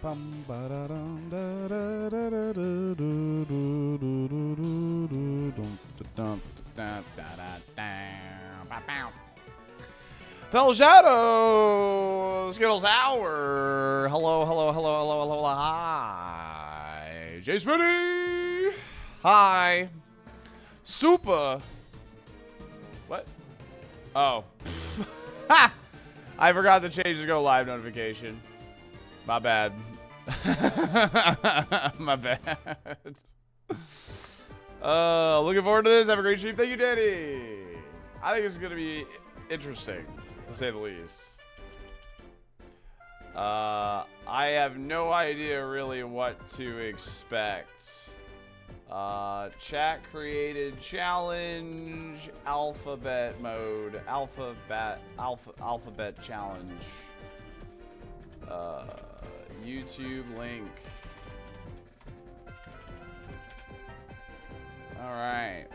Fellow Shadow, Skittles Hour. Hello. Hi. Jay Smitty. Hi. Super. What? Oh. Ha! I forgot to change the go live notification. My bad. My bad. Looking forward to this. Have a great stream. Thank you, Danny. I think it's going to be interesting, to say the least. I have no idea really what to expect. Chat created challenge, alphabet mode, alphabet challenge, YouTube link. All right.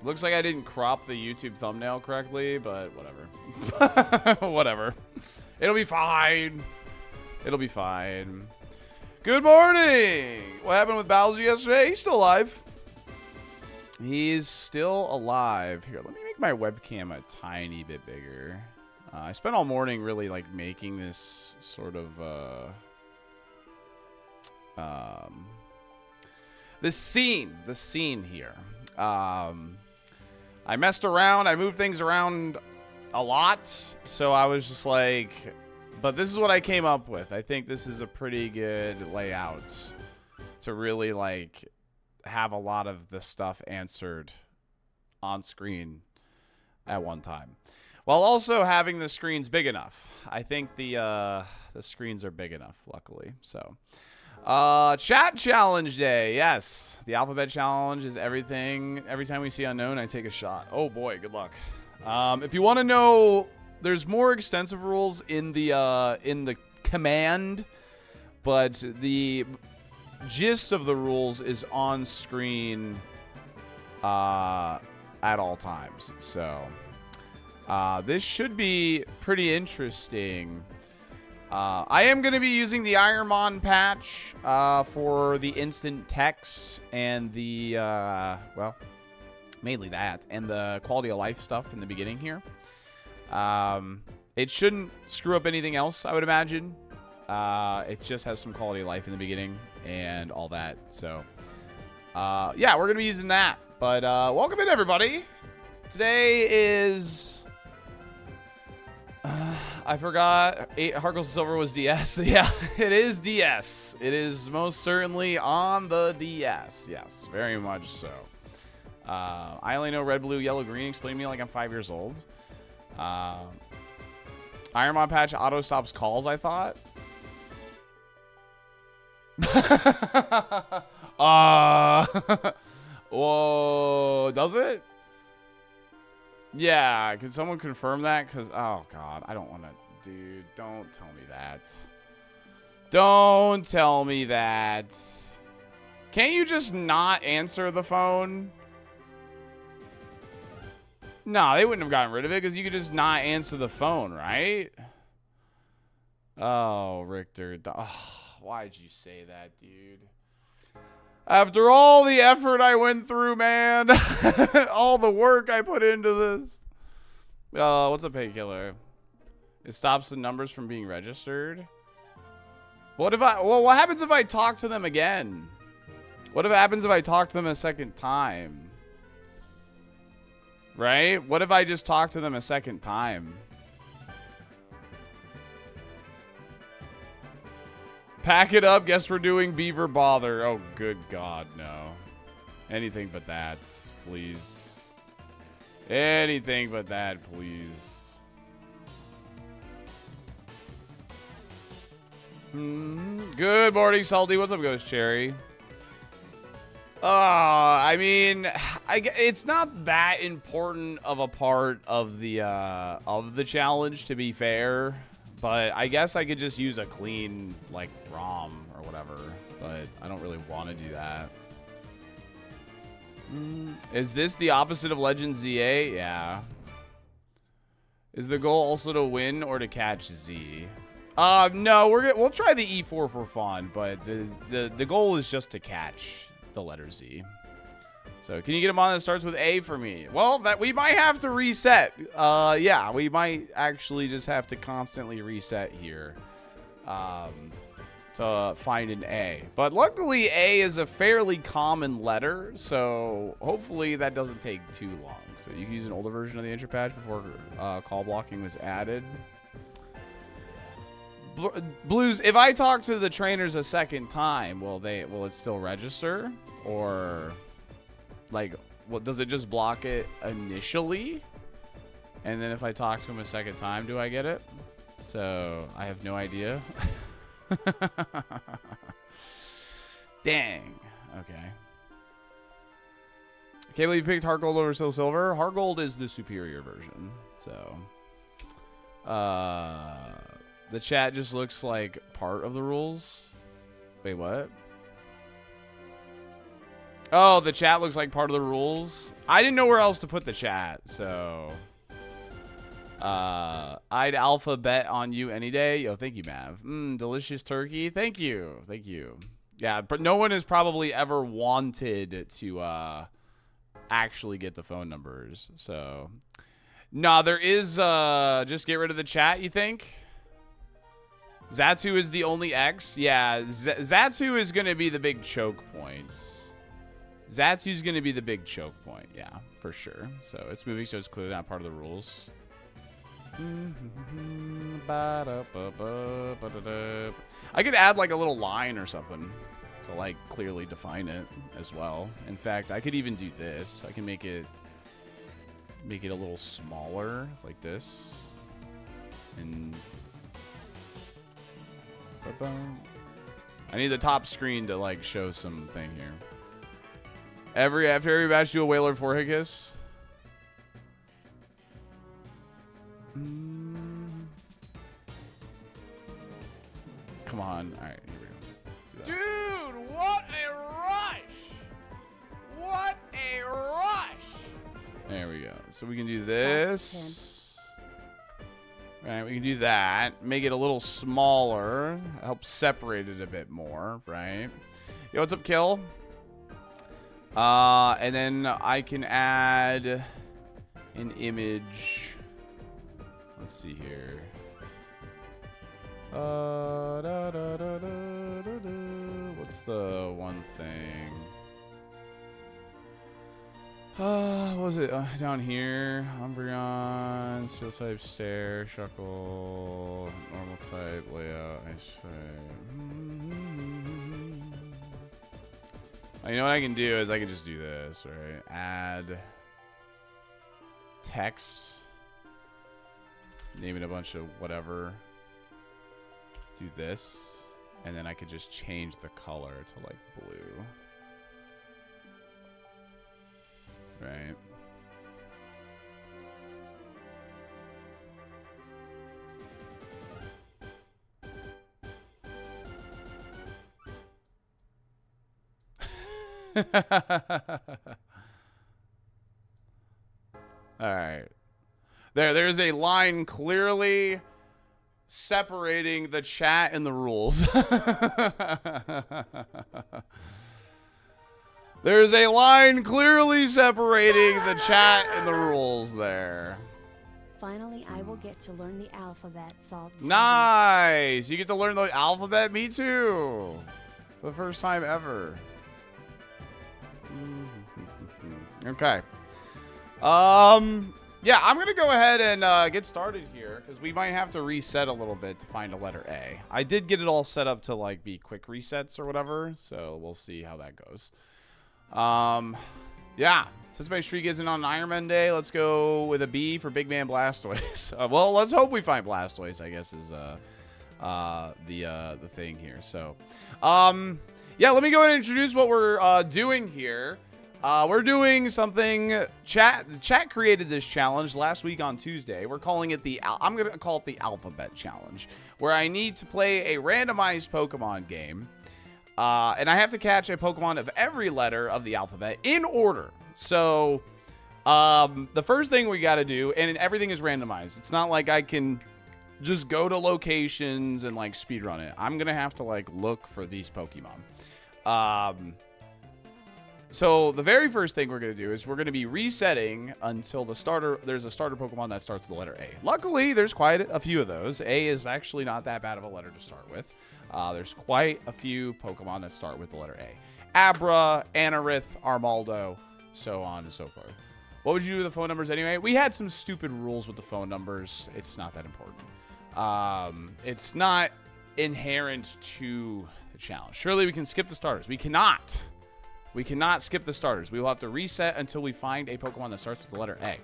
Looks like I didn't crop the YouTube thumbnail correctly, but whatever. Whatever. It'll be fine. It'll be fine. Good morning! What happened with Bowser yesterday? He's still alive. He's still alive. Here, let me make my webcam a tiny bit bigger. I spent all morning really like making this sort of the scene here. I messed around. I moved things around a lot, so I was just like, but this is what I came up with. I think this is a pretty good layout to really like have a lot of the stuff answered on screen at one time, while also having the screens big enough. I think the screens are big enough, luckily. So, chat challenge day. Yes, the alphabet challenge is everything. Every time we see unknown, I take a shot. Oh boy, good luck. If you want to know, there's more extensive rules in the command, but the gist of the rules is on screen at all times. So this should be pretty interesting. I am going to be using the Ironmon patch for the instant text and the well, mainly that, and the quality of life stuff in the beginning here. It shouldn't screw up anything else, I would imagine. It just has some quality of life in the beginning and all that. So, yeah, we're going to be using that. But welcome in, everybody. Today is... I forgot. 8 Heart Gold Silver was DS. Yeah, it is DS. It is most certainly on the DS. Yes, very much so. I only know red, blue, yellow, green. Explain to me like I'm 5 years old. Ironmon patch auto stops calls, I thought. Whoa, does it? Yeah, can someone confirm that? Because, oh, God, I don't want to, dude, don't tell me that. Don't tell me that. Can't you just not answer the phone? No, they wouldn't have gotten rid of it because you could just not answer the phone, right? Oh, Richter. Oh, why'd you say that, dude? After all the effort I went through, man. All the work I put into this. What's a painkiller? It stops the numbers from being registered. What if what happens if I talk to them again? What happens if I talk to them a second time? Right? What if I just talk to them a second time? Pack it up. Guess we're doing Beaver Bother. Oh, good God, no. Anything but that, please. Anything but that, please. Good morning, Salty. What's up, Ghost Cherry? I mean, it's not that important of a part of the challenge, to be fair. But I guess I could just use a clean, like, ROM or whatever. But I don't really want to do that. Is this the opposite of Legend ZA? Yeah. Is the goal also to win or to catch Z? No, we'll try the E4 for fun, but the goal is just to catch the letter Z. So can you get a mon that starts with A for me? Well, that we might have to reset. Yeah, we might actually just have to constantly reset here to find an A. But luckily, A is a fairly common letter, so hopefully that doesn't take too long. So you can use an older version of the intro patch before call blocking was added. Blues, if I talk to the trainers a second time, will it still register? Or like, does it just block it initially? And then if I talk to him a second time, do I get it? So I have no idea. Dang. Okay. I can't believe you picked Heart Gold over Soul Silver. Heart Gold is the superior version. So the chat just looks like part of the rules. Wait, what? Oh, the chat looks like part of the rules. I didn't know where else to put the chat, so I'd alphabet on you any day. Yo, thank you, Mav. Delicious turkey. Thank you. Thank you. Yeah, but no one has probably ever wanted to actually get the phone numbers. So nah, there is just get rid of the chat, you think? Zatsu is the only X? Yeah, Zatsu is going to be the big choke points. Zatsu's going to be the big choke point, yeah, for sure. So it's moving, so it's clearly not part of the rules. I could add like a little line or something to like clearly define it as well. In fact, I could even do this. I can make it a little smaller like this. And I need the top screen to like show something here. After every match, do a Whaler forehead kiss. Come on. All right, here we go. Dude, what a rush! What a rush! There we go. So we can do this. All right, we can do that. Make it a little smaller. Help separate it a bit more, right? Yo, what's up, Kill? And then I can add an image. Let's see here. What's the one thing? What was it? Down here. Umbreon, Steel type, Stare, Shuckle, normal type, layout, ice type. You know what I can do is I can just do this, right? Add text. Name it a bunch of whatever. Do this. And then I could just change the color to like blue. Right. All right. There's a line clearly separating the chat and the rules. There's a line clearly separating the chat and the rules there. Finally, I will get to learn the alphabet, Salt. Nice. You get to learn the alphabet? Me too. For the first time ever. Okay. Yeah, I'm going to go ahead and get started here because we might have to reset a little bit to find a letter A. I did get it all set up to like be quick resets or whatever, so we'll see how that goes. Yeah, since my streak isn't on Iron Man Day, let's go with a B for Big Man Blastoise. Well, let's hope we find Blastoise, I guess, is the thing here. So, yeah, let me go ahead and introduce what we're doing here. We're doing something. Chat created this challenge last week on Tuesday. We're calling it I'm gonna call it the Alphabet Challenge, where I need to play a randomized Pokemon game, and I have to catch a Pokemon of every letter of the alphabet in order. So, the first thing we got to do, and everything is randomized. It's not like I can just go to locations and like speedrun it. I'm gonna have to like look for these Pokemon. So the very first thing we're gonna do is we're gonna be resetting until there's a starter Pokemon that starts with the letter A. Luckily, there's quite a few of those. A is actually not that bad of a letter to start with. There's quite a few Pokemon that start with the letter A. Abra, Anorith, Armaldo, so on and so forth. What would you do with the phone numbers anyway? We had some stupid rules with the phone numbers. It's not that important. It's not inherent to the challenge. Surely we can skip the starters. We cannot. We cannot skip the starters. We will have to reset until we find a Pokemon that starts with the letter A.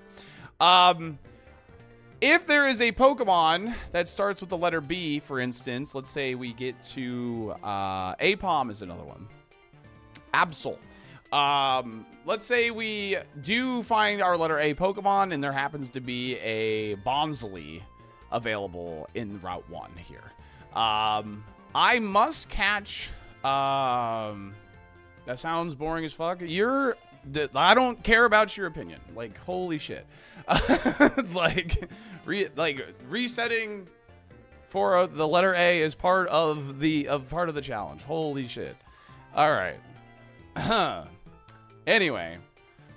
If there is a Pokemon that starts with the letter B, for instance, let's say we get to Apom is another one. Absol. Let's say we do find our letter A Pokemon and there happens to be a Bonsly available in Route 1 here. I must catch... that sounds boring as fuck. I don't care about your opinion. Like, holy shit. Resetting for the letter A is part of the challenge. Holy shit. All right. Anyway,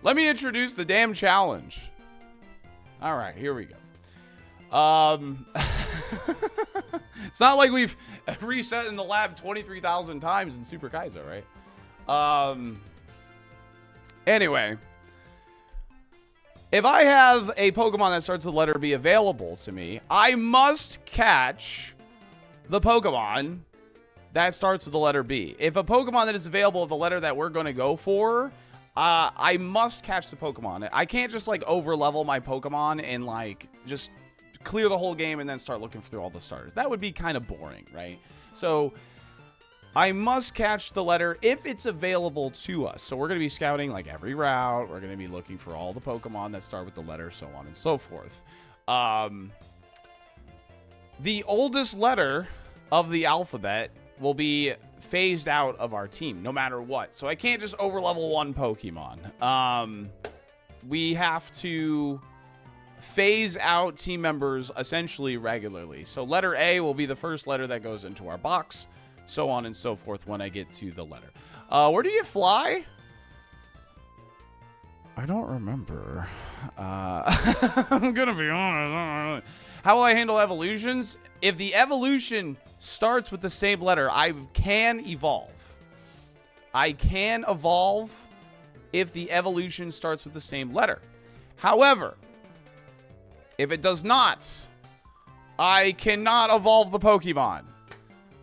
let me introduce the damn challenge. All right, here we go. It's not like we've reset in the lab 23,000 times in Super Kaizo, right? Anyway, if I have a Pokemon that starts with the letter B available to me, I must catch the Pokemon that starts with the letter B. If a Pokemon that is available with the letter that we're going to go for, I must catch the Pokemon. I can't just like over level my Pokemon and like just clear the whole game and then start looking through all the starters. That would be kind of boring, right? So I must catch the letter if it's available to us. So we're going to be scouting like every route. We're going to be looking for all the Pokemon that start with the letter, so on and so forth. The oldest letter of the alphabet will be phased out of our team no matter what. So I can't just overlevel one Pokemon. We have to phase out team members essentially regularly. So letter A will be the first letter that goes into our box, so on and so forth when I get to the letter. Where do you fly? I don't remember. I'm gonna be honest. How will I handle evolutions? If the evolution starts with the same letter, I can evolve. I can evolve if the evolution starts with the same letter. However, if it does not, I cannot evolve the Pokemon.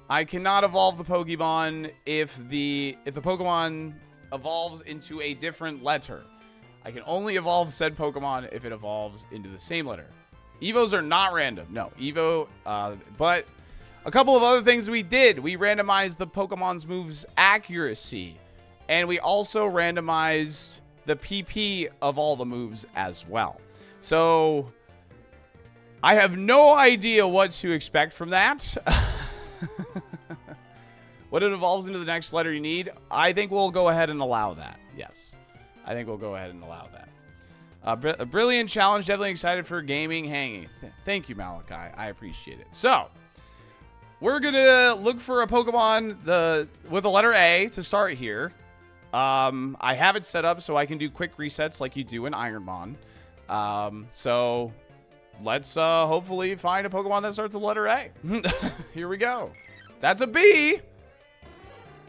I cannot evolve the Pokemon if the Pokemon evolves into a different letter. I can only evolve said Pokemon if it evolves into the same letter. Evos are not random. No, Evo, but a couple of other things we did. We randomized the Pokemon's moves accuracy, and we also randomized the PP of all the moves as well. So I have no idea what to expect from that. What it evolves into the next letter you need, I think we'll go ahead and allow that. Yes, I think we'll go ahead and allow that. A brilliant challenge. Definitely excited for gaming hanging. Thank you, Malachi. I appreciate it. So we're going to look for a Pokemon with the letter A to start here. I have it set up so I can do quick resets like you do in Ironmon. So let's hopefully find a Pokemon that starts with the letter A. Here we go. That's a B.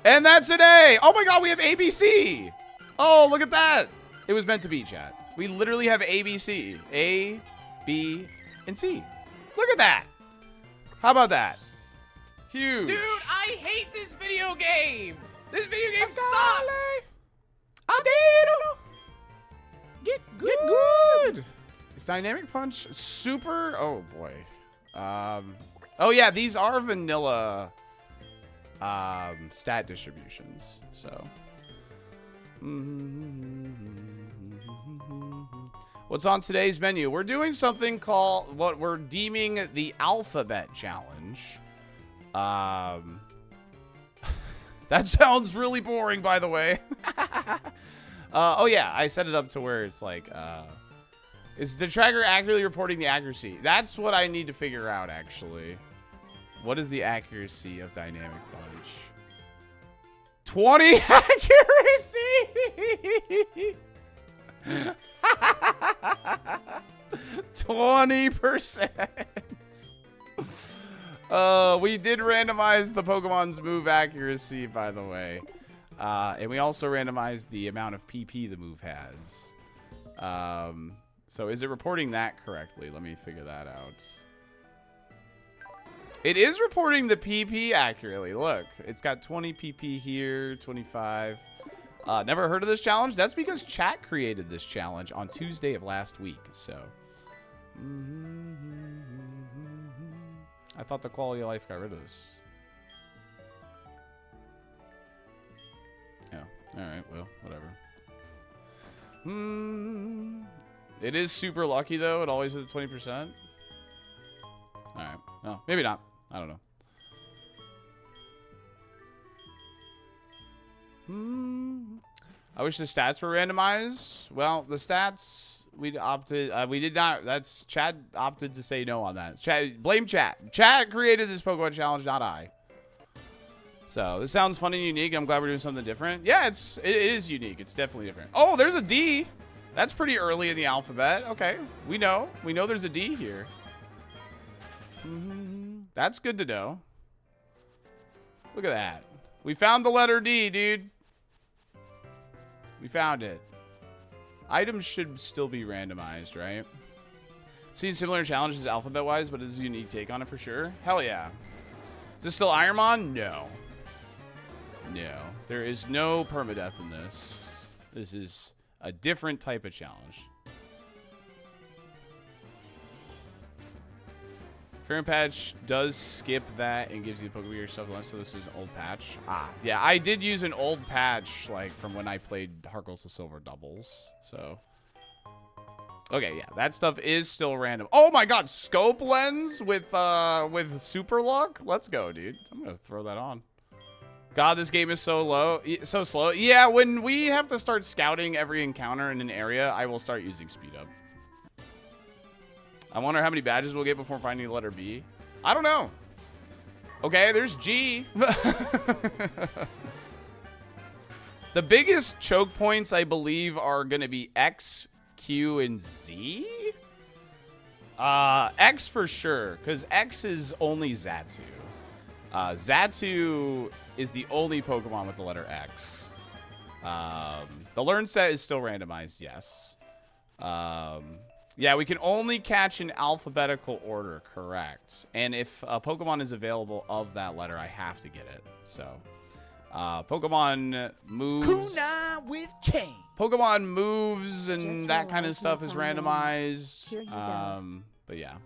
And that's an A. Oh my God, we have ABC. Oh, look at that. It was meant to be, chat. We literally have ABC. A, B, and C. Look at that. How about that? Huge. Dude, I hate this video game. This video game sucks. Get good. Is Dynamic Punch super? Oh boy. Oh yeah, these are vanilla stat distributions. So. What's on today's menu? We're doing something called what we're deeming the Alphabet Challenge. That sounds really boring, by the way. Oh yeah, I set it up to where it's like Is the tracker accurately reporting the accuracy? That's what I need to figure out, actually. What is the accuracy of Dynamic Punch? 20 accuracy! 20%. We did randomize the Pokemon's move accuracy, by the way. And we also randomized the amount of PP the move has. So is it reporting that correctly? Let me figure that out. It is reporting the PP accurately. Look, it's got 20 PP here, 25. Never heard of this challenge? That's because chat created this challenge on Tuesday of last week. So, I thought the quality of life got rid of this. Yeah. All right. Well, whatever. It is super lucky though. It always hit 20%. All right. No, maybe not. I don't know. I wish the stats were randomized. Well, the stats we opted. We did not. That's Chad opted to say no on that. Chad, blame Chat. Chat created this Pokemon challenge, not I. So this sounds fun and unique. I'm glad we're doing something different. Yeah, it is unique. It's definitely different. Oh, there's a D. That's pretty early in the alphabet. Okay, we know there's a D here. That's good to know. Look at that. We found the letter D, dude. We found it. Items should still be randomized, right? Seen similar challenges alphabet-wise, but it's a unique take on it for sure. Hell yeah. Is this still Ironmon? No. No. There is no permadeath in this. This is a different type of challenge. Current patch does skip that and gives you the Pokegear stuff, so this is an old patch. Ah, yeah, I did use an old patch, like, from when I played Heart Gold to Silver doubles, so. Okay, yeah, that stuff is still random. Oh my god, scope lens with super luck? Let's go, dude. I'm gonna throw that on. God, this game is so slow. Yeah, when we have to start scouting every encounter in an area, I will start using speed up. I wonder how many badges we'll get before finding the letter B. I don't know. Okay, there's G. The biggest choke points, I believe, are going to be X, Q, and Z. X for sure, because X is only Xatu. Xatu is the only Pokemon with the letter X. The learn set is still randomized, yes. Yeah, we can only catch in alphabetical order, correct. And if a Pokemon is available of that letter, I have to get it. So, Pokemon moves. Kuna with chain. Pokemon moves and Just that kind of realized stuff what is I learned. randomized. Here you go. But yeah.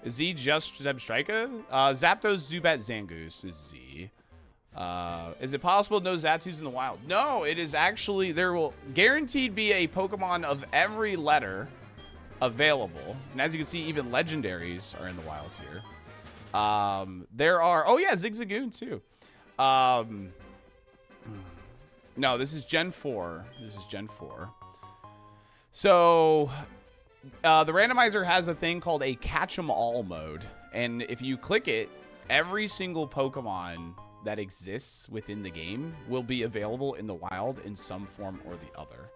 Is Z just Zebstrika? Zapdos, Zubat, Zangoose is Z. Is it possible to know Zatu's in the wild? No, it is actually, there will guaranteed be a Pokemon of every letter available. And as you can see, even legendaries are in the wild here. There are, oh yeah, Zigzagoon too. No, this is Gen 4. This is Gen 4. So, the randomizer has a thing called a catch 'em all mode. And if you click it, every single Pokemon that exists within the game will be available in the wild in some form or the other.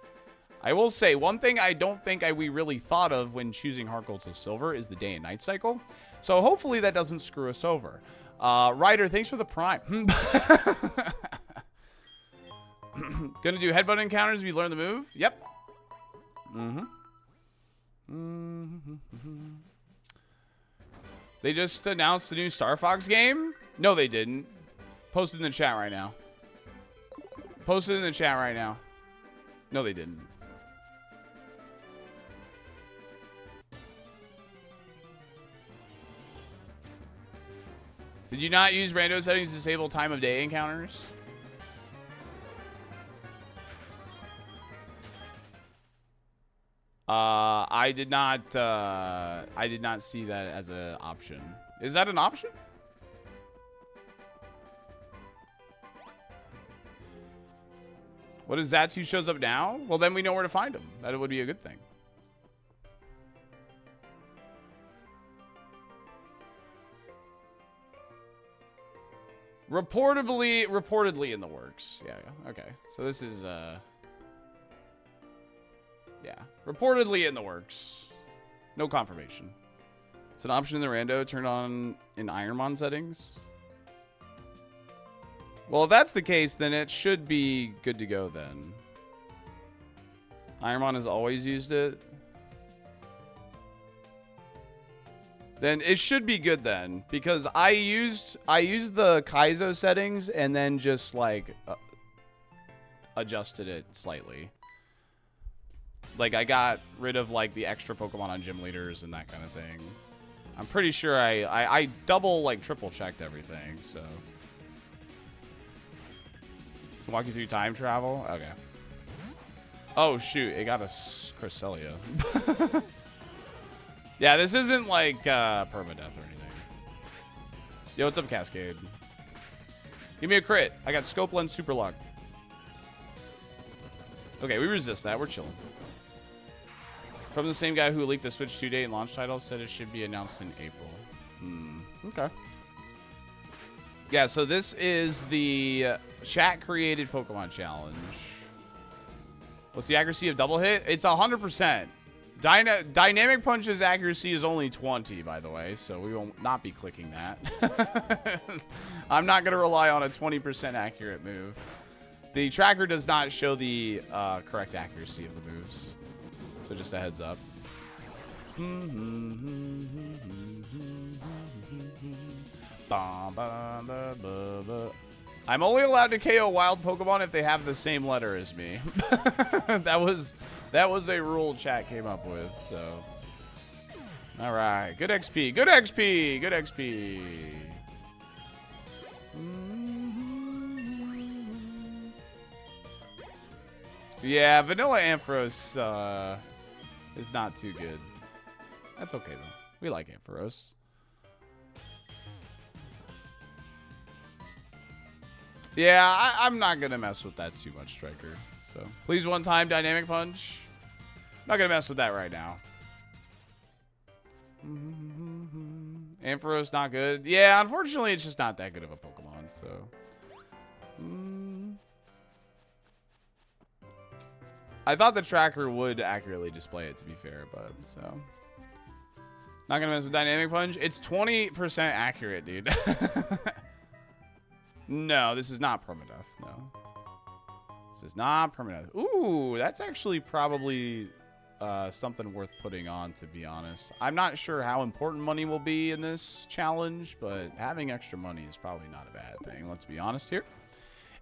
I will say, one thing I don't think we really thought of when choosing Heart Gold to Silver is the day and night cycle. So hopefully that doesn't screw us over. Ryder, thanks for the prime. Gonna do headbutt encounters if you learn the move? Yep. They just announced the new Star Fox game? No, they didn't. Post it in the chat right now. Post it in the chat right now. No, they didn't. Did you not use rando settings to disable time of day encounters? I did not see that as an option. Is that an option? What if Zatu shows up now? Well, then we know where to find him. That would be a good thing. Reportedly in the works. Yeah, okay. So this is, yeah. Reportedly in the works. No confirmation. It's an option in the rando turned on in Ironmon settings. Well, if that's the case, then it should be good to go then. Ironmon has always used it. Then it should be good then, because I used the Kaizo settings and then just like adjusted it slightly. Like I got rid of like the extra Pokemon on gym leaders and that kind of thing. I'm pretty sure I double like triple checked everything, so. Can walk you through time travel? Okay. Oh shoot, it got a Cresselia. Yeah, this isn't like permadeath or anything. Yo, what's up, Cascade? Give me a crit. I got Scope Lens Super Luck. Okay, we resist that. We're chilling. From the same guy who leaked the Switch 2 date and launch title, said it should be announced in April. Okay. Yeah, so this is the chat-created Pokemon Challenge. What's the accuracy of double hit? It's 100%. Dynamic Punch's accuracy is only 20, by the way, so we will not be clicking that. I'm not going to rely on a 20% accurate move. The tracker does not show the correct accuracy of the moves, so just a heads up. I'm only allowed to KO wild Pokemon if they have the same letter as me. That was a rule chat came up with, so. All right, good XP, good XP, good XP. Yeah, Vanilla Ampharos is not too good. That's okay though. We like Ampharos. Yeah, I'm not going to mess with that too much, Striker. So, please one time Dynamic Punch. Not going to mess with that right now. Ampharos not good. Yeah, unfortunately, it's just not that good of a Pokemon, so. I thought the tracker would accurately display it, to be fair, but so. Not going to mess with Dynamic Punch. It's 20% accurate, dude. No, this is not permadeath. No. This is not permadeath. Ooh, that's actually probably something worth putting on, to be honest. I'm not sure how important money will be in this challenge, but having extra money is probably not a bad thing. Let's be honest here.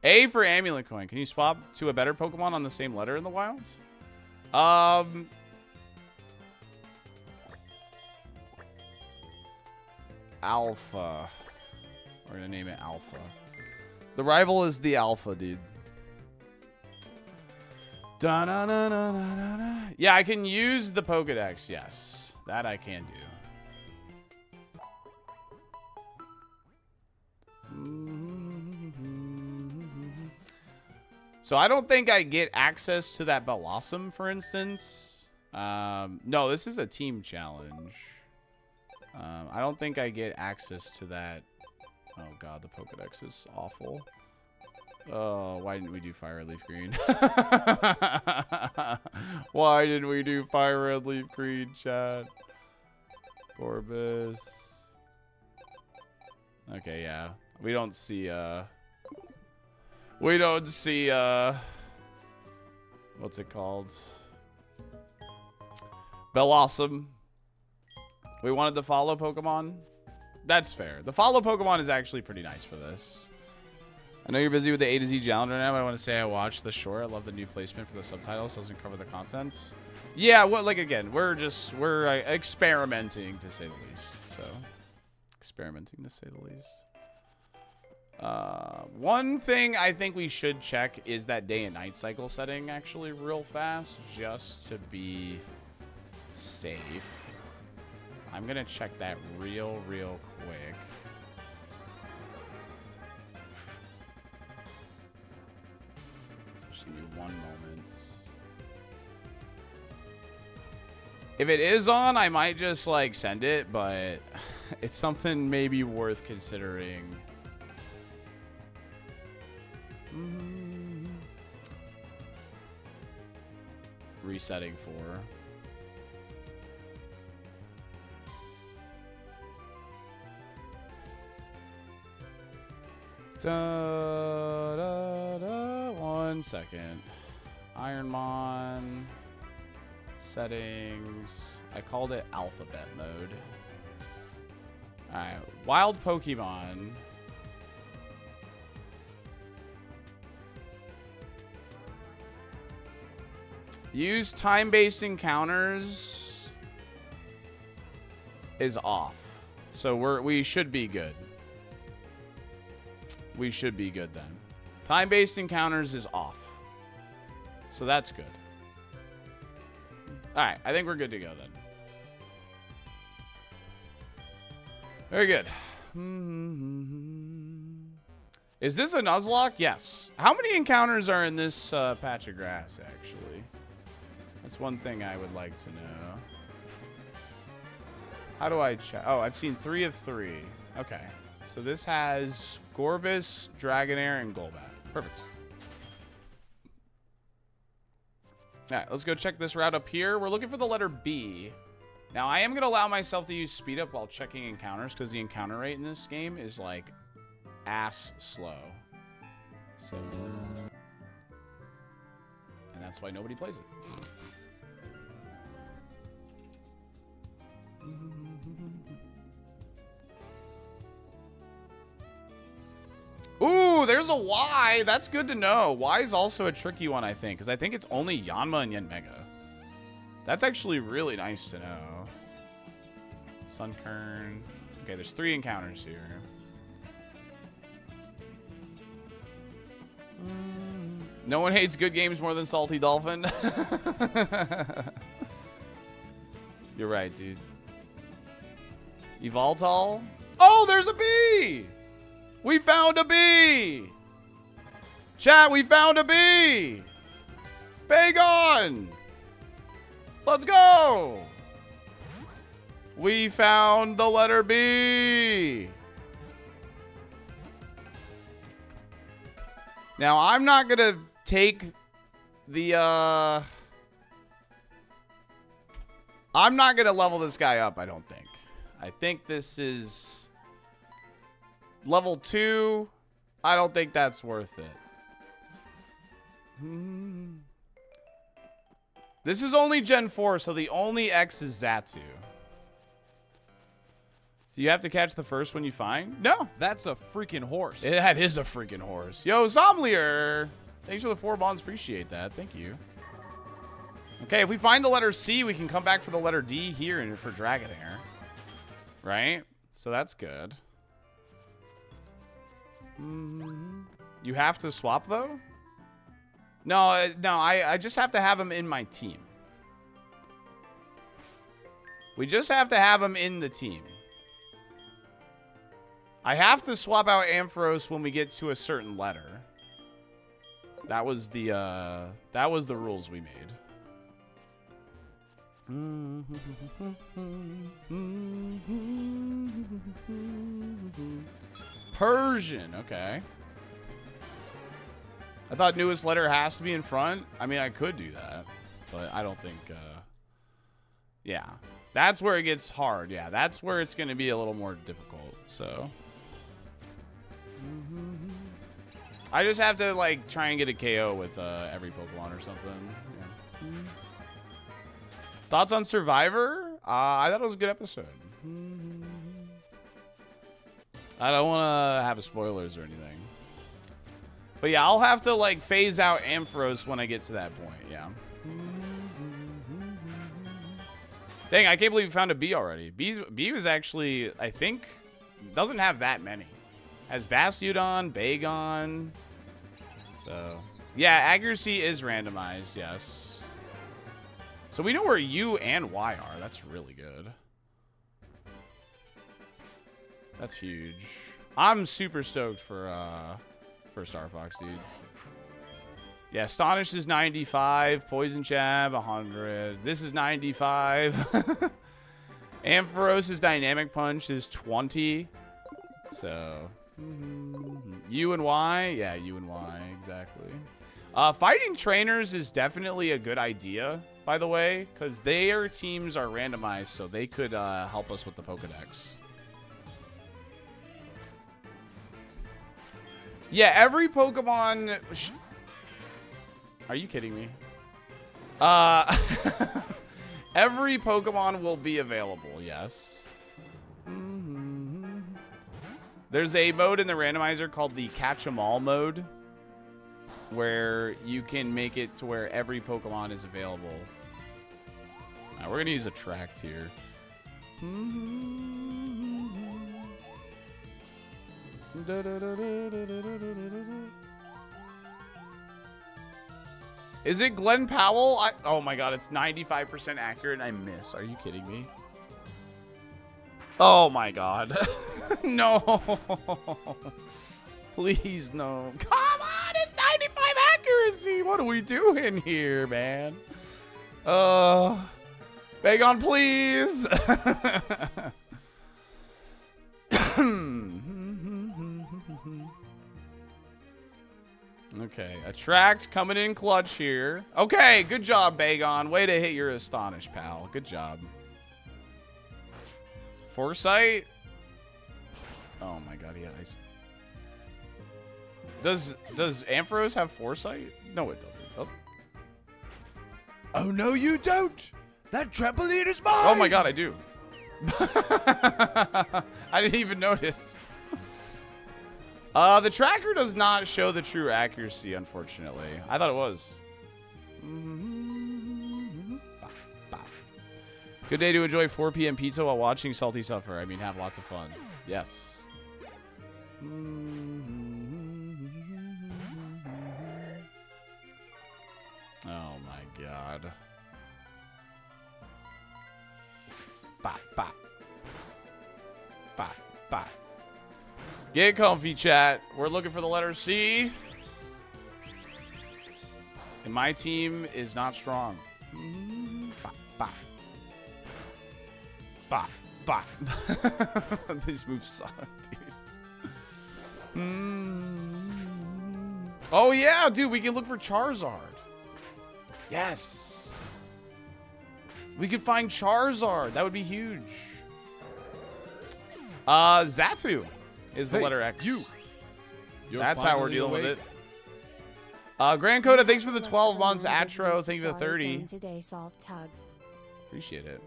A for Amulet Coin. Can you swap to a better Pokemon on the same letter in the wilds? Alpha. We're going to name it Alpha. The rival is the Alpha, dude. Yeah, I can use the Pokedex, yes. That I can do. So I don't think I get access to that Bellossom, for instance. No, this is a team challenge. I don't think I get access to that. Oh god, the Pokedex is awful. Oh, why didn't we do Fire Red Leaf Green? Why didn't we do Fire Red Leaf Green, chat? Corbus. Okay, yeah. We don't see, what's it called? Bellossom. We wanted the follow Pokemon. That's fair. The follow Pokemon is actually pretty nice for this. I know you're busy with the A to Z challenge right now, but I want to say I watched the short. I love the new placement for the subtitles. Doesn't cover the content. Yeah, well, like, again, we're experimenting, to say the least. So, experimenting, to say the least. One thing I think we should check is that day and night cycle setting, actually, real fast, just to be safe. I'm going to check that real quick. So just give me one moment. If it is on, I might just, like, send it, but it's something maybe worth considering. Resetting 4. Da, da, da. 1 second. Ironmon. Settings. I called it alphabet mode. Alright. Wild Pokemon. Use time-based encounters is off. So we should be good. We should be good then. Time-based encounters is off. So that's good. Alright, I think we're good to go then. Very good. Is this a Nuzlocke? Yes. How many encounters are in this patch of grass, actually? That's one thing I would like to know. How do I check? Oh, I've seen 3 of 3. Okay. So this has Gorbis, Dragonair, and Golbat. Perfect. All right, let's go check this route up here. We're looking for the letter B. Now, I am going to allow myself to use speed up while checking encounters because the encounter rate in this game is, like, ass slow. So, and that's why nobody plays it. Ooh, there's a Y. That's good to know. Y is also a tricky one, I think, because I think it's only Yanma and Yanmega. That's actually really nice to know. Sunkern. Okay, there's 3 encounters here. No one hates good games more than SaltyDolphin. You're right, dude. Evoltol. Oh, there's a bee! We found a bee! Chat, we found a bee! Bagon! Let's go! We found the letter B! Now, I'm not gonna take the, I'm not gonna level this guy up, I don't think. I think this is level 2. I don't think that's worth it. This is only Gen 4, so the only X is Xatu. So you have to catch the first one you find? No. That's a freaking horse. That is a freaking horse. Yo, Zomlier. Thanks for the 4 bonds. Appreciate that. Thank you. Okay, if we find the letter C, we can come back for the letter D here and for Dragonair. Right? So that's good. You have to swap, though? No, I just have to have him in my team. We just have to have him in the team. I have to swap out Ampharos when we get to a certain letter. That was the rules we made. Persian, okay. I thought newest letter has to be in front. I mean, I could do that, but I don't think, yeah. That's where it gets hard. Yeah, that's where it's going to be a little more difficult, so. I just have to, like, try and get a KO with every Pokemon or something. Yeah. Thoughts on Survivor? I thought it was a good episode. I don't want to have spoilers or anything. But yeah, I'll have to, like, phase out Ampharos when I get to that point, yeah. Dang, I can't believe we found a B already. B was actually, I think, doesn't have that many. Has Bastiodon, Bagon. So, yeah, accuracy is randomized, yes. So we know where U and Y are. That's really good. That's huge. I'm super stoked for Star Fox, dude. Yeah, Astonish is 95. Poison Jab, 100. This is 95. Ampharos' Dynamic Punch is 20. So, U and Y? Yeah, U and Y, exactly. Fighting trainers is definitely a good idea, by the way, because their teams are randomized, so they could help us with the Pokedex. Yeah, every Pokemon... Are you kidding me? Every Pokemon will be available, yes. There's a mode in the randomizer called the Catch 'em All mode, where you can make it to where every Pokemon is available. We're going to use Attract here. Is it Glenn Powell? Oh my god, it's 95% accurate and I miss. Are you kidding me? Oh my god. No. Please, no. Come on, it's 95 accuracy. What are we doing here, man? Bagon, please. Okay, Attract coming in clutch here. Okay, good job, Bagon. Way to hit your Astonish, pal. Good job. Foresight? Oh my god, he has. Does Ampharos have Foresight? No, it doesn't. Does it? Oh no, you don't. That trampoline is mine. Oh my god, I do. I didn't even notice. The tracker does not show the true accuracy, unfortunately. I thought it was. Good day to enjoy 4 p.m. pizza while watching Salty suffer. I mean, have lots of fun. Yes. Oh my god. Bop, bop. Bop, bop. Get comfy, chat. We're looking for the letter C. And my team is not strong. Bop, bop. Bop, bop. These moves suck, dude. Oh, yeah, dude. We can look for Charizard. Yes. We could find Charizard. That would be huge. Xatu is the letter X. That's how we're dealing with it. Grand Coda, thanks for the 12 months. Atro, thank you for the 30. Today, Salt Tug. Appreciate it.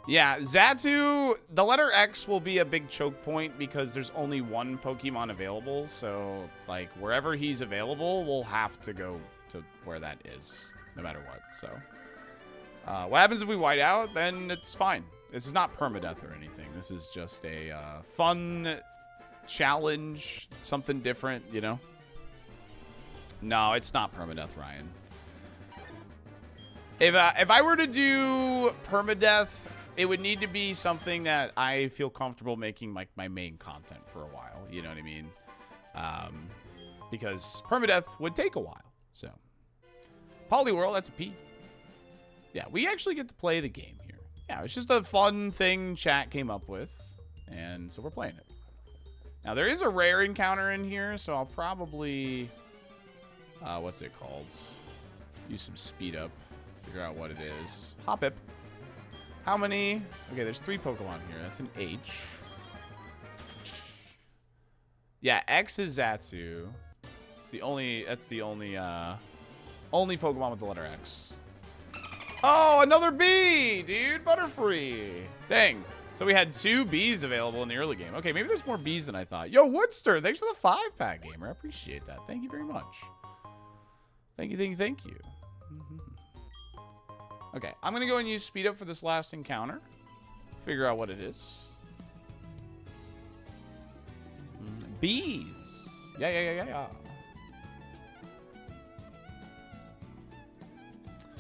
Yeah, Xatu, the letter X will be a big choke point because there's only one Pokemon available. So, like, wherever he's available, we'll have to go to where that is, no matter what. So, what happens if we white out? Then it's fine. This is not permadeath or anything. This is just a fun challenge, something different, you know? No, it's not permadeath, Ryan. If I were to do permadeath, it would need to be something that I feel comfortable making like my main content for a while. You know what I mean? Because permadeath would take a while. So, Poliwhirl, that's a P. Yeah, we actually get to play the game here. Yeah, it's just a fun thing chat came up with, and so we're playing it. Now, there is a rare encounter in here, so I'll probably, what's it called? Use some speed up, figure out what it is. Hoppip. How many? Okay, there's 3 Pokemon here. That's an H. Yeah, X is Xatu. It's the only, that's the only Pokemon with the letter X. Oh, another B, dude. Butterfree. Dang. So we had 2 Bs available in the early game. Okay, maybe there's more Bs than I thought. Yo, Woodster, thanks for the 5-pack, gamer. I appreciate that. Thank you very much. Thank you, thank you, thank you. Okay, I'm going to go and use speed up for this last encounter. Figure out what it is. Bees. Yeah.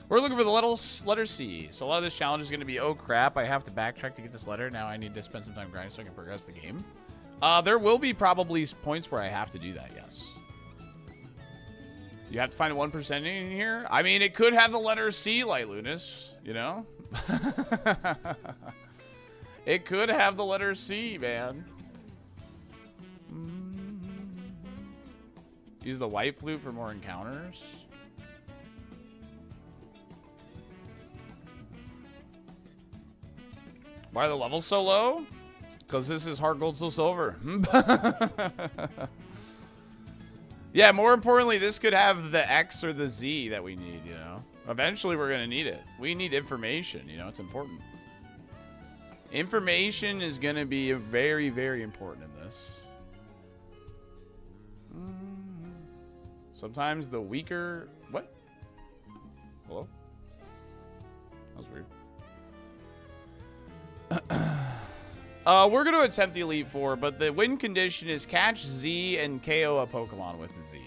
We're looking for the letter C. So a lot of this challenge is going to be, oh crap, I have to backtrack to get this letter. Now I need to spend some time grinding so I can progress the game. There will be probably points where I have to do that, yes. You have to find a 1% in here? I mean, it could have the letter C, Light Lunas, you know? It could have the letter C, man. Use the white flute for more encounters. Why are the levels so low? Because this is hard gold, soul silver. Yeah, more importantly, this could have the X or the Z that we need, you know. Eventually, we're going to need it. We need information, you know. It's important. Information is going to be very, very important in this. Sometimes the weaker... What? Hello? That was weird. We're going to attempt the Elite Four, but the win condition is catch Z and KO a Pokemon with Z.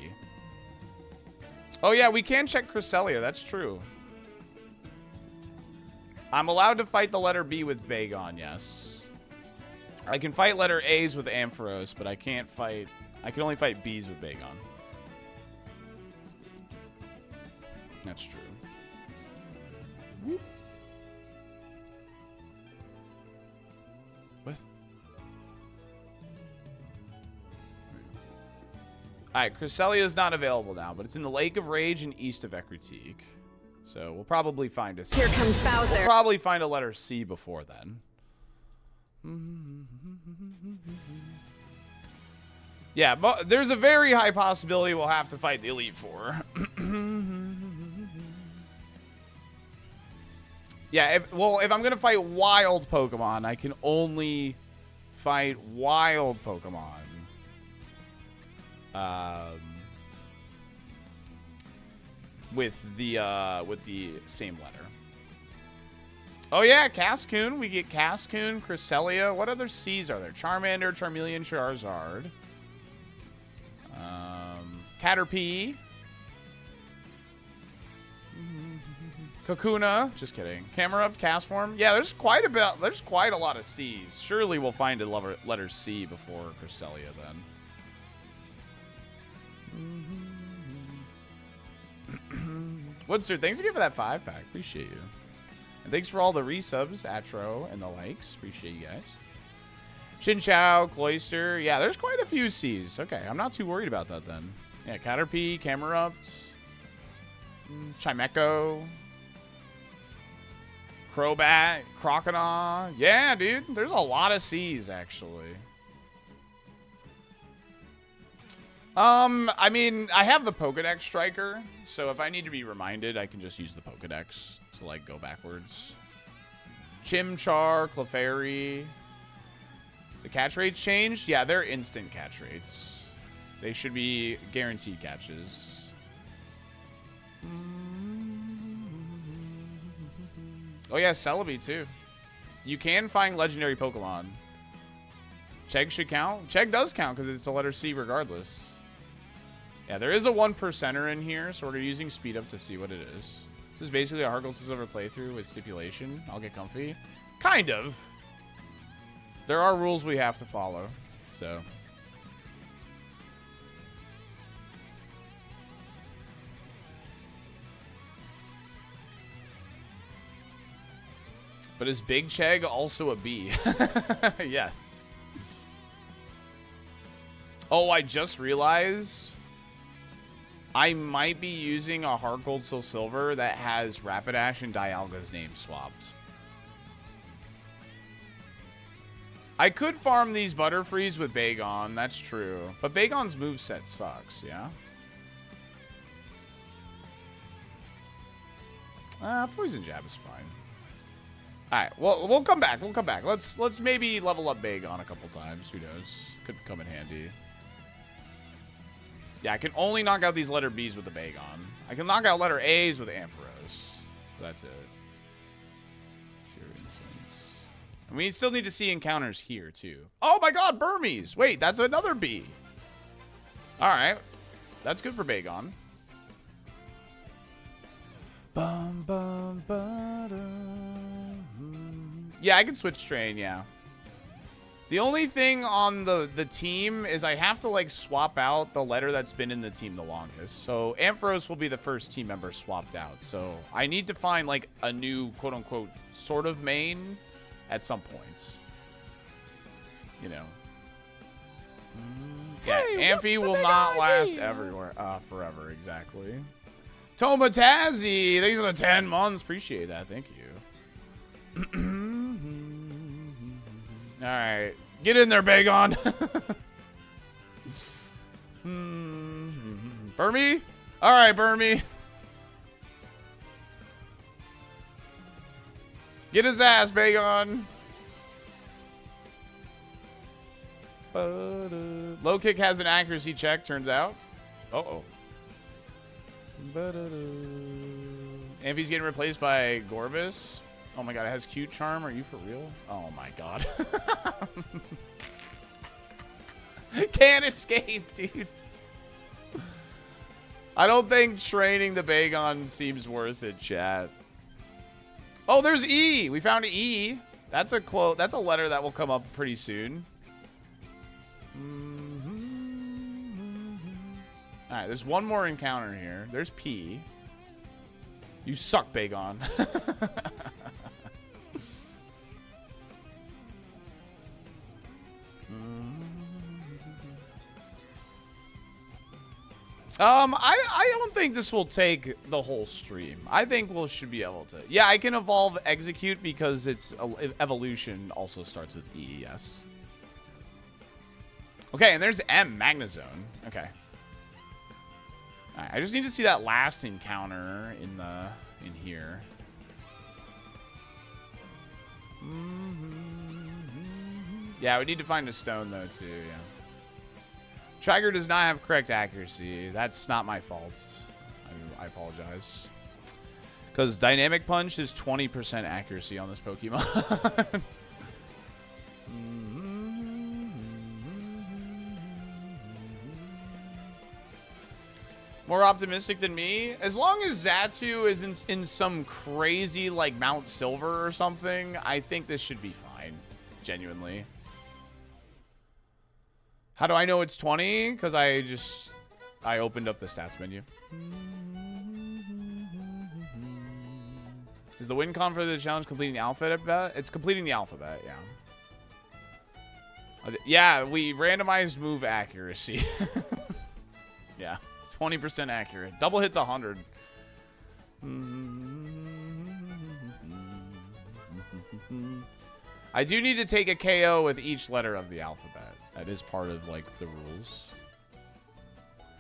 Oh, yeah, we can check Cresselia. That's true. I'm allowed to fight the letter B with Bagon, yes. I can fight letter A's with Ampharos, but I can't fight... I can only fight B's with Bagon. That's true. Whoop. What? Alright, Cresselia is not available now, but it's in the Lake of Rage and east of Ecruteak. So we'll probably find a C. Here comes Bowser. We'll probably find a letter C before then. Yeah, but there's a very high possibility we'll have to fight the Elite Four. Yeah, if I'm going to fight wild Pokemon, I can only fight wild Pokemon. With the same letter. Oh yeah, Cascoon. We get Cascoon, Cresselia. What other C's are there? Charmander, Charmeleon, Charizard. Caterpie. Kakuna. Just kidding. Camerupt, Castform. Yeah, there's quite a lot of C's. Surely we'll find a letter C before Cresselia then. Woodster, thanks again for that 5-pack. Appreciate you. And thanks for all the resubs, Atro, and the likes. Appreciate you guys. Chinchou, Cloyster. Yeah, there's quite a few C's. Okay, I'm not too worried about that then. Yeah, Caterpie, Camerupt, Chimecho, Crobat, Croconaw. Yeah, dude. There's a lot of C's, actually. I mean, I have the Pokedex Striker, so if I need to be reminded, I can just use the Pokedex to, like, go backwards. Chimchar, Clefairy. The catch rates changed? Yeah, they're instant catch rates. They should be guaranteed catches. Oh, yeah, Celebi, too. You can find legendary Pokemon. Chegg should count. Chegg does count because it's a letter C regardless. Yeah, there is a 1%er in here, so we're using speed up to see what it is. This is basically a Hard Gold Silver playthrough with stipulation. I'll get comfy. Kind of. There are rules we have to follow, so. But is Big Chegg also a B? Yes. Oh, I just realized I might be using a Hard Gold Soul Silver that has Rapidash and Dialga's name swapped. I could farm these Butterfrees with Bagon, that's true. But Bagon's moveset sucks, yeah? Poison Jab is fine. Alright, well, we'll come back. We'll come back. Let's maybe level up Bagon a couple times. Who knows? Could come in handy. Yeah, I can only knock out these letter B's with the Bagon. I can knock out letter A's with Ampharos. That's it. Pure Incense. And we still need to see encounters here, too. Oh my god, Burmese! Wait, that's another B. Alright. That's good for Bagon. Bum, bum, ba-dum. Yeah, I can switch train, yeah. The only thing on the team is I have to, like, swap out the letter that's been in the team the longest. So Ampharos will be the first team member swapped out. So I need to find, like, a new, quote-unquote, sort of main at some point. You know. Yeah, Hey, what's Amphi the will big not last idea? everywhere. Forever, exactly. Tomatazzi, thanks for the 10 months. Appreciate that. Thank you. All right. Get in there, Bagon. Burmy? All right, Burmy. Get his ass, Bagon. Low kick has an accuracy check, turns out. Uh-oh. Amphi's getting replaced by Gorbis. Oh my god, it has cute charm. Are you for real? Oh my god. Can't escape, dude. I don't think training the Bagon seems worth it, chat. Oh, there's E. We found E. That's a letter that will come up pretty soon. All right, there's one more encounter here. There's P. You suck, Bagon. I don't think this will take the whole stream. I think we should be able to. Yeah, I can evolve Execute because its evolution also starts with E, yes. Okay, and there's M, Magnezone. Okay. All right, I just need to see that last encounter in here. Yeah, we need to find a stone though too. Yeah. Trigger does not have correct accuracy. That's not my fault. I apologize. Because Dynamic Punch is 20% accuracy on this Pokemon. More optimistic than me? As long as Xatu is in some crazy, like, Mount Silver or something, I think this should be fine. Genuinely. How do I know it's 20? Because I opened up the stats menu. Is the win con for the challenge completing the alphabet? It's completing the alphabet, yeah. Yeah, we randomized move accuracy. Yeah, 20% accurate. Double hits 100. I do need to take a KO with each letter of the alphabet. That is part of, like, the rules.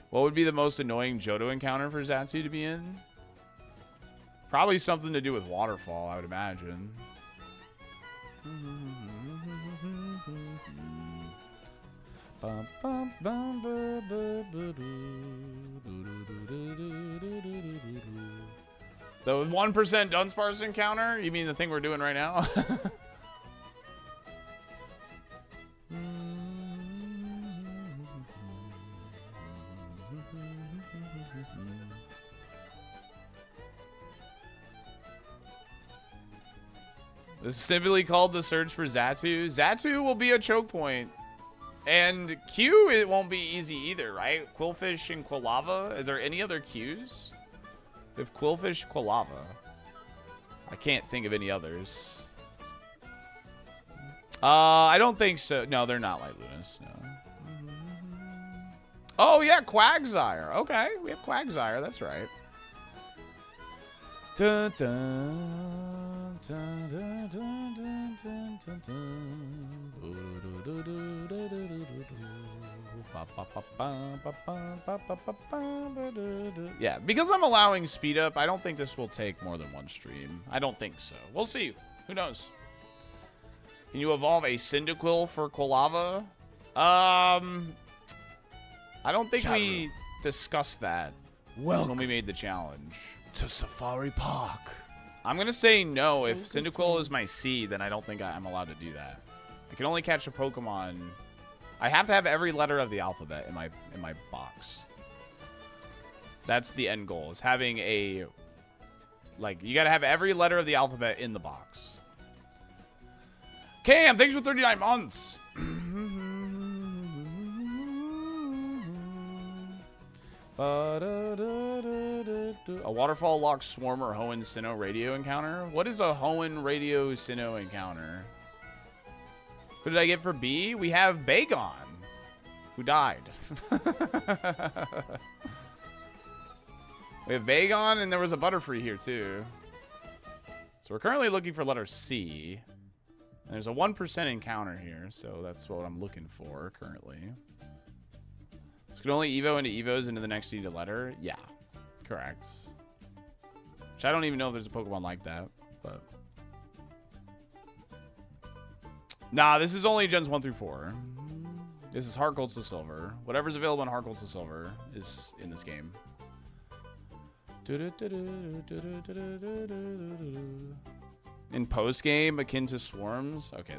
What would be the most annoying Johto encounter for Xatu to be in? Probably something to do with Waterfall, I would imagine. The 1% Dunsparce encounter? You mean the thing we're doing right now? This is simply called the search for Xatu. Xatu will be a choke point. And Q, it won't be easy either, right? Quillfish and Quilava. Are there any other Qs? We have Quillfish, Quilava. I can't think of any others. I don't think so. No, they're not like Lunas. No. Oh, yeah, Quagsire. Okay, we have Quagsire. That's right. Dun, dun, dun, dun, dun, dun, dun, dun, dun. Yeah, because I'm allowing speed up, I don't think this will take more than one stream. I don't think so. We'll see. Who knows? Can you evolve a Cyndaquil for Quilava? I don't think we discussed that when we made the challenge. To Safari Park. I'm going to say no. If Cyndaquil is my C, then I don't think I'm allowed to do that. I can only catch a Pokemon. I have to have every letter of the alphabet in my box. That's the end goal, is having a... Like, you got to have every letter of the alphabet in the box. Cam, thanks for 39 months. A Waterfall Lock Swarmer Hoenn Sinnoh radio encounter? What is a Hoenn radio Sinnoh encounter? Who did I get for B? We have Bagon. who died. We have Bagon, and there was a Butterfree here, too. So we're currently looking for letter C. And there's a 1% encounter here, so that's what I'm looking for currently. So can only Evo into Evos into the next needed letter? Yeah, correct. Which I don't even know if there's a Pokemon like that, but... Nah, this is only Gens 1 through 4. This is Heart Gold to Silver. Whatever's available in Heart Gold to Silver is in this game. In post game, akin to swarms. Okay,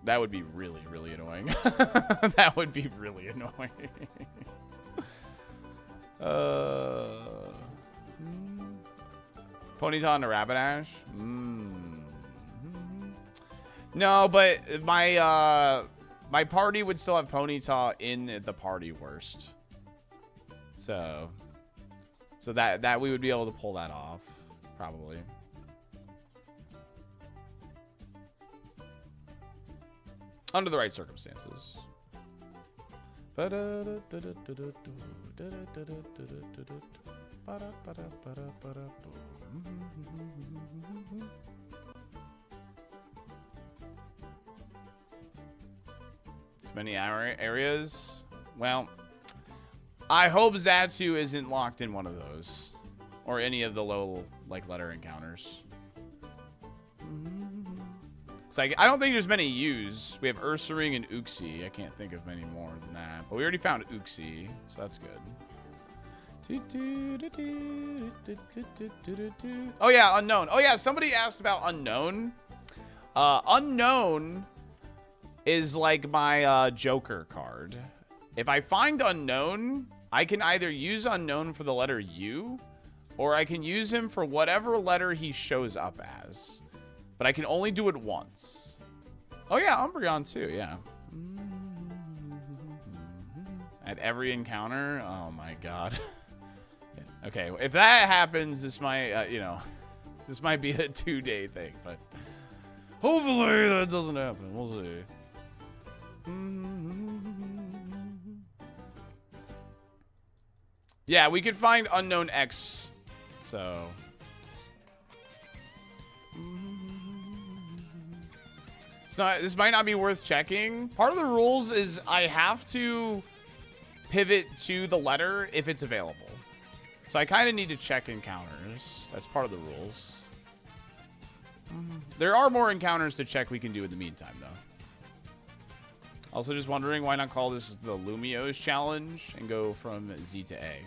that would be really, really annoying. That would be really annoying. Ponyta and a Rapidash. No, but my party would still have Ponyta in the party worst. So that we would be able to pull that off, probably. Under the right circumstances. Too many areas. Well, I hope Xatu isn't locked in one of those, or any of the low letter encounters. It's like, I don't think there's many U's. We have Ursaring and Uxie. I can't think of many more than that. But we already found Uxie, so that's good. Oh, yeah, Unknown. Oh, yeah, somebody asked about Unknown. Unknown is like my Joker card. If I find Unknown, I can either use Unknown for the letter U, or I can use him for whatever letter he shows up as. But I can only do it once. Oh, yeah, Umbreon, too, yeah. At every encounter? Oh, my God. Okay, if that happens, this might, you know, this might be a 2-day thing, but hopefully that doesn't happen. We'll see. Yeah, we could find Unknown X, so... This might not be worth checking. Part of the rules is I have to pivot to the letter if it's available. So I kind of need to check encounters. That's part of the rules. There are more encounters to check we can do in the meantime, though. Also just wondering why not call this the Lumiose Challenge and go from Z to A.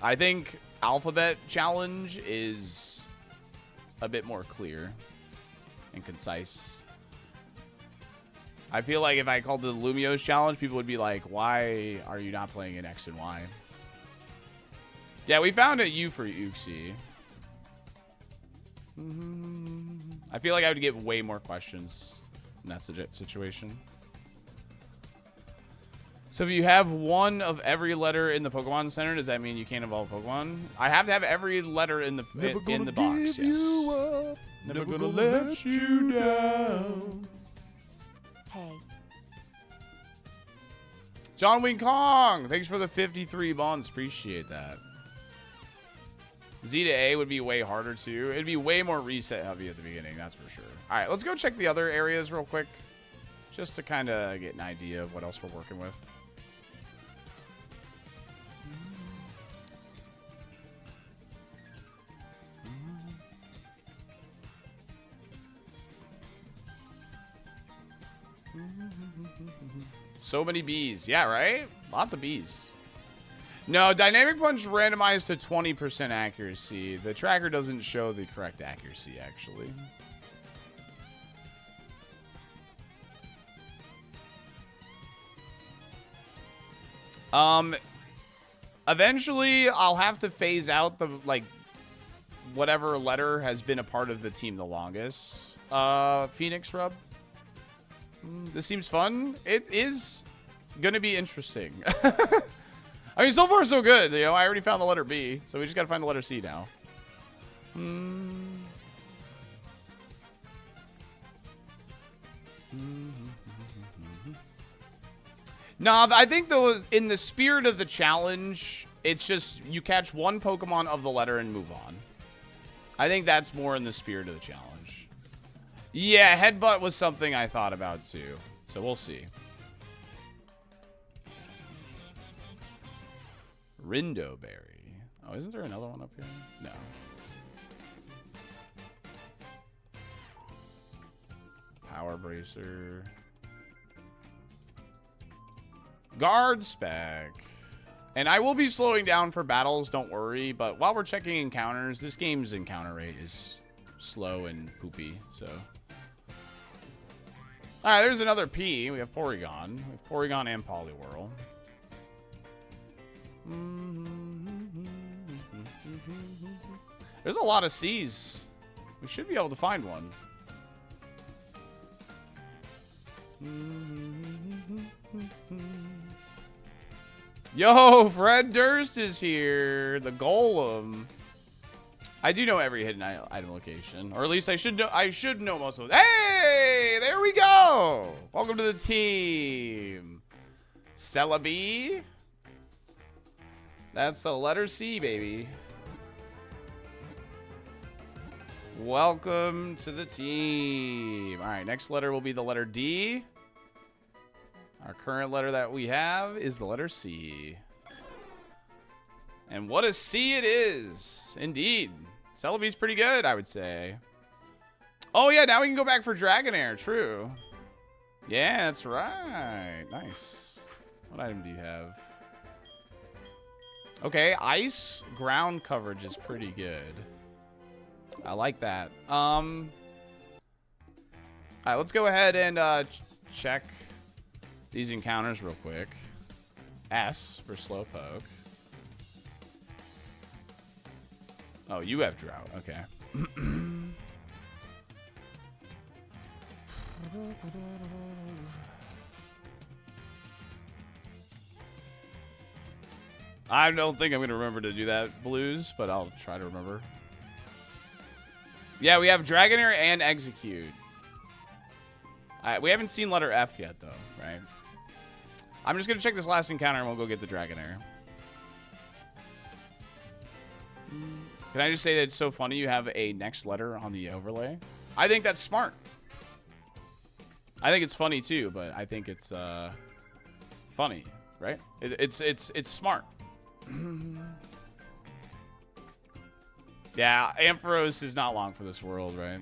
I think Alphabet Challenge is a bit more clear and concise. I feel like if I called it the Lumiose Challenge, people would be like, why are you not playing in X and Y? Yeah, we found a U for Uxie. I feel like I would get way more questions in that situation. So if you have one of every letter in the Pokemon Center, does that mean you can't evolve Pokemon? I have to have every letter in the box, yes. Never gonna let you down. Hey. John Wing Kong, thanks for the 53 bonds. Appreciate that. Z to A would be way harder too. It'd be way more reset heavy at the beginning, that's for sure. All right, let's go check the other areas real quick, just to kind of get an idea of what else we're working with. So many bees. Yeah, right? Lots of bees. No, Dynamic Punch randomized to 20% accuracy. The tracker doesn't show the correct accuracy, actually. Eventually, I'll have to phase out the, like, whatever letter has been a part of the team the longest. Phoenix Rub. This seems fun. It is gonna be interesting. I mean, so far so good. You know, I already found the letter B, so we just gotta find the letter C now. No, I think though in the spirit of the challenge, it's just you catch one Pokemon of the letter and move on. I think that's more in the spirit of the challenge. Yeah, Headbutt was something I thought about too. So we'll see. Rindoberry. Oh, isn't there another one up here? No. Power Bracer. Guard Spec. And I will be slowing down for battles, don't worry. But while we're checking encounters, this game's encounter rate is slow and poopy, so. Alright, there's another P. We have Porygon. We have Porygon and Poliwhirl. There's a lot of C's. We should be able to find one. Yo, Fred Durst is here. The Golem. I do know every hidden item location, or at least I should know. I should know most of them. Hey, there we go. Welcome to the team, Celebi. That's the letter C, baby. Welcome to the team. All right, next letter will be the letter D. Our current letter that we have is the letter C. And what a C it is. Indeed. Celebi's pretty good, I would say. Oh, yeah, now we can go back for Dragonair. True. Yeah, that's right. Nice. What item do you have? Okay, ice ground coverage is pretty good. I like that. All right, let's go ahead and check these encounters real quick. S for Slowpoke. Oh, you have Drought. Okay. I don't think I'm going to remember to do that, Blues, but I'll try to remember. Yeah, we have Dragonair and Execute. We haven't seen letter F yet, though, right? I'm just going to check this last encounter, and we'll go get the Dragonair. Can I just say that it's so funny you have a next letter on the overlay? I think that's smart. I think it's funny, too, but I think it's funny, right? It's smart. Yeah, Ampharos is not long for this world, right?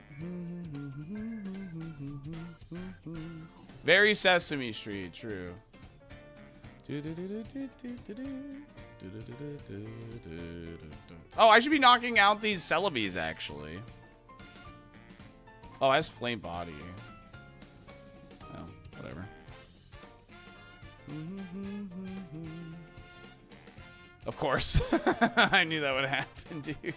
Very Sesame Street, true. Oh, I should be knocking out these Celebes, actually. Oh, it has Flame Body. Oh, whatever. Of course. I knew that would happen, dude.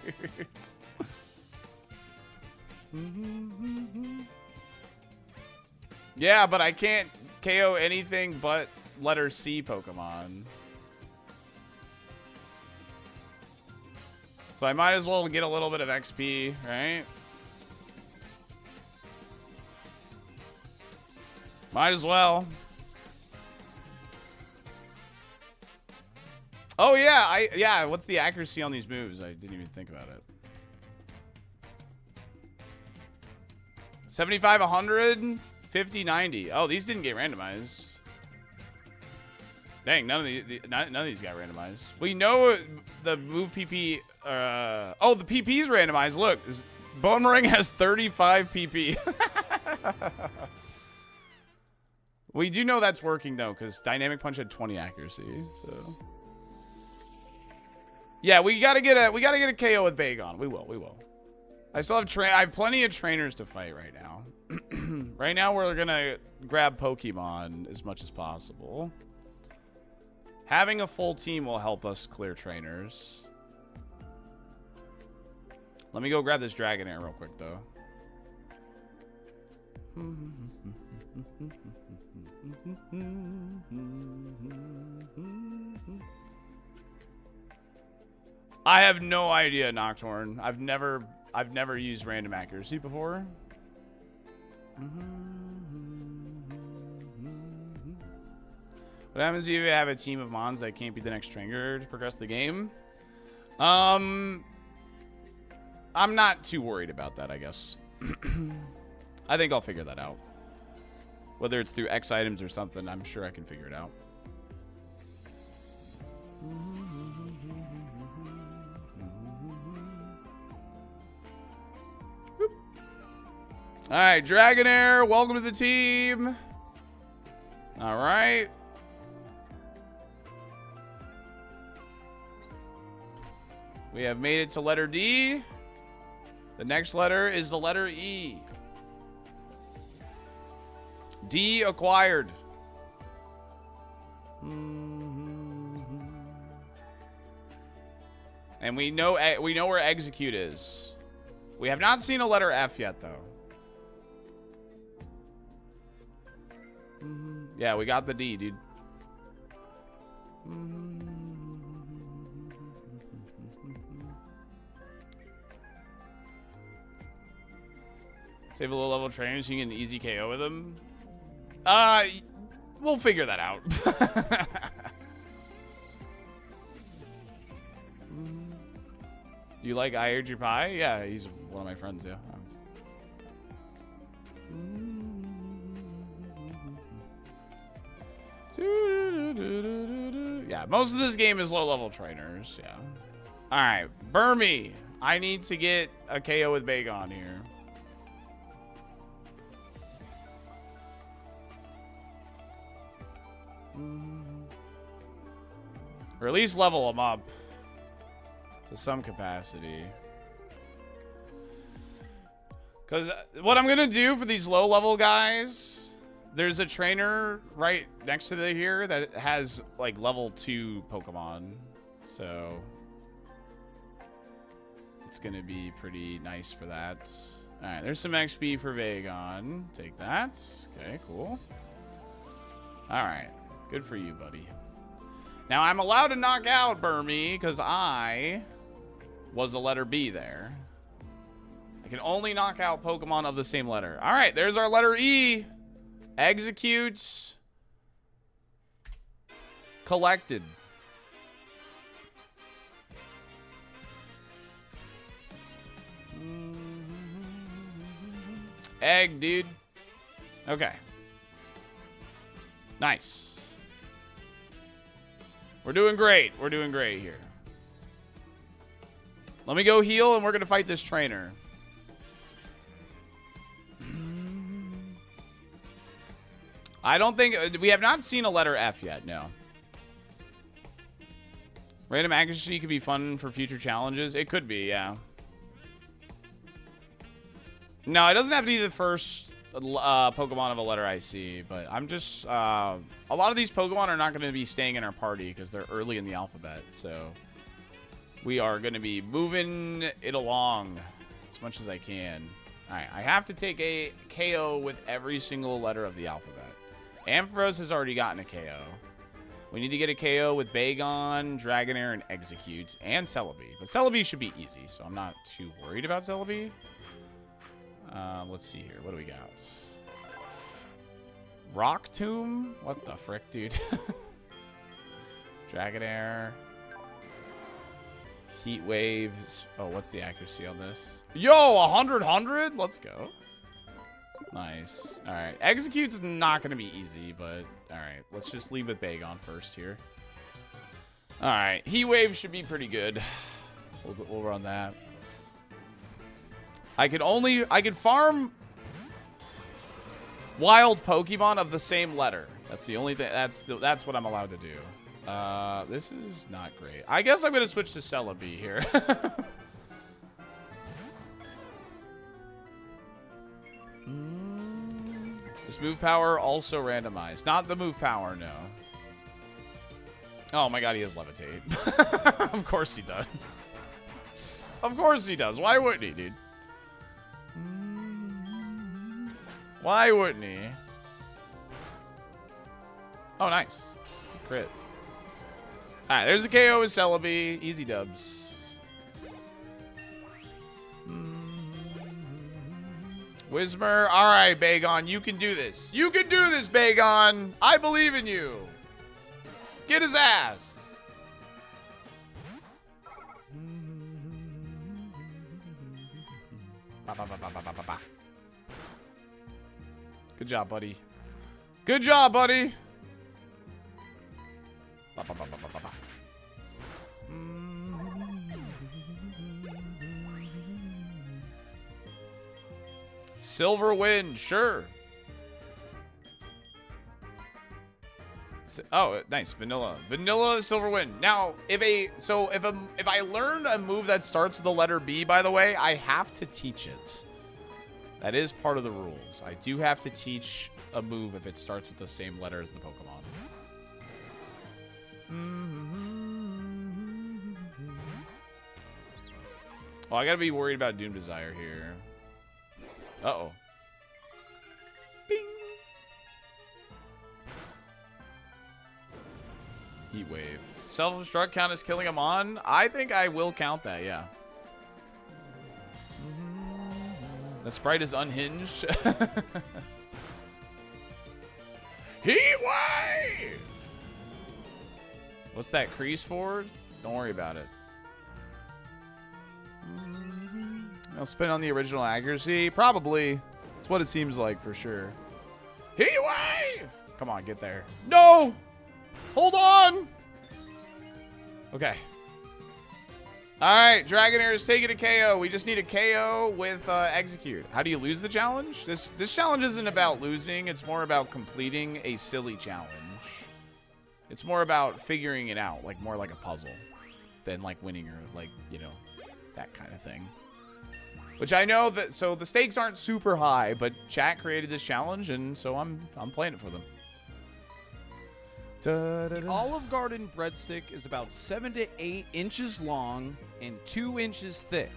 Yeah, but I can't KO anything but letter C Pokemon. So I might as well get a little bit of XP, right? Might as well. Oh yeah, yeah, what's the accuracy on these moves? I didn't even think about it. 75, 100, 50, 90. Oh, these didn't get randomized. Dang, none of these got randomized. We know the move PP. Oh, the PP's randomized. Look, Bonemerang has 35 PP. We do know that's working though, because Dynamic Punch had 20 accuracy. So. Yeah, we gotta get a KO with Bagon. We will. I still have I have plenty of trainers to fight right now. Right now we're gonna grab Pokemon as much as possible. Having a full team will help us clear trainers. Let me go grab this Dragonair real quick though. I have no idea, Nocturne. I've never used random accuracy before. What happens if you have a team of mons that can't be the next trainer to progress the game? I'm not too worried about that, I guess. I think I'll figure that out. Whether it's through X items or something, I'm sure I can figure it out. All right, Dragonair, welcome to the team. All right. We have made it to letter D. The next letter is the letter E. D acquired. And we know where execute is. We have not seen a letter F yet, though. Yeah, we got the D, dude. Save a low-level trainer so you can get an easy KO with him. We'll figure that out. Do you like I Heard Your Pie? Yeah, he's one of my friends, yeah. Yeah, most of this game is low-level trainers, yeah. Alright, Burmy. I need to get a KO with Bagon here. Or at least level them up to some capacity. Because what I'm going to do for these low-level guys, there's a trainer right next to here that has, like, level 2 Pokemon. So it's going to be pretty nice for that. All right, there's some XP for Vagon. Take that. Okay, cool. All right. Good for you, buddy. Now, I'm allowed to knock out Burmy because I was a letter B there. I can only knock out Pokemon of the same letter. All right, there's our letter E. Executes. Collected. Egg, dude. Okay. Nice. We're doing great. We're doing great here. Let me go heal, and we're going to fight this trainer. I don't think... We have not seen a letter F yet, no. Random accuracy could be fun for future challenges. It could be, yeah. No, it doesn't have to be the first Pokemon of a letter I see, but I'm just... a lot of these Pokemon are not going to be staying in our party because they're early in the alphabet, so... We are going to be moving it along as much as I can. Alright, I have to take a KO with every single letter of the alphabet. Ampharos has already gotten a KO. We need to get a KO with Bagon, Dragonair, and Execute, and Celebi. But Celebi should be easy, so I'm not too worried about Celebi. Let's see here. What do we got? Rock Tomb? What the frick, dude? Dragonair. Heat Wave. Oh, what's the accuracy on this? Yo, 100? Let's go. Nice. All right. Execute's not going to be easy, but all right. Let's just leave with Bagon first here. All right. Heat Wave should be pretty good. We'll run that. I could farm wild Pokemon of the same letter. That's the only thing. That's what I'm allowed to do. This is not great. I guess I'm going to switch to Celebi here. This move power also randomized. Not the move power, no. Oh my god, he has Levitate. Of course he does. Of course he does. Why wouldn't he, dude? Why wouldn't he? Oh, nice. Crit. Alright, there's a KO with Celebi. Easy dubs. Whismer. Alright, Bagon. You can do this. You can do this, Bagon. I believe in you. Get his ass. Ba, ba, ba, ba, ba, ba, ba. Good job, buddy. Good job, buddy. Ba, ba, ba, ba, ba, ba, ba. Silver Wind, sure. Oh, nice. Vanilla. Vanilla Silver Wind. Now, if I learn a move that starts with the letter B, by the way, I have to teach it. That is part of the rules. I do have to teach a move if it starts with the same letter as the Pokemon. Oh, I gotta be worried about Doom Desire here. Uh-oh. Bing. Heat Wave. Self-destruct count as killing him on? I think I will count that, yeah. The sprite is unhinged. Heat Wave! What's that crease for? Don't worry about it. I'll spin on the original accuracy. Probably. It's what it seems like for sure. Heat Wave! Come on, get there. No! Hold on! Okay. Alright, Dragonair is taking a KO. We just need a KO with Execute. How do you lose the challenge? This challenge isn't about losing. It's more about completing a silly challenge. It's more about figuring it out, like more like a puzzle than like winning or like, you know, that kind of thing. Which I know that, so the stakes aren't super high, but chat created this challenge, and so I'm playing it for them. The Olive Garden breadstick is about 7 to 8 inches long and 2 inches thick.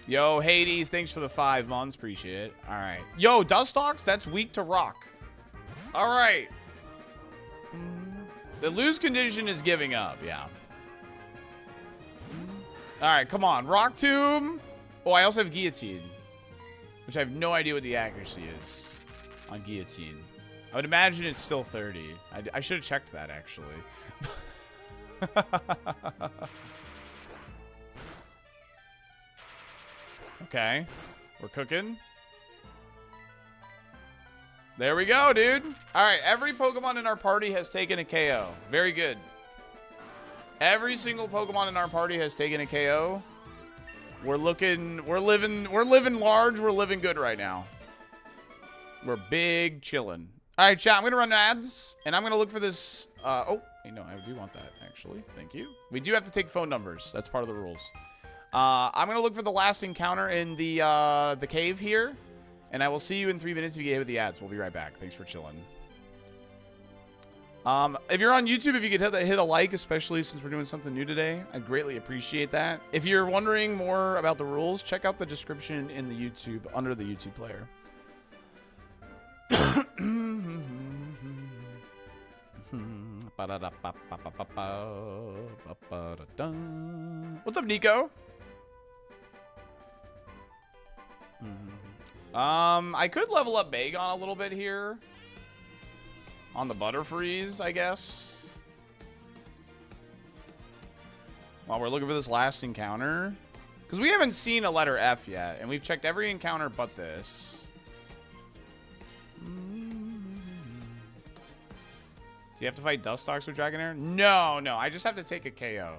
Yo, Hades, thanks for the 5 months. Appreciate it. All right. Yo, Dustox, that's weak to rock. All right. The lose condition is giving up, yeah. All right, come on. Rock Tomb. Oh, I also have Guillotine, which I have no idea what the accuracy is on Guillotine. I would imagine it's still 30. I should have checked that, actually. Okay. We're cooking. There we go, dude. All right, every Pokemon in our party has taken a KO. Very good. Every single Pokemon in our party has taken a KO. We're living large. We're living good right now. We're big chilling. All right, chat, I'm going to run ads, and I'm going to look for this. Oh, hey, no, I do want that, actually. Thank you. We do have to take phone numbers. That's part of the rules. I'm going to look for the last encounter in the cave here, and I will see you in 3 minutes if you get hit with the ads. We'll be right back. Thanks for chilling. If you're on YouTube, if you could hit a like, especially since we're doing something new today, I'd greatly appreciate that. If you're wondering more about the rules, check out the description in the YouTube, under the YouTube player. What's up, Nico? I could level up Bagon a little bit here. On the Butterfreeze, I guess. While we're looking for this last encounter. Because we haven't seen a letter F yet. And we've checked every encounter but this. Do you have to fight Dustox with Dragonair? No, no. I just have to take a KO.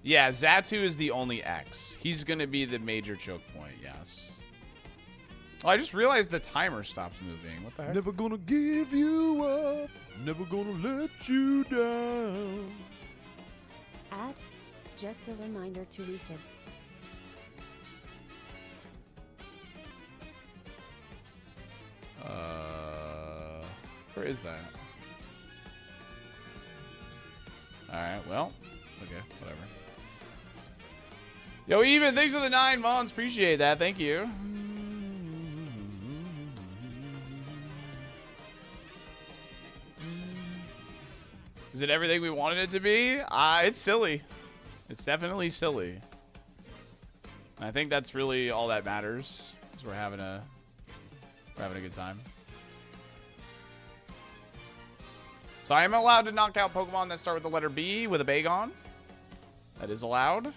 Yeah, Xatu is the only X. He's going to be the major choke point, yes. Oh, I just realized the timer stopped moving. What the heck? Never gonna give you up. Never gonna let you down. Ads, just a reminder to reset. Where is that? Alright, well. Okay, whatever. Yo, Even, thanks for the 9 months. Appreciate that. Thank you. Is it everything we wanted it to be? It's silly. It's definitely silly. And I think that's really all that matters. Because we're having a good time. So I am allowed to knock out Pokemon that start with the letter B with a Bagon. That is allowed.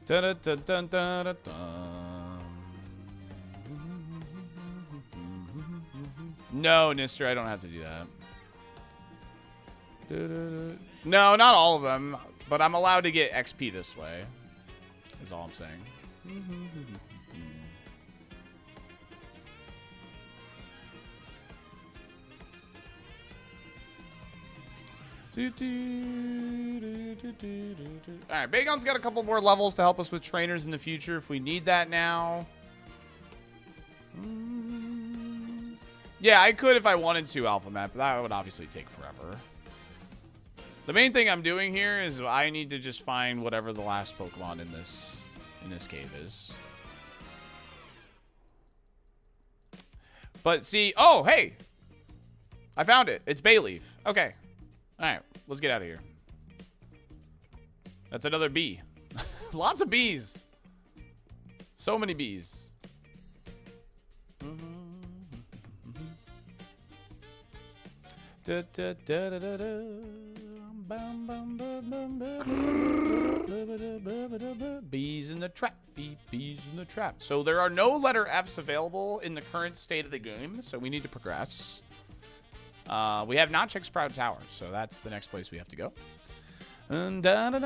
No, Nister, I don't have to do that. No, not all of them, but I'm allowed to get XP this way, is all I'm saying. Alright, Bagon's got a couple more levels to help us with trainers in the future if we need that now. Yeah, I could if I wanted to, Alpha Map, but that would obviously take forever. The main thing I'm doing here is I need to just find whatever the last Pokemon in this cave is. But see, oh, hey! I found it. It's Bayleaf. Okay. Alright, let's get out of here. That's another bee. Lots of bees. So many bees. Bees in the trap. Bees in the trap. So there are no letter Fs available in the current state of the game, so we need to progress. We have not checked Sprout Tower, so that's the next place we have to go. I'm gonna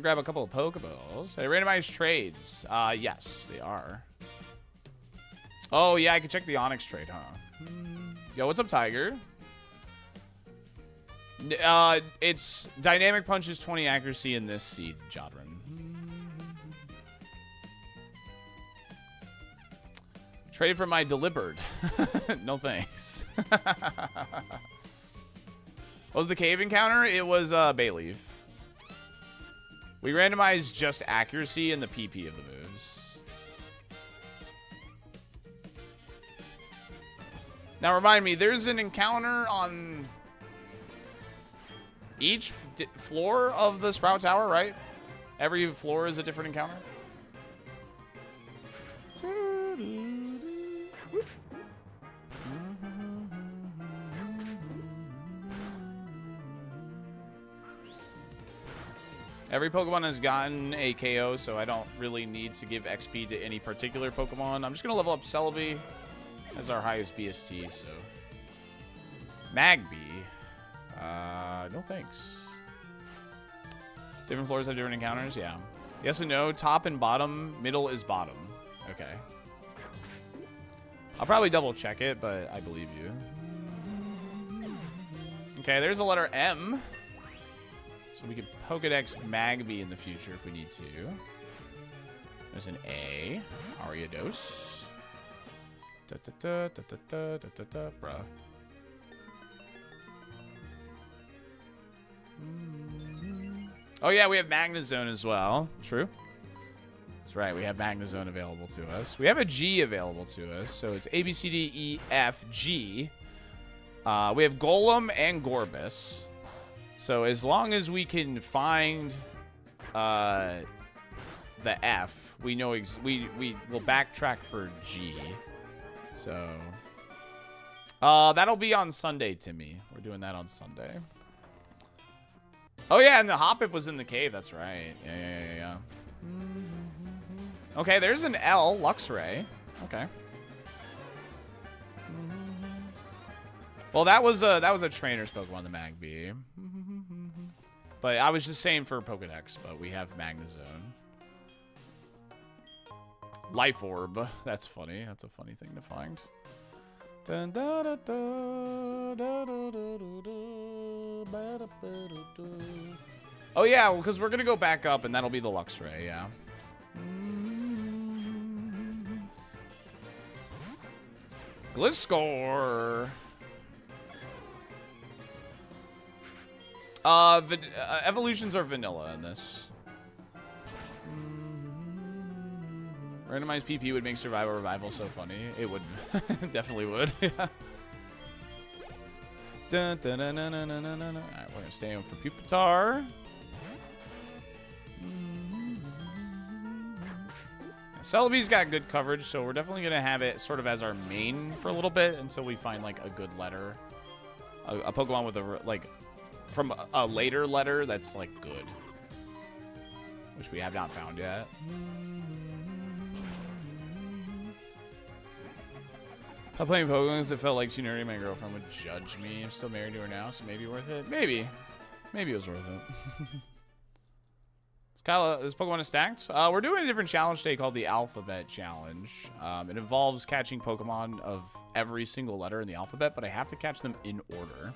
grab a couple of Pokeballs. Hey, randomized trades. Yes, they are. Oh yeah, I can check the Onyx trade, huh? Yo, what's up, Tiger? It's Dynamic Punches 20 accuracy in this seed, Jodrin. Trade for my Deliberate. No thanks. What was the cave encounter? It was Bayleaf. We randomized just accuracy and the PP of the moves. Now remind me, there's an encounter on each floor of the Sprout Tower, right? Every floor is a different encounter. Every Pokemon has gotten a KO, so I don't really need to give XP to any particular Pokemon. I'm just going to level up Celebi as our highest BST, so. Magby. No thanks. Different floors have different encounters? Yeah. Yes and no. Top and bottom. Middle is bottom. Okay. I'll probably double check it, but I believe you. Okay, there's a letter M. So we could Pokedex Magby in the future if we need to. There's an A. Ariados. Bruh. Oh yeah, we have Magnezone as well. True. That's right, we have Magnezone available to us. We have a G available to us, so it's A, B, C, D, E, F, G. We have Golem and Gorbis. So as long as we can find the F, we know we will backtrack for G. So that'll be on Sunday, Timmy. We're doing that on Sunday. Oh yeah, and the Hoppip was in the cave. That's right. Yeah. Okay, there's an L, Luxray. Okay. Well, that was a trainer's Pokemon, the Magby. But I was just saying for Pokedex, but we have Magnezone. Life Orb. That's funny. That's a funny thing to find. Oh yeah, well, because we're gonna go back up, and that'll be the Luxray. Yeah. Gliscor. Evolutions are vanilla in this. Randomized PP would make Survival Revival so funny. It would. Definitely would. Alright, we're going to stay on for Pupitar. Celebi's got good coverage, so we're definitely going to have it sort of as our main for a little bit until we find, like, a good letter. A Pokemon with a, like, from a later letter that's, like, good. Which we have not found yet. Stop playing Pokemon because it felt like too nerdy. My girlfriend would judge me. I'm still married to her now, so maybe worth it. Maybe. Maybe it was worth it. This Pokemon is stacked. We're doing a different challenge today called the Alphabet Challenge. It involves catching Pokemon of every single letter in the alphabet, but I have to catch them in order.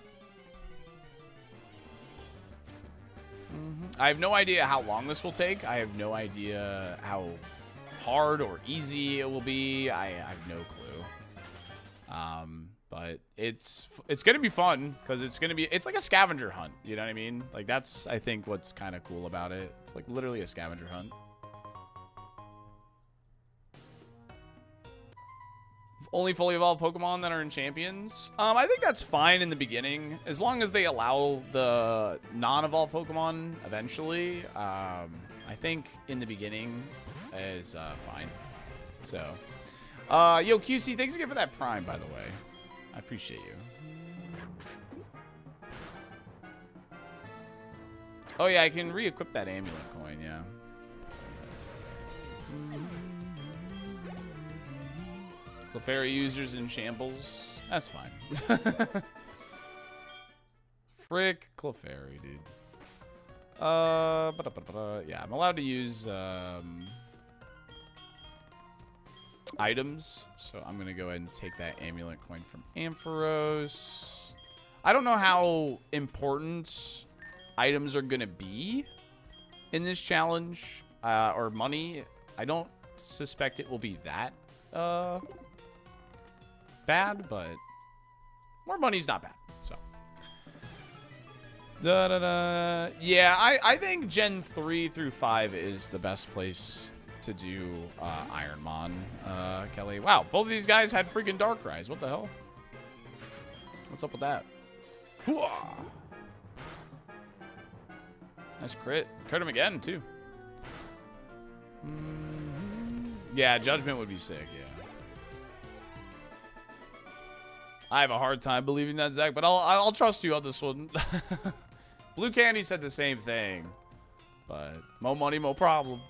I have no idea how long this will take. I have no idea how hard or easy it will be. I have no clue. But it's gonna be fun because it's like a scavenger hunt. You know what I mean? Like that's I think what's kind of cool about it. It's like literally a scavenger hunt. Only fully evolved Pokemon that are in champions. I think that's fine in the beginning as long as they allow the non-evolved Pokemon eventually. I think in the beginning is fine. So, yo QC, thanks again for that Prime, by the way. I appreciate you. Oh yeah, I can re-equip that amulet coin, yeah. Clefairy users in shambles. That's fine. Frick Clefairy, dude. Yeah, I'm allowed to use items, so I'm gonna go ahead and take that amulet coin from Ampharos. I don't know how important items are gonna be in this challenge, or money. I don't suspect it will be that bad, but more money's not bad. So yeah, I think Gen 3 through 5 is the best place to do Ironmon, Kelly. Wow, both of these guys had freaking Darkrai's. What the hell? What's up with that? Hooah! Nice crit. Crit him again, too. Yeah, Judgment would be sick, yeah. I have a hard time believing that, Zach, but I'll trust you on this one. Blue Candy said the same thing, but more money, more problems.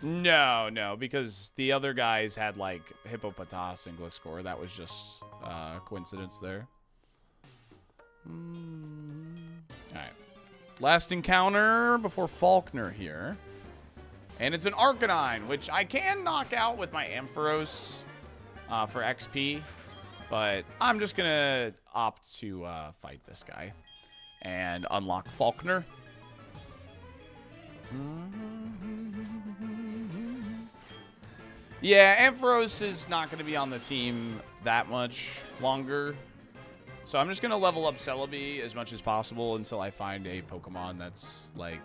No, because the other guys had like Hippopotas and Gliscor. That was just coincidence there. Alright. Last encounter before Faulkner here. And it's an Arcanine, which I can knock out with my Ampharos for XP. But I'm just going to opt to fight this guy and unlock Faulkner. Yeah, Ampharos is not going to be on the team that much longer. So I'm just going to level up Celebi as much as possible until I find a Pokemon that's, like,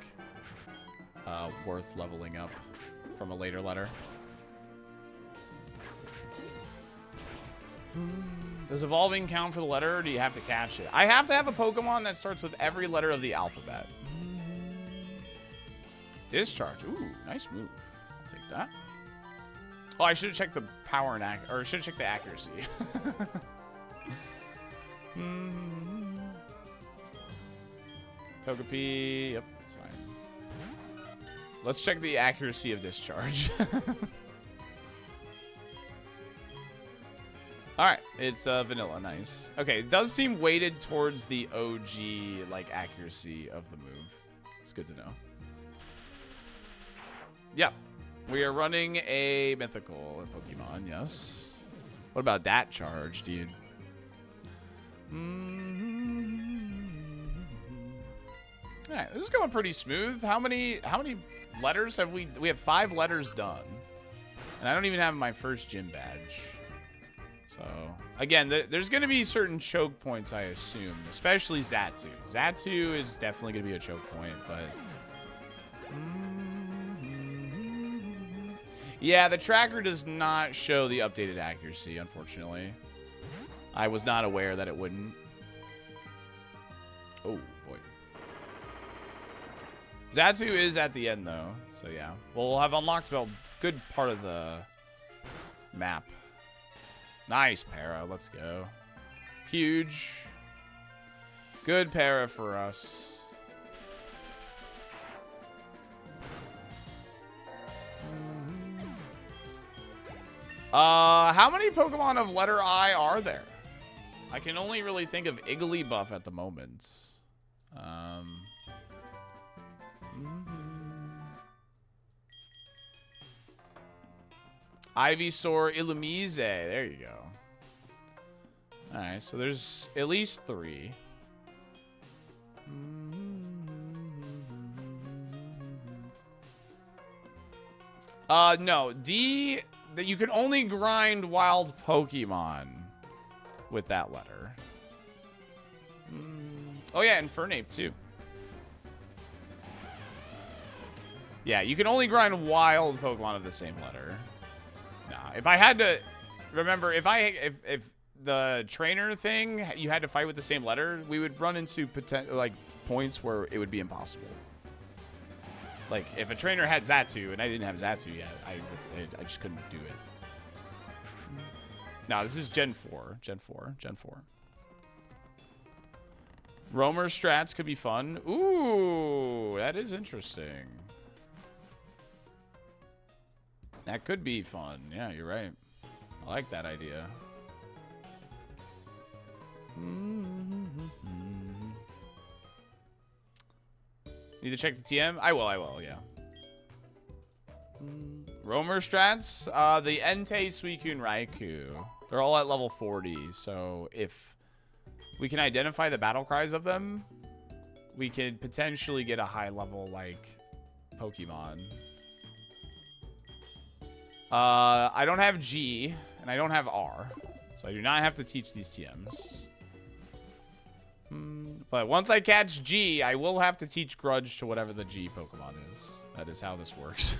worth leveling up from a later letter. Does evolving count for the letter, or do you have to catch it? I have to have a Pokemon that starts with every letter of the alphabet. Discharge. Ooh, nice move. I'll take that. Oh, I should have checked the power and or should have checked the accuracy. Togepi. Yep, that's fine. Let's check the accuracy of discharge. Alright, it's vanilla. Nice. Okay, it does seem weighted towards the OG, like, accuracy of the move. It's good to know. Yep. We are running a mythical Pokemon, yes. What about that charge, dude? Alright, this is going pretty smooth. How many letters have we? We have 5 letters done. And I don't even have my first gym badge. So, again, there's going to be certain choke points, I assume. Especially Xatu. Xatu is definitely going to be a choke point, but... yeah, the tracker does not show the updated accuracy, unfortunately. I was not aware that it wouldn't. Oh, boy. Xatu is at the end, though. So, yeah. We'll have unlocked a good part of the map. Nice, para. Let's go. Huge. Good para for us. How many Pokemon of letter I are there? I can only really think of Igglybuff at the moment. Ivysaur, Illumise. There you go. Alright, so there's at least 3. No. D, that you can only grind wild Pokemon with that letter. Oh, yeah, and Fernape, too. Yeah, you can only grind wild Pokemon of the same letter. Nah, if I had to... Remember, if the trainer thing, you had to fight with the same letter, we would run into points where it would be impossible. Like, if a trainer had Xatu and I didn't have Xatu yet, I just couldn't do it. No, this is Gen 4. Gen 4. Gen 4. Roamer strats could be fun. Ooh, that is interesting. That could be fun. Yeah, you're right. I like that idea. Need to check the TM? I will, yeah. Roamer strats? The Entei, Suicune, Raikou. They're all at level 40, so if we can identify the battle cries of them, we could potentially get a high level, like, Pokemon. I don't have G, and I don't have R, so I do not have to teach these TMs. But once I catch G, I will have to teach Grudge to whatever the G Pokemon is. That is how this works.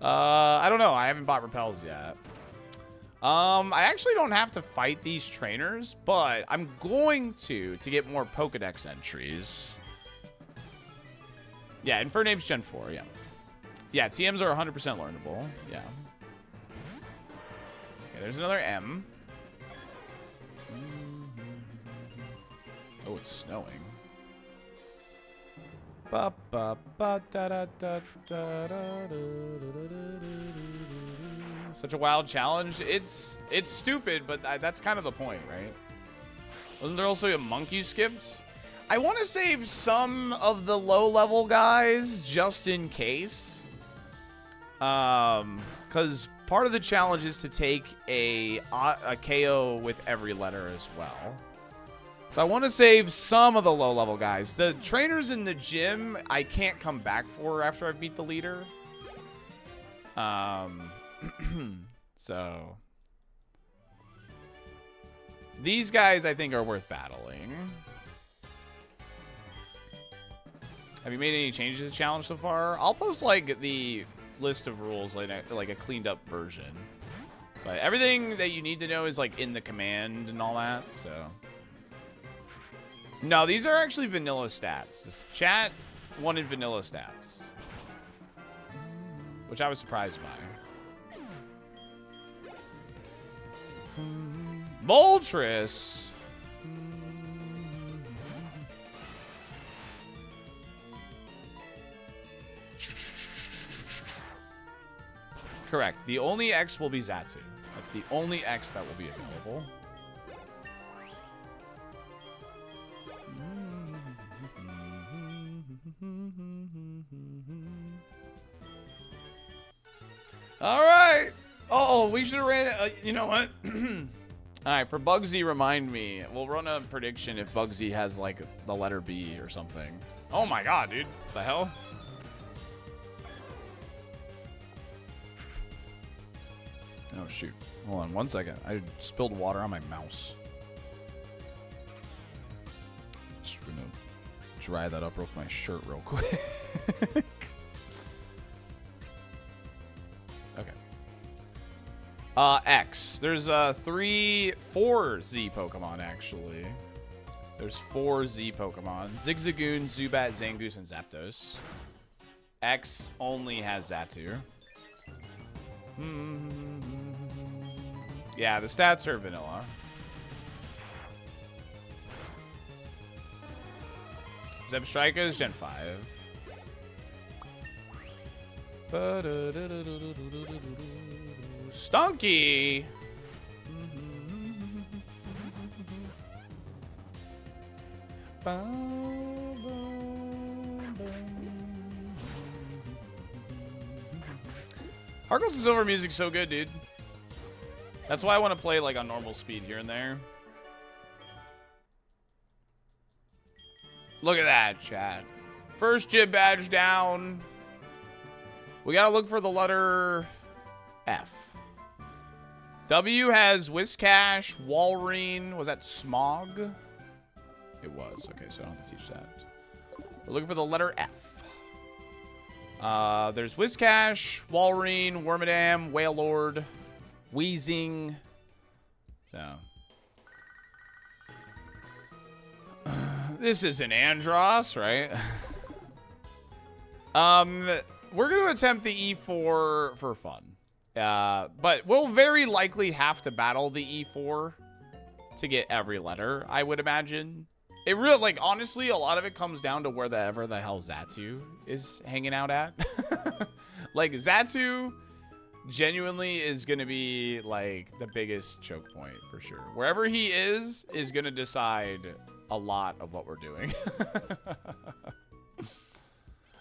I don't know. I haven't bought Repels yet. I actually don't have to fight these trainers, but I'm going to get more Pokedex entries. Yeah, and Fernape's Gen 4, yeah. Yeah, TMs are 100% learnable. Yeah. Okay, there's another M. Oh, it's snowing. Such a wild challenge. It's stupid, but that's kind of the point, right? Wasn't there also a monkey skipped? I want to save some of the low-level guys just in case. Because part of the challenge is to take a KO with every letter as well. So I want to save some of the low-level guys. The trainers in the gym, I can't come back for after I beat the leader. So these guys, I think, are worth battling. Have you made any changes to the challenge so far? I'll post, like, the list of rules, like a cleaned-up version. But everything that you need to know is, like, in the command and all that, so... No, these are actually vanilla stats. This chat wanted vanilla stats, which I was surprised by. Moltres. Correct. The only X will be Xatu. That's the only X that will be available. All right. Oh, we should have ran it. You know what? All right, for Bugsy, remind me. We'll run a prediction if Bugsy has, like, the letter B or something. Oh, my God, dude. What the hell? Oh, shoot. Hold on 1 second. I spilled water on my mouse. Just gonna dry that up real quick. My shirt real quick. X. There's 4 Z Pokemon, actually. There's 4 Z Pokemon. Zigzagoon, Zubat, Zangoose, and Zapdos. X only has Xatu. Yeah, the stats are vanilla. Zebstrika is Gen 5. Stunky! Heart Gold to Silver music's so good, dude. That's why I want to play like on normal speed here and there. Look at that, chat. First gym badge down. We gotta look for the letter F. W has Whiscash, Walrein. Was that Smog? It was. Okay, so I don't have to teach that. We're looking for the letter F. There's Whiscash, Walrein, Wormadam, Wailord, Weezing. So. This is an Andros, right? We're going to attempt the E4 for fun. But we'll very likely have to battle the E4 to get every letter, I would imagine. It really, like, honestly, a lot of it comes down to wherever the hell Xatu is hanging out at. Like, Xatu genuinely is going to be, like, the biggest choke point for sure. Wherever he is going to decide a lot of what we're doing. Oh,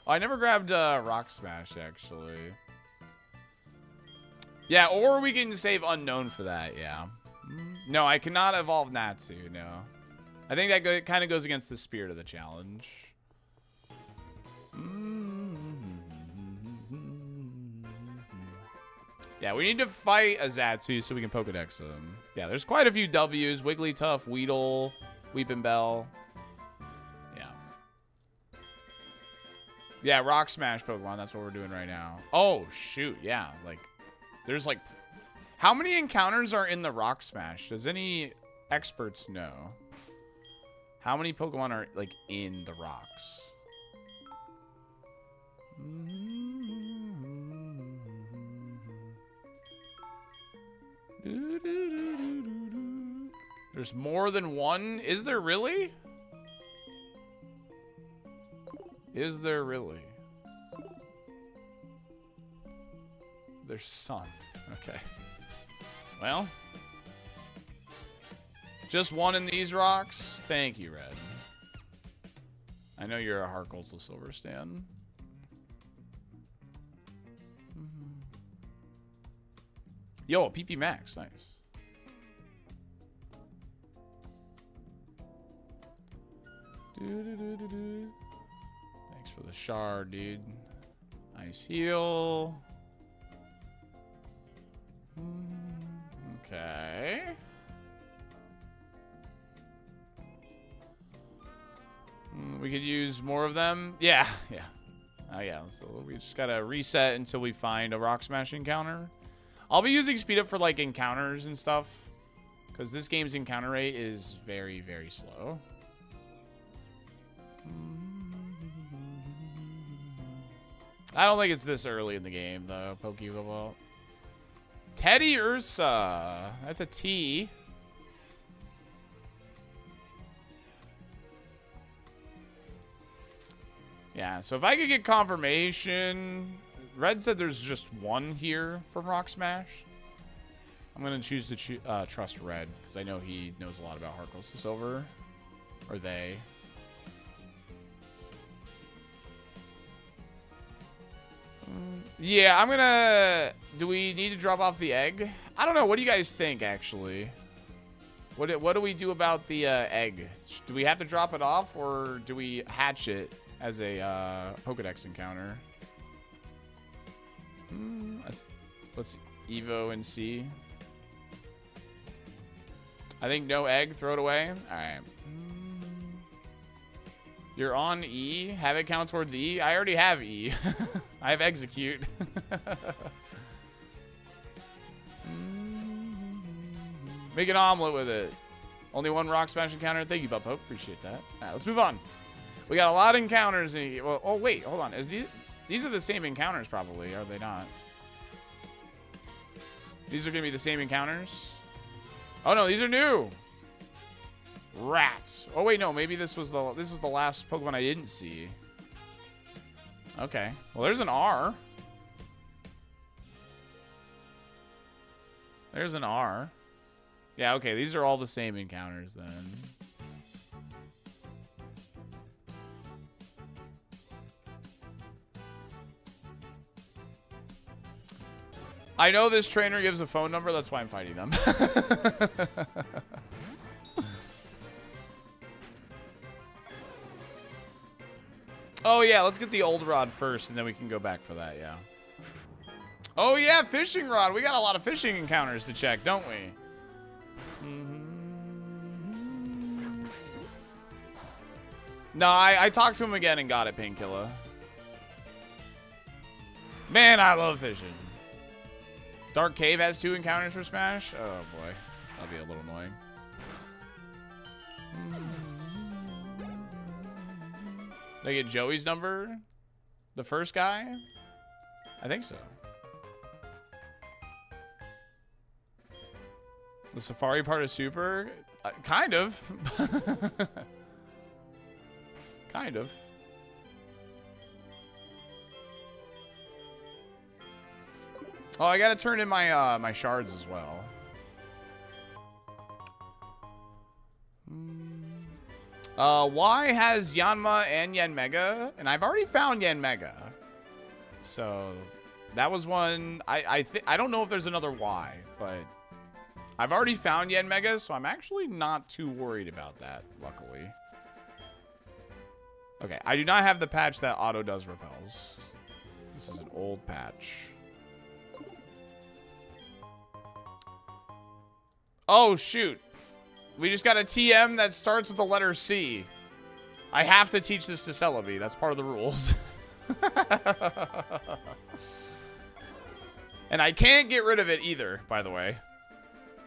I never grabbed Rock Smash, actually. Yeah, or we can save Unknown for that, yeah. No, I cannot evolve Natsu, no. I think that kind of goes against the spirit of the challenge. Yeah, we need to fight a Xatu so we can Pokedex him. Yeah, there's quite a few W's. Wigglytuff, Weedle, Weepin' Bell. Yeah. Yeah, Rock Smash Pokemon. That's what we're doing right now. Oh, shoot. Yeah, like, there's like... How many encounters are in the Rock Smash? Does any experts know? How many Pokemon are, like, in the rocks? There's more than one? Is there really? Is there really? There's some. Okay. Well. Just one in these rocks? Thank you, Red. I know you're a Heart Gold to Silver stan. Yo, a PP Max. Nice. Thanks for the shard, dude. Nice heal. Okay. We could use more of them. Yeah, yeah. Oh, yeah. So we just gotta reset until we find a Rock Smash encounter. I'll be using speed up for like encounters and stuff, because this game's encounter rate is very, very slow. I don't think it's this early in the game, though. Pokeball. Teddy Ursa. That's a T. Yeah, so if I could get confirmation... Red said there's just one here from Rock Smash. I'm going to choose to trust Red, because I know he knows a lot about Heart Gold to Silver. Or they. Yeah, I'm going to... Do we need to drop off the egg? I don't know. What do you guys think, actually? What do we do about the egg? Do we have to drop it off, or do we hatch it as a Pokedex encounter? Let's Evo and see. I think no egg. Throw it away. All right. You're on E. Have it count towards E. I already have E. I have Execute. Make an omelet with it. Only one rock smash encounter. Thank you, Bub Pope. Appreciate that. All right, let's move on. We got a lot of encounters. Well, oh, wait. Hold on. These are the same encounters, probably. Are they not? These are going to be the same encounters? Oh, no. These are new. Rats. Oh, wait. No. Maybe this was the last Pokemon I didn't see. Okay. Well, there's an R. There's an R. Yeah, okay. These are all the same encounters then. I know this trainer gives a phone number. That's why I'm fighting them. Oh, yeah. Let's get the old rod first, and then we can go back for that, yeah. Oh, yeah. Fishing rod. We got a lot of fishing encounters to check, don't we? No, I talked to him again and got it, Painkiller. Man, I love fishing. Dark Cave has 2 encounters for Smash? Oh, boy. That'll be a little annoying. Did I get Joey's number? The first guy? I think so. The Safari part of Super? Kind of. Kind of. Oh, I gotta turn in my my shards as well. Y has Yanma and Yanmega, and I've already found Yanmega. So that was one. I don't know if there's another Y, but I've already found Yanmega, so I'm actually not too worried about that, luckily. Okay, I do not have the patch that auto does repels. This is an old patch. Oh, shoot. We just got a TM that starts with the letter C. I have to teach this to Celebi. That's part of the rules. And I can't get rid of it either, by the way.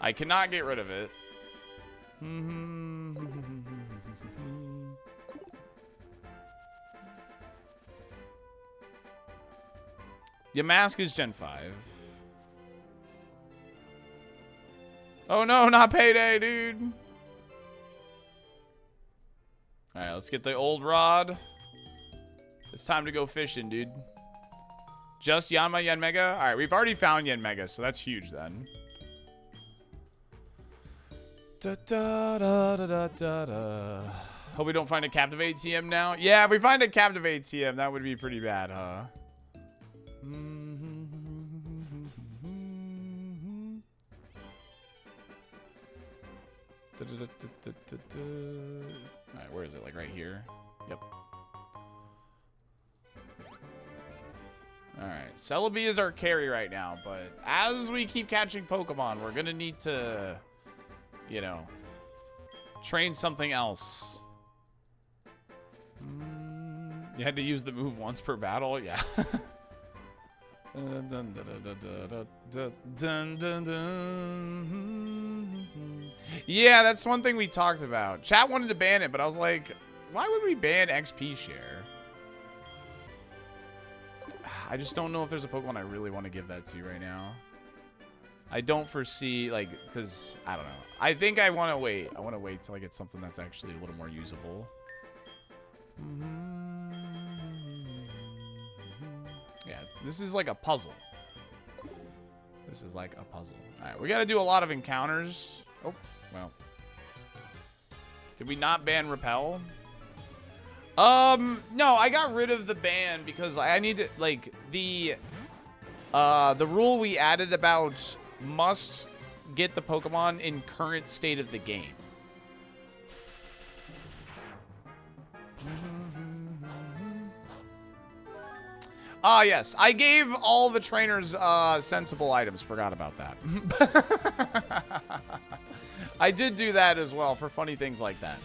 I cannot get rid of it. Yamask is Gen 5. Oh no, not Payday, dude. Alright, let's get the old rod. It's time to go fishing, dude. Just Yanma, Yanmega? Alright, we've already found Yanmega, so that's huge then. Da, da, da, da, da, da, da. Hope we don't find a Captivate TM now. Yeah, if we find a Captivate TM, that would be pretty bad, huh? Alright, where is it? Like right here? Yep. Alright, Celebi is our carry right now, but as we keep catching Pokemon, we're gonna need to, you know, train something else. You had to use the move once per battle? Yeah. Yeah, that's one thing we talked about. Chat wanted to ban it, but I was like, why would we ban XP share? I just don't know if there's a Pokemon I really want to give that to right now. I don't foresee, like, because, I don't know. I think I want to wait. I want to wait till I get something that's actually a little more usable. Yeah, this is like a puzzle. This is like a puzzle. All right, we got to do a lot of encounters. Oh, well. Did we not ban Repel? No, I got rid of the ban because I need to, like, the rule we added about must get the Pokemon in current state of the game. Ah, yes. I gave all the trainers sensible items. Forgot about that. I did do that as well for funny things like that.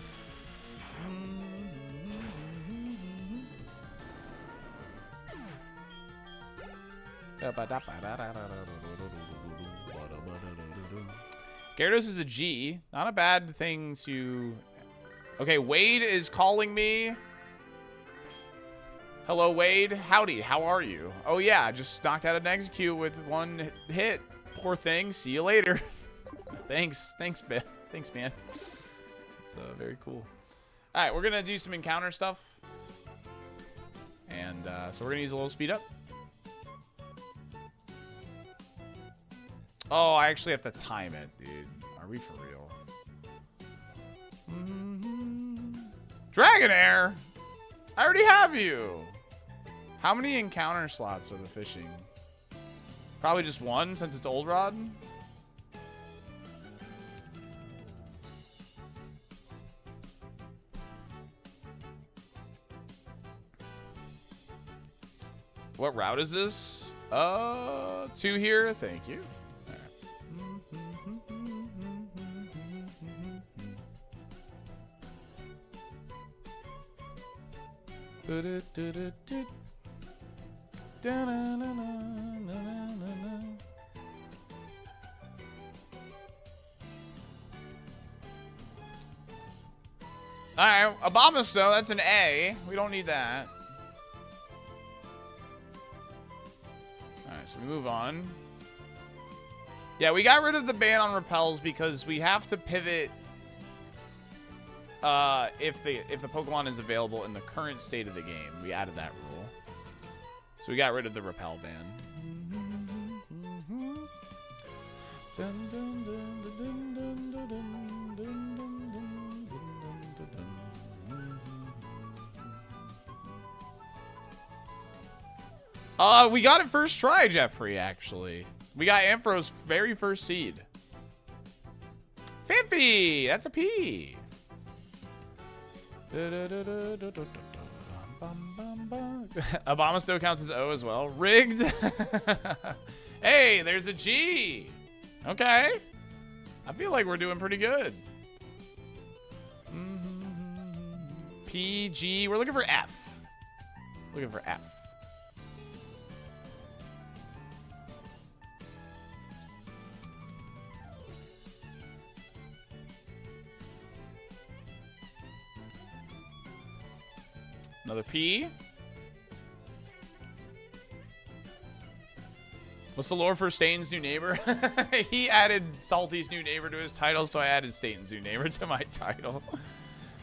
Gyarados is a G. Not a bad thing to... Okay, Wade is calling me. Hello, Wade. Howdy, how are you? Oh, yeah, just knocked out an execute with one hit. Poor thing. See you later. Thanks, man. Thanks, man. It's very cool. All right, we're going to do some encounter stuff. And so we're going to use a little speed up. Oh, I actually have to time it, dude. Are we for real? Dragonair! I already have you. How many encounter slots are the fishing? Probably just one since it's Old Rod. What route is this? 2 here. Thank you. Alright, Abomasnow, that's an A. We don't need that. Alright, so we move on. Yeah, we got rid of the ban on repels because we have to pivot if the Pokemon is available in the current state of the game. We added that rule. So we got rid of the repel ban. We got it first try, Jeffrey, actually. We got Ampharo's very first seed. Fanfi! That's a P. Obama still counts as O as well. Rigged. Hey, there's a G. Okay. I feel like we're doing pretty good. P, G. We're looking for F. Looking for F. Another P. What's the lore for Staten's new neighbor? He added Salty's new neighbor to his title, so I added Staten's new neighbor to my title.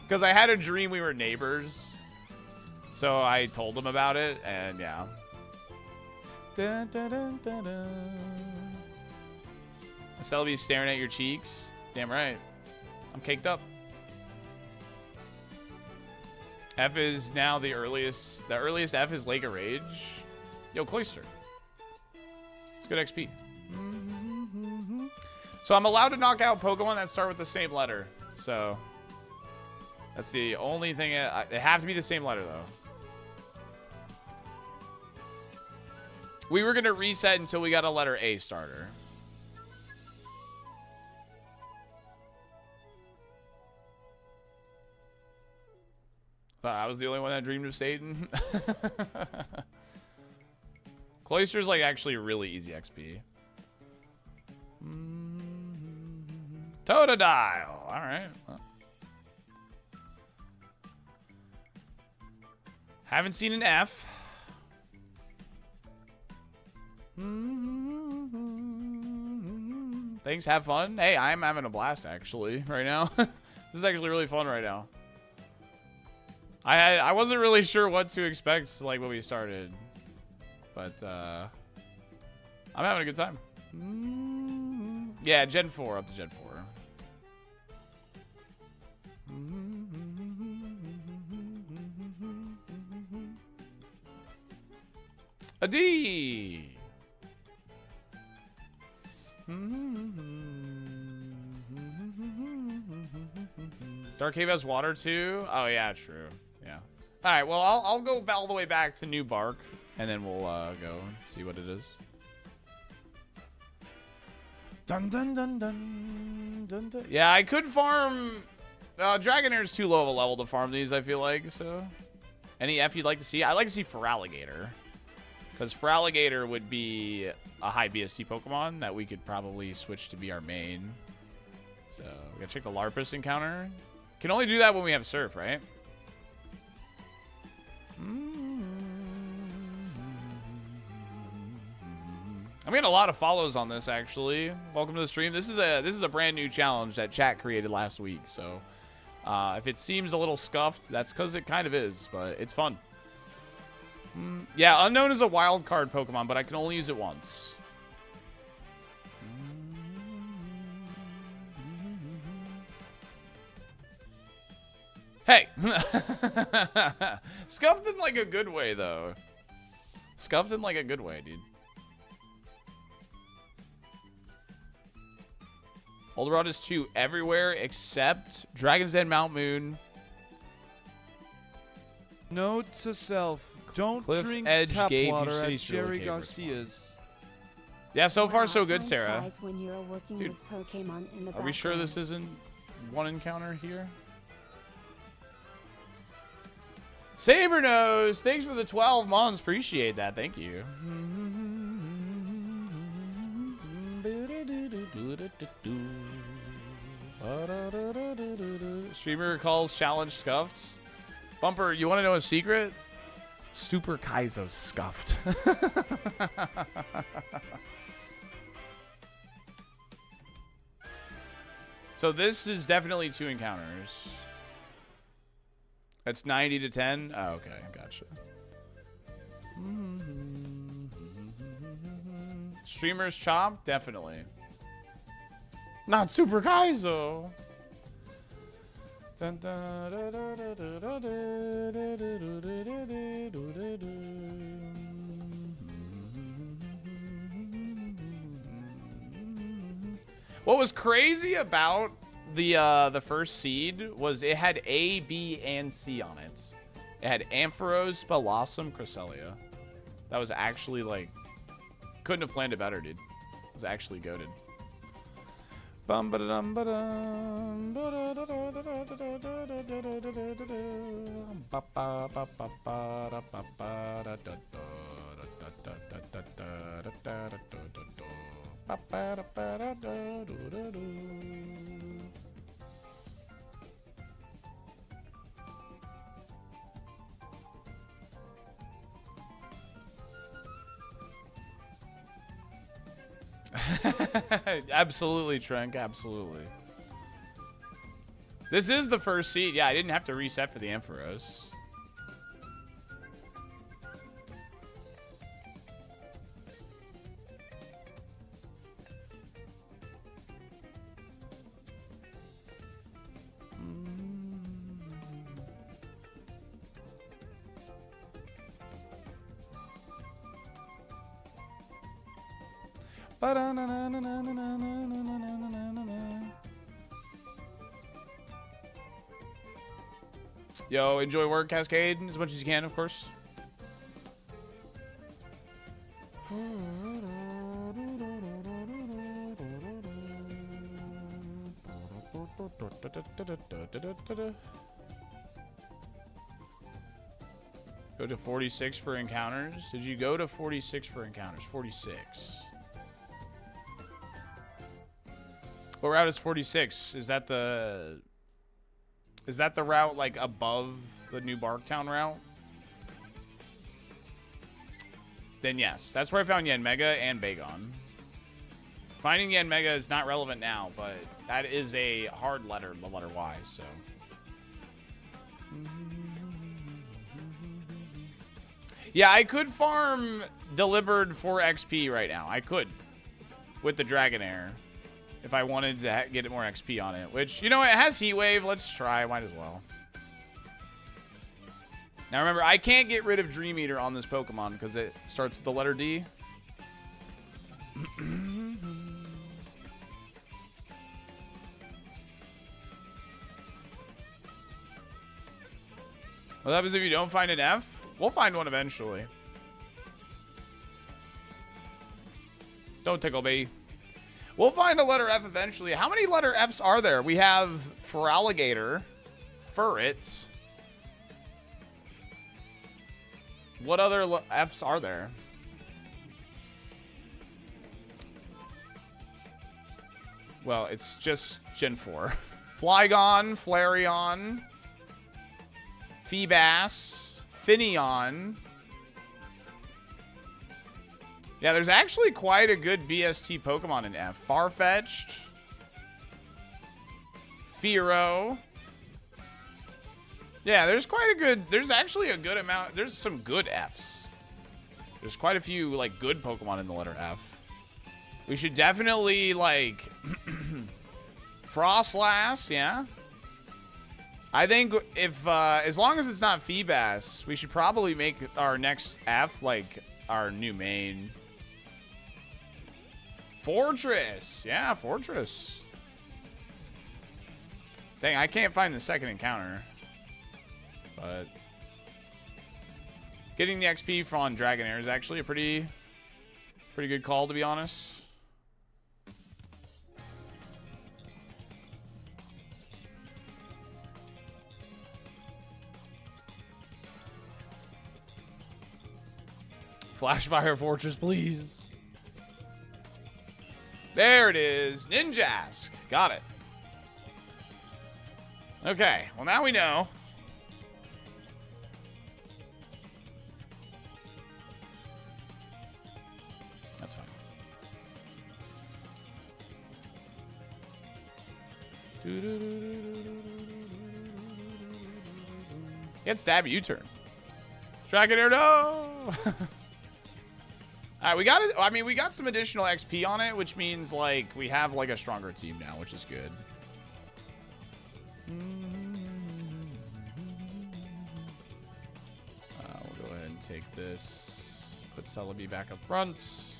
Because I had a dream we were neighbors. So I told him about it, and yeah. Dun, dun, dun, dun, dun. Selby's staring at your cheeks. Damn right. I'm caked up. F is now the earliest. The earliest F is Lake of Rage. Yo, Cloyster. It's good XP. So I'm allowed to knock out Pokemon that start with the same letter. So that's the only thing. They have to be the same letter, though. We were going to reset until we got a letter A starter. Thought I was the only one that dreamed of Staten. Cloyster's like actually really easy XP. Totodile. All right. Well. Haven't seen an F. Thanks. Have fun. Hey, I'm having a blast actually right now. This is actually really fun right now. I wasn't really sure what to expect like when we started, but I'm having a good time. Yeah, Gen 4 up to Gen 4. A D. Dark Cave has water too. Oh yeah, true. Yeah. All right. Well, I'll go all the way back to New Bark, and then we'll go and see what it is. Dun dun dun dun dun dun. Yeah, I could farm. Dragonair's too low of a level to farm these. I feel like so. Any F you'd like to see? I'd like to see Feraligatr, because Feraligatr would be a high BST Pokemon that we could probably switch to be our main. So we gotta check the Larpus encounter. Can only do that when we have Surf, right? I'm getting a lot of follows on this, actually. Welcome to the stream. This is a brand new challenge that chat created last week. So if it seems a little scuffed, that's because it kind of is, but it's fun. Yeah, Unknown is a wild card Pokemon, but I can only use it once. Hey! Scuffed in like a good way, though. Scuffed in like a good way, dude. Goldenrod is 2 everywhere except Dragon's Den, Mount Moon. Note to self: don't Cliff drink Edge tap gave you water City at Shore Jerry Cave Garcia's. Yeah, so far so good, Time Sarah. flies when you're working Dude, with Pokemon in the Are we sure this background. isn't one encounter here? Sabernose, thanks for the 12 months. Appreciate that. Thank you. Streamer calls challenge scuffed. Bumper, you want to know a secret? Super Kaizo's scuffed. So this is definitely 2 encounters. That's 90 to 10? Oh, okay. Gotcha. Streamer's Chomp? Definitely. Not Super Kaizo. What was crazy about the first seed was it had A, B, and C on it. It had Ampharos, Spelosum, Cresselia. That was actually like, couldn't have planned it better, dude. It was actually goated. Bum ba dum ba dum ba da da da da da da da da da ba ba ba ba ba da ba ba da da da da da da da da da da da ba ba da ba da da da da. Absolutely, Trunk. Absolutely. This is the first seed. Yeah, I didn't have to reset for the Ampharos. Yo, enjoy work, Cascade, as much as you can, of course. Go to 46 for encounters. Did you go to 46 for encounters? 46. What route is 46? Is that the route like above the new Barktown route? Then yes, that's where I found Yanmega and Bagon. Finding Yanmega is not relevant now, but that is a hard letter, the letter Y, so. Yeah, I could farm delivered for XP right now. I could with the Dragonair. If I wanted to get more XP on it. Which, you know, it has Heat Wave. Let's try. Might as well. Now, remember, I can't get rid of Dream Eater on this Pokemon because it starts with the letter D. What happens if you don't find an F? We'll find one eventually. Don't tickle me. We'll find a letter F eventually. How many letter Fs are there? We have Feraligatr, Furret. What other Fs are there? Well, it's just Gen 4. Flygon, Flareon, Feebas, Finneon. Yeah, there's actually quite a good BST Pokemon in F. Farfetch'd. Fearow. Yeah, there's quite a good... There's actually a good amount... There's some good Fs. There's quite a few, like, good Pokemon in the letter F. We should definitely, like... Frostlass, yeah. I think if... as long as it's not Feebas, we should probably make our next F, like, our new main. Fortress. Yeah, Fortress. Dang, I can't find the second encounter. But getting the XP from Dragonair is actually a pretty good call, to be honest. Flashfire Fortress, please. There it is. Ninjask. Got it. Okay, well now we know. That's fine. Get stab U-turn. Dragonair, no! Alright, we got it. I mean, we got some additional XP on it, which means, like, we have, like, a stronger team now, which is good. We'll go ahead and take this. Put Celebi back up front.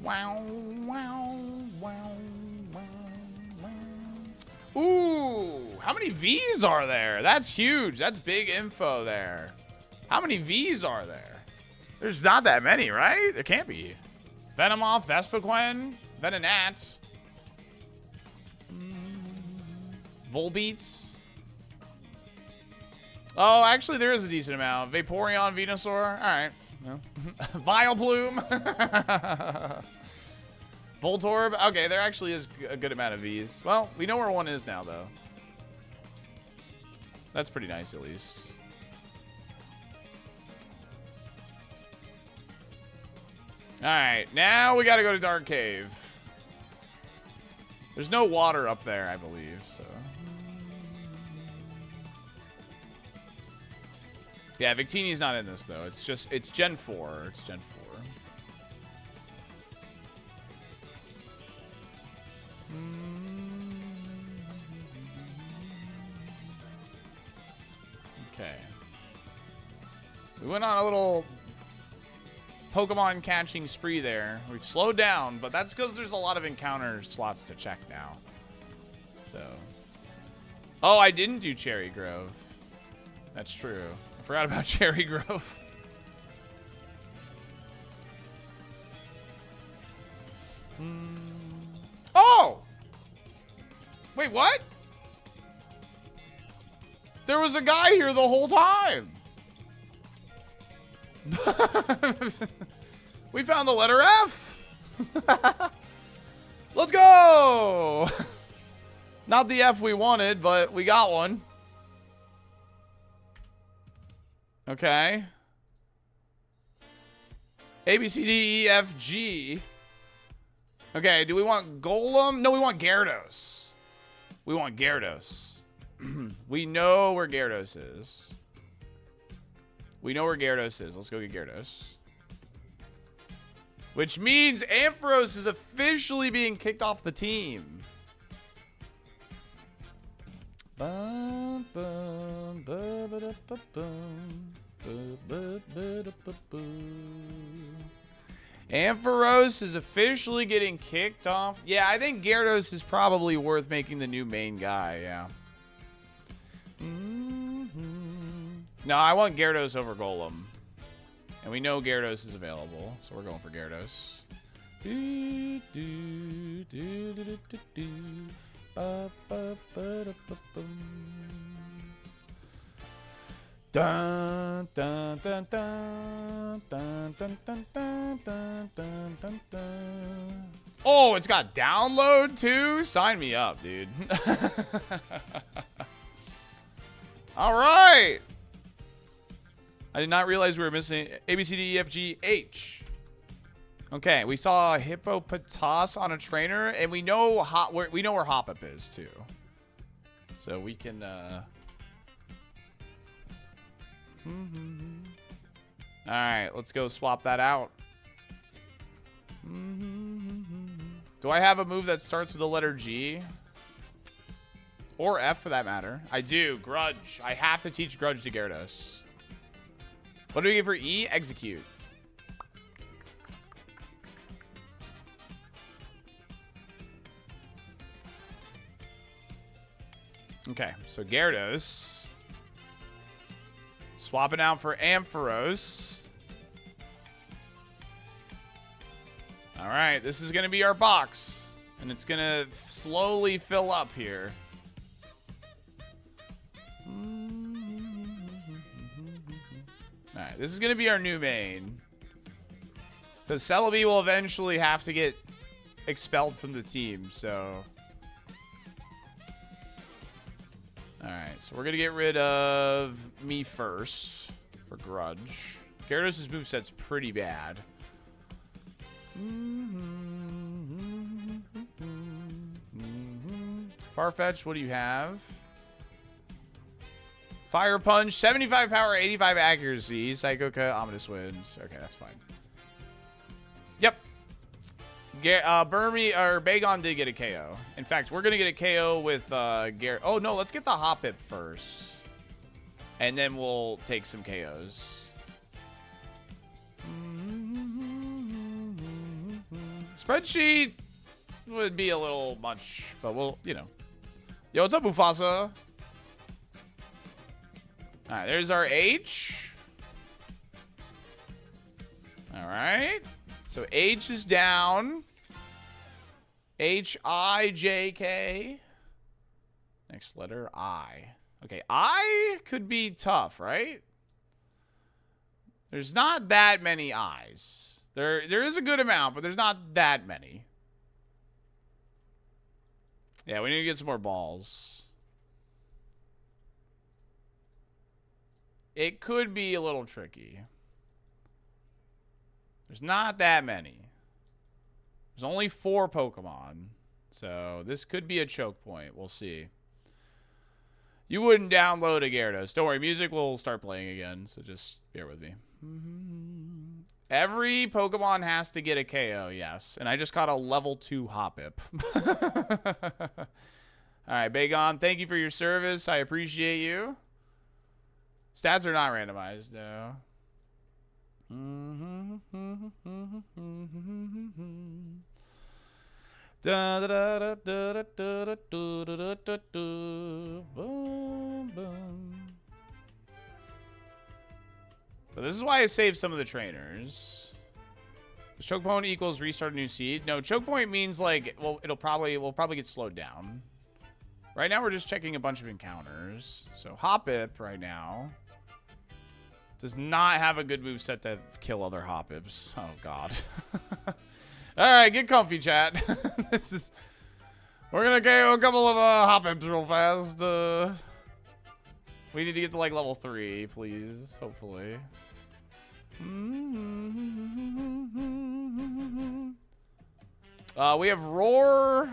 Wow, wow, wow, wow, wow. Ooh, how many V's are there? That's huge. That's big info there. How many V's are there? There's not that many, right? There can't be. Venomoth, Vespiquen, Venonat, Volbeats. Oh, actually, there is a decent amount. Vaporeon, Venusaur. All right. No. Vileplume. Voltorb. Okay, there actually is a good amount of V's. Well, we know where one is now, though. That's pretty nice, at least. Alright, now we gotta go to Dark Cave. There's no water up there, I believe, so... Yeah, Victini's not in this, though. It's Gen 4. It's Gen 4. Okay. We went on a little Pokemon catching spree there. We've slowed down, but that's because there's a lot of encounter slots to check now. So. Oh, I didn't do Cherry Grove. That's true. I forgot about Cherry Grove. Oh! Wait, what? There was a guy here the whole time. We found the letter F. Let's go. Not the F we wanted, but we got one. Okay. A, B, C, D, E, F, G. Okay, do we want Golem? No, we want Gyarados. We want Gyarados. We know where Gyarados is. We know where Gyarados is. Let's go get Gyarados. Which means Ampharos is officially being kicked off the team. Ampharos is officially getting kicked off. Yeah, I think Gyarados is probably worth making the new main guy, yeah. No, I want Gyarados over Golem. And we know Gyarados is available, so we're going for Gyarados. Do, do, do, do, do, do, do. Ba, ba, ba, da, ba, bum. Dun, dun, dun, dun, dun, dun, dun, dun, dun, dun, dun, dun. Oh, it's got download too? Sign me up, dude. All right. I did not realize we were missing A, B, C, D, E, F, G, H. Okay, we saw a hippopotas on a trainer, and we know where Hop-Up is too. So we can All right, let's go swap that out. Do I have a move that starts with the letter G? Or F for that matter. I do. Grudge. I have to teach Grudge to Gyarados. What do we get for E? Execute. Okay, so Gyarados. Swapping out for Ampharos. All right, this is going to be our box. And it's going to slowly fill up here. All right, this is going to be our new main. Because Celebi will eventually have to get expelled from the team, so... Alright, so we're going to get rid of me first for Grudge. Gyarados' moveset's pretty bad. Farfetch, what do you have? Fire Punch, 75 power, 85 accuracy. Psychoka, Ominous Wind. Okay, that's fine. Yep. Bagon did get a KO. In fact, we're going to get a KO with Garrett. Oh, no, let's get the Hop-Up first. And then we'll take some KOs. Spreadsheet would be a little much, but we'll, you know. Yo, what's up, Mufasa? All right, there's our H. All right. So H is down. H-I-J-K. Next letter, I. Okay, I could be tough, right? There's not that many I's. There is a good amount, but there's not that many. Yeah, we need to get some more balls. It could be a little tricky. There's not that many. There's only 4 Pokemon. So this could be a choke point. We'll see. You wouldn't download a Gyarados. Don't worry, music will start playing again, so just bear with me. Every Pokemon has to get a KO, yes. And I just caught a level 2 Hop-Up. Alright, Bagon, thank you for your service. I appreciate you. Stats are not randomized, though. Da, da, da, da, da, da, da, da, da, da, da. Boom, boom. But this is why I saved some of the trainers. Does choke point equals restart a new seed? No, choke point means like, well, we'll probably get slowed down. Right now we're just checking a bunch of encounters. So Hop-Up right now does not have a good moveset to kill other Hop-Ups. Oh god. Alright, get comfy, chat. We're gonna KO a couple of Hop-Ups real fast. We need to get to like level 3, please. Hopefully. We have Roar.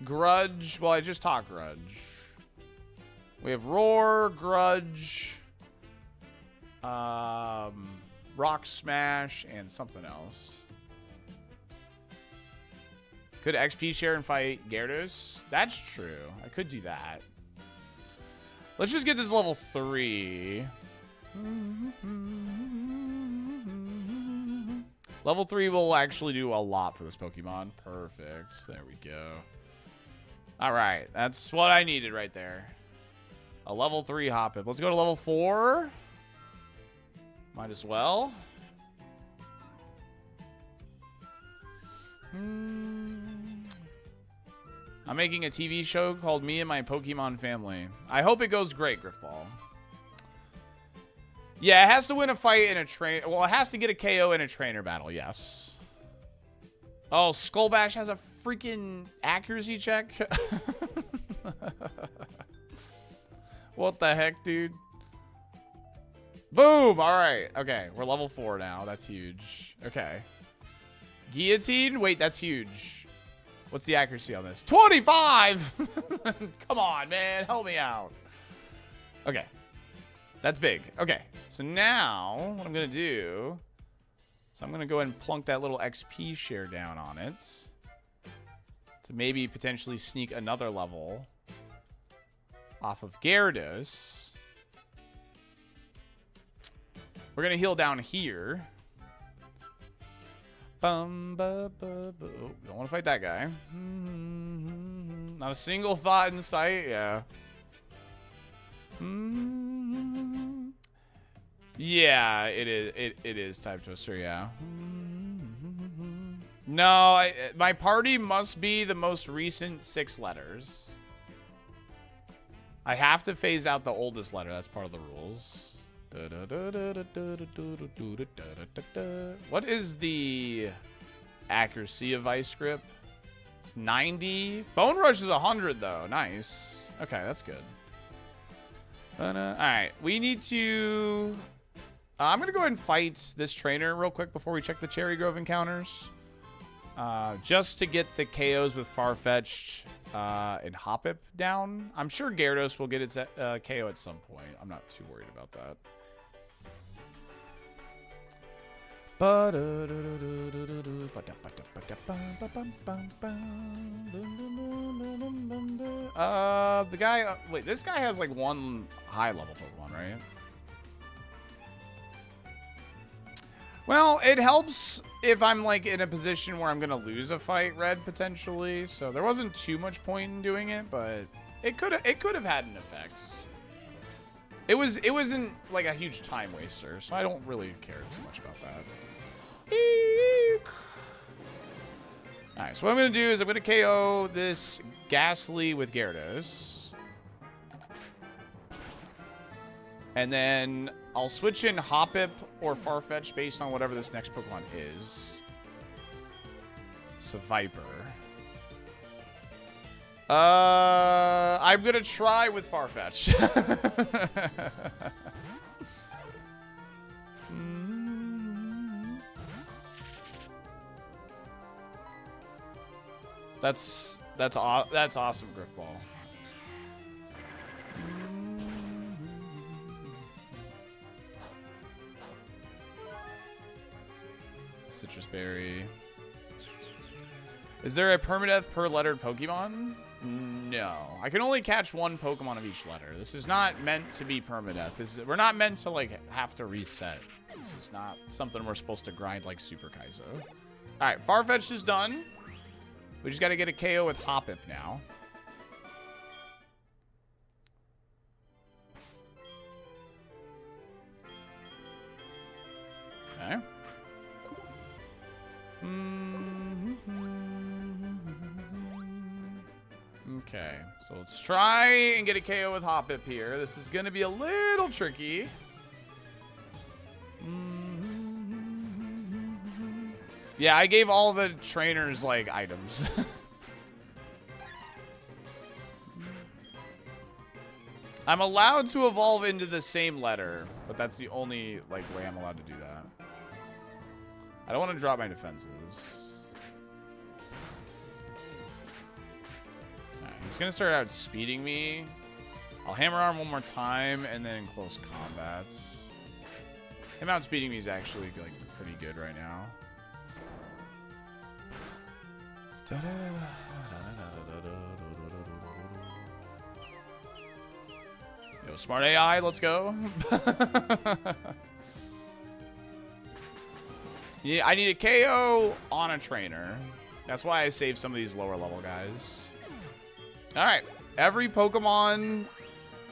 Grudge. Well, I just talked Grudge. We have Roar, Grudge, Rock Smash, and something else. Could XP share and fight Gyarados? That's true. I could do that. Let's just get this level 3. Level 3 will actually do a lot for this Pokemon. Perfect. There we go. All right. That's what I needed right there. A level 3 Hop-Up. Let's go to level 4. Might as well. I'm making a TV show called Me and My Pokemon Family. I hope it goes great, Griffball. Yeah, it has to win a fight in a train. Well, it has to get a KO in a trainer battle, yes. Oh, Skullbash has a freaking accuracy check? What the heck, dude? Boom! Alright. Okay, we're level 4 now. That's huge. Okay. Guillotine? Wait, that's huge. What's the accuracy on this? 25! Come on, man. Help me out. Okay. That's big. Okay. So now, what I'm going to do... So I'm going to go ahead and plunk that little XP share down on it. To maybe potentially sneak another level off of Gyarados. We're going to heal down here. Oh, don't want to fight that guy. Not a single thought in sight. Yeah. Yeah, it is. It is Type Twister. Yeah. No, my party must be the most recent 6 letters. I have to phase out the oldest letter. That's part of the rules. What is the accuracy of Ice Grip? It's 90. Bone Rush is 100, though. Nice. Okay, that's good. All right, we need to... I'm going to go ahead and fight this trainer real quick before we check the Cherry Grove encounters. Just to get the KOs with Farfetch'd and Hoppip down. I'm sure Gyarados will get its KO at some point. I'm not too worried about that. The guy... wait, this guy has like 1 high-level Pokemon, right? Well, it helps if I'm like in a position where I'm gonna lose a fight, Red, potentially. So there wasn't too much point in doing it, but it could have had an effect. It wasn't like a huge time waster, so I don't really care too much about that. Alright, so what I'm gonna do is I'm gonna KO this Ghastly with Gyarados. And then I'll switch in Hoppip or Farfetch based on whatever this next Pokemon is. So Viper. I'm gonna try with Farfetch. That's awesome, Griffball. Citrus Berry. Is there a permadeath per lettered Pokemon? No. I can only catch 1 Pokemon of each letter. This is not meant to be permadeath. We're not meant to like have to reset. This is not something we're supposed to grind like Super Kaizo. Alright, Farfetch'd is done. We just gotta get a KO with Hoppip now. Okay. Okay, so let's try and get a KO with Hoppip here. This is gonna be a little tricky. Yeah, I gave all the trainers, like, items. I'm allowed to evolve into the same letter, but that's the only, like, way I'm allowed to do that. I don't want to drop my defenses. Alright, he's going to start out speeding me. I'll Hammer Arm one more time, and then in close combat. Him outspeeding me is actually, like, pretty good right now. Yo, smart AI, let's go. Yeah, I need a KO on a trainer. That's why I saved some of these lower level guys. Alright, every Pokemon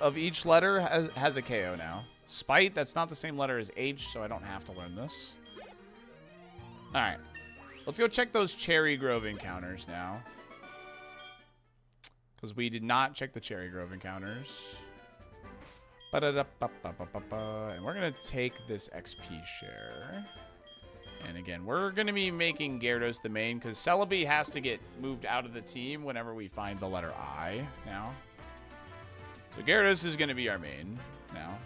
of each letter has a KO now. Spite, that's not the same letter as H, so I don't have to learn this. Alright. Let's go check those Cherry Grove encounters now. Because we did not check the Cherry Grove encounters. And we're going to take this XP share. And again, we're going to be making Gyarados the main because Celebi has to get moved out of the team whenever we find the letter I now. So Gyarados is going to be our main now.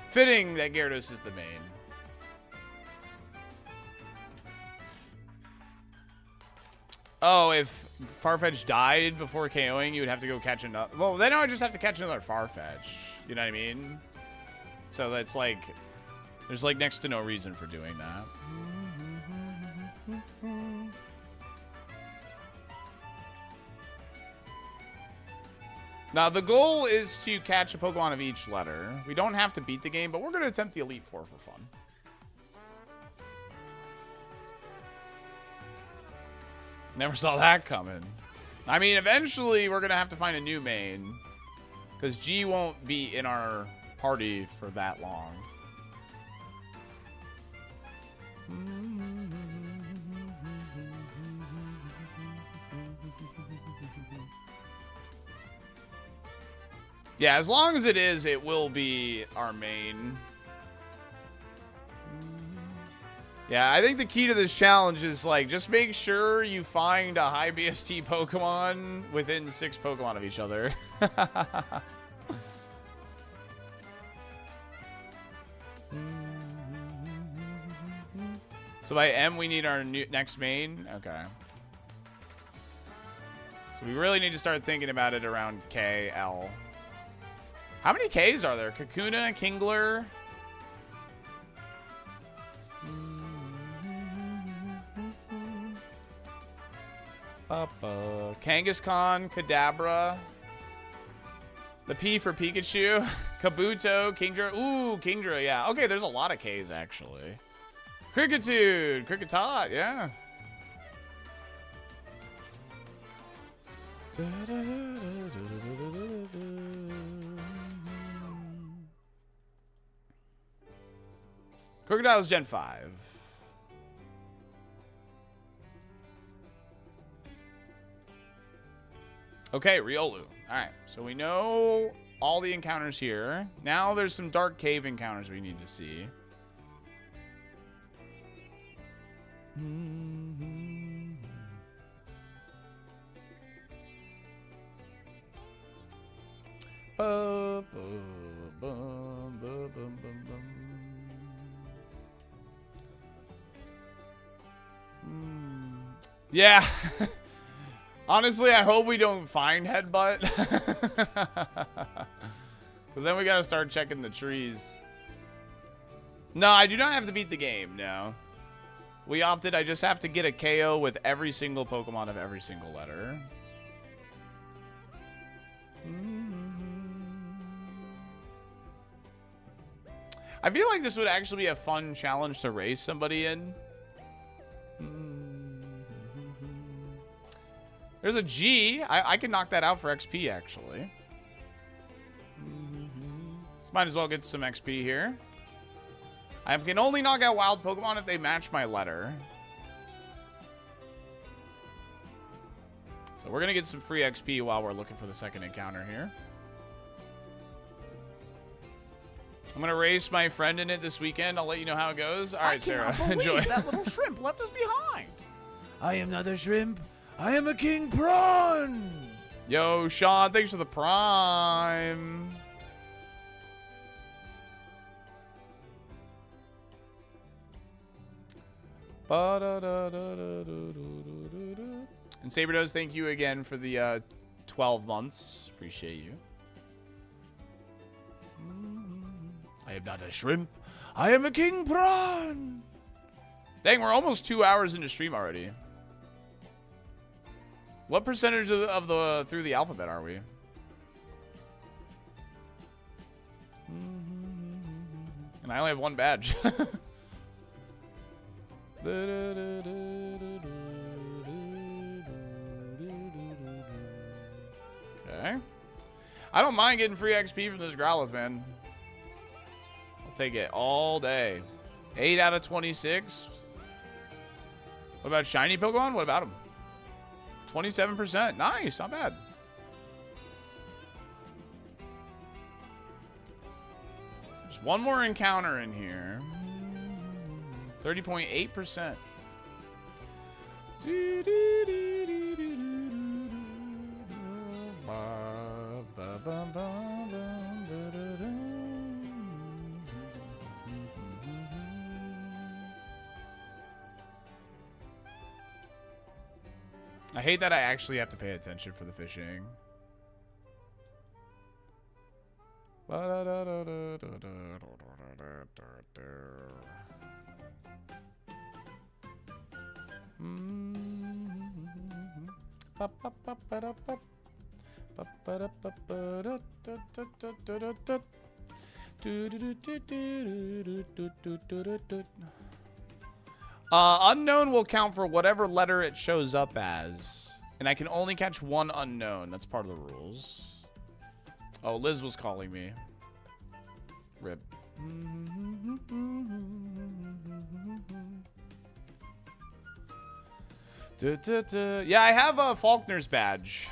Fitting that Gyarados is the main. Oh, if Farfetch died before KOing, you would have to go catch another. Well, then I would just have to catch another Farfetch. You know what I mean? So that's like, there's like next to no reason for doing that. Now, the goal is to catch a Pokemon of each letter. We don't have to beat the game, but we're going to attempt the Elite Four for fun. Never saw that coming. I mean, eventually we're going to have to find a new main. Because G won't be in our party for that long. Yeah, as long as it is, it will be our main. Yeah, I think the key to this challenge is, like, just make sure you find a high BST Pokemon within 6 Pokemon of each other. So by M, we need our next main? Okay. So we really need to start thinking about it around K, L. How many Ks are there? Kakuna, Kingler... Kangaskhan, Kadabra. The P for Pikachu. Kabuto, Kingdra. Ooh, Kingdra, yeah. Okay, there's a lot of Ks, actually. Krickitude, Kricketot, yeah. Crocodile's Gen 5. Okay, Riolu. Alright, so we know all the encounters here. Now there's some Dark Cave encounters we need to see. Yeah. Honestly, I hope we don't find Headbutt. Because then we gotta start checking the trees. No, I do not have to beat the game, no. We opted, I just have to get a KO with every single Pokemon of every single letter. I feel like this would actually be a fun challenge to race somebody in. There's a G. I can knock that out for XP, actually. So might as well get some XP here. I can only knock out wild Pokemon if they match my letter. So we're going to get some free XP while we're looking for the second encounter here. I'm going to race my friend in it this weekend. I'll let you know how it goes. All right, Sarah. Enjoy. That little shrimp left us behind. I am not a shrimp. I am a king prawn. Yo, Sean, thanks for the prime. And Saberdose, thank you again for the 12 months. Appreciate you. I am not a shrimp. I am a king prawn. Dang, we're almost 2 hours into stream already. What percentage of the through the alphabet are we? And I only have one badge. Okay. I don't mind getting free XP from this Growlithe, man. I'll take it all day. 8 out of 26. What about shiny Pokemon? What about them? 27%. Nice. Not bad. There's one more encounter in here. 30.8%. I hate that I actually have to pay attention for the fishing. Unknown will count for whatever letter it shows up as. And I can only catch one unknown. That's part of the rules. Oh, Liz was calling me. Rip. Yeah, I have a Faulkner's badge.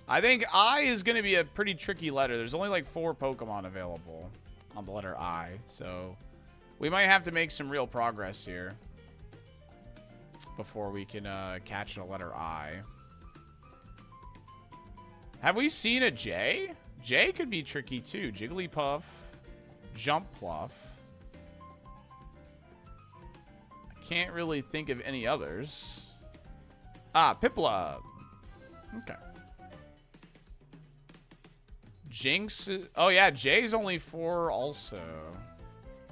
I think I is going to be a pretty tricky letter. There's only like 4 Pokemon available on the letter I. So we might have to make some real progress here before we can catch a letter I. Have we seen a J? J could be tricky too. Jigglypuff, Jumpluff. I can't really think of any others. Ah, Piplup. Okay. Jinx. Oh yeah, J's only 4 also.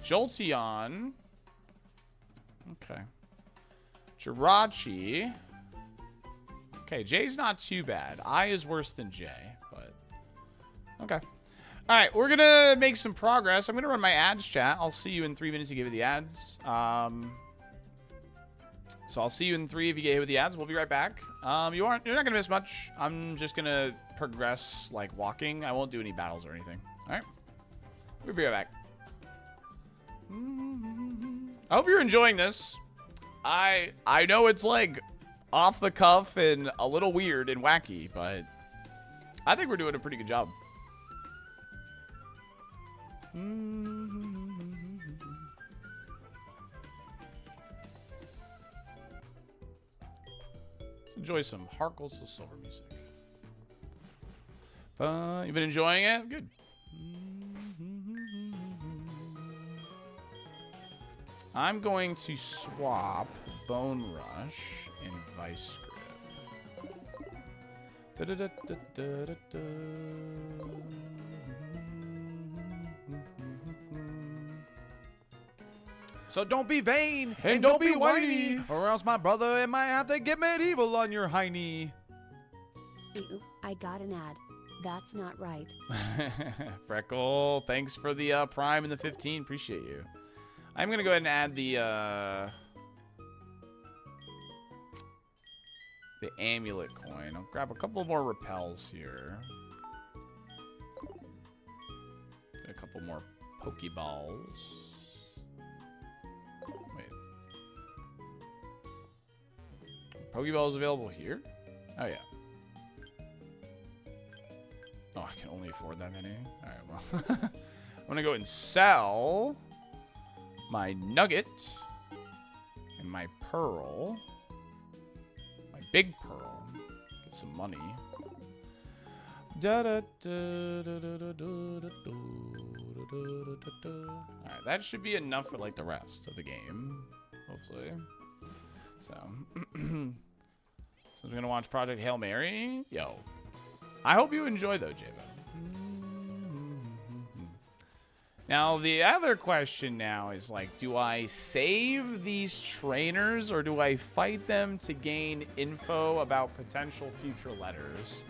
Jolteon. Okay. Jirachi. Okay, J's not too bad. I is worse than J, but okay. All right, we're gonna make some progress. I'm gonna run my ads chat. I'll see you in 3 minutes to get with the ads. So I'll see you in 3 if you get hit with the ads. We'll be right back. You're not gonna miss much. I'm just gonna progress like walking. I won't do any battles or anything. All right, we'll be right back. I hope you're enjoying this. I know it's like off the cuff and a little weird and wacky, but I think we're doing a pretty good job. Let's enjoy some Harkles to Silver music. You've been enjoying it? Good. I'm going to swap Bone Rush and Vice Grip. So don't be vain and don't be whiny, or else my brother might have to get medieval on your hiney. Ew, I got an ad. That's not right. Freckle, thanks for the Prime and the 15. Appreciate you. I'm going to go ahead and add the amulet coin. I'll grab a couple more repels here. Get a couple more Pokeballs. Wait. Pokeballs available here? Oh, yeah. Oh, I can only afford that many? All right, well. I'm going to go and sell my Nugget and my Pearl. My big Pearl. Get some money. Alright, that should be enough for like the rest of the game. Hopefully. So I'm gonna watch Project Hail Mary. Yo. I hope you enjoy though, J-Bo. Now, the other question now is like, do I save these trainers or do I fight them to gain info about potential future letters?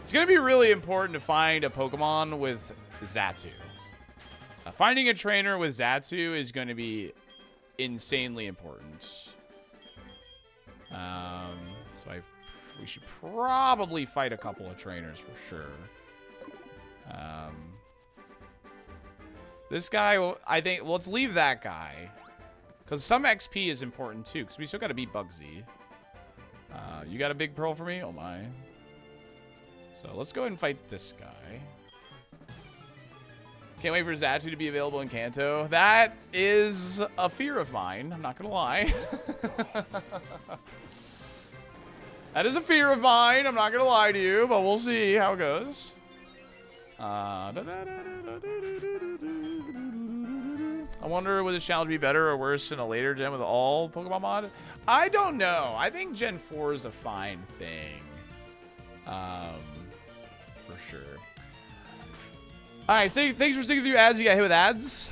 It's going to be really important to find a Pokemon with Xatu. Finding a trainer with Xatu is going to be insanely important. So I We should probably fight a couple of trainers for sure. This guy, I think, let's leave that guy. Because some XP is important too, because we still got to beat Bugsy. You got a big pearl for me? Oh my. So let's go ahead and fight this guy. Can't wait for Zatu to be available in Kanto. That is a fear of mine, I'm not going to lie. That is a fear of mine, I'm not going to lie to you, but we'll see how it goes. I wonder, would this challenge be better or worse in a later gen with all Pokemon mod? I don't know. I think Gen 4 is a fine thing. For sure. Alright, so thanks for sticking through ads. You got hit with ads.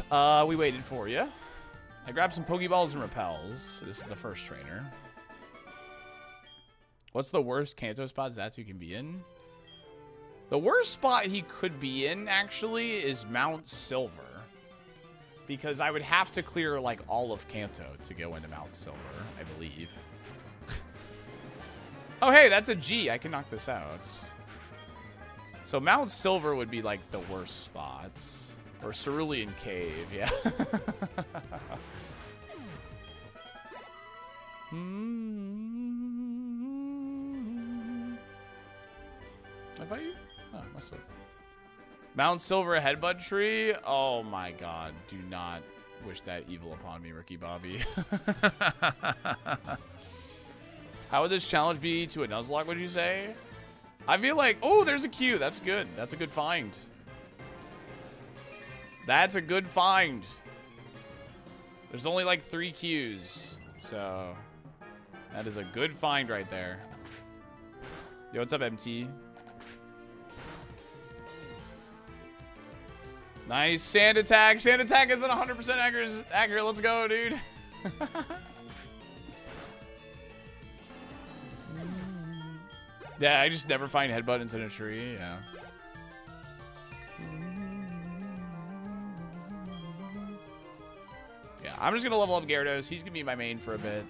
We waited for you. I grabbed some Pokeballs and Repels. This is the first trainer. What's the worst Kanto spot Zatu can be in? The worst spot he could be in, actually, is Mount Silver. Because I would have to clear, like, all of Kanto to go into Mount Silver, I believe. Oh, hey, that's a G. I can knock this out. So Mount Silver would be, like, the worst spot. Or Cerulean Cave, yeah. I fight you? Oh, must have. Mount Silver Headbutt Tree? Oh my god. Do not wish that evil upon me, Ricky Bobby. How would this challenge be to a Nuzlocke, would you say? I feel like... Oh, there's a Q. That's good. That's a good find. That's a good find. There's only like 3 Qs. So... that is a good find right there. Yo, what's up, MT? Nice sand attack. Sand attack isn't 100% accurate. Let's go, dude. Yeah, I just never find head buttons in a tree. Yeah. Yeah, I'm just going to level up Gyarados. He's going to be my main for a bit.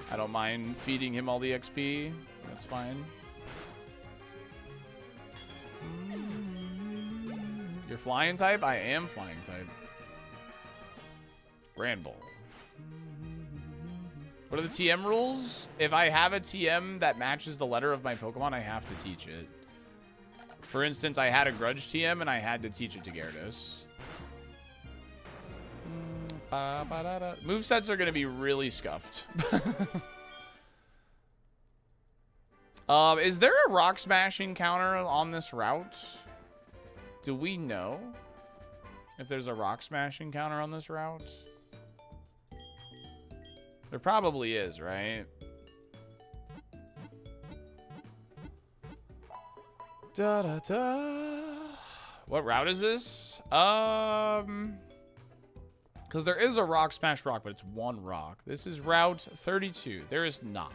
I don't mind feeding him all the XP. That's fine. You're flying type? I am flying type. Granbull. What are the TM rules? If I have a TM that matches the letter of my Pokemon, I have to teach it. For instance, I had a Grudge TM and I had to teach it to Gyarados. Movesets are going to be really scuffed. Is there a Rock Smashing counter on this route? Do we know if there's a Rock Smashing counter on this route? There probably is, right? Da da da. What route is this? Because there is a Rock Smash Rock, but it's 1 rock. This is Route 32. There is not.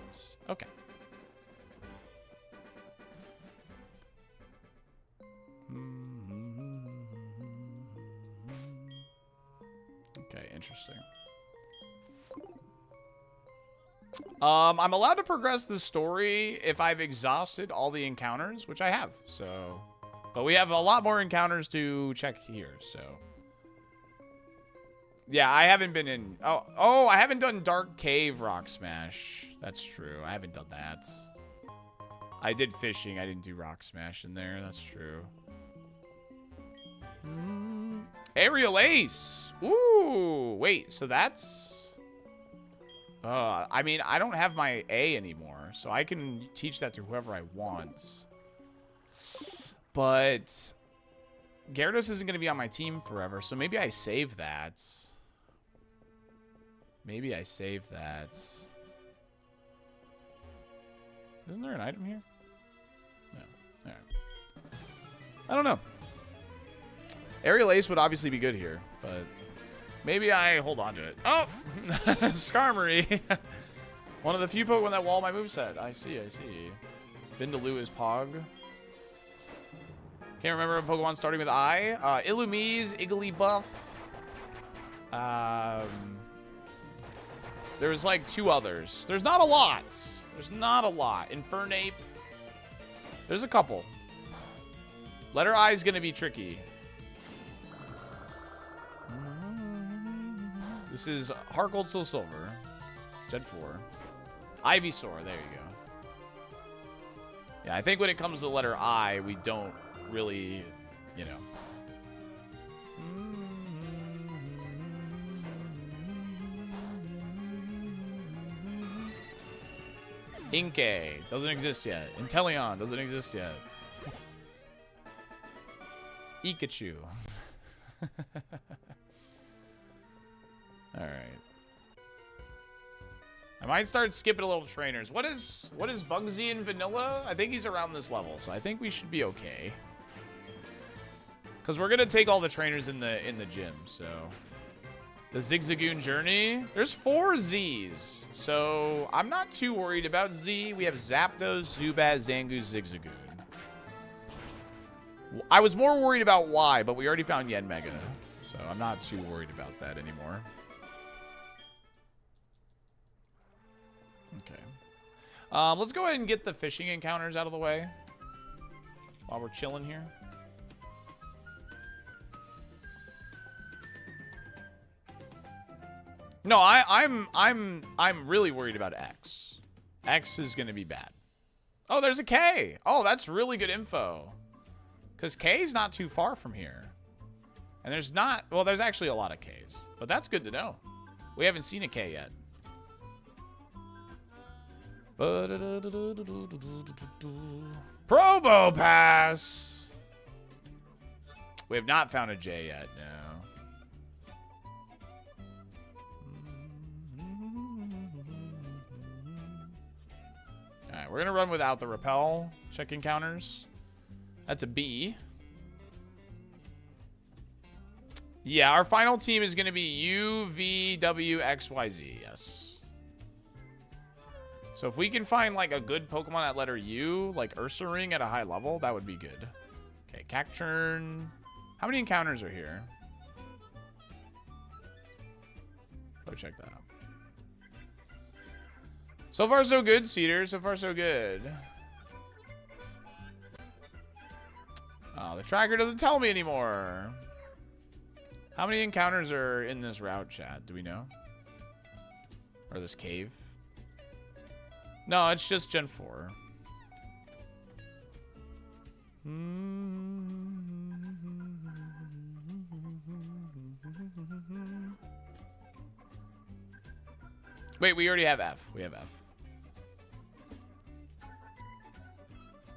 Okay. Okay, interesting. I'm allowed to progress the story if I've exhausted all the encounters, which I have. So, but we have a lot more encounters to check here. So, yeah, I haven't been in. Oh, I haven't done Dark Cave Rock Smash. That's true. I haven't done that. I did fishing. I didn't do Rock Smash in there. That's true. Aerial Ace. Ooh, wait. So that's. I mean, I don't have my A anymore, so I can teach that to whoever I want. But Gyarados isn't going to be on my team forever, so maybe I save that. Maybe I save that. Isn't there an item here? No. All right. I don't know. Aerial Ace would obviously be good here, but maybe I hold on to it. Oh! Skarmory. One of the few Pokemon that wall my moveset. I see, I see. Vindaloo is Pog. Can't remember a Pokemon starting with I. Illumise, Igglybuff. There was like 2 others. There's not a lot. There's not a lot. Infernape. There's a couple. Letter I is going to be tricky. This is Heart Gold, Soul Silver. Gen 4. Ivysaur. There you go. Yeah, I think when it comes to the letter I, we don't really, you know. Inkay doesn't exist yet. Inteleon doesn't exist yet. Pikachu. All right. I might start skipping a little trainers. What is Bugsy in Vanilla? I think he's around this level, so I think we should be okay. Because we're gonna take all the trainers in the gym, so. The Zigzagoon Journey. There's 4 Z's, so I'm not too worried about Z. We have Zapdos, Zubat, Zangoose, Zigzagoon. I was more worried about Y, but we already found Yanmega, so I'm not too worried about that anymore. Okay. Let's go ahead and get the fishing encounters out of the way while we're chilling here. No, I'm really worried about X. X is gonna be bad. Oh, there's a K. Oh, that's really good info. Because K's not too far from here. And there's not, well, there's actually a lot of K's. But that's good to know. We haven't seen a K yet. Probopass. We have not found a J yet, no. Alright, we're gonna run without the repel. Check encounters. That's a B. Yeah, our final team is gonna be U, V, W, X, Y, Z. Yes. So if we can find like a good Pokemon at letter U, like Ursaring at a high level, that would be good. Okay, Cacturn. How many encounters are here? Go check that out. So far, so good, Cedar. So far, so good. Oh, the tracker doesn't tell me anymore. How many encounters are in this route, chat? Do we know? Or this cave? No, it's just Gen 4. Wait, we already have F. We have F.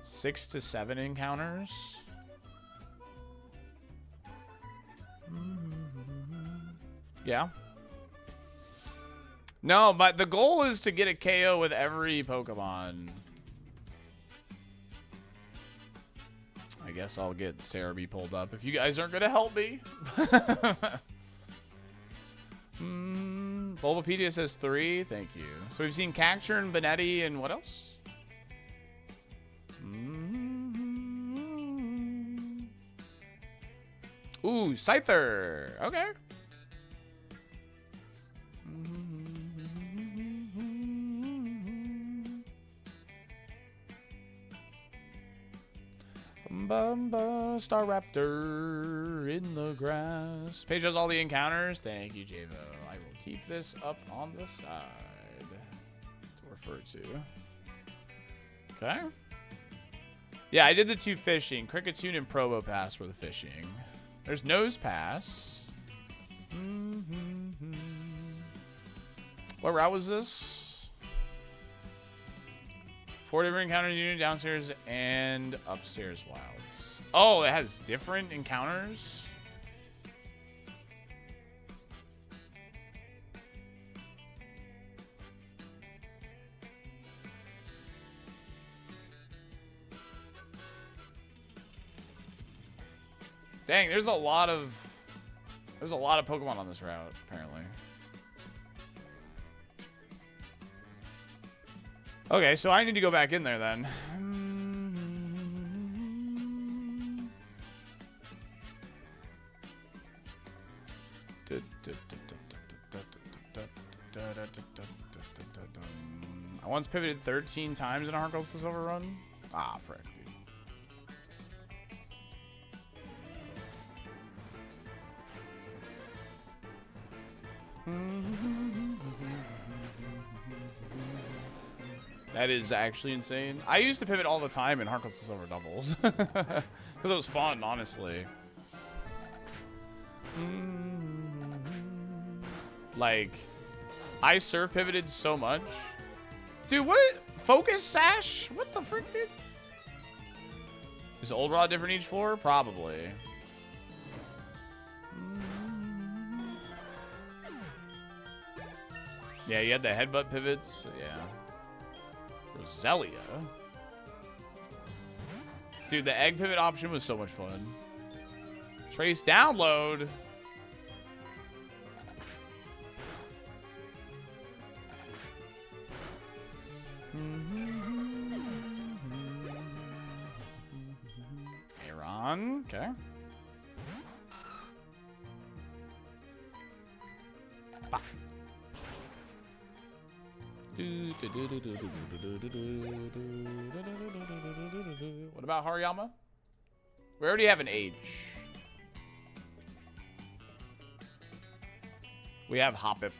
6 to 7 encounters. Yeah. No, but the goal is to get a KO with every Pokemon. I guess I'll get Cerebi pulled up if you guys aren't going to help me. Bulbapedia says 3. Thank you. So we've seen Cacturn, Benetti, and what else? Ooh, Scyther. Okay. Bumba, Staraptor in the grass. Paige has all the encounters. Thank you, Javo. I will keep this up on the side to refer to. Okay. Yeah, I did the 2 fishing. Kricketune and Probopass were the fishing. There's Nose Pass. What route was this? 4 different encounter unit downstairs and upstairs wilds. Oh, it has different encounters? Dang, there's a lot of Pokemon on this route, apparently. Okay, so I need to go back in there then. I once pivoted 13 times in a Hard Gold Silver run. Ah, frick, dude. That is actually insane. I used to pivot all the time in Hard Gold Silver doubles. Because it was fun, honestly. Like, I surf pivoted so much. Dude, what is... Focus Sash? What the frick, dude? Is Old Rod different each floor? Probably. Yeah, you had the headbutt pivots. Yeah. Roselia. Dude, the egg pivot option was so much fun. Trace download. Aaron. Okay. Bah. What about Hariyama? We already have an H. We have Hoppip.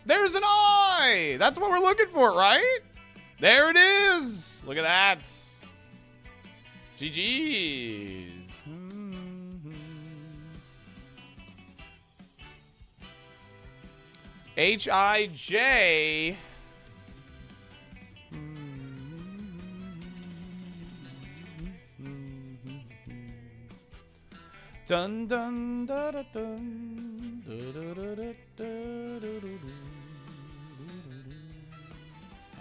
There's an eye! That's what we're looking for, right? There it is! Look at that. GG's. H-I-J. Dun dun da da dun. Alright,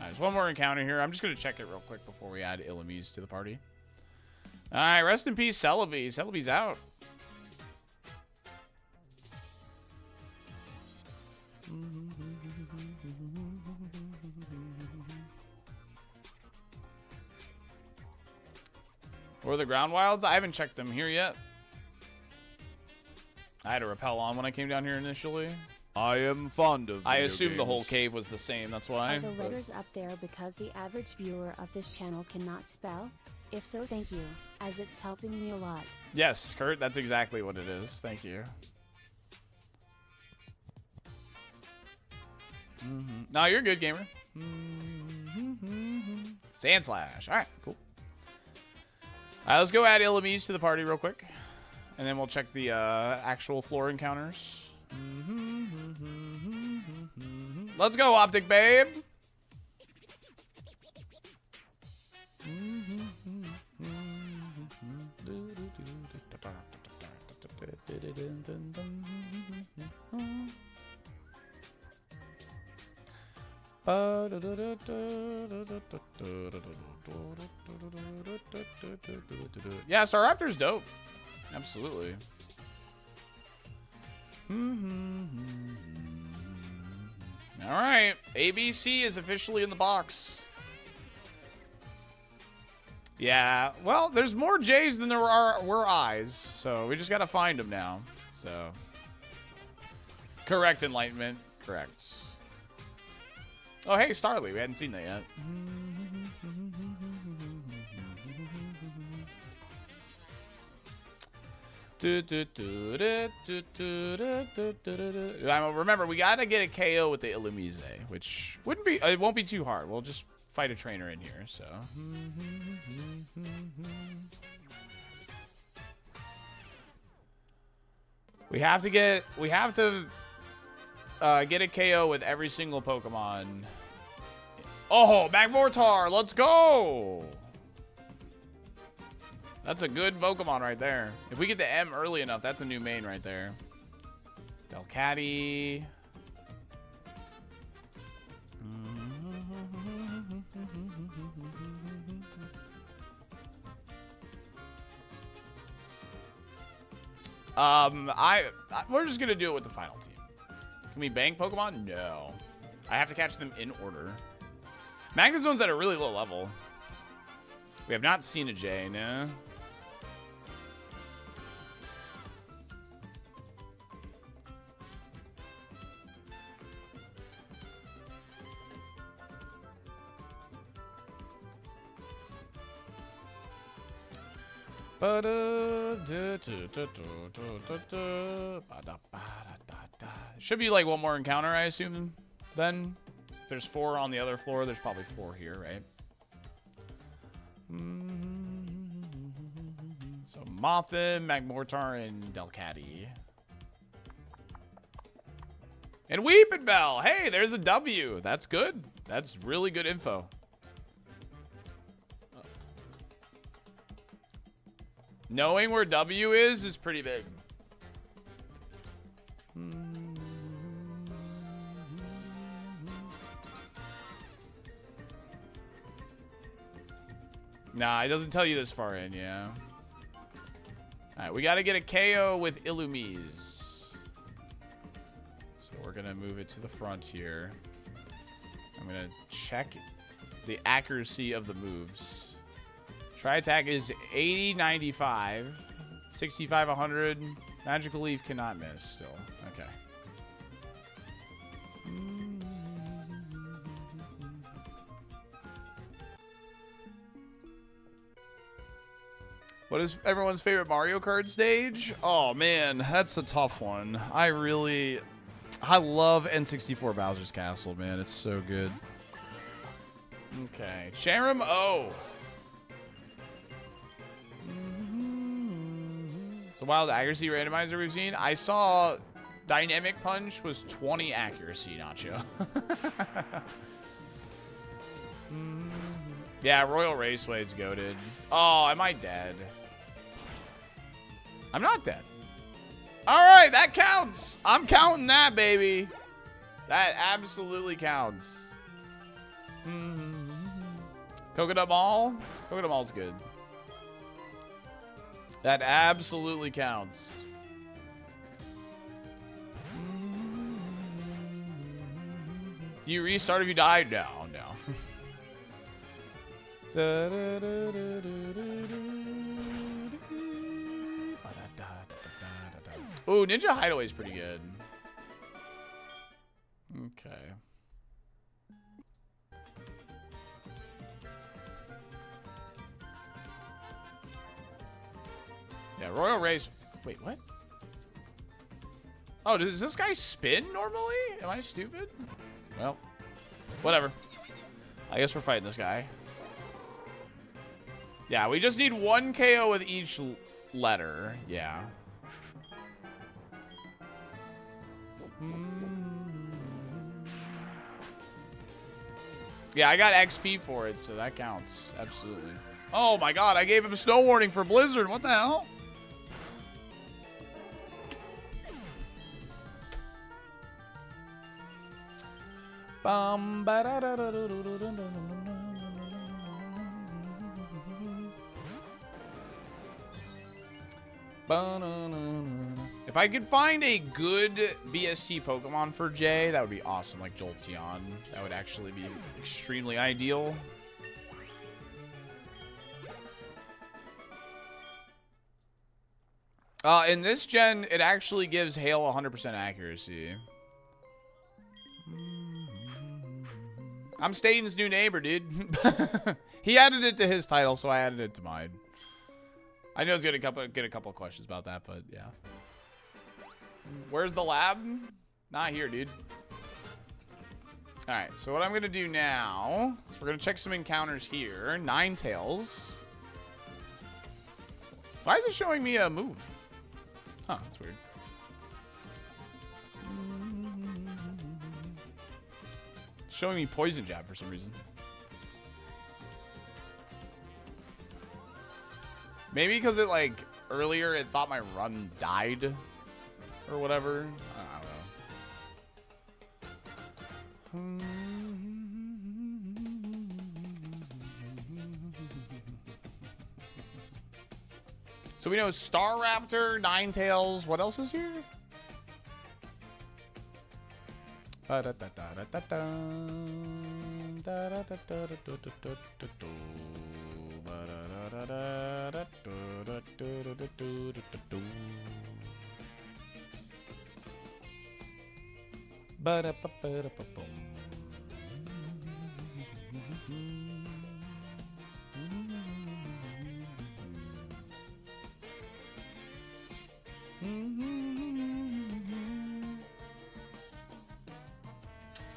there's one more encounter here. I'm just gonna check it real quick before we add Illumise to the party. Alright, rest in peace, Celebi. Celebi's out. Or the ground wilds? I haven't checked them here yet. I had a repel on when I came down here initially. I am fond of I video assumed the whole games. cave was the same, that's why. Are the letters up there because the average viewer of this channel cannot spell? If so, thank you, as it's helping me a lot. Yes, Kurt, that's exactly what it is. Thank you. No, you're good, gamer. Sand Slash. All right, cool. All right, let's go add Illumise to the party real quick. And then we'll check the actual floor encounters. Let's go, Optic Babe. Yeah, Staraptor's dope. Absolutely. All right, ABC is officially in the box. Yeah, well, there's more J's than there were I's, so we just gotta find them now. So, correct, Enlightenment. Correct. Oh, hey, Starly. We hadn't seen that yet. Remember, we gotta get a KO with the Illumise, which wouldn't be. It won't be too hard. We'll just fight a trainer in here. So. We have to get a KO with every single Pokemon. Oh, Magmortar, let's go! That's a good Pokemon right there. If we get the M early enough, that's a new main right there. Delcatty. We're just gonna do it with the final team. Can we bank Pokemon? No. I have to catch them in order. Magnezone's at a really low level. We have not seen a J, no. Should be like one more encounter, I assume, then. If there's 4 on the other floor, there's probably 4 here, right? So Mothin, Magmortar, and Delcatty. And Weepinbell! Hey, there's a W. That's good. That's really good info. Knowing where W is pretty big. Nah, it doesn't tell you this far in, yeah. Alright, we gotta get a KO with Illumise. So we're gonna move it to the front here. I'm gonna check the accuracy of the moves. Try attack is 80, 95, 65, 100. Magical Leaf cannot miss still. Okay. What is everyone's favorite Mario Kart stage? Oh man, that's a tough one. I love N64 Bowser's Castle, man. It's so good. Okay, Charim O. It's a wild accuracy randomizer we've seen. I saw Dynamic Punch was 20 accuracy, Nacho. Yeah, Royal Raceway's goated. Oh, am I dead? I'm not dead. All right, that counts. I'm counting that, baby. That absolutely counts. Coconut Mall? Coconut Mall's good. That absolutely counts. Do you restart if you die? No, no. Ooh, Ninja Hideaway's pretty good. Okay. Yeah, Royal Race. Wait, what? Oh, does this guy spin normally? Am I stupid? Well, whatever. I guess we're fighting this guy. Yeah, we just need 1 KO with each letter. Yeah. Yeah, I got XP for it, so that counts. Absolutely. Oh my god, I gave him a snow warning for Blizzard. What the hell? If I could find a good BST Pokemon for Jay, that would be awesome. Like Jolteon. That would actually be extremely ideal. In this gen, it actually gives Hail 100% accuracy. I'm Staten's new neighbor, dude. He added it to his title, so I added it to mine. I know he's gonna get a couple of questions about that, but yeah. Where's the lab? Not here, dude. All right, so what I'm gonna do now is we're gonna check some encounters here. Ninetales. Why is it showing me a move? Huh, that's weird. It's showing me Poison Jab for some reason. Maybe because it, like, earlier it thought my run died or whatever. I don't know. So we know Staraptor, Ninetales. What else is here?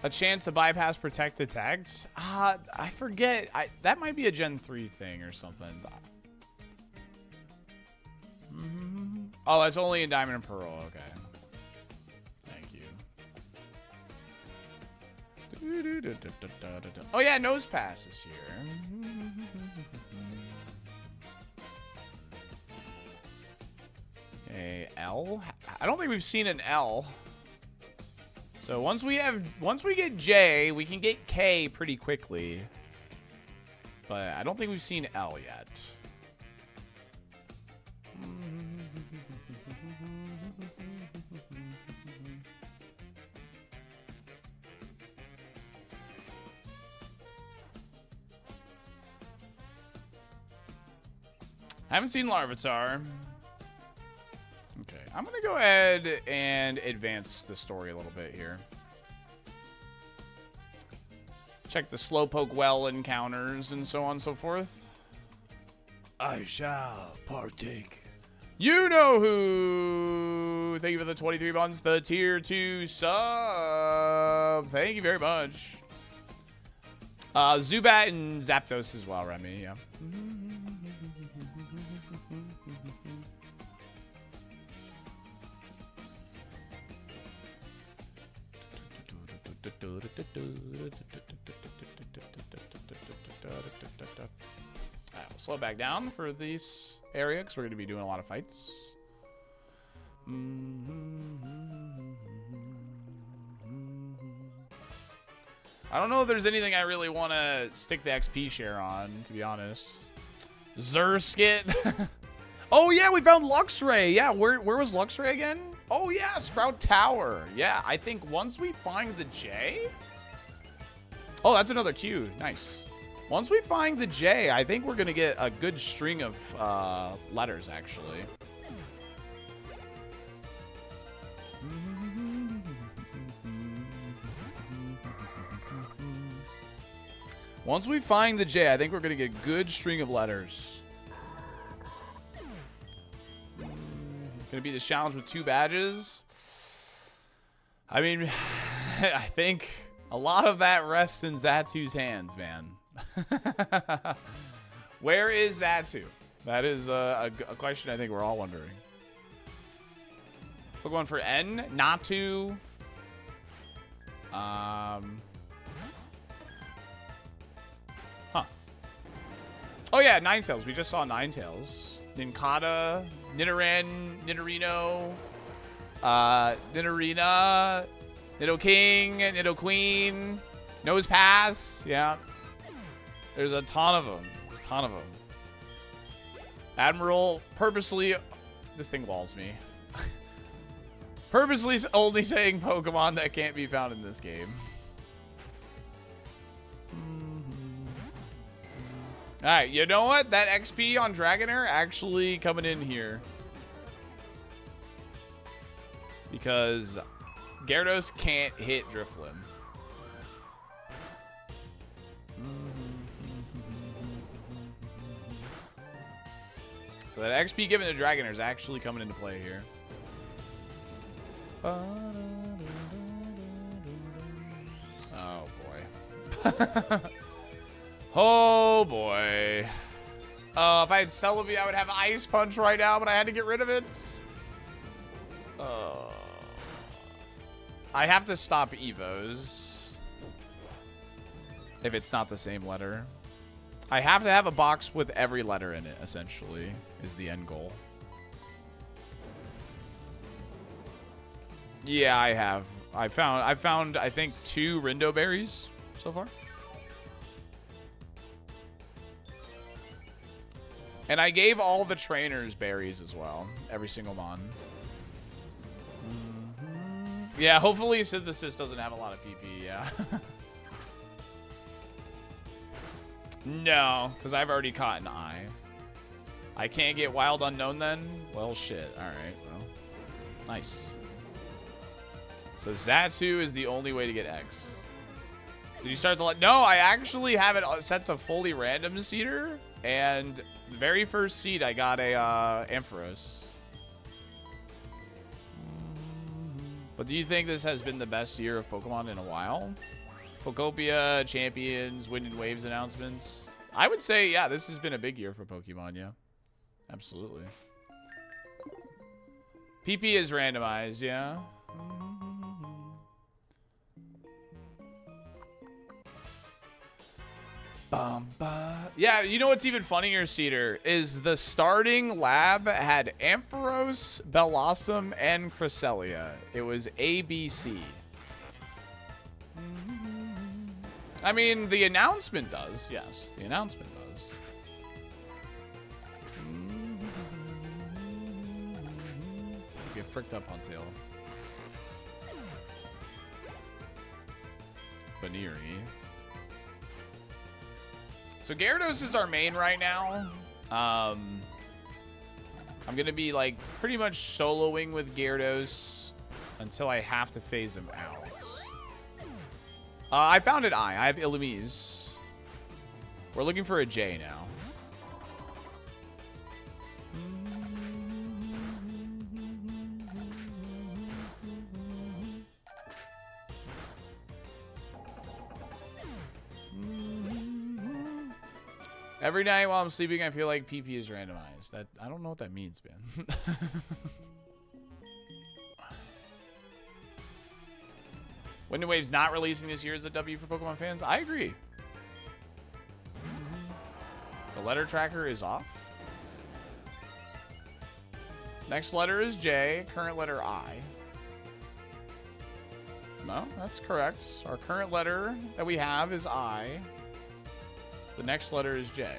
A chance to bypass protected tags? I forget. That might be a Gen 3 thing or something. Oh, that's only in Diamond and Pearl. Okay. Thank you. Oh, yeah, Nose Pass is here. Okay, L? I don't think we've seen an L. So once we get J, we can get K pretty quickly. But I don't think we've seen L yet. I haven't seen Larvitar. Okay, I'm gonna go ahead and advance the story a little bit here. Check the Slowpoke well encounters and so on and so forth. I shall partake. You know who. Thank you for the 23 months, the tier 2 sub. Thank you very much. Zubat and Zapdos as well, Remy, yeah. Alright, we'll slow back down for this area because we're going to be doing a lot of fights. I don't know if there's anything I really want to stick the XP share on, to be honest. Zerskit. Oh, yeah, we found Luxray. Yeah, where was Luxray again? Oh, yeah, Sprout Tower. Yeah, I think once we find the J... Oh, that's another Q. Nice. Once we find the J, I think we're going to get a good string of letters, actually. Once we find the J, I think we're going to get a good string of letters. Gonna be this challenge with 2 badges. I mean, I think a lot of that rests in Zatu's hands, man. Where is Zatu? That is a question I think we're all wondering. We're going for N, Natu. Huh. Oh yeah, Ninetales. We just saw Ninetales. Nincada. Nidoran, Nidorino, Nidorina, Nidoking, Nidoqueen, Nose Pass. Yeah. There's a ton of them. A ton of them. Admiral purposely... This thing walls me. Purposely only saying Pokemon that can't be found in this game. Alright, you know what? That XP on Dragonair actually coming in here. Because Gyarados can't hit Drifloon. So that XP given to Dragonair is actually coming into play here. Oh, boy. Oh, boy. If I had Celebi, I would have Ice Punch right now, but I had to get rid of it. I have to stop Evos. If it's not the same letter. I have to have a box with every letter in it, essentially, is the end goal. Yeah, I have. I found, I think, 2 Rindo berries so far. And I gave all the trainers berries as well. Every single mon. Yeah, hopefully Synthesis doesn't have a lot of PP, yeah. No, because I've already caught an eye. I can't get Wild Unknown then? Well, shit. Alright, well. Nice. So Zatu is the only way to get X. Did you start the... No, I actually have it set to fully random seeder. And the very first seed, I got a Ampharos. But do you think this has been the best year of Pokemon in a while? Pokopia, Champions, Wind and Waves announcements. I would say, yeah, this has been a big year for Pokemon, yeah. Absolutely. PP is randomized, yeah. Yeah, you know what's even funnier, Cedar, is the starting lab had Ampharos, Bellossom, and Cresselia. It was ABC. I mean, the announcement does. Yes, the announcement does. Get fricked up on tail. Baniri. So Gyarados is our main right now. I'm gonna be like pretty much soloing with Gyarados until I have to phase him out. I found an I. I have Illumise. We're looking for a J now. Every night while I'm sleeping, I feel like PP is randomized. That I don't know what that means, man. Wind and Waves not releasing this year is a W for Pokemon fans. I agree. The letter tracker is off. Next letter is J. Current letter I. No, that's correct. Our current letter that we have is I. The next letter is J.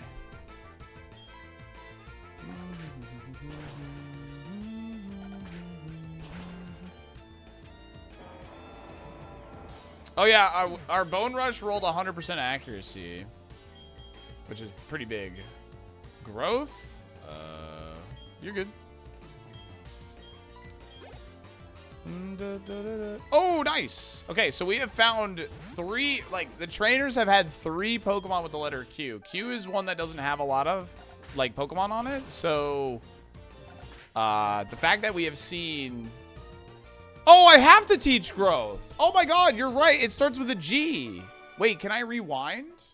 Oh yeah, our Bone Rush rolled 100% accuracy, which is pretty big. Growth? You're good. Oh, nice. Okay, so we have found 3, like, the trainers have had 3 Pokemon with the letter Q. Q is one that doesn't have a lot of, like, Pokemon on it. So, the fact that we have seen... Oh, I have to teach growth. Oh my god, you're right. It starts with a G. Wait, can I rewind?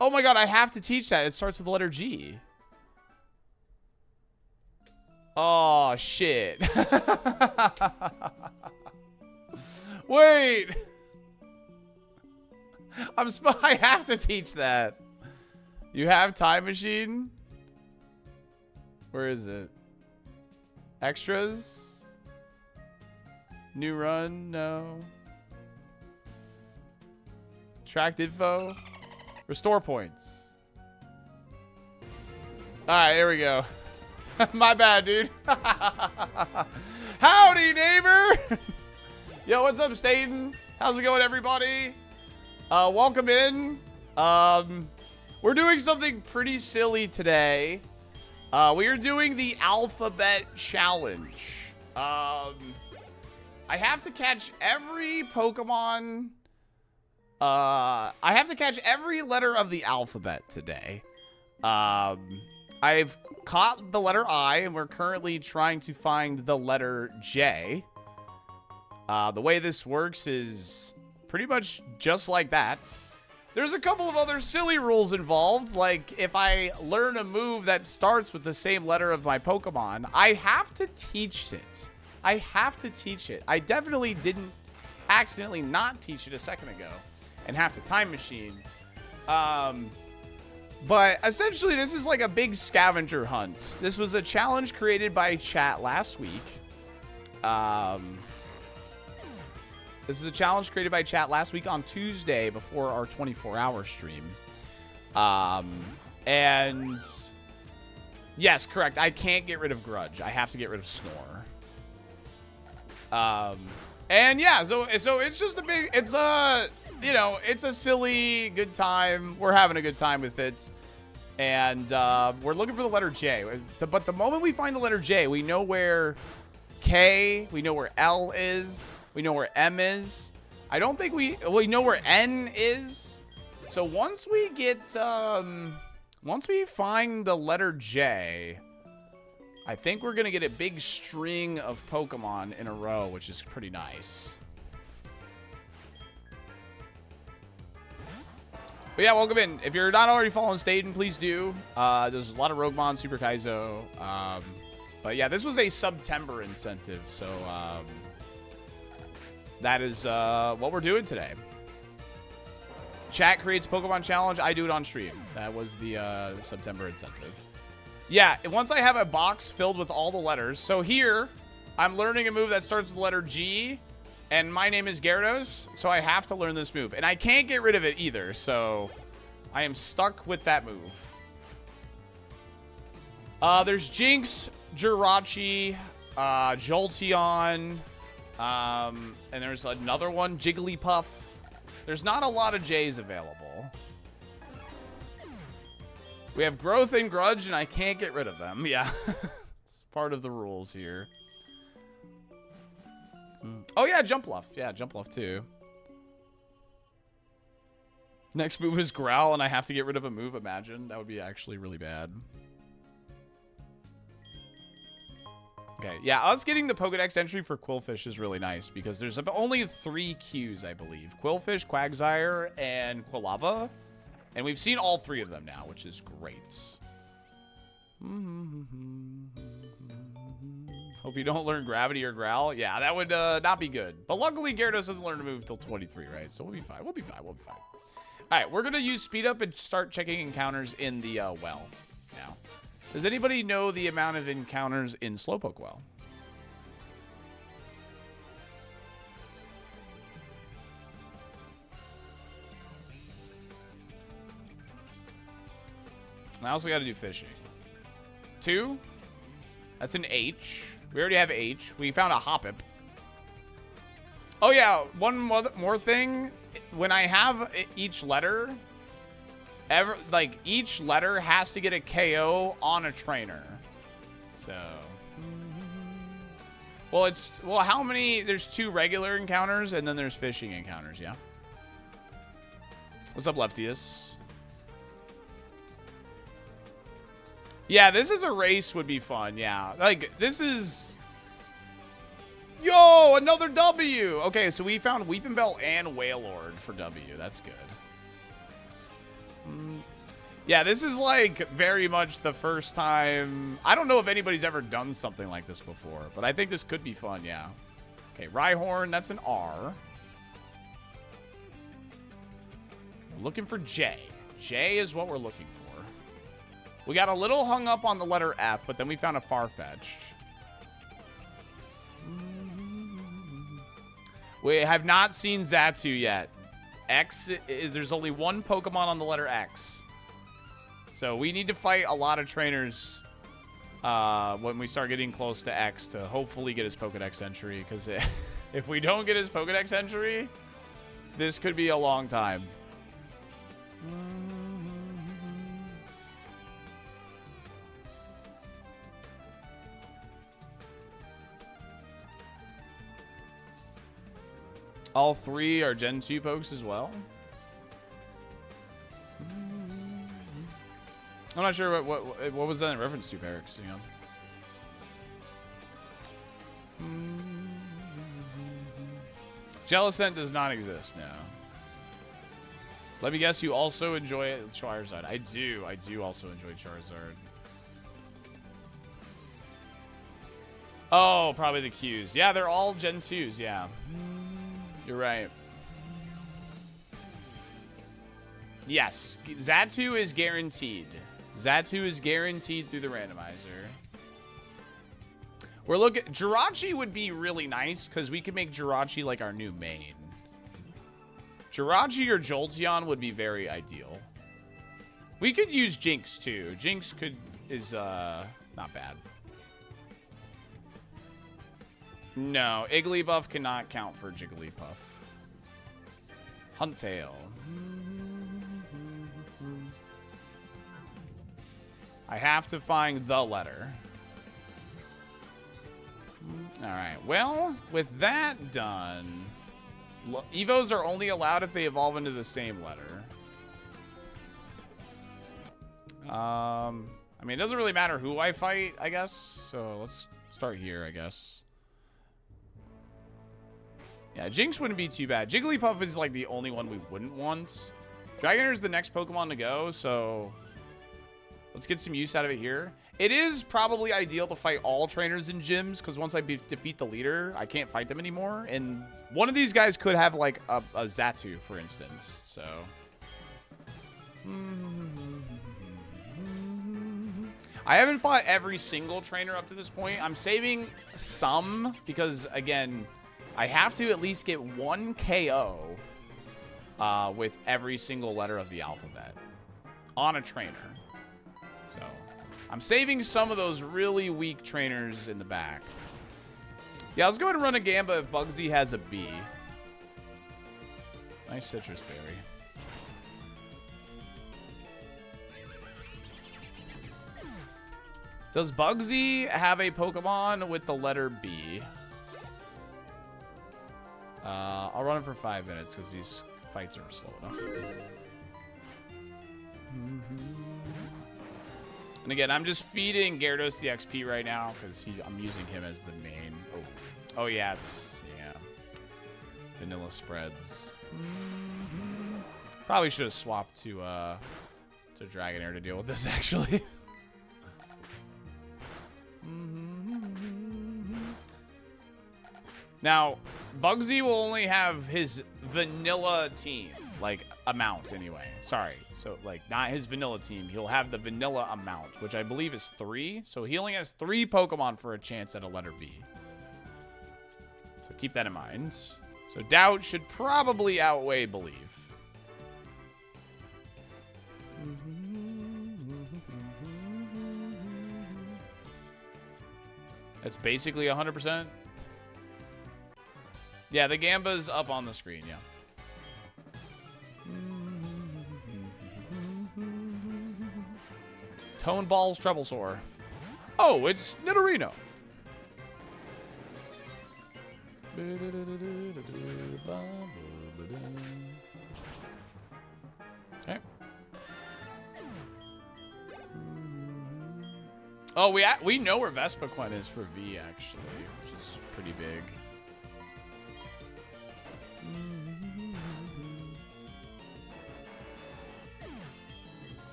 Oh my god, I have to teach that. It starts with the letter G. Oh, shit. Wait. I have to teach that. You have Time Machine? Where is it? Extras? New run? No. Tracked info? Restore points. Alright, here we go. My bad, dude. Howdy, neighbor. Yo, what's up, Staten? How's it going, everybody? Welcome in. We're doing something pretty silly today. We are doing the alphabet challenge. I have to catch every Pokemon. I have to catch every letter of the alphabet today. I've caught the letter I, and we're currently trying to find the letter J. The way this works is pretty much just like that. There's a couple of other silly rules involved, like if I learn a move that starts with the same letter of my Pokemon, I have to teach it. I have to teach it. I definitely didn't accidentally not teach it a second ago and have to Time Machine. But essentially, this is like a big scavenger hunt. This was a challenge created by chat last week. This is a challenge created by chat last week on Tuesday before our 24-hour stream. And Yes, correct. I can't get rid of Grudge. I have to get rid of Snore. And yeah, so it's just a big, it's a, you know, it's a silly good time. We're having a good time with it. And we're looking for the letter J. But the moment we find the letter J, we know where K, we know where L is, we know where M is. I don't think we know where N is. So once we get, once we find the letter J, I think we're going to get a big string of Pokemon in a row, which is pretty nice. But yeah, welcome in. If you're not already following Staten, please do. There's a lot of Roguemon, Super Kaizo. But yeah, this was a September incentive, so that is what we're doing today. Chat creates Pokemon Challenge. I do it on stream. That was the September incentive. Yeah, once I have a box filled with all the letters. So here, I'm learning a move that starts with the letter G, and my name is Gyarados, so I have to learn this move. And I can't get rid of it either, so I am stuck with that move. There's Jinx, Jirachi, Jolteon, and there's another one, Jigglypuff. There's not a lot of J's available. We have Growth and Grudge, and I can't get rid of them. Yeah, it's part of the rules here. Oh, yeah, Jumpluff. Yeah, Jumpluff, too. Next move is Growl, and I have to get rid of a move, imagine. That would be actually really bad. Okay, yeah, us getting the Pokedex entry for Quillfish is really nice, because there's only 3 Qs, I believe. Quillfish, Quagsire, and Quilava. And we've seen all 3 of them now, which is great. Hope you don't learn Gravity or Growl. Yeah, that would not be good. But luckily, Gyarados doesn't learn to move until 23, right? So we'll be fine. We'll be fine. We'll be fine. All right, we're going to use Speed Up and start checking encounters in the well now. Does anybody know the amount of encounters in Slowpoke Well? I also got to do fishing. 2. That's an H. We already have H. We found a Hoppip. Oh, yeah. One more thing. When I have each letter, each letter has to get a KO on a trainer. So. Well, how many? There's 2 regular encounters, and then there's fishing encounters, yeah? What's up, Leftius? Yeah, this is a race would be fun, yeah. Like, this is... Yo, another W! Okay, so we found Weepinbell and Wailord for W. That's good. Yeah, this is, like, very much the first time... I don't know if anybody's ever done something like this before, but I think this could be fun, yeah. Okay, Rhyhorn, that's an R. We're looking for J. J is what we're looking for. We got a little hung up on the letter F, but then we found a Farfetch'd. We have not seen Xatu yet. X, there's only 1 Pokemon on the letter X. So we need to fight a lot of trainers when we start getting close to X to hopefully get his Pokedex entry. Because if we don't get his Pokedex entry, this could be a long time. All 3 are Gen 2 pokes as well. I'm not sure what was that in reference to, Perix, you know. Jellicent does not exist now. Let me guess, you also enjoy Charizard. I do also enjoy Charizard. Oh, probably the Qs. Yeah, they're all Gen 2s, yeah. You're right. Yes, Xatu is guaranteed. Xatu is guaranteed through the randomizer. We're looking... Jirachi would be really nice, because we could make Jirachi like our new main. Jirachi or Jolteon would be very ideal. We could use Jinx, too. Jinx could is not bad. No, Igglybuff cannot count for Jigglypuff. Huntail. I have to find the letter. Alright, well, with that done, Evos are only allowed if they evolve into the same letter. I mean, it doesn't really matter who I fight, I guess. So let's start here, I guess. Yeah, Jinx wouldn't be too bad. Jigglypuff is like the only one we wouldn't want. Dragonier's the next Pokemon to go, so let's get some use out of it here. It is probably ideal to fight all trainers in gyms, because once I defeat the leader, I can't fight them anymore. And one of these guys could have like a Xatu, for instance. So I haven't fought every single trainer up to this point. I'm saving some because, again, I have to at least get one KO with every single letter of the alphabet on a trainer. So I'm saving some of those really weak trainers in the back. Yeah, let's go ahead and run a Gamba if Bugsy has a B. Nice citrus berry. Does Bugsy have a Pokemon with the letter B? I'll run it for 5 minutes because these fights are slow enough. And again, I'm just feeding Gyarados the XP right now because I'm using him as the main. Oh yeah, yeah. Vanilla spreads. Probably should have swapped to Dragonair to deal with this actually. Now, Bugsy will only have his vanilla team, like, amount anyway. Sorry. So, like, not his vanilla team. He'll have the vanilla amount, which I believe is 3. So, he only has 3 Pokemon for a chance at a letter B. So, keep that in mind. So, doubt should probably outweigh believe. It's basically 100%. Yeah, the Gamba's up on the screen, yeah. Tone Balls Treble Oh, it's Nidorino. Okay. Oh, we know where Vespiquen is for V, actually, which is pretty big.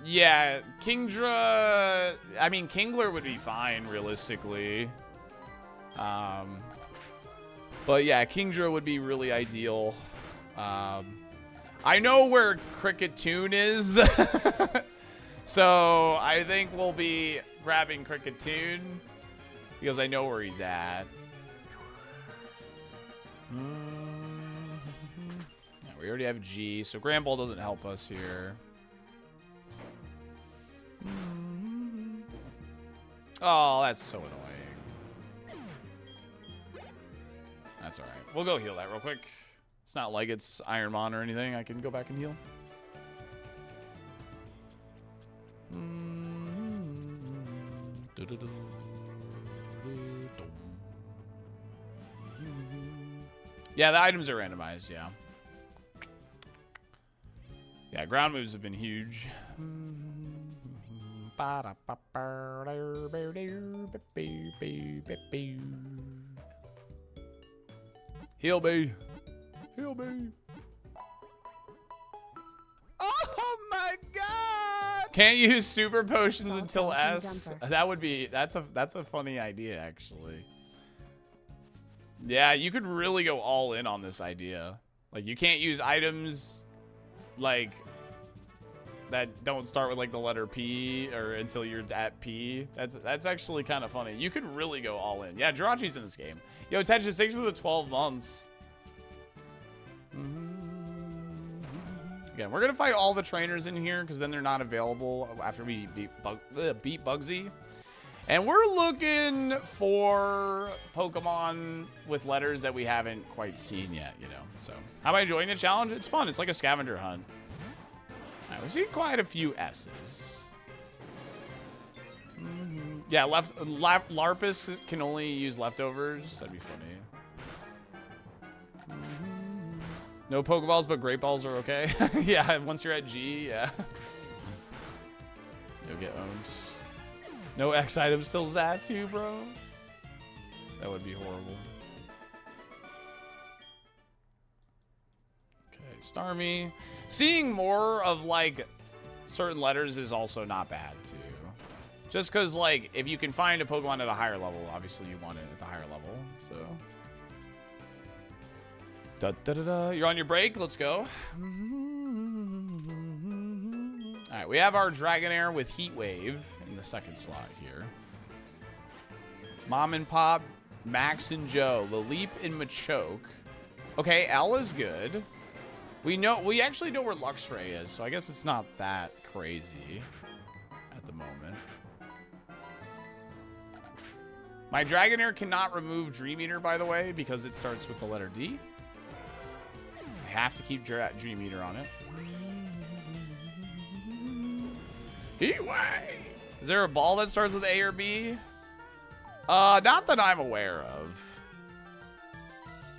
Yeah, Kingdra... I mean, Kingler would be fine, realistically. But yeah, Kingdra would be really ideal. I know where Cricketune is. So, I think we'll be grabbing Cricketune. Because I know where he's at. Yeah, we already have G, so Grand Ball doesn't help us here. Oh, that's so annoying. That's alright. We'll go heal that real quick. It's not like it's Ironmon or anything. I can go back and heal. Yeah, the items are randomized, yeah. Yeah, ground moves have been huge. Heal me. Heal me. Oh my god! Can't use super potions until S. That would be that's a funny idea actually. Yeah, you could really go all in on this idea. Like you can't use items like that don't start with like the letter P or until you're at P. That's actually kind of funny. You could really go all in. Yeah, Jirachi's in this game. Yo, Tetris, thanks for the 12 months. Again, we're going to fight all the trainers in here because then they're not available after we beat Bugsy. And we're looking for Pokemon with letters that we haven't quite seen yet, you know. So, how am I enjoying the challenge? It's fun. It's like a scavenger hunt. All right, we've seen quite a few S's. Yeah, Larpus can only use leftovers. That'd be funny. No Pokeballs, but Great Balls are okay. Yeah, once you're at G, yeah. You'll get owned. No X items till Zatsu, bro. That would be horrible. Okay, Starmie. Seeing more of, like, certain letters is also not bad, too. Just because, like, if you can find a Pokemon at a higher level, obviously you want it at the higher level, so. You're on your break. Let's go. All right, we have our Dragonair with Heat Wave in the second slot here. Mom and Pop, Max and Joe, Laleep and Machoke. Okay, L is good. We actually know where Luxray is, so I guess it's not that crazy at the moment. My Dragonair cannot remove Dream Eater, by the way, because it starts with the letter D. I have to keep Dream Eater on it. Is there a ball that starts with A or B? Not that I'm aware of.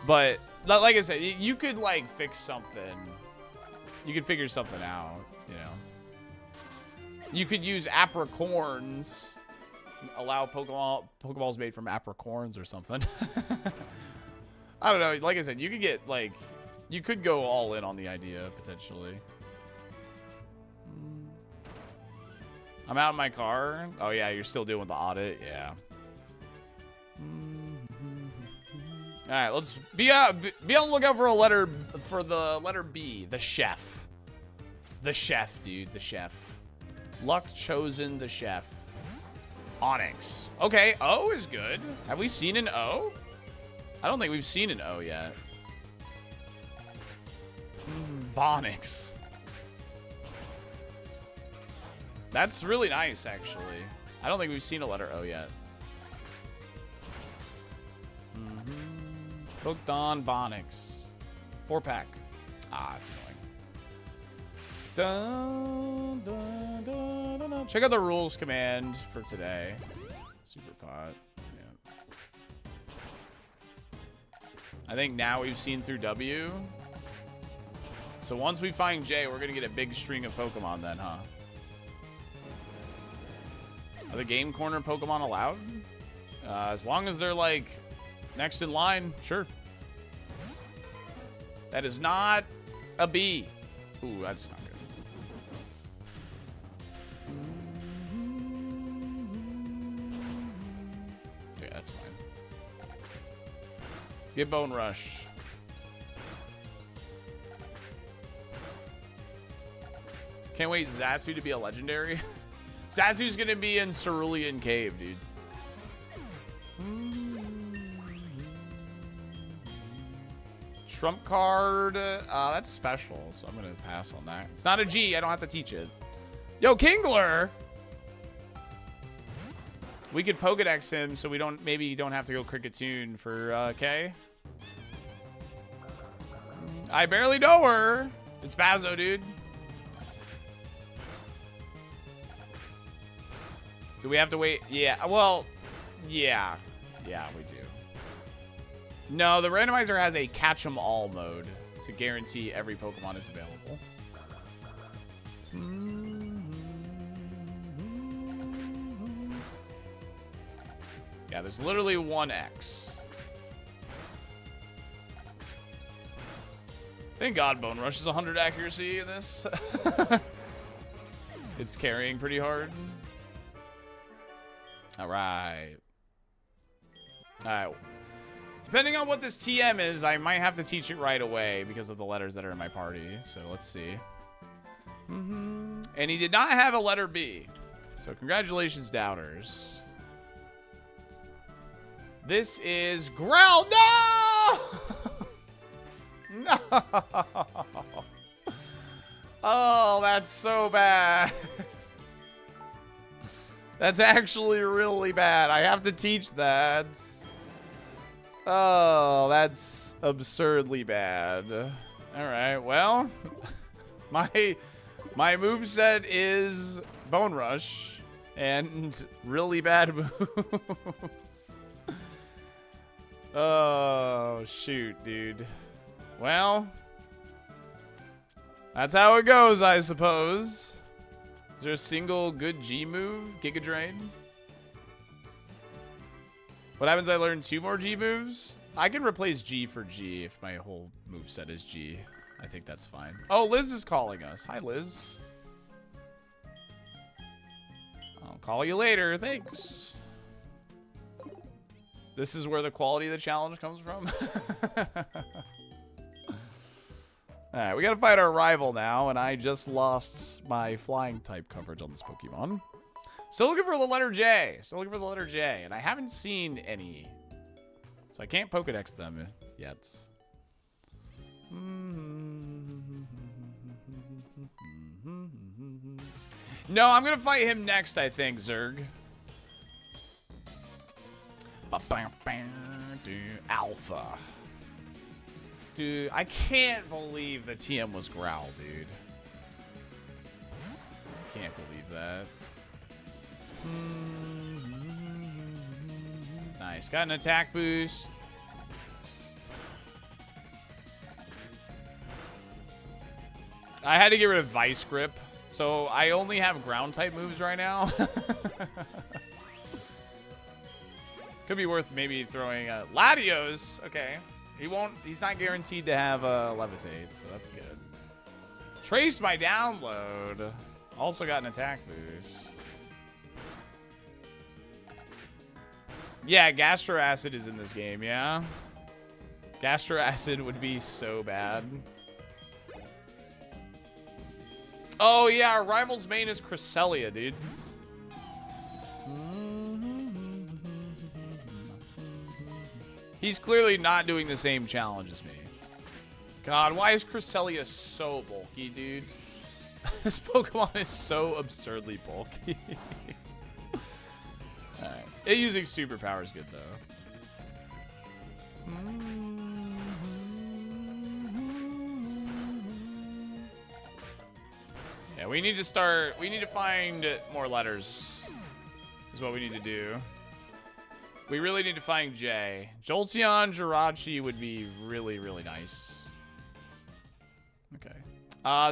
But, like I said, you could, like, fix something. You could figure something out, you know. You could use Apricorns. Allow Pokeballs made from Apricorns or something. I don't know. Like I said, you could get, like... You could go all in on the idea, potentially. I'm out in my car. Oh, yeah, you're still doing the audit. Yeah. All right, let's be on the lookout for the letter B, the chef. The chef, dude, the chef. Luck chosen the chef. Onyx. Okay, O is good. Have we seen an O? I don't think we've seen an O yet. Bonix. That's really nice, actually. I don't think we've seen a letter O yet. Hooked on Bonix. 4-pack. Ah, that's annoying. Dun, dun, dun, dun, dun. Check out the rules command for today. Super pot. Yeah. I think now we've seen through W. So once we find J, we're going to get a big string of Pokemon then, huh? Are the game corner Pokemon allowed? As long as they're, like, next in line, sure. That is not a B. Ooh, that's not good. Yeah, that's fine. Get Bone Rushed. Can't wait Zatsu to be a legendary. Zatsu's gonna be in Cerulean Cave, dude. Trump card. That's special, so I'm gonna pass on that. It's not a G. I don't have to teach it. Yo, Kingler. We could Pokedex him, so we maybe don't have to go Cricketune for K. I barely know her. It's Bazo, dude. Do we have to wait? Yeah, well, yeah. Yeah, we do. No, the randomizer has a catch-em-all mode to guarantee every Pokemon is available. Yeah, there's literally one X. Thank God Bone Rush is 100 accuracy in this. It's carrying pretty hard. All right. All right. Depending on what this TM is, I might have to teach it right away because of the letters that are in my party. So let's see. And he did not have a letter B. So congratulations, doubters. This is Growl. No! No! Oh, that's so bad. That's actually really bad. I have to teach that. Oh, that's absurdly bad. All right, well, my moveset is Bone Rush and really bad moves. Oh, shoot, dude. Well, that's how it goes, I suppose. Is there a single good G move? Giga Drain? What happens if I learn 2 more G moves? I can replace G for G if my whole moveset is G. I think that's fine. Oh, Liz is calling us. Hi, Liz. I'll call you later. Thanks. This is where the quality of the challenge comes from. Alright, we gotta fight our rival now, and I just lost my flying type coverage on this Pokemon. Still looking for the letter J. Still looking for the letter J, and I haven't seen any. So I can't Pokedex them yet. No, I'm gonna fight him next, I think, Zerg. Alpha. Dude, I can't believe the TM was Growl, dude. Can't believe that. Nice. Got an attack boost. I had to get rid of Vice Grip, so I only have ground type moves right now. Could be worth maybe throwing Latios. Okay. He's not guaranteed to have Levitate, so that's good. Traced my download. Also got an attack boost. Yeah, Gastro Acid is in this game, yeah? Gastro Acid would be so bad. Oh, yeah, our rival's main is Cresselia, dude. He's clearly not doing the same challenge as me. God, why is Cresselia so bulky, dude? This Pokemon is so absurdly bulky. Alright. It using superpower is good, though. Yeah, we need to find more letters. Is what we need to do. We really need to find J. Jolteon, Jirachi would be really, really nice. Okay.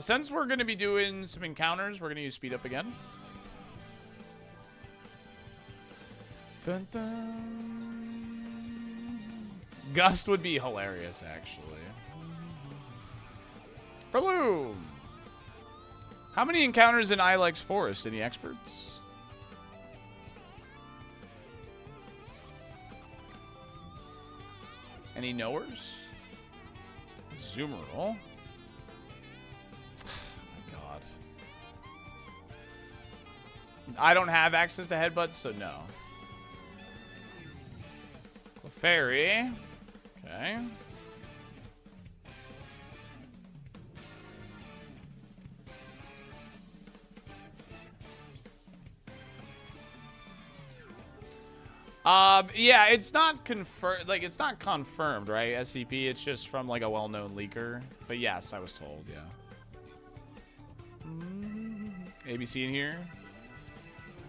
Since we're going to be doing some encounters, we're going to use speed up again. Dun, dun. Gust would be hilarious, actually. Breloom. How many encounters in Ilex Forest? Any experts? Any knowers? Zoomerl. Oh my god. I don't have access to headbutts, so no. Clefairy. Okay. Yeah, it's not confirmed. Like, it's not confirmed, right? SCP. It's just from like a well-known leaker. But yes, I was told. Yeah. ABC in here.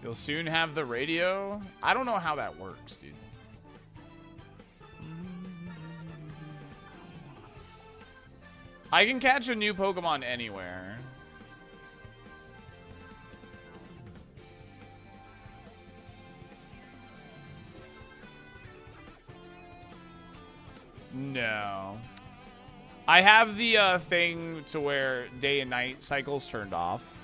You'll soon have the radio. I don't know how that works, dude. I can catch a new Pokemon anywhere. No. I have the thing to where day and night cycles turned off.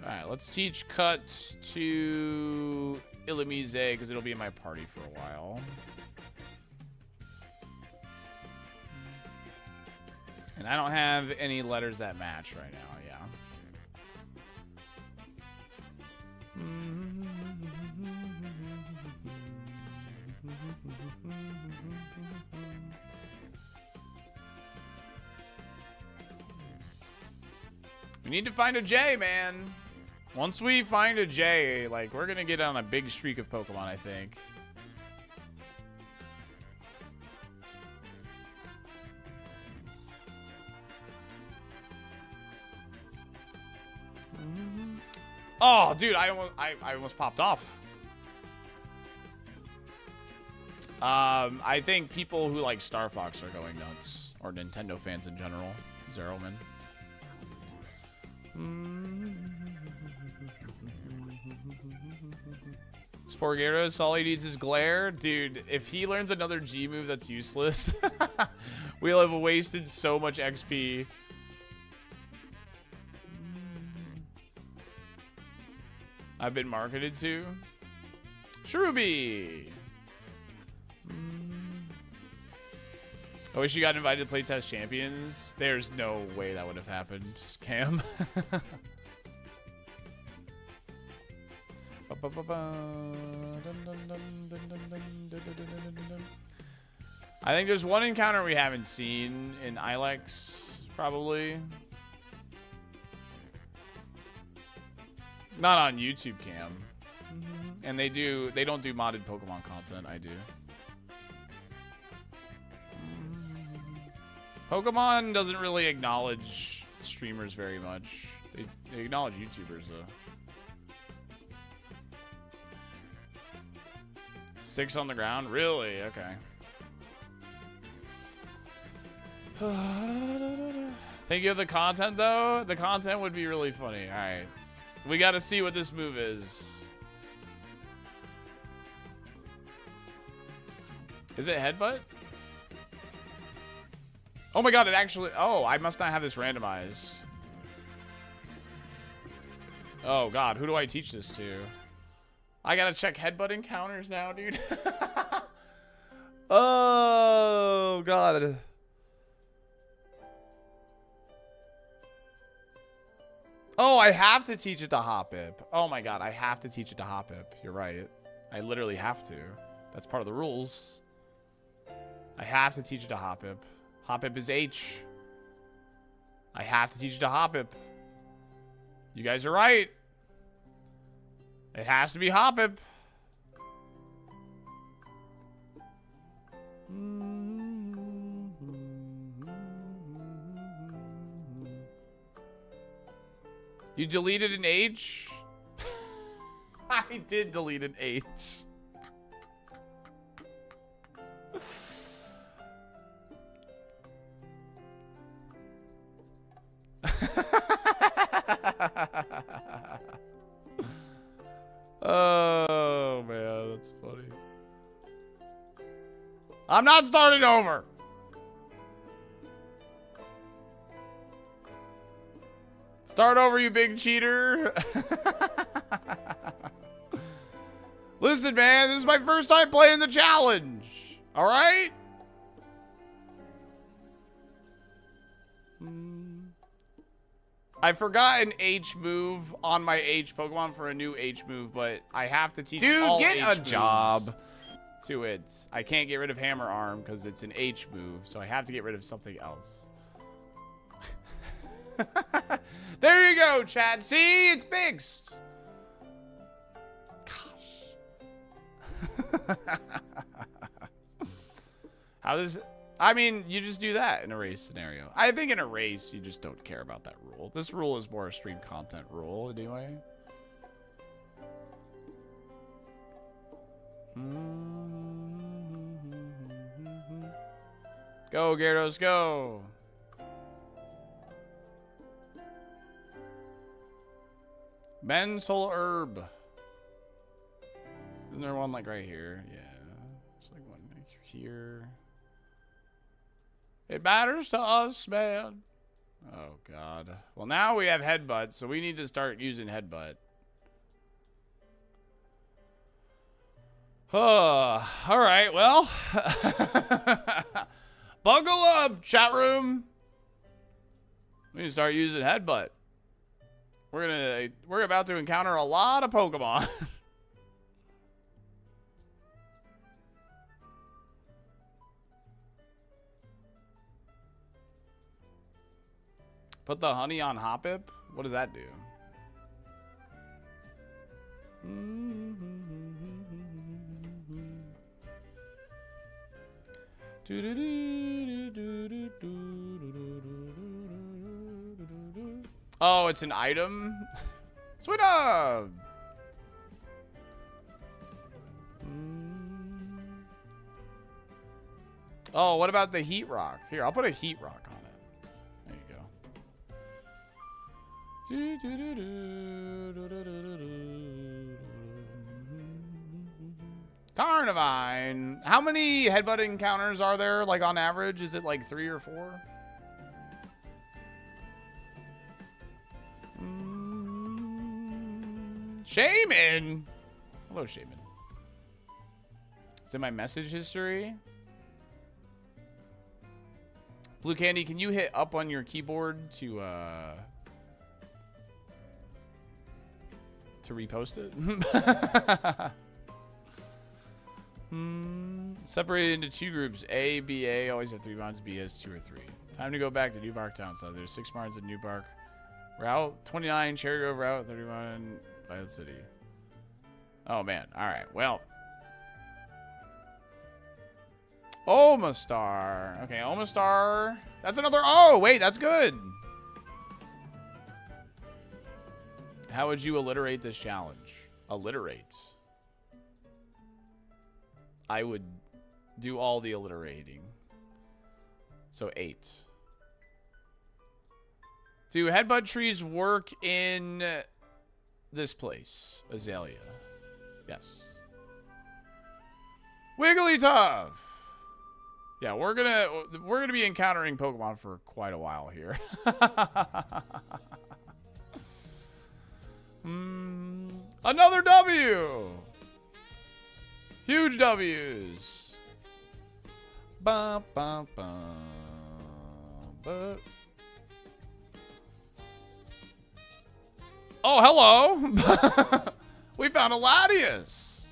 Alright, let's teach Cut to Illumise because it'll be in my party for a while. And I don't have any letters that match right now, yeah. We need to find a J, man. Once we find a J, like, we're gonna get on a big streak of Pokemon, I think. Oh, dude, I almost popped off. I think people who like Star Fox are going nuts, or Nintendo fans in general. Zeroman. Spore Gyarados, all he needs is Glare. Dude, if he learns another G move that's useless, we'll have wasted so much XP. I've been marketed to. Shruby. I wish you got invited to Playtest Champions. There's no way that would have happened, Cam. I think there's one encounter we haven't seen in Ilex, probably. Not on YouTube, Cam. And they don't do modded Pokemon content. I do. Pokemon doesn't really acknowledge streamers very much. They acknowledge YouTubers, though. 6 on the ground? Really? Okay. Think of the content, though? The content would be really funny. Alright. We gotta see what this move is. Is it Headbutt? Oh my god, it actually... Oh, I must not have this randomized. Oh god, who do I teach this to? I gotta check Headbutt encounters now, dude. Oh god. Oh, I have to teach it to Hoppip. Oh my god, I have to teach it to Hoppip. You're right. I literally have to. That's part of the rules. I have to teach it to Hoppip. Hoppip is H. I have to teach it to Hoppip. You guys are right. It has to be Hoppip. You deleted an H? I did delete an H. Oh, man, that's funny. I'm not starting over. Start over, you big cheater. Listen, man, this is my first time playing the challenge. All right? I forgot an H move on my H Pokemon for a new H move, but I have to teach all get H a moves job to it. I can't get rid of Hammer Arm because it's an H move, so I have to get rid of something else. There you go, chat. See, it's fixed. Gosh. How does... I mean, you just do that in a race scenario. I think in a race, you just don't care about that rule. This rule is more a stream content rule, anyway. Go, Gyarados, go. Mental Herb. Isn't there one like right here? Yeah. There's like one here. It matters to us, man. Oh, God. Well, now we have Headbutt, so we need to start using Headbutt. Oh, all right, well. Buckle up, chat room. We need to start using headbutt. We're about to encounter a lot of Pokemon. Put the honey on Hoppip? What does that do? Oh, it's an item? Sweet up! Oh, what about the heat rock? Here, I'll put a heat rock on it. There you go. Carnivine. How many headbutt encounters are there, like, on average? Is it, like, 3 or 4? Shaman! Hello, Shaman. It's in my message history. Blue Candy, can you hit up on your keyboard to repost it? Separated into 2 groups. A, B, A always have 3 bonds. B has 2 or 3. Time to go back to New Bark Town. So there's 6 bonds in New Bark. Route 29, Cherry Grove Route 31, Violet City. Oh, man. All right. Well. Omastar. Okay, Omastar. That's another. Oh, wait. That's good. How would you alliterate this challenge? Alliterate. I would do all the alliterating. So 8. Do headbutt trees work in this place? Azalea. Yes. Wigglytuff. Yeah, we're gonna be encountering Pokemon for quite a while here. Another W. Huge W's. Bum, bum, bum. But. Oh, hello. We found a Latias.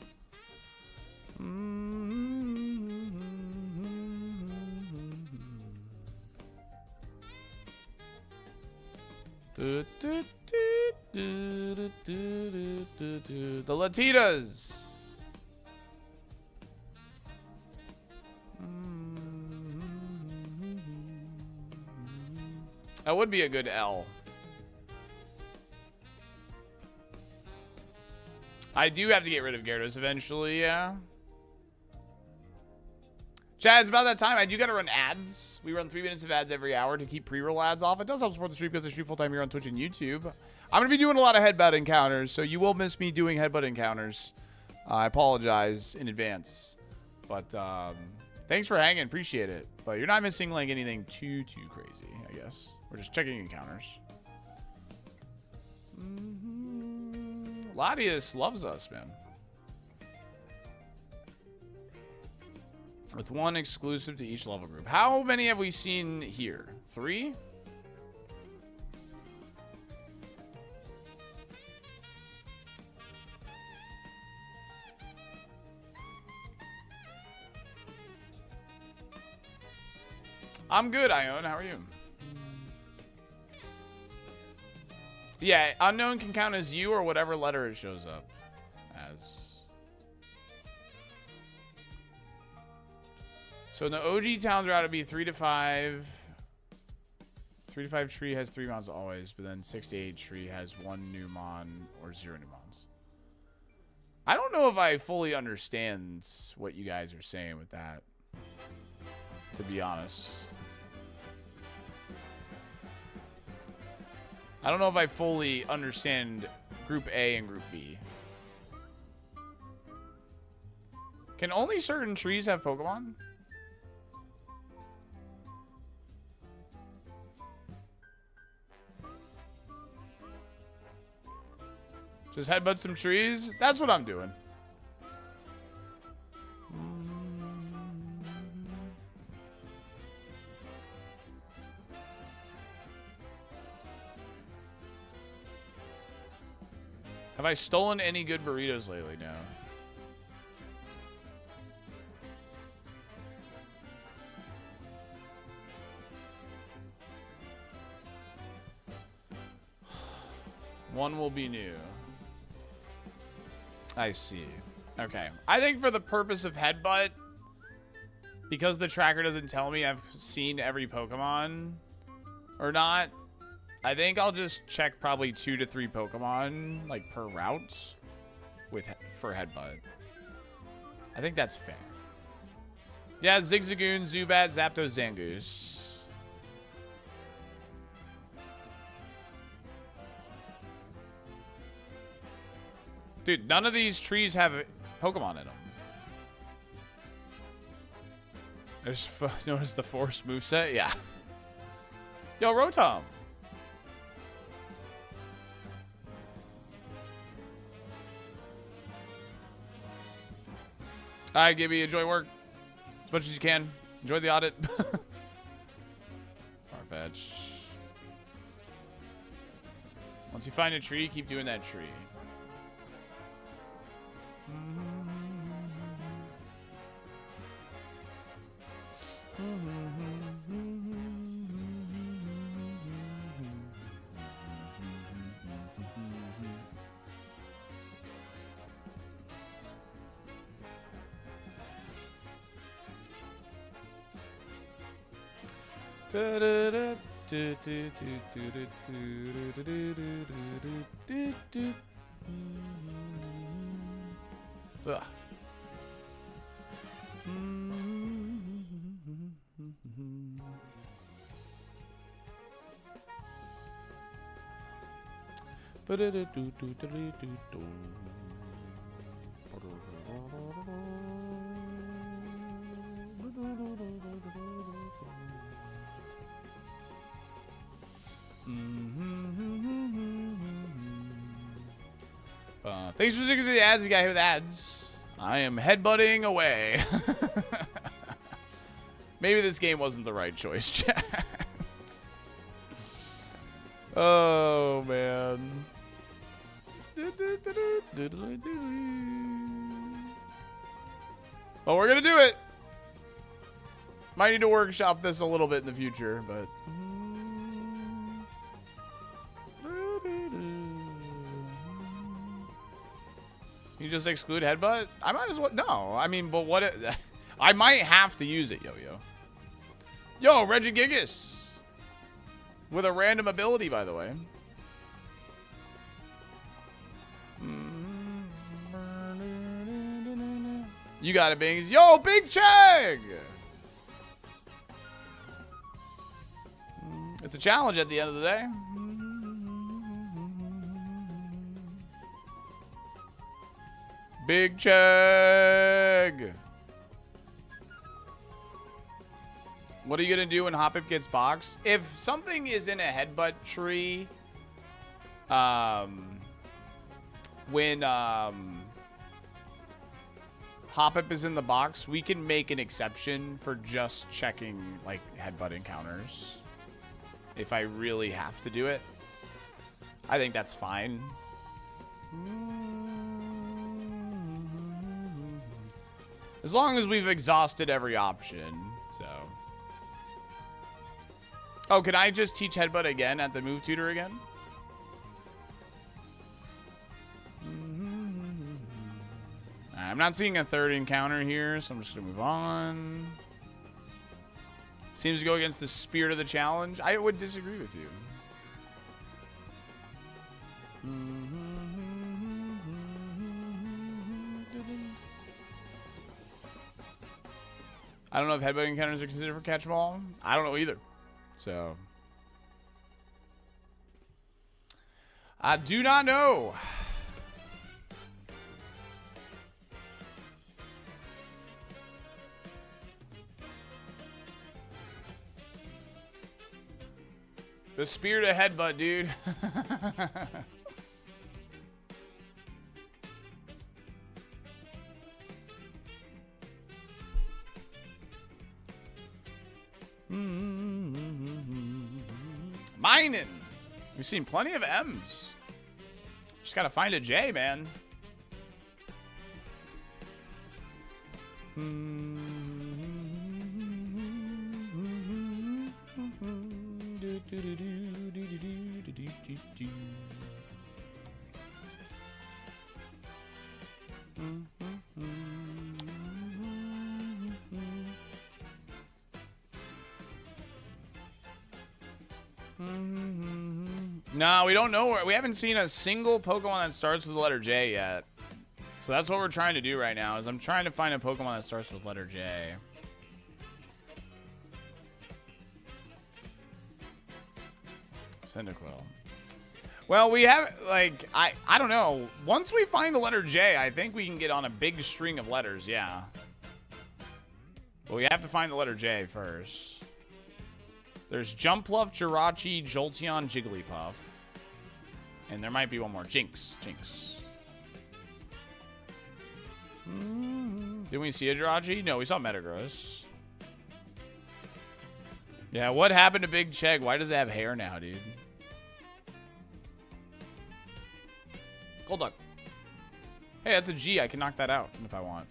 The Latitas. That would be a good L. I do have to get rid of Gyarados eventually, yeah. Chad, it's about that time. I do got to run ads. We run 3 minutes of ads every hour to keep pre-roll ads off. It does help support the stream because I stream full-time here on Twitch and YouTube. I'm going to be doing a lot of headbutt encounters, so you will miss me doing headbutt encounters. I apologize in advance. But thanks for hanging. Appreciate it. But you're not missing like anything too crazy, I guess. We're just checking encounters. Latias loves us, man. With 1 exclusive to each level group. How many have we seen here? 3? I'm good, Ione. How are you? Yeah, unknown can count as you or whatever letter it shows up as. So in the OG towns route, it'd be 3 to 5. 3 to 5 tree has 3 mons always, but then 6 to 8 tree has 1 new mon or 0 new mons. I don't know if I fully understand what you guys are saying with that, to be honest. I don't know if I fully understand Group A and Group B. Can only certain trees have Pokemon? Just headbutt some trees? That's what I'm doing. Have I stolen any good burritos lately? No. One will be new. I see. Okay. I think for the purpose of Headbutt, because the tracker doesn't tell me I've seen every Pokemon or not, I think I'll just check probably 2 to 3 Pokemon, like, per route for Headbutt. I think that's fair. Yeah, Zigzagoon, Zubat, Zapdos, Zangoose. Dude, none of these trees have Pokemon in them. Notice the force moveset? Yeah. Yo, Rotom. Alright, Gibby, enjoy work as much as you can. Enjoy the audit. Farfetch'd. Once you find a tree, keep doing that tree. Ugh. Thanks for sticking to the ads. We got here with ads. I am headbutting away. Maybe this game wasn't the right choice, chat. Oh, man. Well, we're going to do it. Might need to workshop this a little bit in the future, but... You just exclude Headbutt? I might as well. No. I mean, but what... I might have to use it, Yo-Yo. Yo, Regigigas. With a random ability, by the way. You got it, Bings. Yo, Big Chag! It's a challenge at the end of the day. Big Chag! What are you going to do when Hoppip gets boxed? If something is in a Headbutt tree, when Hoppip is in the box, we can make an exception for just checking, like, Headbutt encounters. If I really have to do it. I think that's fine. As long as we've exhausted every option, so... Oh, can I just teach Headbutt again at the move tutor again? I'm not seeing a third encounter here, so I'm just going to move on. Seems to go against the spirit of the challenge. I would disagree with you. I don't know if Headbutt encounters are considered for catch 'em all. I don't know either. So, I do not know. The spirit of Headbutt, dude. Mining. We've seen plenty of M's. Just gotta find a J, man. No, we don't know where. We haven't seen a single Pokemon that starts with the letter J yet. So that's what we're trying to do right now, is I'm trying to find a Pokemon that starts with letter J. Cyndaquil. Well, we have, like, I don't know. Once we find the letter J, I think we can get on a big string of letters, yeah. But we have to find the letter J first. There's Jumpluff, Jirachi, Jolteon, Jigglypuff. And there might be one more. Jinx. Didn't we see a Jirachi? No, we saw Metagross. Yeah, what happened to Big Chegg? Why does it have hair now, dude? Golduck. Hey, that's a G. I can knock that out if I want.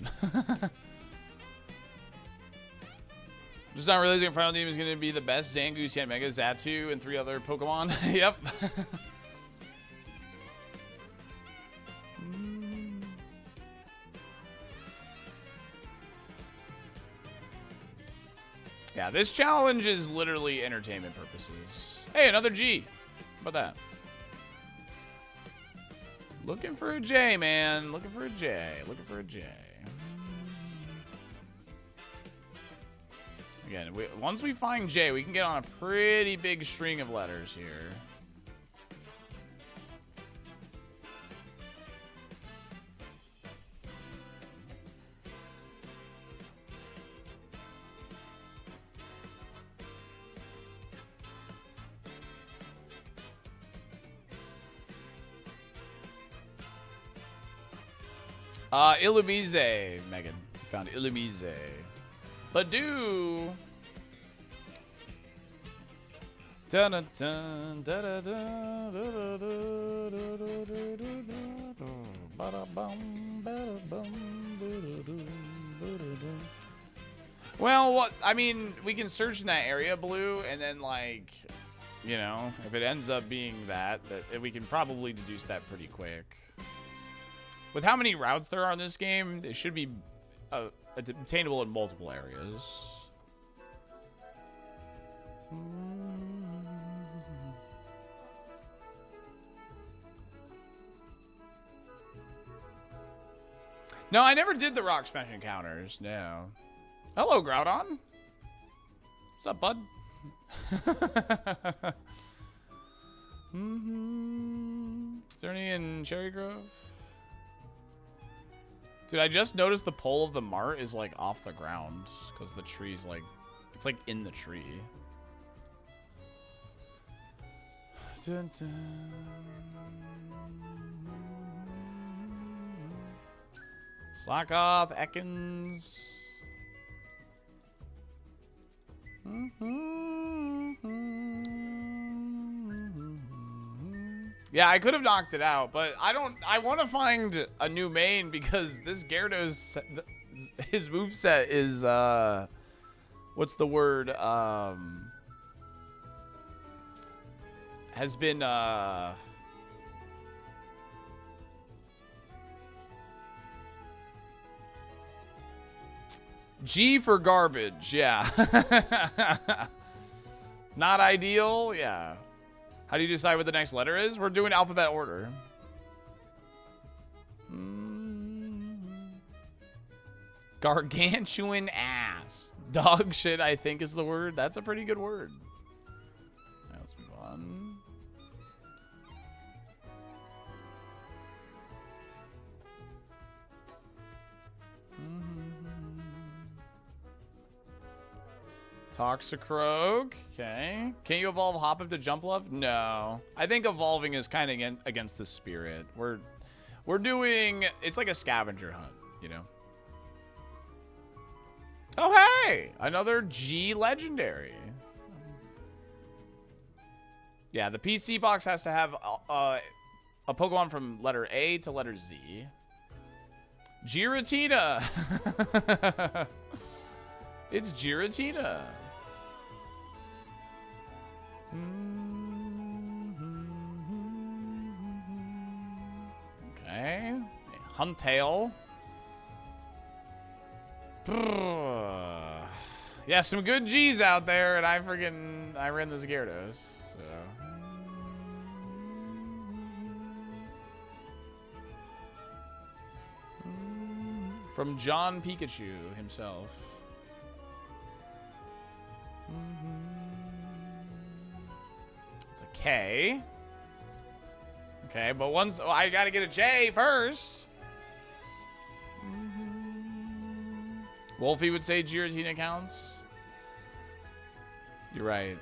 Just not realizing Final Team is going to be the best Zangoose yet. Mega Zatu and 3 other Pokemon. Yep. Yeah, this challenge is literally entertainment purposes. Hey, another G. How about that? Looking for a J, man. Looking for a J. Again, once we find J, we can get on a pretty big string of letters here. Illumise, Megan. Found Illumise. Badoo. Well, what I mean, we can search in that area, Blue, and then, like, you know, if it ends up being that we can probably deduce that pretty quick. With how many routes there are in this game, it should be obtainable in multiple areas. No, I never did the rock smash encounters. No. Hello, Groudon. What's up, bud? Is there any in Cherry Grove? Dude, I just noticed the pole of the mart is, like, off the ground because the tree's, like, it's, like, in the tree. Dun, dun. Slack off, Ekans. Yeah, I could have knocked it out, but I want to find a new main because this Gyarados, his moveset is, what's the word, has been, G for garbage, yeah. Not ideal, yeah. How do you decide what the next letter is? We're doing alphabet order. Gargantuan ass. Dog shit, I think, is the word. That's a pretty good word. Right, let's move on. Toxicroak. Okay. Can you evolve Hop up to Jumpluff? No. I think evolving is kind of against the spirit. We're doing, it's like a scavenger hunt, you know? Oh, hey! Another G legendary. Yeah, the PC box has to have a Pokemon from letter A to letter Z. Giratina. It's Giratina. Okay. Huntail. Yeah, some good G's out there, and I ran this Gyarados. So. From John Pikachu himself. It's a K. Okay, but once I gotta get a J first. Wolfie would say Giratina counts. You're right.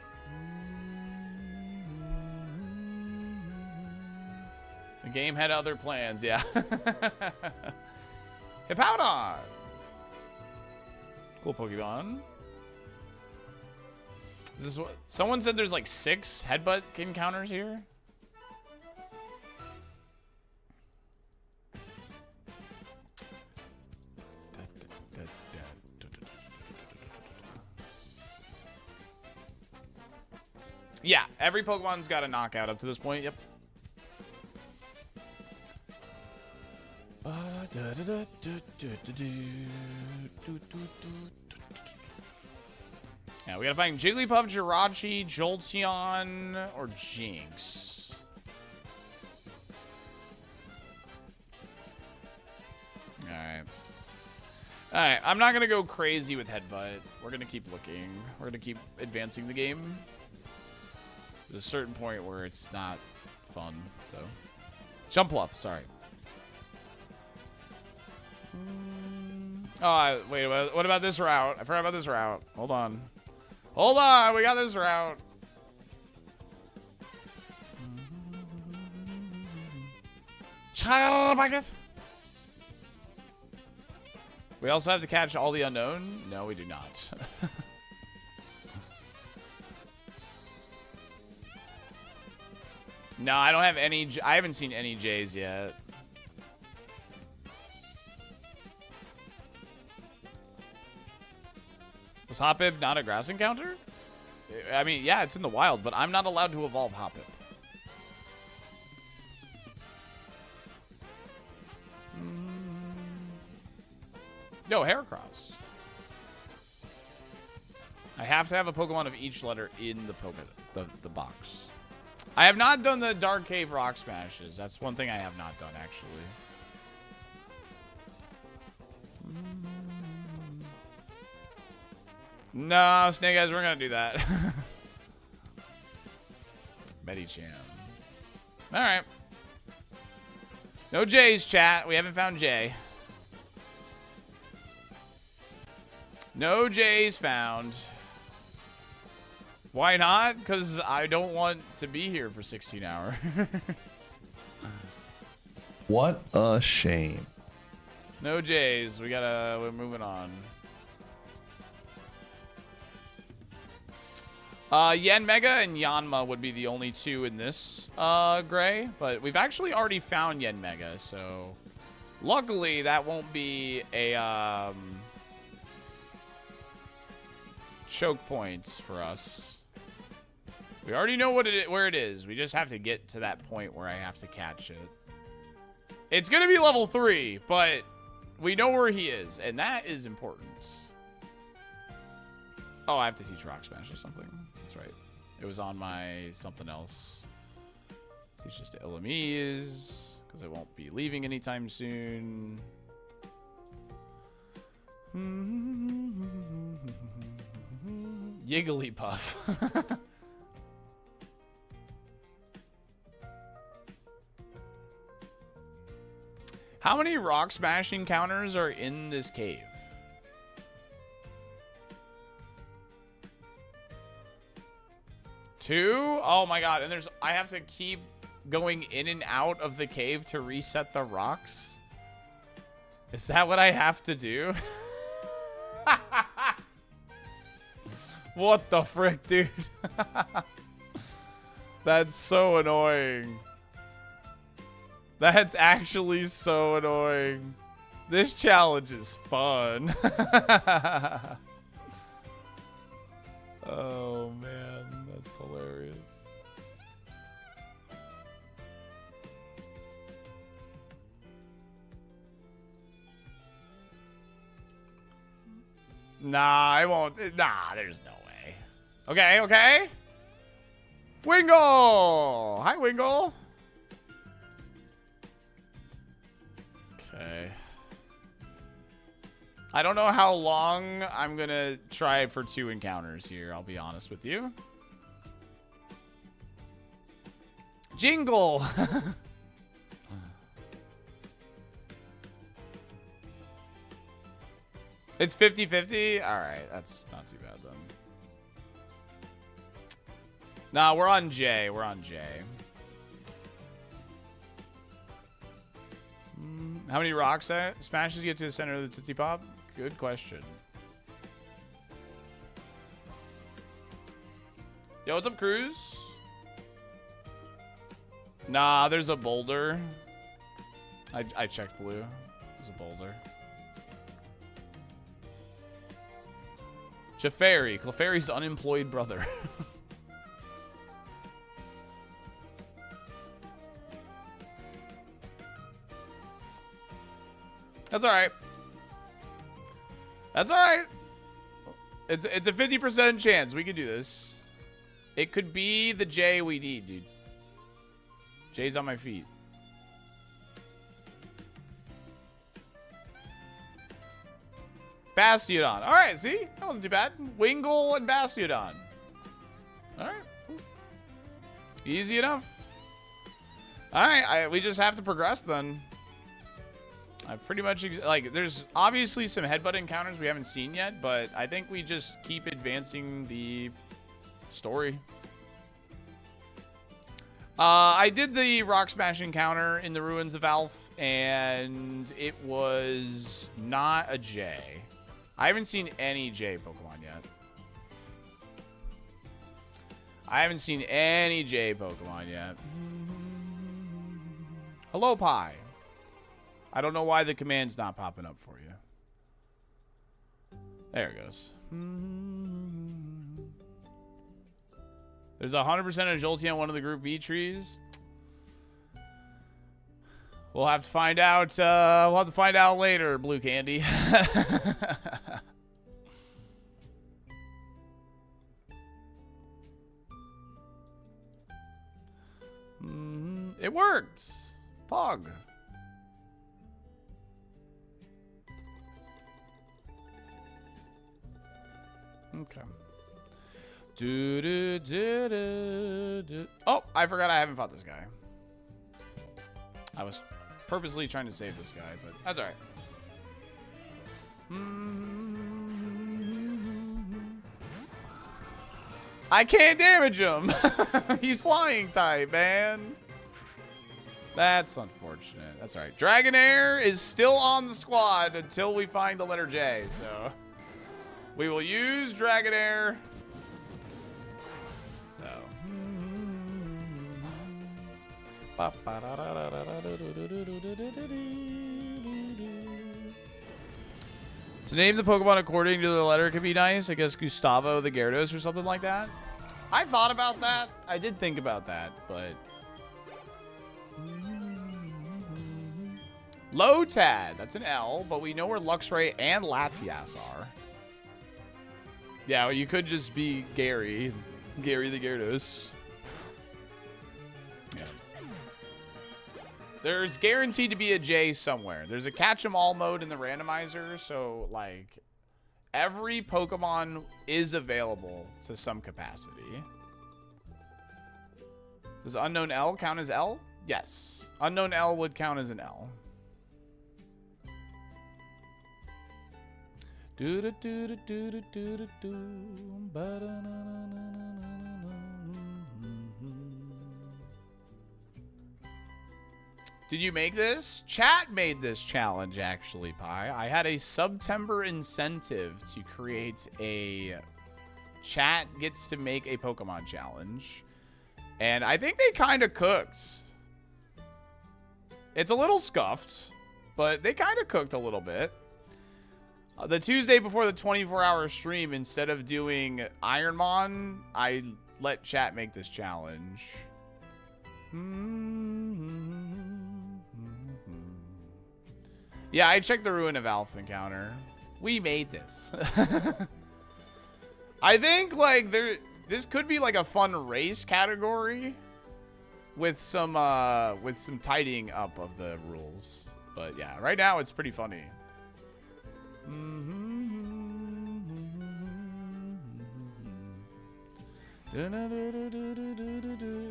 The game had other plans, yeah. Hippowdon. Cool Pokemon. Is this what someone said? There's like 6 headbutt encounters here. Yeah, every Pokemon's got a knockout up to this point. Yep. Yeah, we gotta find Jigglypuff, Jirachi, Jolteon, or Jinx. Alright. Alright, I'm not gonna go crazy with Headbutt. We're gonna keep looking. We're gonna keep advancing the game. There's a certain point where it's not fun, so. Jumpluff, sorry. Oh, wait, what about this route? I forgot about this route. Hold on. Hold on, we got this route. Child bucket. We also have to catch all the unknown? No, we do not. No, I don't have any. I haven't seen any J's yet. Was Hoppip not a grass encounter? I mean, yeah, it's in the wild, but I'm not allowed to evolve Hoppip. No, Heracross. I have to have a Pokemon of each letter in the box. I have not done the Dark Cave Rock Smashes. That's one thing I have not done, actually. No, Snake Eyes, we're gonna do that. Medicham. Alright. No J's, chat. We haven't found J. No J's found. Why not? Because I don't want to be here for 16 hours. What a shame. No J's. We're moving on. Yen Mega and Yanma would be the only 2 in this gray, but we've actually already found Yen Mega, so luckily that won't be a choke points for us. We already know where it is. We just have to get to that point where I have to catch it. It's gonna be level 3, but we know where he is, and that is important. Oh, I have to teach Rock Smash or something. That's right. It was on my something else. Teach this to Illumise, because I won't be leaving anytime soon. Yigglypuff. How many Rock Smash encounters are in this cave? 2? Oh my god, and I have to keep going in and out of the cave to reset the rocks? Is that what I have to do? What the frick, dude? That's so annoying. That's actually so annoying. This challenge is fun. Oh man, that's hilarious. Nah, I won't. Nah, there's no way. Okay, okay. Wingle! Hi, Wingle. Okay. I don't know how long I'm going to try for 2 encounters here, I'll be honest with you. Jingle! It's 50-50? Alright, that's not too bad then. Nah, we're on J. We're on J. How many rock smashes get to the center of the Tootsie Pop? Good question. Yo, what's up, Cruz? Nah, there's a boulder. I checked blue. There's a boulder. Clefairy. Clefairy's unemployed brother. That's all right. That's all right. It's a 50% chance we could do this. It could be the J we need, dude. J's on my feet. Bastiodon. All right, see? That wasn't too bad. Wingle and Bastiodon. All right. Cool. Easy enough. All right, we just have to progress then. I've pretty much, like, there's obviously some headbutt encounters we haven't seen yet, but I think we just keep advancing the story. I did the rock smash encounter in the Ruins of Alph, and it was not a J. I haven't seen any J Pokemon yet. I haven't seen any J Pokemon yet. Hello, Pie. I don't know why the command's not popping up for you. There it goes. There's 100% of Jolteon on one of the Group B trees. We'll have to find out. We'll have to find out later, Blue Candy. It worked. Pog. Okay. Oh, I forgot I haven't fought this guy. I was purposely trying to save this guy, but that's all right. I can't damage him. He's flying type, man. That's unfortunate. That's all right. Dragonair is still on the squad until we find the letter J, so we will use Dragonair. So. To name the Pokemon according to the letter could be nice. I guess Gustavo the Gyarados or something like that. I thought about that. I did think about that, but Lotad, that's an L, but we know where Luxray and Latias are. Yeah, well, you could just be Gary the Gyarados. Yeah. There's guaranteed to be a J somewhere. There's a catch 'em all mode in the randomizer, so like every Pokemon is available to some capacity. Does Unknown L count as L? Yes. Unknown L would count as an L. Did you make this? Chat made this challenge, actually, Pi. I had a September incentive to create a chat gets to make a Pokemon challenge. And I think they kind of cooked. It's a little scuffed, but they kind of cooked a little bit. The Tuesday before the 24-hour stream, instead of doing Ironmon, I let chat make this challenge. Yeah, I checked the Ruin of Alpha encounter. We made this. I think like this could be like a fun race category with some tidying up of the rules. But yeah, right now it's pretty funny.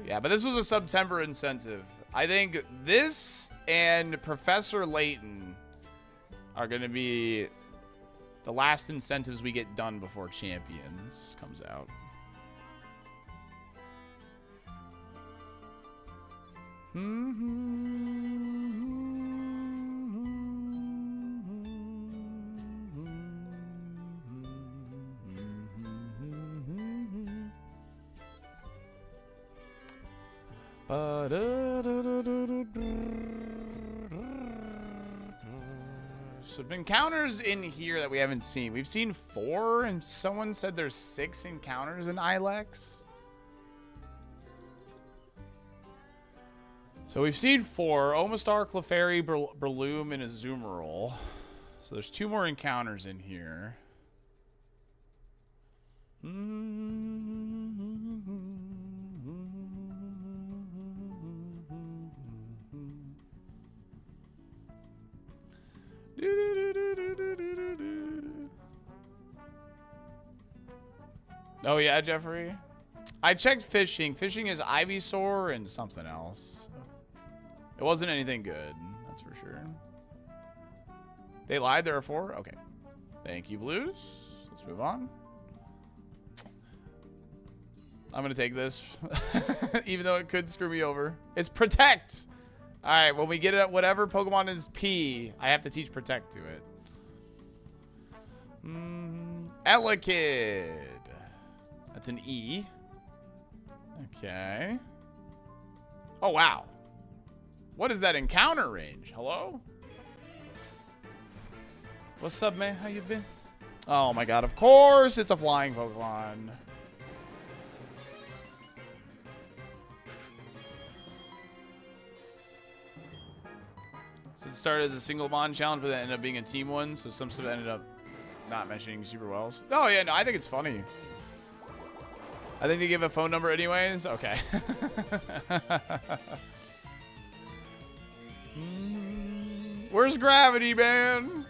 Yeah, but this was a September incentive. I think this and Professor Layton are going to be the last incentives we get done before Champions comes out. So encounters in here that we haven't seen. We've seen 4, and someone said there's 6 encounters in Ilex. So we've seen 4. Omastar, Clefairy, Breloom, and Azumarill. So there's 2 more encounters in here. Oh yeah, Jeffrey. I checked fishing. Fishing is Ivysaur and something else. It wasn't anything good, that's for sure. They lied, there are 4? Okay. Thank you, Blues. Let's move on. I'm gonna take this. Even though it could screw me over. It's Protect! Alright, when we get it, whatever Pokemon is P, I have to teach Protect to it. Elekid. That's an E. Okay. Oh, wow. What is that encounter range? Hello? What's up, man? How you been? Oh my god, of course it's a flying Pokemon. So it started as a single bond challenge, but then ended up being a team one, so some stuff ended up not meshing super well. Oh yeah, no, I think it's funny. I think they give a phone number anyways. Okay. Where's Gravity, man?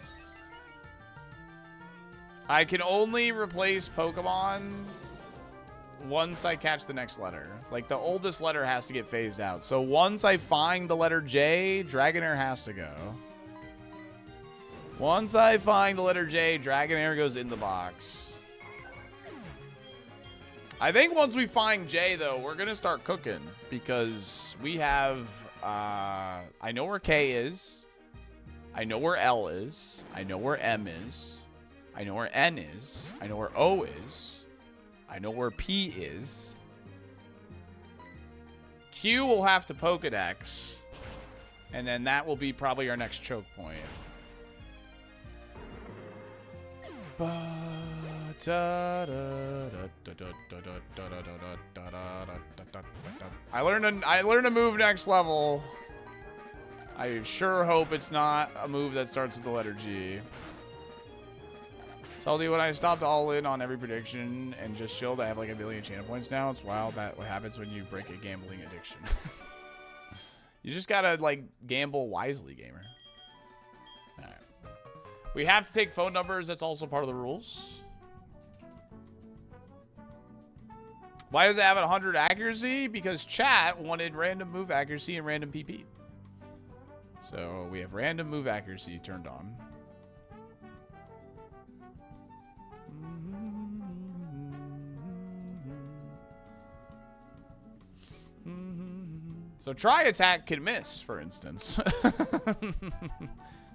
I can only replace Pokemon once I catch the next letter. Like, the oldest letter has to get phased out. So once I find the letter J, Dragonair has to go. Once I find the letter J, Dragonair goes in the box. I think once we find J, though, we're going to start cooking. Because we have... I know where K is. I know where L is. I know where M is. I know where N is. I know where O is. I know where P is. Q will have to Pokedex. And then that will be probably our next choke point. I learned a move next level. I sure hope it's not a move that starts with the letter G. Salty, when I stopped all in on every prediction and just chilled, I have like 1 million channel points now. It's wild that what happens when you break a gambling addiction. You just gotta like gamble wisely, gamer. Alright. We have to take phone numbers. That's also part of the rules. Why does it have 100 accuracy? Because chat wanted random move accuracy and random PP. So we have random move accuracy turned on. So try attack can miss, for instance.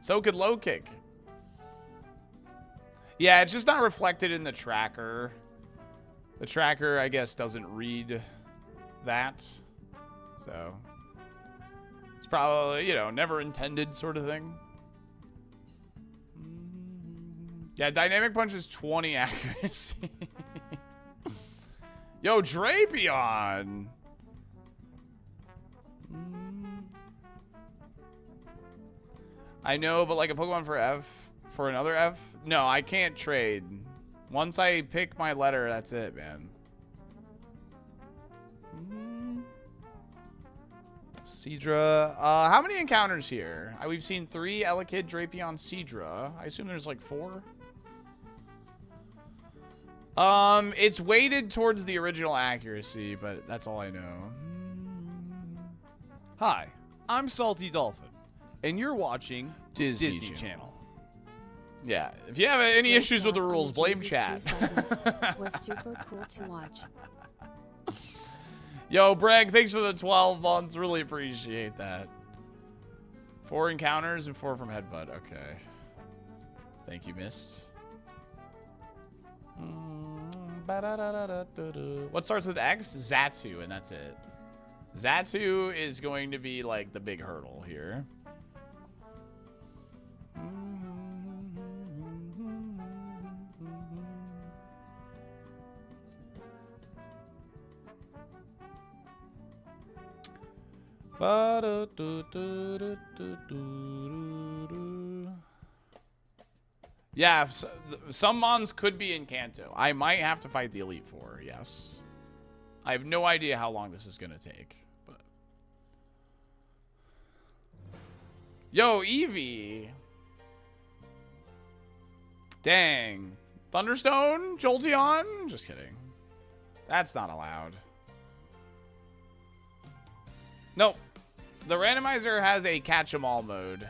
So could low kick. Yeah, it's just not reflected in the tracker. The tracker, I guess, doesn't read that. So it's It's probably, you know, never intended sort of thing. Yeah, Dynamic Punch is 20 accuracy. Yo, Drapion! I know, but like a Pokemon for F, for another F? No, I can't trade. Once I pick my letter, that's it, man. Seadra. How many encounters here? We've seen 3 Elekid, Drapion, Seadra. I assume there's like 4. It's weighted towards the original accuracy, but that's all I know. Hi, I'm SaltyDolphin, and you're watching Disney Channel. Yeah, if you have any issues with the rules, blame chat. Was super cool to watch. Yo, Breg, thanks for the 12 months. Really appreciate that. 4 encounters and 4 from Headbutt. Okay. Thank you, Mist. What starts with X? Xatu, and that's it. Xatu is going to be like the big hurdle here. Yeah, some Mons could be in Kanto. I might have to fight the Elite Four, yes. I have no idea how long this is going to take. But yo, Eevee. Dang. Thunderstone? Jolteon? Just kidding. That's not allowed. Nope. The randomizer has a catch-em-all mode,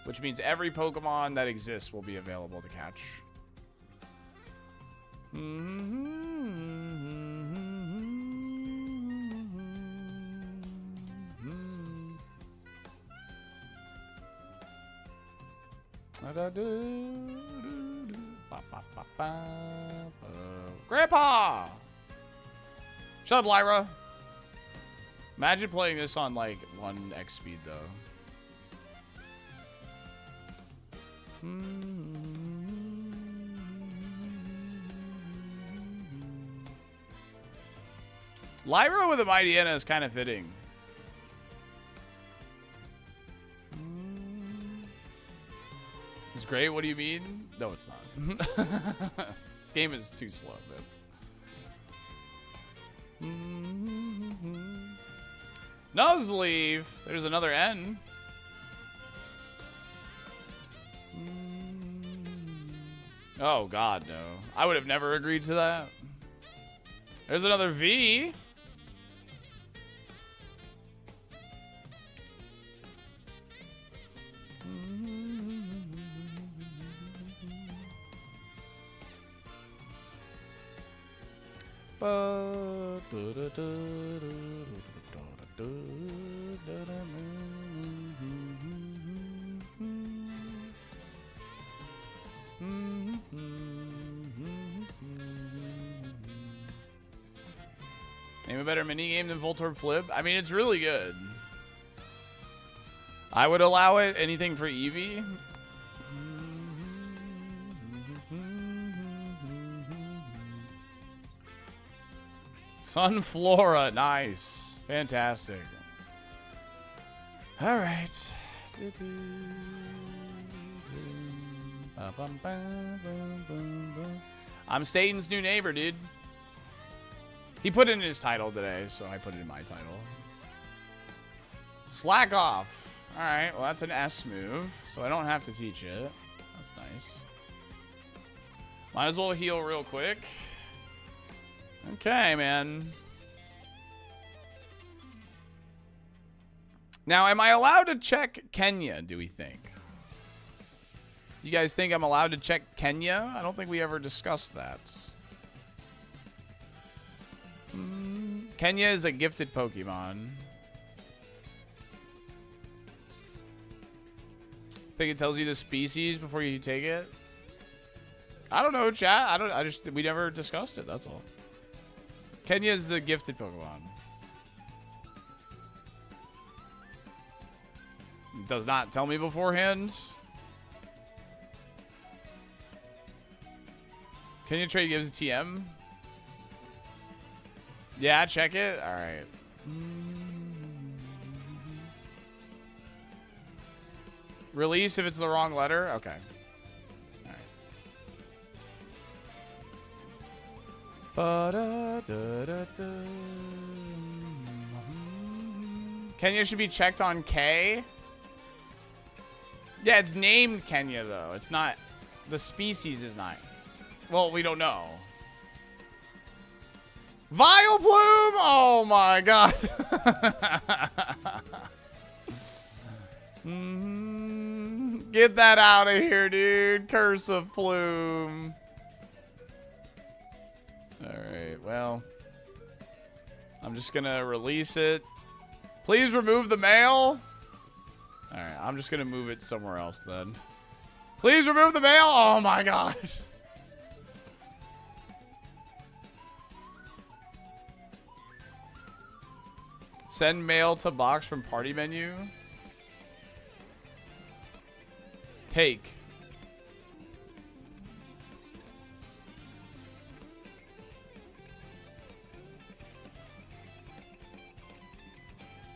which means every Pokemon that exists will be available to catch. Grandpa! Shut up, Lyra. Imagine playing this on like 1x speed though. Lyra with a Mightyena is kind of fitting. It's great. What do you mean? No, it's not. This game is too slow, man. Nuzleaf. There's another N. Oh, God, no. I would have never agreed to that. There's another V. Name a better minigame than Voltorb Flip? I mean, it's really good. I would allow it. Anything for Eevee? Sunflora. Nice. Fantastic. All right. I'm Staten's new neighbor, dude. He put it in his title today, so I put it in my title. Slack off. All right, well, that's an S move, so I don't have to teach it. That's nice. Might as well heal real quick. Okay, man. Now, am I allowed to check Kenya, do we think? Do you guys think I'm allowed to check Kenya? I don't think we ever discussed that. Kenya is a gifted Pokemon. Think it tells you the species before you take it? I don't know, chat. We never discussed it, that's all. Kenya is the gifted Pokemon. does not tell me beforehand. Can you trade gives a TM? Yeah, check it. All right. Release if it's the wrong letter. Okay. All right. Kenya should be checked on K. Yeah, it's named Kenya though. It's not. The species is not. Well, we don't know. Vileplume! Oh my god. Get that out of here, dude. Curse of Plume. Alright, well. I'm just gonna release it. Please remove the mail. Alright, I'm just gonna move it somewhere else then. Please remove the mail! Oh my gosh. Send mail to box from party menu. Take.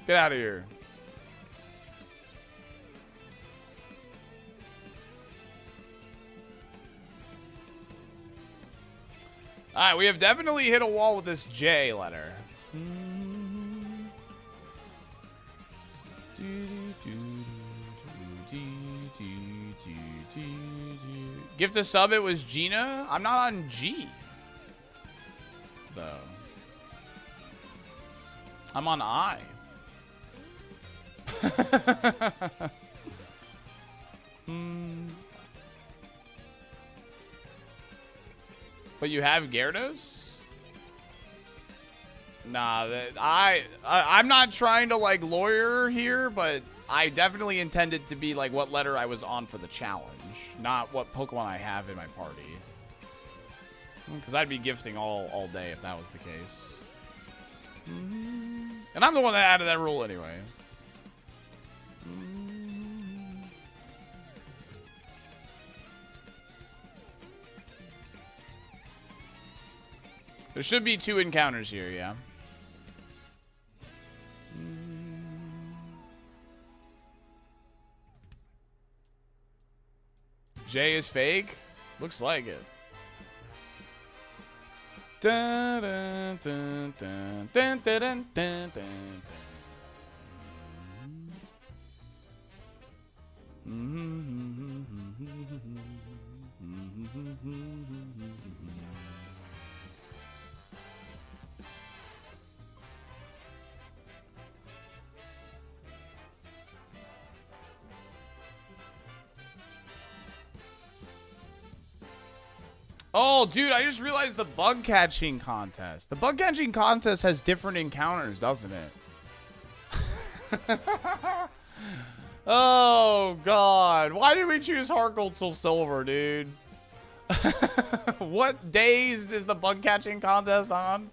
Get out of here. All right, we have definitely hit a wall with this J letter. Gift a sub, it was Gina. I'm not on G, though. I'm on I. But you have Gyarados? Nah, I'm not trying to like lawyer here, but I definitely intended to be like what letter I was on for the challenge, not what Pokemon I have in my party. Because I'd be gifting all day if that was the case. And I'm the one that added that rule anyway. There should be 2 encounters here, yeah. J is fake? Looks like it. Dun, dun, dun, dun, dun, dun, dun, dun, dun. Oh, dude, I just realized the bug catching contest. The bug catching contest has different encounters, doesn't it? Oh, God. Why did we choose Harkle till Silver, dude? What days is the bug catching contest on?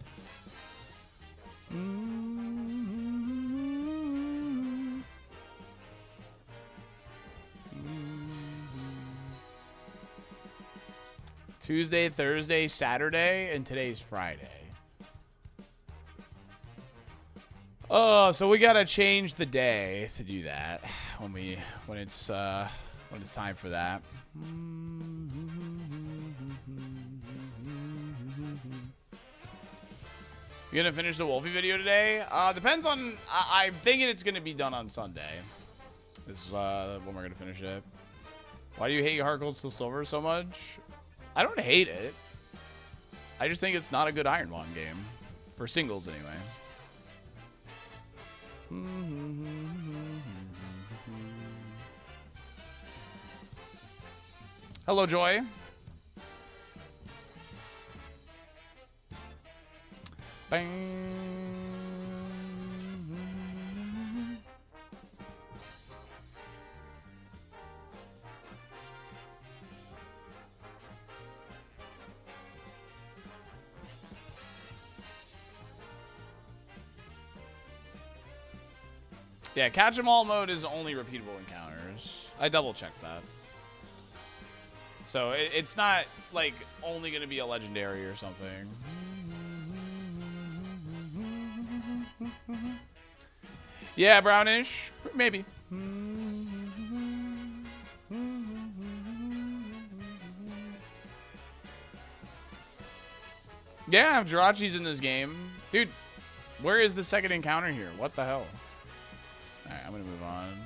Tuesday, Thursday, Saturday, and today's Friday. Oh, so we gotta change the day to do that when it's time for that. You gonna finish the Wolfie video today? Depends on. I'm thinking it's gonna be done on Sunday. This is when we're gonna finish it. Why do you hate Harkle till Silver so much? I don't hate it. I just think it's not a good Ironmon game. For singles, anyway. Hello, Joy. Bang. Yeah, catch 'em all mode is only repeatable encounters. I double checked that. So it's not like only gonna be a legendary or something. Yeah, brownish, maybe. Yeah, Jirachi's in this game. Dude, where is the second encounter here? What the hell? Alright, I'm gonna move on.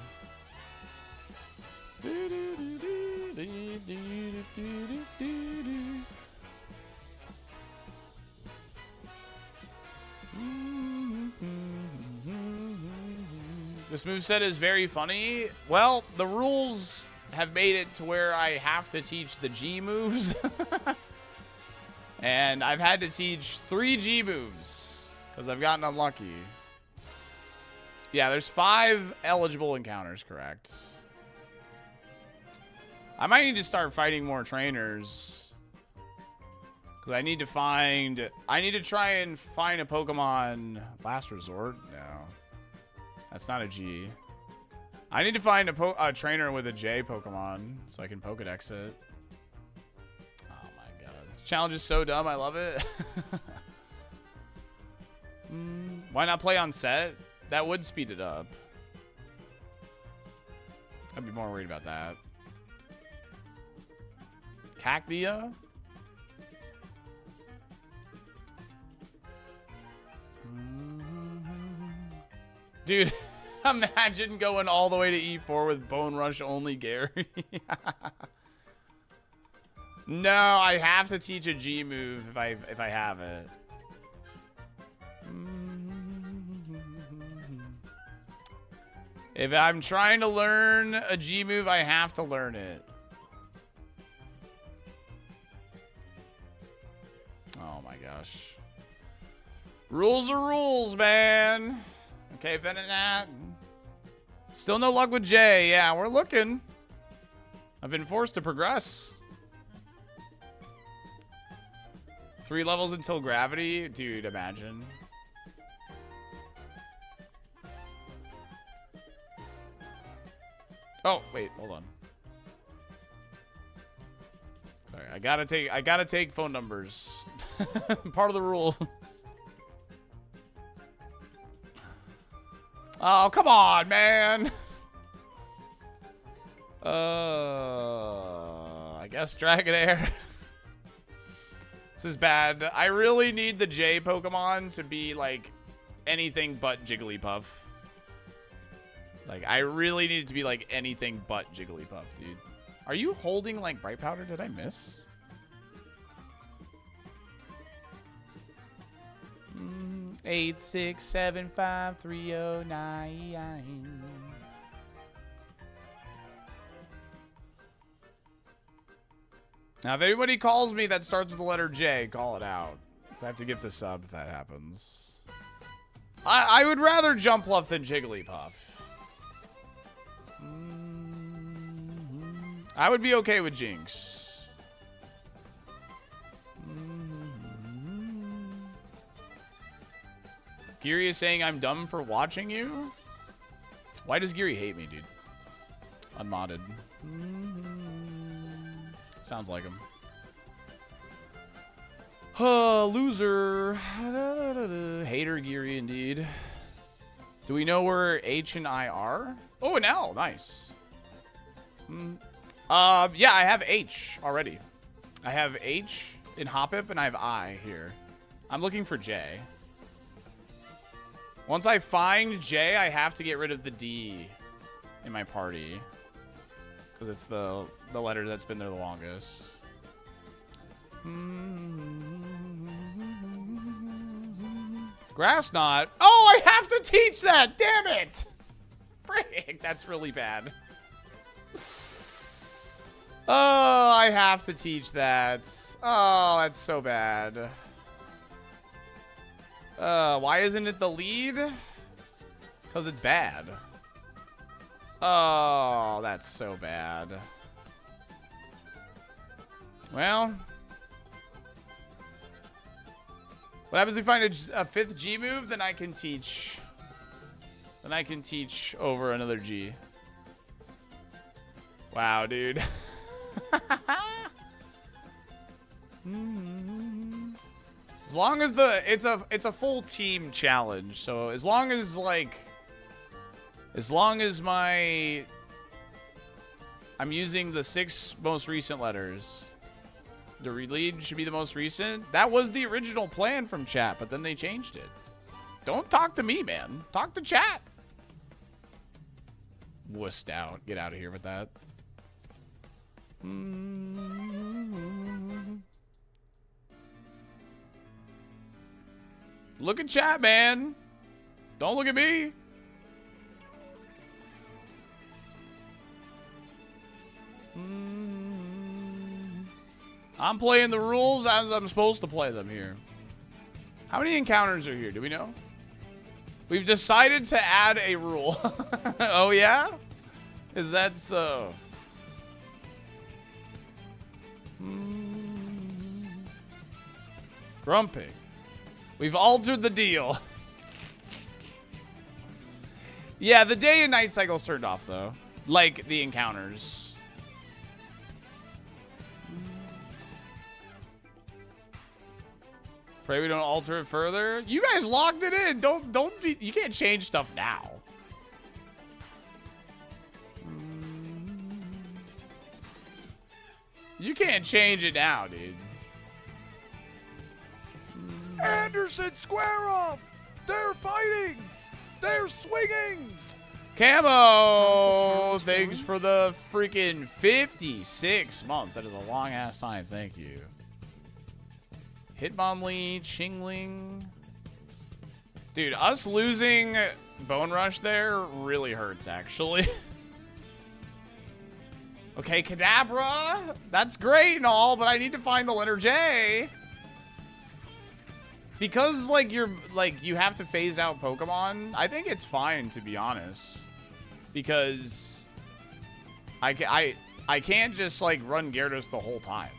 This moveset is very funny. Well, the rules have made it to where I have to teach the G moves. And I've had to teach 3 G moves because I've gotten unlucky. Yeah, there's 5 eligible encounters, correct. I might need to start fighting more trainers. Because I need to try and find a Pokemon Last Resort. No. That's not a G. I need to find a trainer with a J Pokemon so I can Pokedex it. Oh my god. This challenge is so dumb. I love it. Why not play on set? That would speed it up. I'd be more worried about that. Cacnea? Dude, imagine going all the way to E4 with Bone Rush only Gary. No, I have to teach a G move if I have it. If I'm trying to learn a G move, I have to learn it. Oh my gosh. Rules are rules, man. Okay, Venonat. Still no luck with Jay. Yeah, we're looking. I've been forced to progress. 3 levels until gravity? Dude, imagine. Oh, wait, hold on. Sorry, I gotta take phone numbers. Part of the rules. Oh, come on, man. I guess Dragonair. This is bad. I really need the J Pokemon to be like anything but Jigglypuff. Like, I really need it to be like anything but Jigglypuff, dude. Are you holding like Bright Powder? Did I miss? 8675309. Now, if anybody calls me that starts with the letter J, call it out. Because I have to gift a sub if that happens. I would rather Jumpluff than Jigglypuff. I would be okay with Jinx. Geary is saying I'm dumb for watching you? Why does Geary hate me, dude? Unmodded. Sounds like him. Loser. Hater Geary, indeed. Do we know where H and I are? Oh, an L. Nice. Yeah, I have H already. I have H in Hoppip, and I have I here. I'm looking for J. Once I find J, I have to get rid of the D in my party. Because it's the letter that's been there the longest. Grass knot. Oh, I have to teach that! Damn it! Frick, that's really bad. Oh, I have to teach that. Oh, that's so bad. Why isn't it the lead? Because it's bad. Oh, that's so bad. Well. What happens if we find a 5th G move? Then I can teach Then I can teach over another G. Wow, dude. As long as it's a full team challenge. So as long as I'm using the 6 most recent letters. The lead should be the most recent. That was the original plan from chat, but then they changed it. Don't talk to me, man. Talk to chat. Wussed out. Get out of here with that. Look at chat, man. Don't look at me. I'm playing the rules as I'm supposed to play them here. How many encounters are here? Do we know? We've decided to add a rule. Oh, yeah? Is that so? Grumpy. We've altered the deal. Yeah, the day and night cycle's turned off, though. Like the encounters. Pray we don't alter it further. You guys locked it in. You can't change stuff now. You can't change it now, dude. Anderson, square off! They're fighting! They're swinging! Camo! Thanks for the freaking 56 months. That is a long ass time. Thank you. Hitmonlee, Chingling. Dude, us losing Bone Rush there really hurts, actually. Okay, Kadabra. That's great and all, but I need to find the letter J. Because, like, you have to phase out Pokemon, I think it's fine, to be honest. Because I can't just, like, run Gyarados the whole time.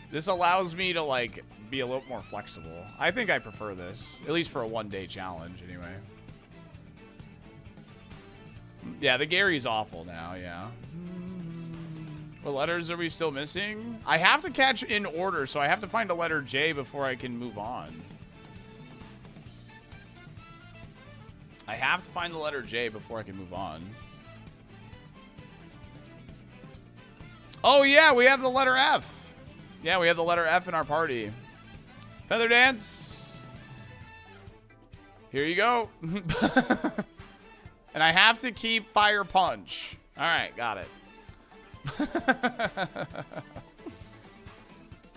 This allows me to, like, be a little more flexible. I think I prefer this. At least for a one-day challenge, anyway. Yeah, the Gary's awful now, yeah. What letters are we still missing? I have to catch in order, so I have to find a letter J before I can move on. I have to find the letter J before I can move on. Oh, yeah, we have the letter F. Yeah, we have the letter F in our party. Feather Dance. Here you go. And I have to keep Fire Punch. All right, got it.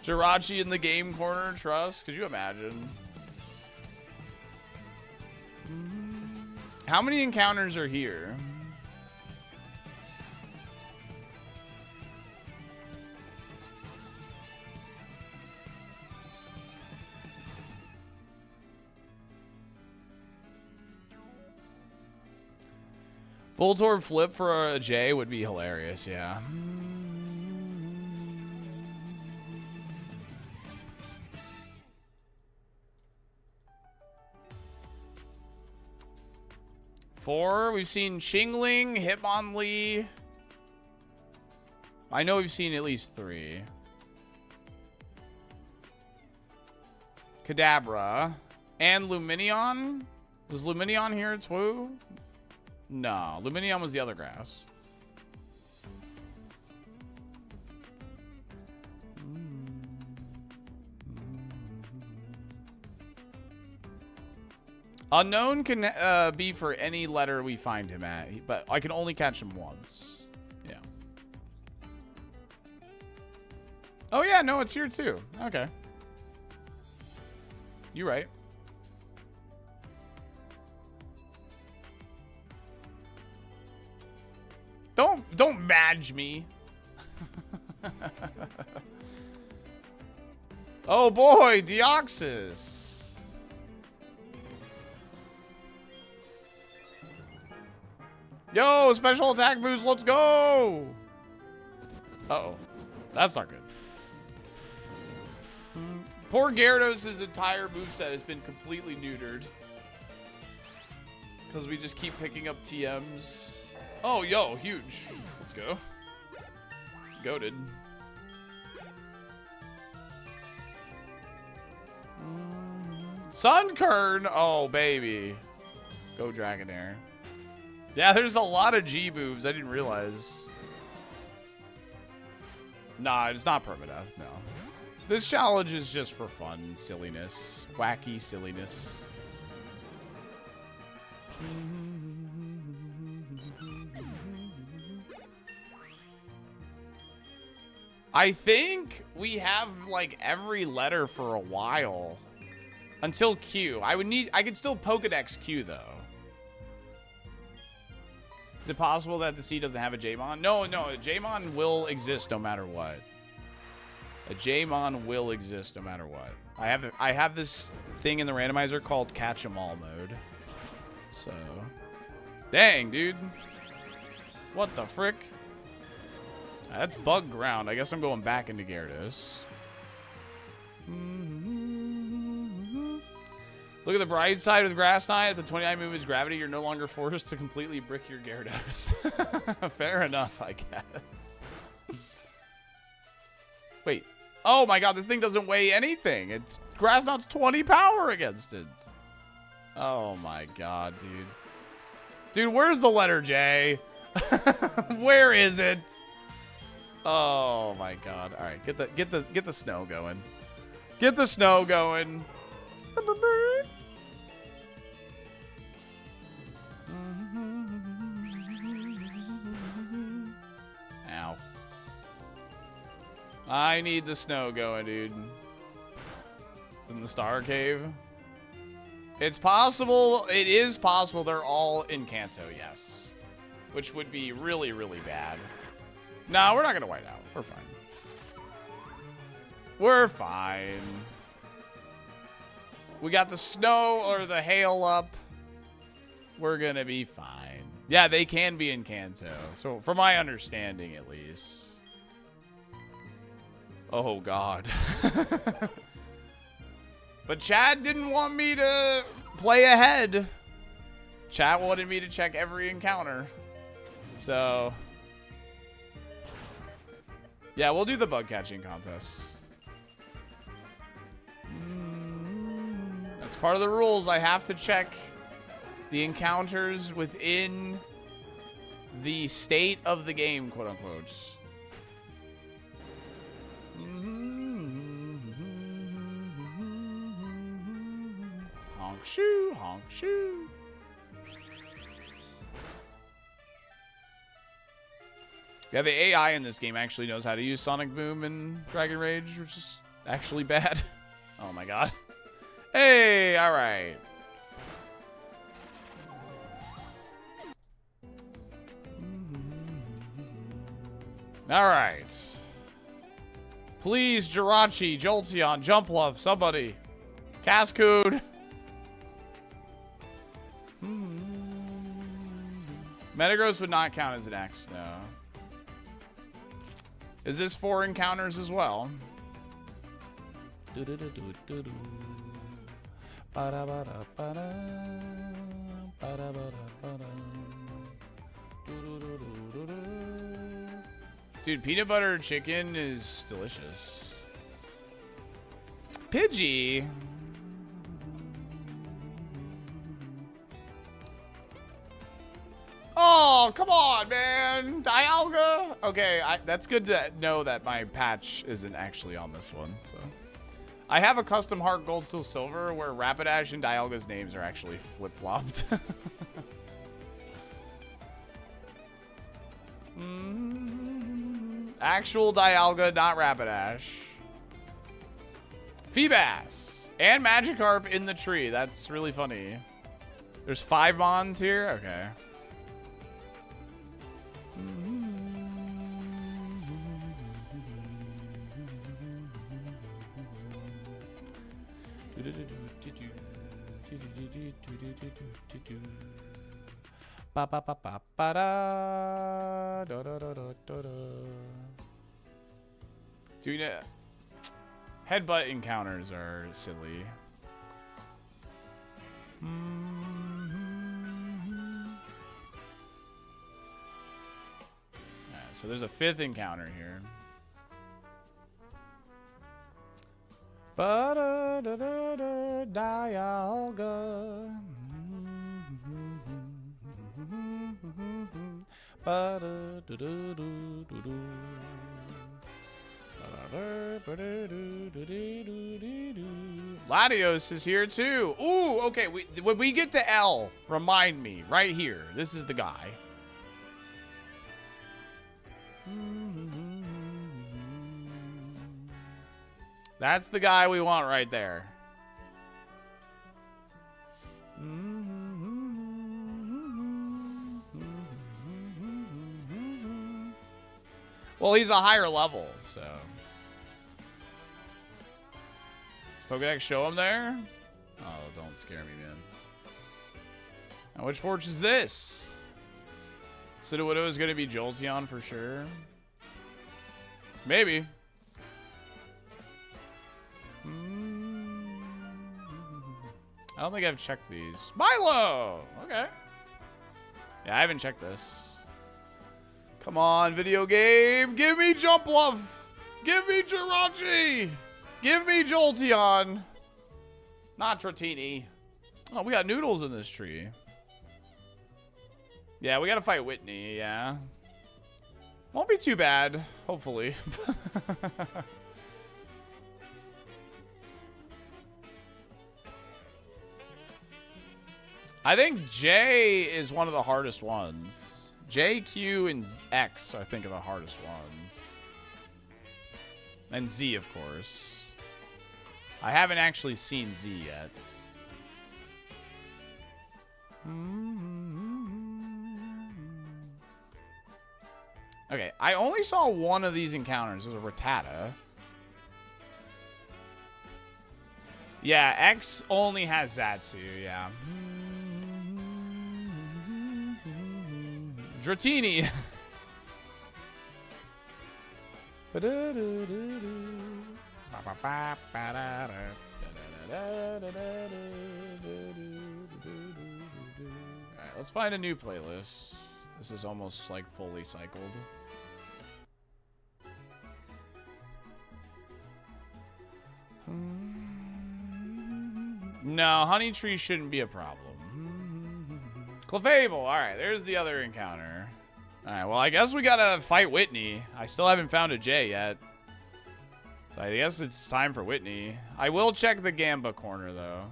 Jirachi in the game corner, trust. Could you imagine? How many encounters are here? Voltorb flip for a J would be hilarious, yeah. Four, we've seen Chingling, Hitmonlee. I know we've seen at least 3. Kadabra. And Lumineon? Was Lumineon here too? No, Lumineon was the other grass. Unknown can be for any letter we find him at, but I can only catch him once. Yeah. Oh yeah, no, it's here too. Okay. You're right. Don't badge me. Oh boy, Deoxys. Yo, special attack boost, let's go. Uh-oh. That's not good. Poor Gyarados' entire moveset has been completely neutered. Because we just keep picking up TMs. Oh, yo, huge. Let's go. Goated. Sunkern! Oh, baby. Go Dragonair. Yeah, there's a lot of G moves. I didn't realize. Nah, it's not permadeath, no. This challenge is just for fun, silliness. Wacky silliness. I think we have, like, every letter for a while. Until Q. I could still Pokedex Q, though. Is it possible that the C doesn't have a Jmon? No, a Jmon will exist no matter what. A Jmon will exist no matter what. I have this thing in the randomizer called Catch 'em All mode. So. Dang, dude. What the frick? That's bug ground. I guess I'm going back into Gyarados. Look at the bright side with Grass Knight. If the 29 move is gravity, you're no longer forced to completely brick your Gyarados. Fair enough, I guess. Wait. Oh my god, this thing doesn't weigh anything. It's Grass Knot's 20 power against it. Oh my god, dude. Dude, where's the letter J? Where is it? Oh my god. All right, get the snow going. Get the snow going. Ow. I need the snow going, dude. In the Star Cave. It's possible. It is possible they're all in Kanto, yes. Which would be really, really bad. No, we're not going to white out. We're fine. We're fine. We got the snow or the hail up. We're going to be fine. Yeah, they can be in Kanto. So, from my understanding, at least. Oh, God. But Chad didn't want me to play ahead. Chad wanted me to check every encounter. So... yeah, we'll do the bug catching contest. That's part of the rules. I have to check the encounters within the state of the game, quote unquote. Honk shoe, honk shoe. Yeah, the AI in this game actually knows how to use Sonic Boom and Dragon Rage, which is actually bad. Oh my god. Hey, alright. Alright. Please, Jirachi, Jolteon, Jumpluff, somebody. Cascoon. Metagross would not count as an X, no. Is this 4 encounters as well? Dude, peanut butter chicken is delicious. Pidgey. Oh, come on, man. Dialga? Okay, that's good to know that my patch isn't actually on this one. So, I have a custom Heart Gold Steel Silver where Rapidash and Dialga's names are actually flip-flopped. Actual Dialga, not Rapidash. Feebas and Magikarp in the tree. That's really funny. There's 5 Mons here? Okay. Dude, headbutt encounters are silly. so there's a 5th encounter here. Ba-da-da-da-da, Dialga. Ba-da-da-da-da-da-da. Latios is here too. Ooh, okay. When we get to L, remind me right here. This is the guy. That's the guy we want right there. Well, he's a higher level, so. Does Pokedex show him there? Oh, don't scare me, man. Now, which horse is this? Sudowoodo is going to be Jolteon for sure. Maybe. I don't think I've checked these. Milo! Okay. Yeah, I haven't checked this. Come on, video game. Give me Jumpluff. Give me Jirachi. Give me Jolteon. Not Dratini. Oh, we got noodles in this tree. Yeah, we gotta fight Whitney, yeah. Won't be too bad, hopefully. I think J is one of the hardest ones. J, Q, and X, I think, are the hardest ones. And Z, of course. I haven't actually seen Z yet. Okay, I only saw one of these encounters. It was a Rattata. Yeah, X only has Zatsu, yeah. Dratini. Alright, let's find a new playlist. This is almost like fully cycled. No, Honey Tree shouldn't be a problem. Clefable. Alright, there's the other encounter. Alright, well, I guess we gotta fight Whitney. I still haven't found a J yet. So I guess it's time for Whitney. I will check the Gamba corner, though.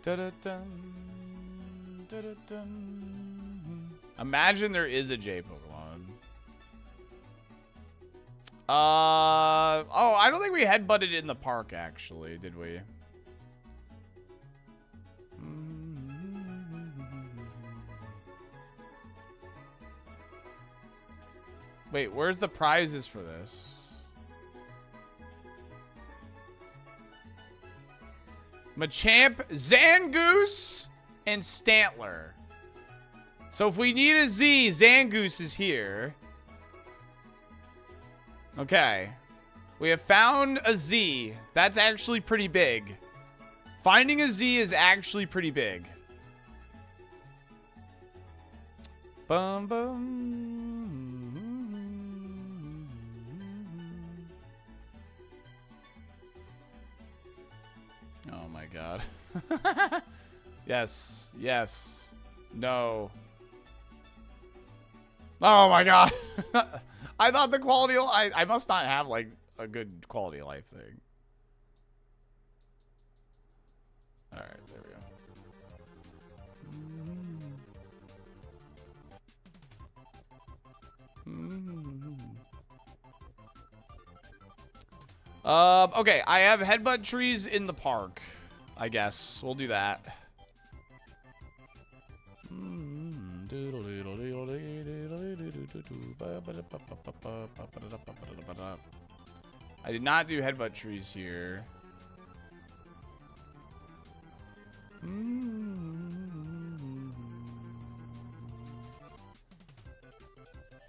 Da-da-dum, da-da-dum. Imagine there is a J Pokemon. Oh, I don't think we headbutted in the park, actually, did we? Wait, where's the prizes for this? Machamp, Zangoose, and Stantler. So if we need a Z, Zangoose is here. Okay. We have found a Z. That's actually pretty big. Finding a Z is actually pretty big. Bum bum. Oh my god. Yes. Yes. No. Oh my god. I thought the quality of I must not have like a good quality of life thing. All right, there we go. Okay, I have headbutt trees in the park. I guess we'll do that. I did not do headbutt trees here.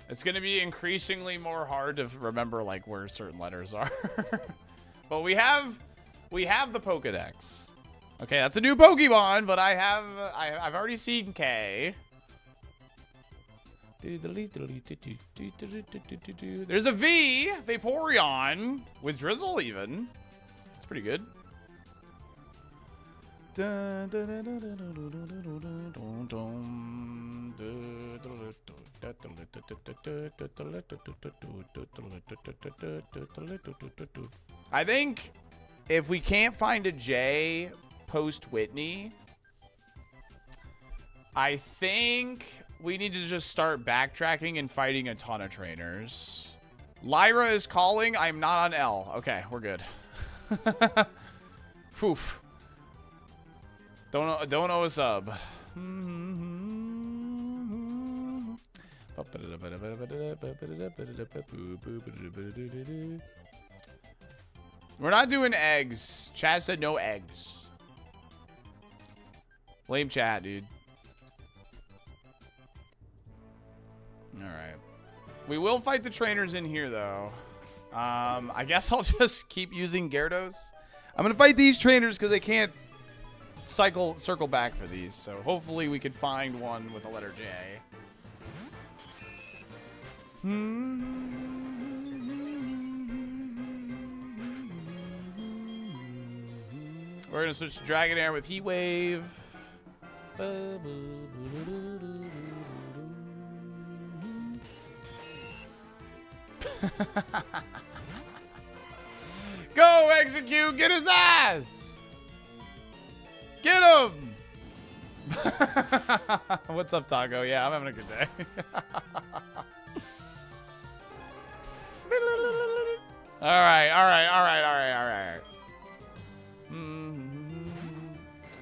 It's gonna be increasingly more hard to remember like where certain letters are. But we have the Pokedex. Okay, that's a new Pokemon, but I've already seen K. There's a V, Vaporeon, with Drizzle even. It's pretty good. I think if we can't find a J post Whitney, I think we need to just start backtracking and fighting a ton of trainers. Lyra is calling. I'm not on L. Okay, we're good. Poof. Don't owe a sub. We're not doing eggs. Chat said no eggs. Lame chat, dude. Alright. We will fight the trainers in here, though. I guess I'll just keep using Gyarados. I'm going to fight these trainers because they can't circle back for these. So hopefully we can find one with the letter J. We're going to switch to Dragonair with Heat Wave. Go, execute! Get his ass! Get him! What's up, Taco? Yeah, I'm having a good day. Alright.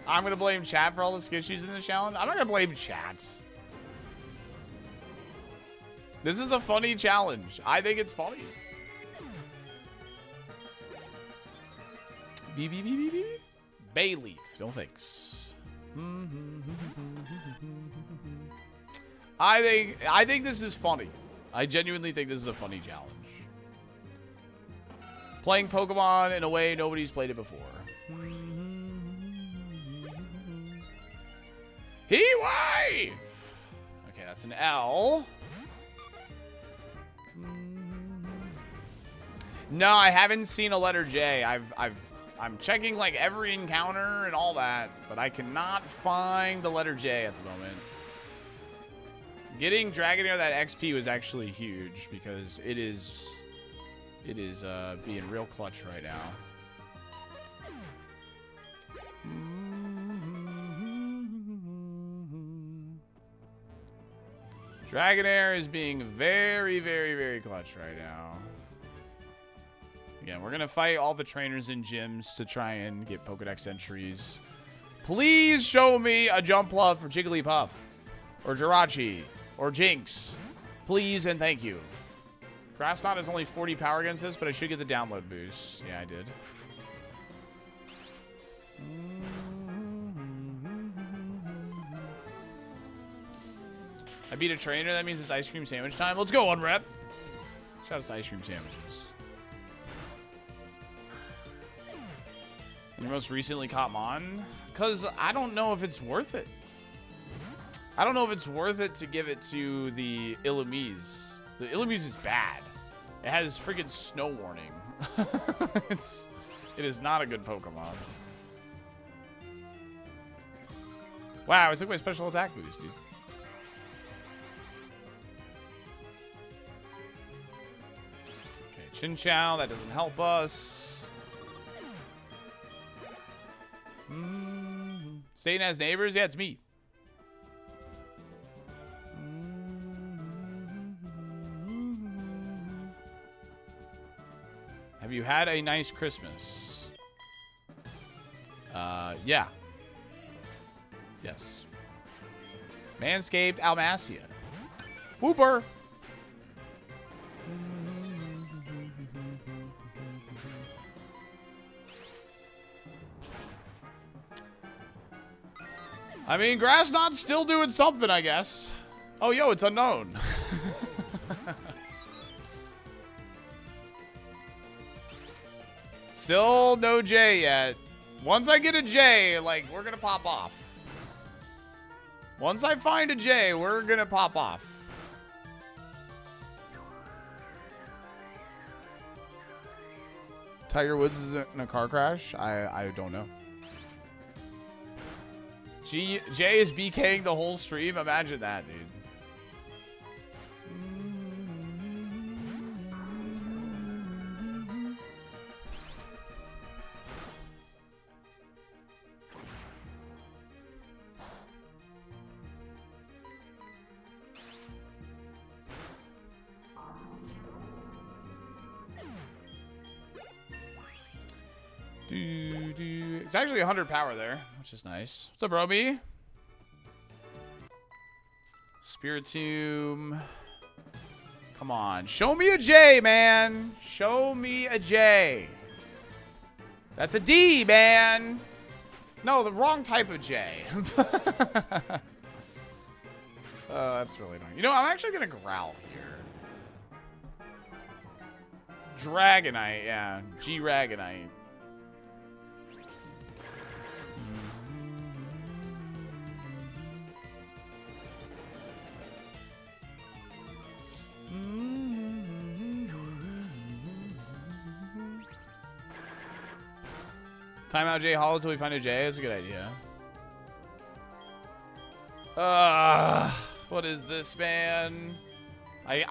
I'm gonna blame chat for all the skissues in the challenge. I'm not gonna blame chat. This is a funny challenge. I think it's funny. Bayleaf. No thanks. I think this is funny. I genuinely think this is a funny challenge. Playing Pokemon in a way nobody's played it before. Heat Wave! Okay, that's an L. No, I haven't seen a letter J. I'm checking like every encounter and all that, but I cannot find the letter J at the moment. Getting Dragonair that XP was actually huge because it is being real clutch right now. Dragonair is being very, very, very clutch right now. Again, we're going to fight all the trainers in gyms to try and get Pokedex entries. Please show me a Jumpluff for Jigglypuff or Jirachi or Jinx. Please and thank you. Grass Knot is only 40 power against this, but I should get the download boost. Yeah, I did. I beat a trainer. That means it's ice cream sandwich time. Let's go, 1 rep. Shout out to ice cream sandwiches. And your most recently caught Mon? Because I don't know if it's worth it. I don't know if it's worth it to give it to the Illumise. The Illumise is bad. It has freaking snow warning. It is not a good Pokemon. Wow, it took my special attack boost, dude. Okay, Chinchou, that doesn't help us. Satan has neighbors? Yeah, it's me. Have you had a nice Christmas? Yeah. Yes. Manscaped Almacia. Whooper. I mean, Grass Knot's still doing something, I guess. Oh, yo, it's unknown. Still no J yet. Once I get a J, like, we're gonna pop off. Once I find a J, we're gonna pop off. Tiger Woods is in a car crash? I don't know. Jay is BKing the whole stream? Imagine that, dude. It's actually 100 power there, which is nice. What's up, Roby? Spiritomb. Come on. Show me a J, man. Show me a J. That's a D, man. No, the wrong type of J. That's really annoying. You know, I'm actually going to growl here. Dragonite, yeah. G-Ragonite. Timeout J Hollow till we find a J. That's a good idea. What is this, man? I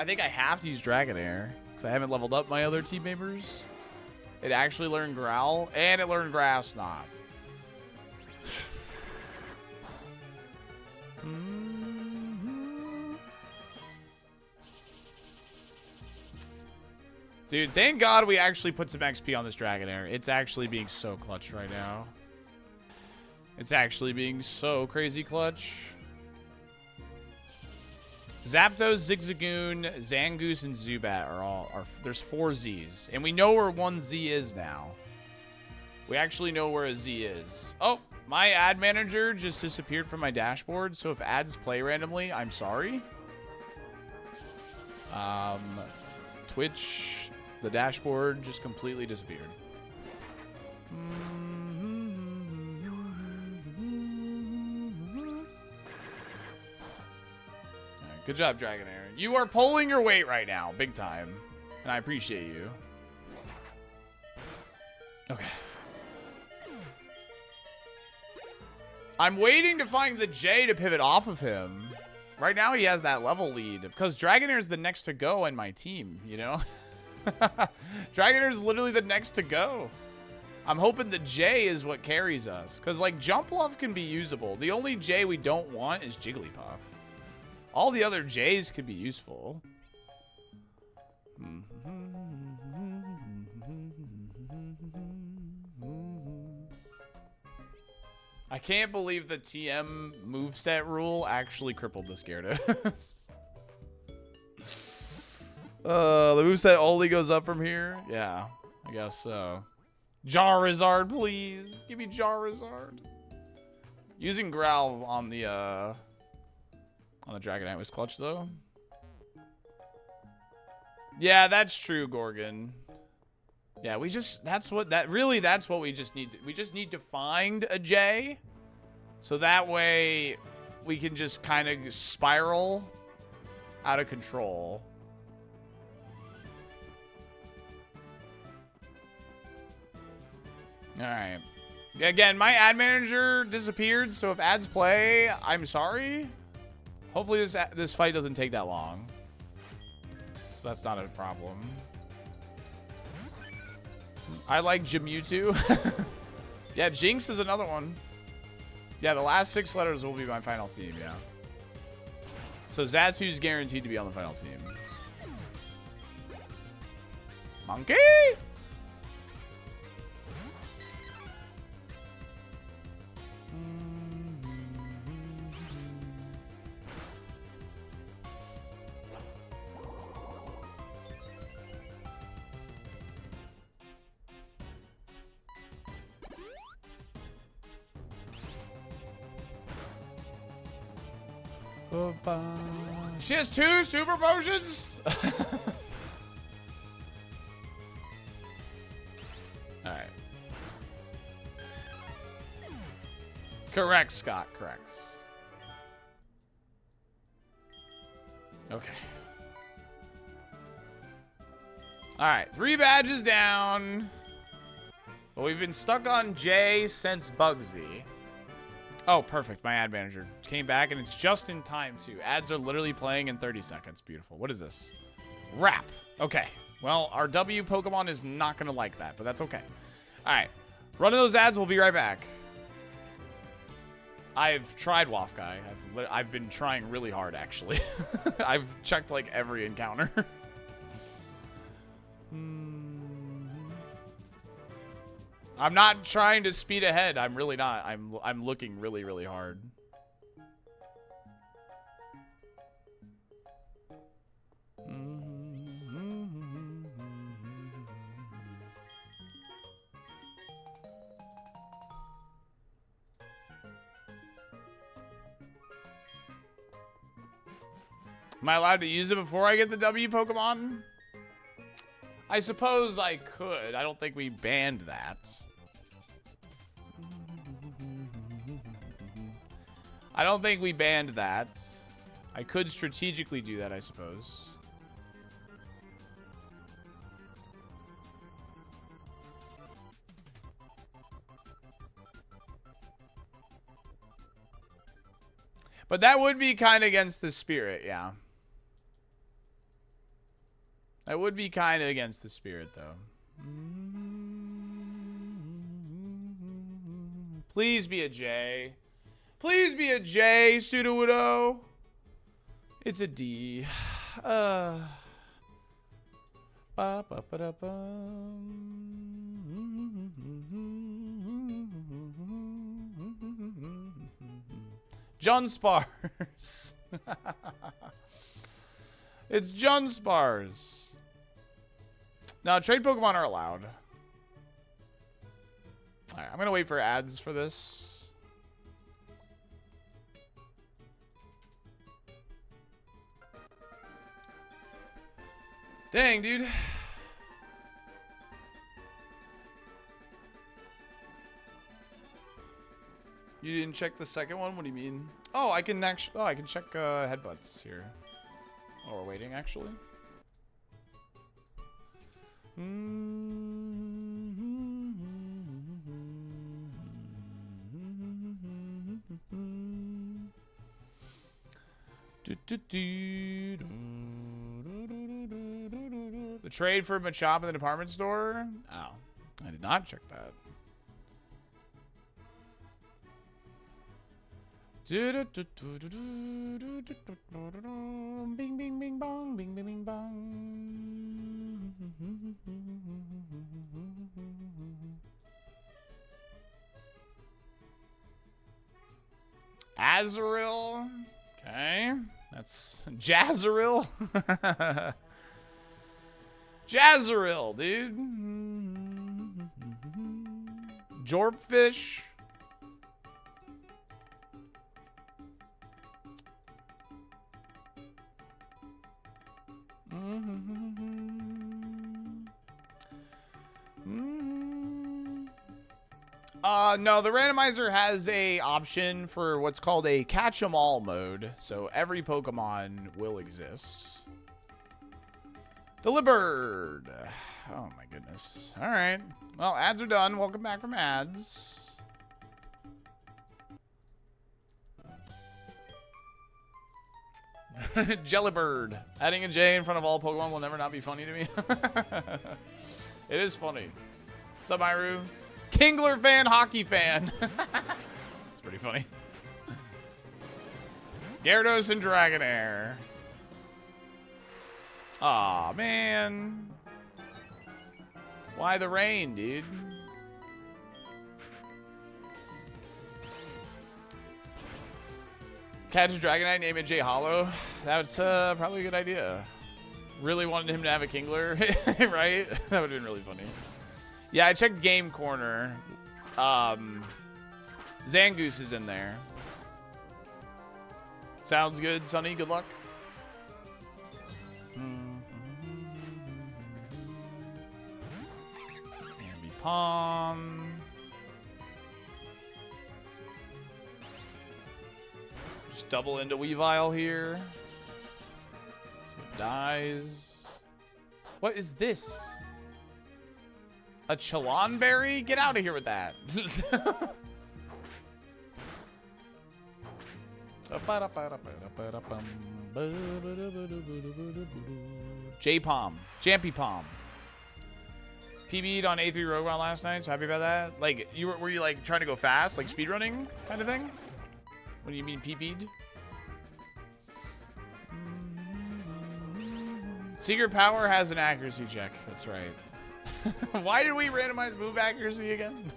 think I have to use Dragonair because I haven't leveled up my other team members. It actually learned Growl and it learned Grass Knot. Dude, thank God we actually put some XP on this Dragonair. It's actually being so clutch right now. It's actually being so crazy clutch. Zapdos, Zigzagoon, Zangoose, and Zubat are there's 4 Z's. And we know where 1 Z is now. We actually know where a Z is. Oh, my ad manager just disappeared from my dashboard. So if ads play randomly, I'm sorry. Twitch, the dashboard just completely disappeared. Right, good job, Dragonair. You are pulling your weight right now, big time. And I appreciate you. Okay. I'm waiting to find the J to pivot off of him. Right now he has that level lead. Because Dragonair is the next to go in my team, you know? Dragonair is literally the next to go. I'm hoping the J is what carries us. Because, like, Jumpluff can be usable. The only J we don't want is Jigglypuff. All the other J's could be useful. I can't believe the TM moveset rule actually crippled this Gyarados. The moveset only goes up from here? Yeah, I guess so. Charizard, please. Give me Charizard. Using Growl on the Dragonite was clutch, though. Yeah, that's true, Gorgon. Yeah, that's what we just need. We just need to find a J. So that way we can just kind of spiral out of control. All right. Again, my ad manager disappeared, so if ads play, I'm sorry. Hopefully this fight doesn't take that long. So that's not a problem. I like Mewtwo. Yeah, Jinx is another one. Yeah, the last 6 letters will be my final team, yeah. So Zatu's guaranteed to be on the final team. Monkey! She has 2 super potions? Alright. Correct, Scott. Correct. Okay. All right, 3 badges down. But we've been stuck on J since Bugsy. Oh, perfect. My ad manager came back, and it's just in time, too. Ads are literally playing in 30 seconds. Beautiful. What is this? Wrap. Okay. Well, our W Pokemon is not going to like that, but that's okay. All right. Running those ads. We'll be right back. I've tried Wafkai. I've been trying really hard, actually. I've checked, like, every encounter. I'm not trying to speed ahead. I'm really not. I'm looking really, really hard. Am I allowed to use it before I get the W Pokemon? I suppose I could. I don't think we banned that. I don't think we banned that. I could strategically do that, I suppose. But that would be kind of against the spirit, yeah. That would be kind of against the spirit, though. Please be a J. Please be a J, Sudowoodo. It's a D. John Spars. It's John Spars. Now, trade Pokemon are allowed. Alright, I'm going to wait for ads for this. Dang, dude. You didn't check the second one? What do you mean? Oh, I can actually. Oh, I can check headbutts here. Oh, we're waiting actually. The trade for Machop in the department store? Oh, I did not check that. Bing, bing, bing, bong, bing, bing, bing, bong. Azurill. Okay. That's Jazzarill. Jazzarill, dude. Jorpfish. No, the randomizer has a option for what's called a catch-em-all mode, so every Pokemon will exist. Delibird. Oh my goodness. All right. Well, ads are done. Welcome back from ads. Jellybird. Adding a J in front of all Pokemon will never not be funny to me. It is funny. What's up, Myru? Kingler fan, hockey fan. That's pretty funny. Gyarados and Dragonair. Aw, man. Why the rain, dude? Catch a Dragonite, name it J Hollow. That's probably a good idea. Really wanted him to have a Kingler, right? That would have been really funny. Yeah, I checked Game Corner. Zangoose is in there. Sounds good, Sonny. Good luck. Ambipom. Just double into Weavile here. So it dies. What is this? A Chalonberry? Get out of here with that. J-Palm. Jampy Palm. PB'd on A3 Rogueron last night, so happy about that. Like, were you like trying to go fast, like speedrunning kind of thing? What do you mean PB'd? Secret Power has an accuracy check. That's right. Why did we randomize move accuracy again?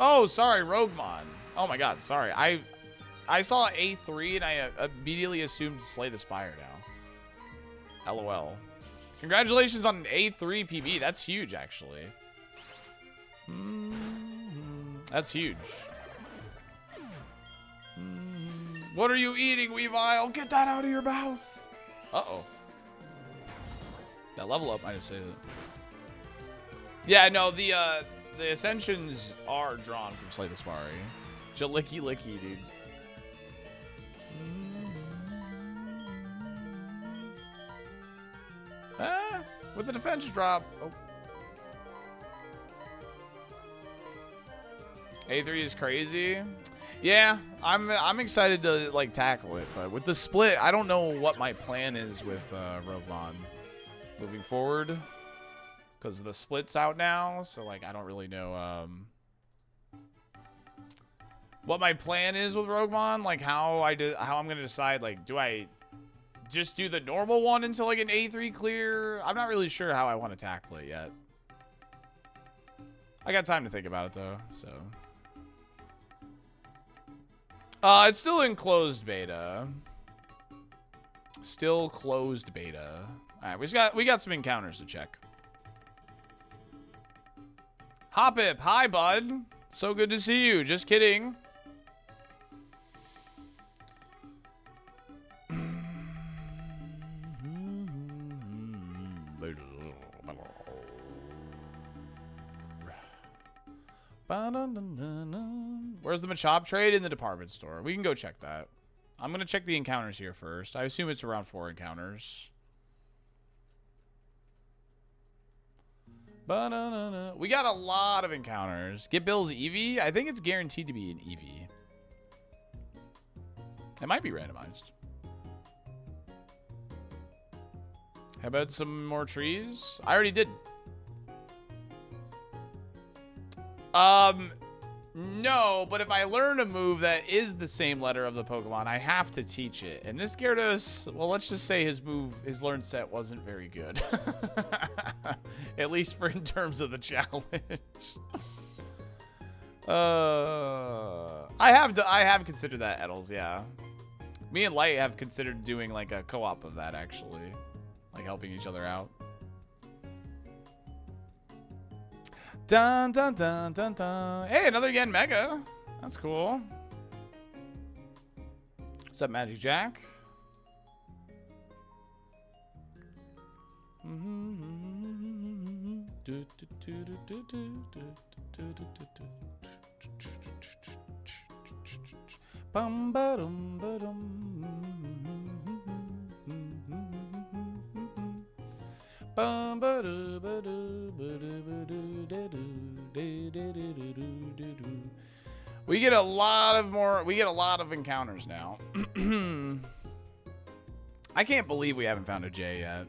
Oh, sorry, Roguemon. Oh my god, sorry. I saw A3 and I immediately assumed Slay the Spire now. LOL. Congratulations on an A3 PB. That's huge, actually. That's huge. What are you eating, Weavile? Get that out of your mouth. Uh-oh. That level up might have saved it. Yeah, no, the Ascensions are drawn from Slay the Spire. Jalicky licky, dude. With the defense drop. Oh. A3 is crazy. Yeah, I'm excited to like tackle it, but with the split, I don't know what my plan is with Roguemon moving forward, because the split's out now. So like, I don't really know what my plan is with Roguemon. Like how I'm gonna decide. Like, do I just do the normal one until like an A3 clear? I'm not really sure how I want to tackle it yet. I got time to think about it though, so. It's still in closed beta. Still closed beta. All right, we got some encounters to check. Hoppip, hi bud. So good to see you. Just kidding. Where's the Machop trade? In the department store. We can go check that. I'm going to check the encounters here first. I assume it's around 4 encounters. We got a lot of encounters. Get Bill's Eevee? I think it's guaranteed to be an Eevee. It might be randomized. How about some more trees? I already did. No, but if I learn a move that is the same letter of the Pokemon, I have to teach it. And this Gyarados, well, let's just say his learn set wasn't very good. At least in terms of the challenge. I have considered that, Edels, yeah. Me and Light have considered doing like a co-op of that, actually. Like helping each other out. Dun dun dun dun dun. Hey, another Yen Mega. That's cool. What's up, Magic Jack? Bum ba dum ba dum. We get a lot of encounters now. I can't believe we haven't found a J yet.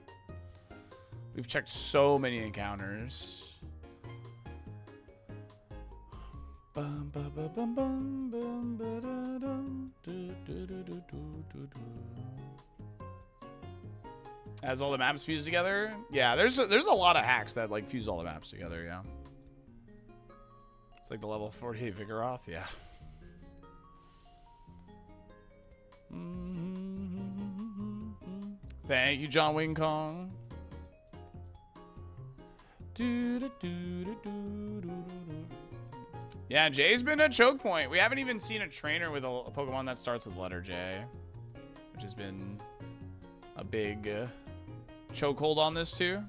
We've checked so many encounters. As all the maps fuse together? Yeah, there's a lot of hacks that like fuse all the maps together, yeah. It's like the level 48 Vigoroth, yeah. Thank you, John Wing Kong. Yeah, J's been a choke point. We haven't even seen a trainer with a Pokemon that starts with letter J, which has been a big chokehold on this too.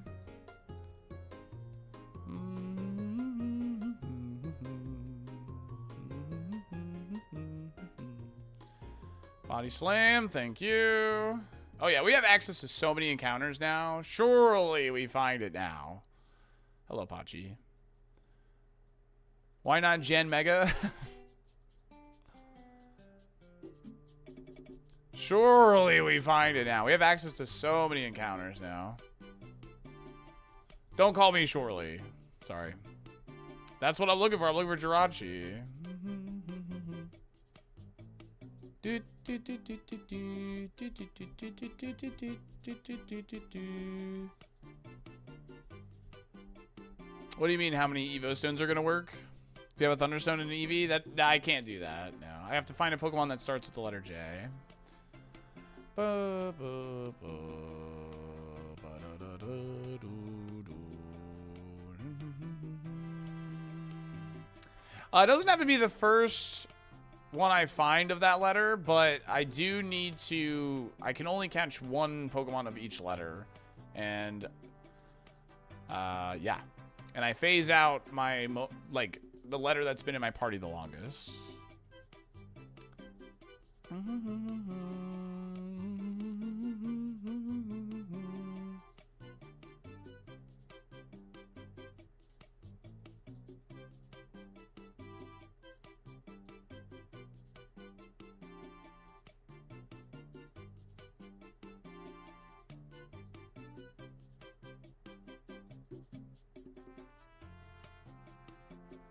Body slam, thank you. Oh yeah, we have access to so many encounters now. Surely we find it now. Hello, Pachi. Why not Gen Mega? Surely we find it now. We have access to so many encounters now. Don't call me Surely. Sorry. That's what I'm looking for. I'm looking for Jirachi. What do you mean how many Evo stones are going to work? If you have a Thunderstone and an EV, nah, I can't do that. No. I have to find a Pokemon that starts with the letter J. It doesn't have to be the first one I find of that letter, but I do need to... I can only catch one Pokemon of each letter. And, yeah. And I phase out my, the letter that's been in my party the longest.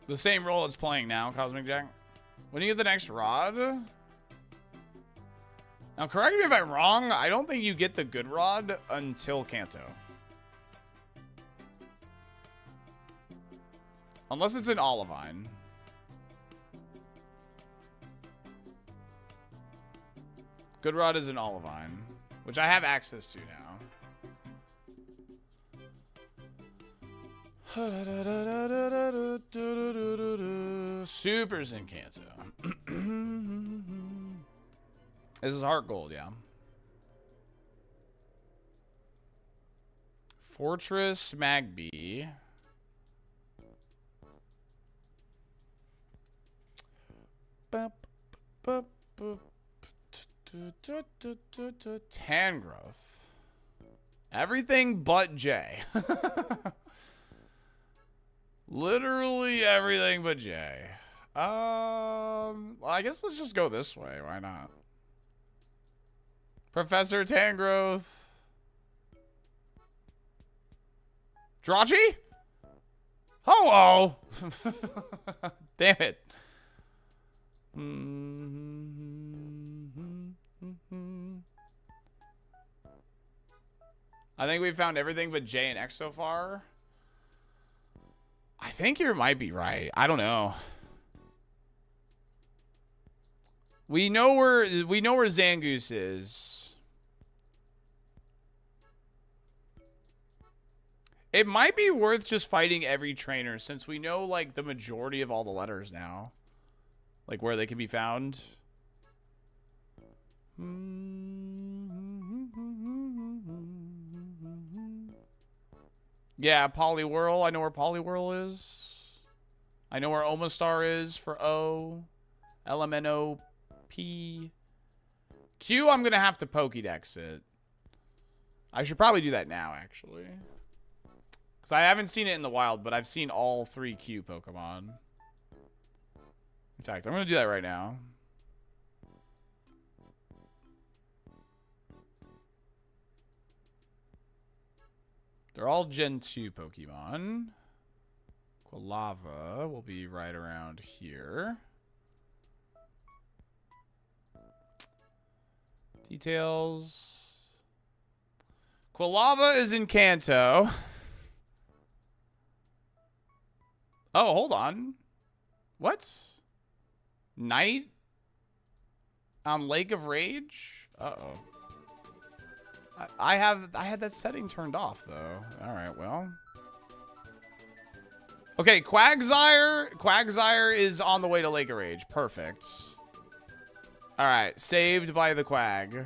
The same role it's playing now, Cosmic Jack. When do you get the next rod? Now, correct me if I'm wrong. I don't think you get the good rod until Kanto. Unless it's in Olivine. Good rod is in Olivine, which I have access to now. Super's in Kanto. This is Heart Gold, yeah. Fortress Magby. Tangrowth. Everything but J. Literally everything but J. Well, I guess let's just go this way. Why not? Professor Tangrowth. Jirachi? Ho-oh! Damn it. I think we've found everything but J and X so far. I think you might be right. I don't know. We know where Zangoose is. It might be worth just fighting every trainer since we know like the majority of all the letters now. Like where they can be found. Yeah, Poliwhirl. I know where Poliwhirl is. I know where Omastar is for O. LMNOP. Q, I'm going to have to Pokédex it. I should probably do that now, actually. Because I haven't seen it in the wild, but I've seen all 3 Q Pokemon. In fact, I'm going to do that right now. They're all Gen 2 Pokemon. Quilava will be right around here. Details. Quilava is in Kanto. Oh, hold on. What? Night on Lake of Rage? Uh-oh. I had that setting turned off though. All right, well. Okay, Quagsire is on the way to Lake of Rage. Perfect. All right, saved by the Quag.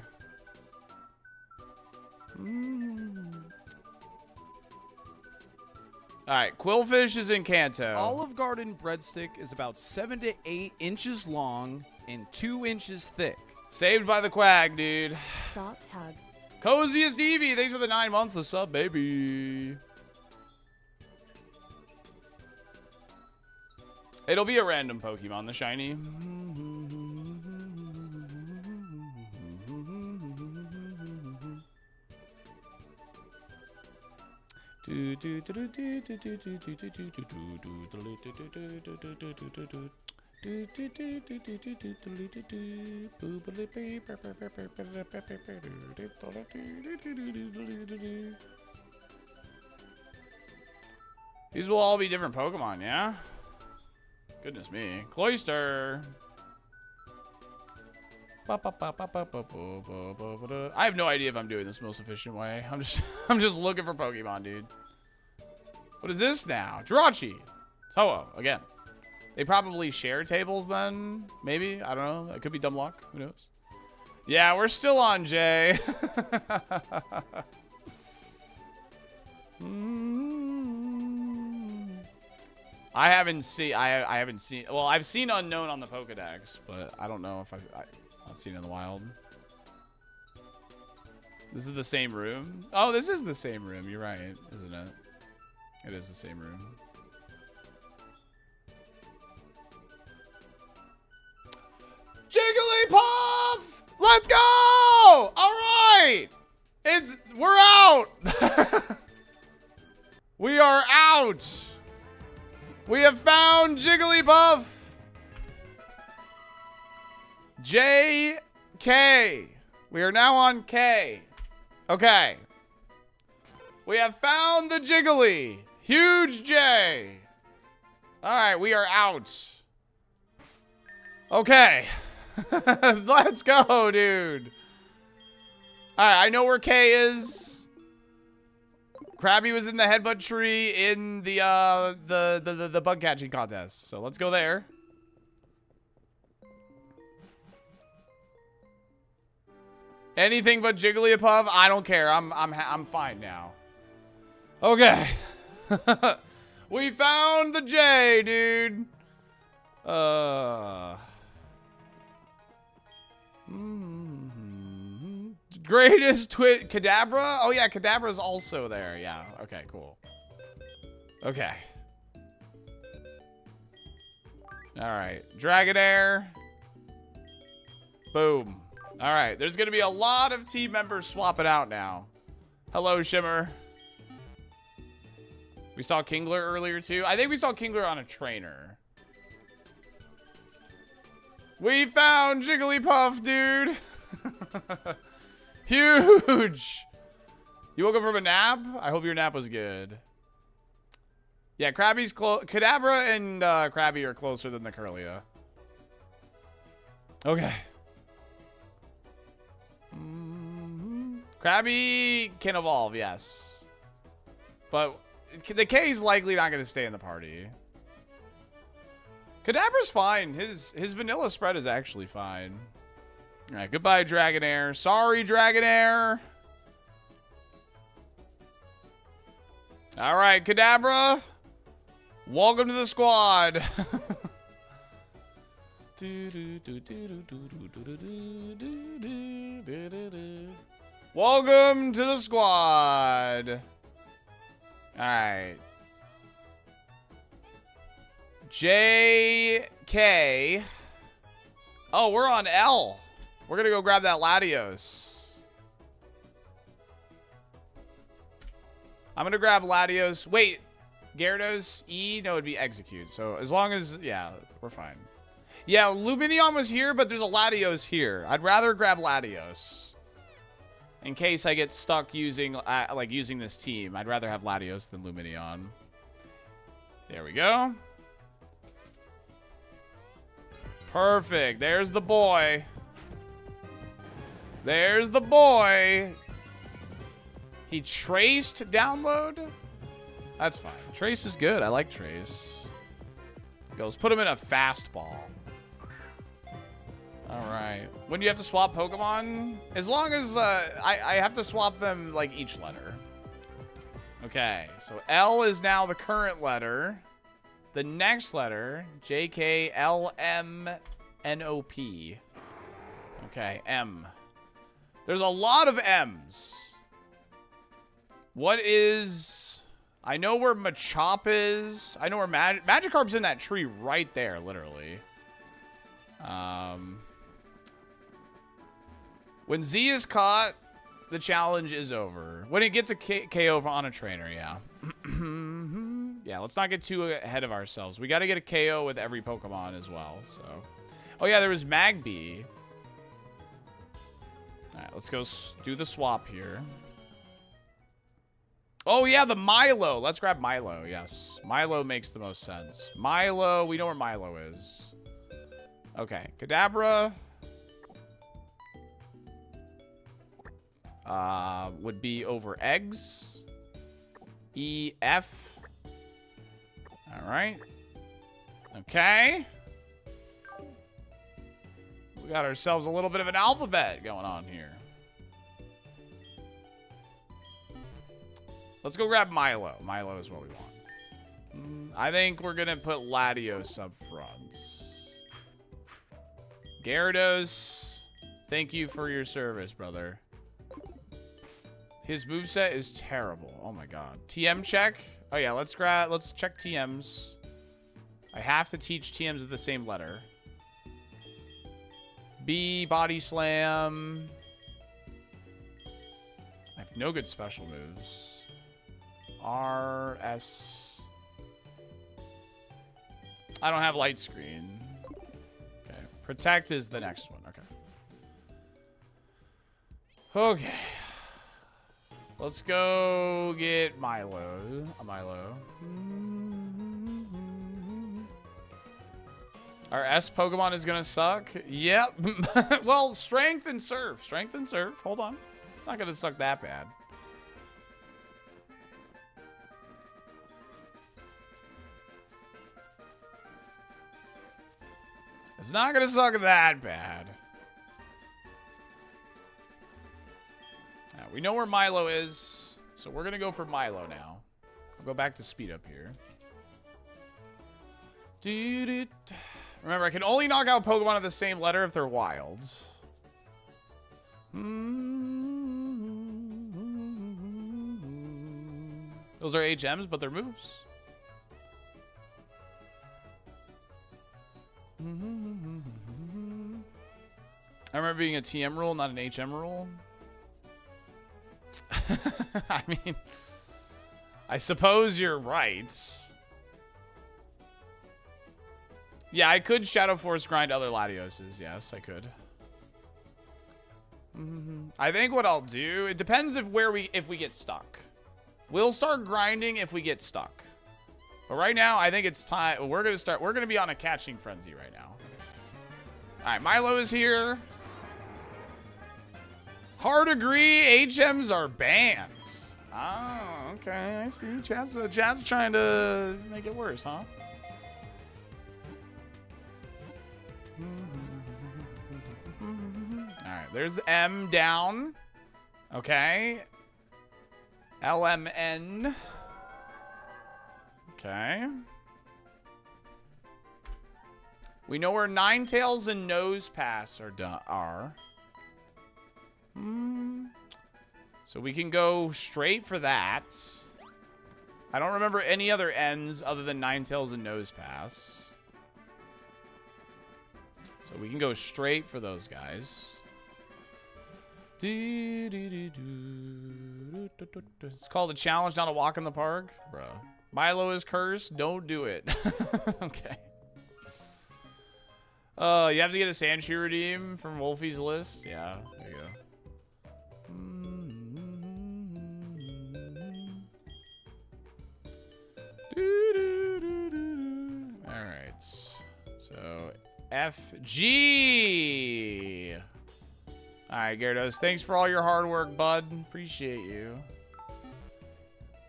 All right, Quillfish is in Kanto. Olive Garden breadstick is about 7 to 8 inches long and 2 inches thick. Saved by the quag, dude. Salt hug. Coziest Evie, thanks for the 9 months of sub, baby. It'll be a random Pokemon, the shiny. These will all be different Pokemon, yeah? Goodness me. Cloyster. I have no idea if I'm doing this most efficient way. I'm just looking for Pokemon, dude. What is this now? Jirachi. Toho, again. They probably share tables then. Maybe. I don't know. It could be dumb luck. Who knows? Yeah, we're still on Jay. I haven't seen. Well, I've seen Unknown on the Pokedex, but I don't know if I've not seen it in the wild. This is the same room. Oh, this is the same room. You're right, isn't it? It is the same room. Jigglypuff! Let's go! All right! We're out! We are out! We have found Jigglypuff! J-K. We are now on K. Okay. We have found the Jiggly. Huge J. Alright, we are out. Okay. Let's go, dude. Alright, I know where K is. Krabby was in the headbutt tree in the bug catching contest. So let's go there. Anything but Jigglypuff, I don't care. I'm fine now. Okay. We found the J, dude. Greatest Kadabra? Oh yeah, Kadabra's also there. Yeah. Okay, cool. Okay. All right. Dragonair. Boom. All right. There's going to be a lot of team members swapping out now. Hello, Shimmer. We saw Kingler earlier, too. I think we saw Kingler on a trainer. We found Jigglypuff, dude. Huge. You woke up from a nap? I hope your nap was good. Yeah, Krabby's close. Kadabra and Krabby are closer than the Curlia. Okay. Krabby can evolve, yes. But the K is likely not going to stay in the party. Kadabra's fine. His vanilla spread is actually fine. All right, goodbye, Dragonair. Sorry, Dragonair. All right, Kadabra. Welcome to the squad. Welcome to the squad. All right. JK. Oh, we're on L. We're going to go grab that Latios. I'm going to grab Latios. Wait, Gyarados E? No, it'd be Execute. So as long as, yeah, we're fine. Yeah, Lumineon was here, but there's a Latios here. I'd rather grab Latios. In case I get stuck using, using this team. I'd rather have Latios than Lumineon. There we go. Perfect. There's the boy. There's the boy. He traced download? That's fine. Trace is good. I like Trace. Let's put him in a fastball. All right. When do you have to swap Pokemon? As long as I have to swap them like each letter. Okay. So L is now the current letter. The next letter, JKLMNOP. Okay, M. There's a lot of M's. What is... I know where Machop is. I know where Magikarp's in that tree right there, literally. When Z is caught, the challenge is over. When it gets a KO on a trainer, yeah. Yeah, let's not get too ahead of ourselves. We got to get a KO with every Pokemon as well, so... Oh, yeah, there was Magby. All right, let's go do the swap here. Oh, yeah, the Milo. Let's grab Milo, yes. Milo makes the most sense. Milo, we know where Milo is. Okay, Kadabra. Would be over eggs. EF. All right. Okay. We got ourselves a little bit of an alphabet going on here. Let's go grab Milo. Milo is what we want. I think we're going to put Latios up front. Gyarados, thank you for your service, brother. His moveset is terrible. Oh my god. TM check. Oh yeah, let's check TMs. I have to teach TMs with the same letter. B, body slam. I have no good special moves. R, S. I don't have light screen. Okay. Protect is the next one. Okay. Okay. Let's go get Milo. Milo. Our S Pokemon is gonna suck. Yep. Well, strength and surf. Strength and surf. Hold on. It's not gonna suck that bad. It's not gonna suck that bad. Now, we know where Milo is, so we're gonna go for Milo now. I'll go back to speed up here. Remember, I can only knock out Pokemon of the same letter if they're wild. Those are HMs, but they're moves. I remember being a TM rule, not an HM rule. I mean, I suppose you're right. Yeah, I could Shadow Force grind other Latioses. Yes, I could. I think what I'll do, it depends if we get stuck. We'll start grinding if we get stuck. But right now, I think it's time. We're gonna be on a catching frenzy right now. All right, Milo is here. Hard agree, HMs are banned. Oh, okay, I see. Chad's trying to make it worse, huh? All right, there's M down. Okay. LMN. Okay. We know where Ninetales and Nosepass are. So we can go straight for that. I don't remember any other ends other than Ninetales and Nosepass. So we can go straight for those guys. It's called a challenge, not a walk in the park. Bro. Milo is cursed. Don't do it. Okay. You have to get a Sandshrew redeem from Wolfie's list. Yeah, there you go. All right. So FG. All right, Gyarados. Thanks for all your hard work, bud. Appreciate you.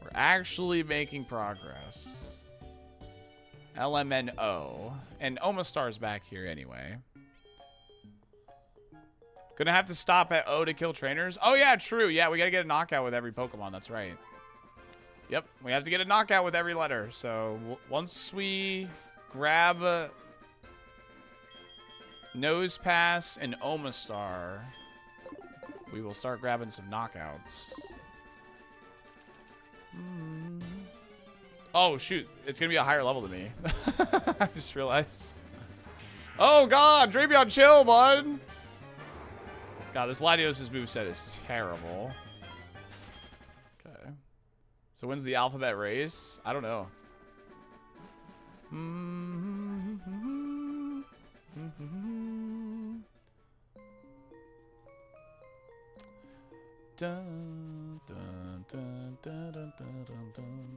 We're actually making progress. LMNO. And Omastar's back here anyway. Gonna have to stop at O to kill trainers. Oh, yeah, true. Yeah, we gotta get a knockout with every Pokemon. That's right. Yep, we have to get a knockout with every letter. So once we grab Nose Pass, and Omastar. We will start grabbing some knockouts. Oh, shoot. It's going to be a higher level than me. I just realized. Oh, God. Drapion, chill, bud. God, this Latios' moveset is terrible. Okay. So when's the alphabet race? I don't know. Dun, dun, dun, dun, dun, dun, dun.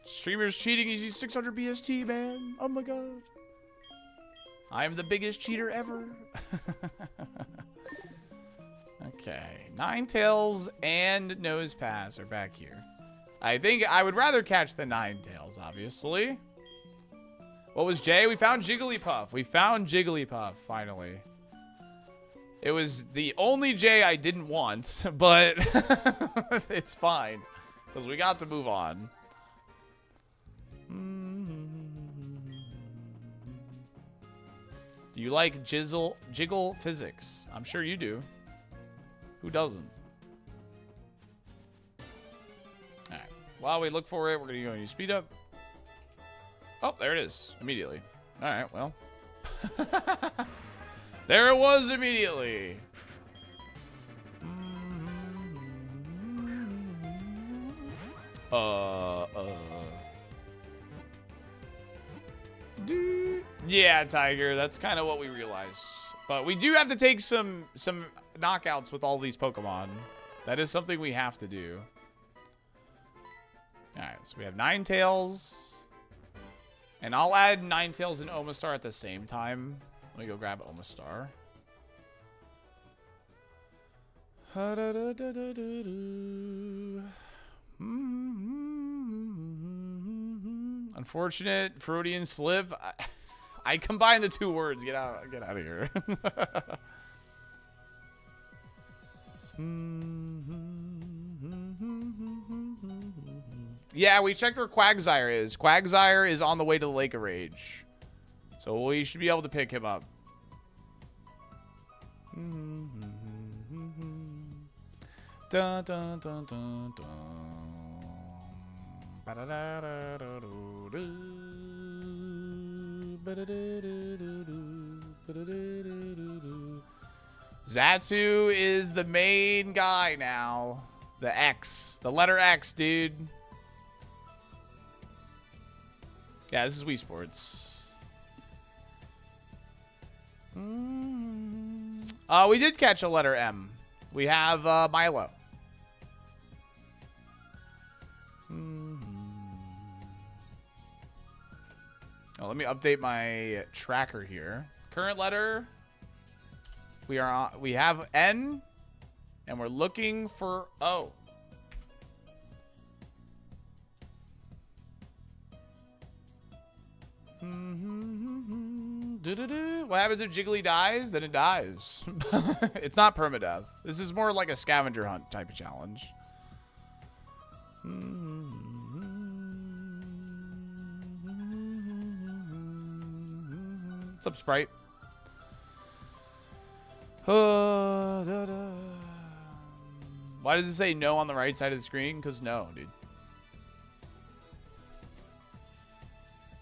Streamer's cheating. He's using 600 BST, man. Oh my god. I am the biggest cheater ever. Okay. Ninetales and Nose Pass are back here. I think I would rather catch the Ninetales, obviously. What was Jay? We found Jigglypuff. We found Jigglypuff, finally. It was the only J I didn't want, but it's fine. Because we got to move on. Do you like jiggle physics? I'm sure you do. Who doesn't? Alright. While we look for it, we're going to go and speed up. Oh, there it is. Immediately. Alright, well. There it was immediately. Yeah, Tiger, that's kind of what we realized. But we do have to take some knockouts with all these Pokemon. That is something we have to do. Alright, so we have Ninetales. And I'll add Ninetales and Omastar at the same time. Let me go grab Omastar. Unfortunate Freudian slip. I combined the two words. Get out of here. Yeah, we checked where Quagsire is. Quagsire is on the way to the Lake of Rage. So we should be able to pick him up. Dun, dun, dun, dun, dun. Xatu is the main guy now. The X. The letter X, dude. Yeah, this is Wii Sports. We did catch a letter M. We have Milo. Oh, let me update my tracker here. Current letter. We have N, and we're looking for O. What happens if Jiggly dies? Then it dies. It's not permadeath. This is more like a scavenger hunt type of challenge. What's up, Sprite? Why does it say no on the right side of the screen? Because no, dude.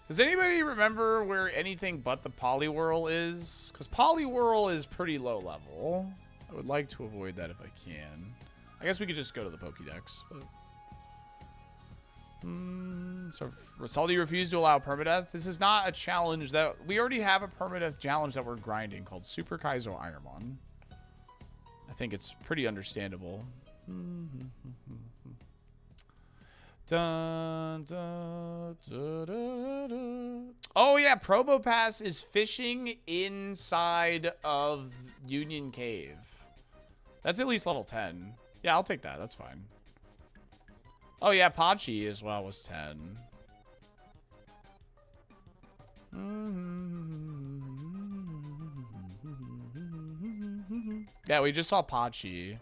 Does anybody remember where anything but the Poliwhirl is? Because Poliwhirl is pretty low level. I would like to avoid that if I can. I guess we could just go to the Pokédex. But... so Salty refused to allow permadeath. This is not a challenge that... We already have a permadeath challenge that we're grinding called Super Kaizo Ironmon. I think it's pretty understandable. Dun, dun, dun, dun, dun. Oh yeah, Probopass is fishing inside of Union Cave. That's at least level 10. Yeah, I'll take that. That's fine. Oh yeah, Pachi as well was 10. Yeah, we just saw Pachi.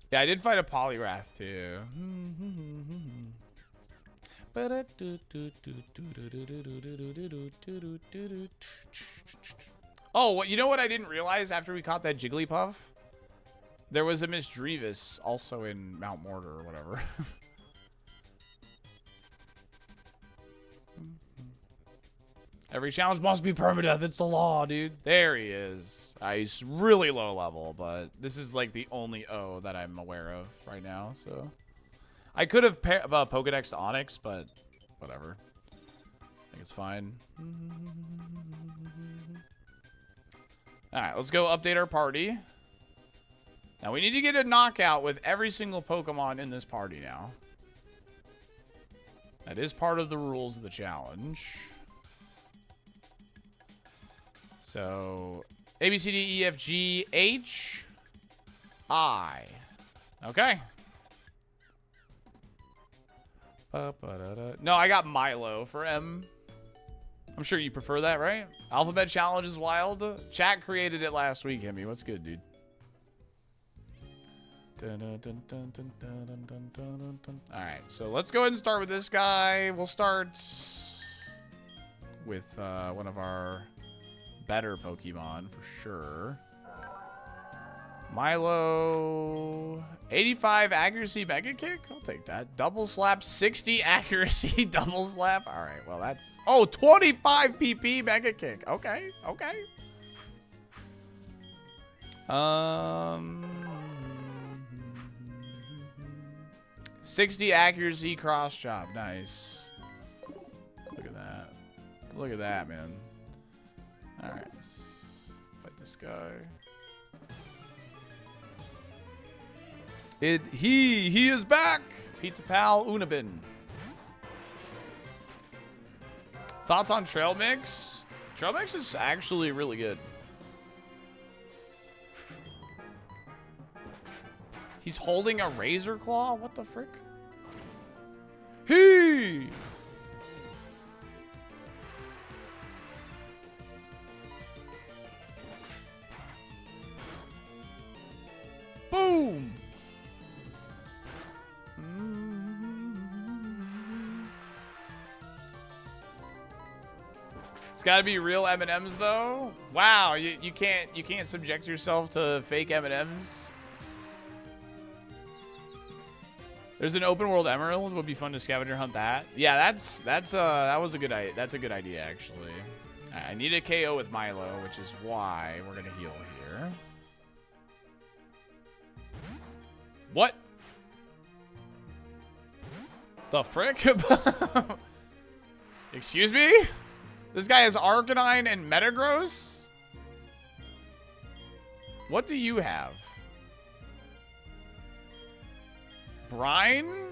Yeah, I did fight a Poliwrath too. Oh, what? You know what I didn't realize after we caught that Jigglypuff? There was a Miss Drevis also in Mount Mortar or whatever. Every challenge must be permadeath. It's the law, dude. There he is. He's really low level, but this is like the only O that I'm aware of right now. So I could have Pokedex to Onyx, but whatever. I think it's fine. All right, let's go update our party. Now we need to get a knockout with every single Pokemon in this party now. That is part of the rules of the challenge. So, A, B, C, D, E, F, G, H, I. Okay. No, I got Milo for M. I'm sure you prefer that, right? Alphabet Challenge is wild. Chat created it last week, Hemi. What's good, dude? Alright, so let's go ahead and start with this guy. We'll start with one of our better Pokemon for sure. Milo, 85 accuracy Mega Kick? I'll take that. Double Slap, 60 accuracy Double Slap. All right, well that's... Oh, 25 PP Mega Kick. Okay, okay. 60 accuracy Cross Chop. Nice. Look at that. Look at that, man. All right, let's fight this guy. He is back. Pizza Pal Unabin. Thoughts on Trail Mix? Trail Mix is actually really good. He's holding a Razor Claw? What the frick? He! Boom! It's got to be real M&Ms though. Wow, you can't subject yourself to fake M&Ms. There's an open world emerald. Would be fun to scavenger hunt that. Yeah, that was a good idea. That's a good idea actually. I need a KO with Milo, which is why we're gonna heal here. What? The frick? Excuse me? This guy has Arcanine and Metagross? What do you have? Brine?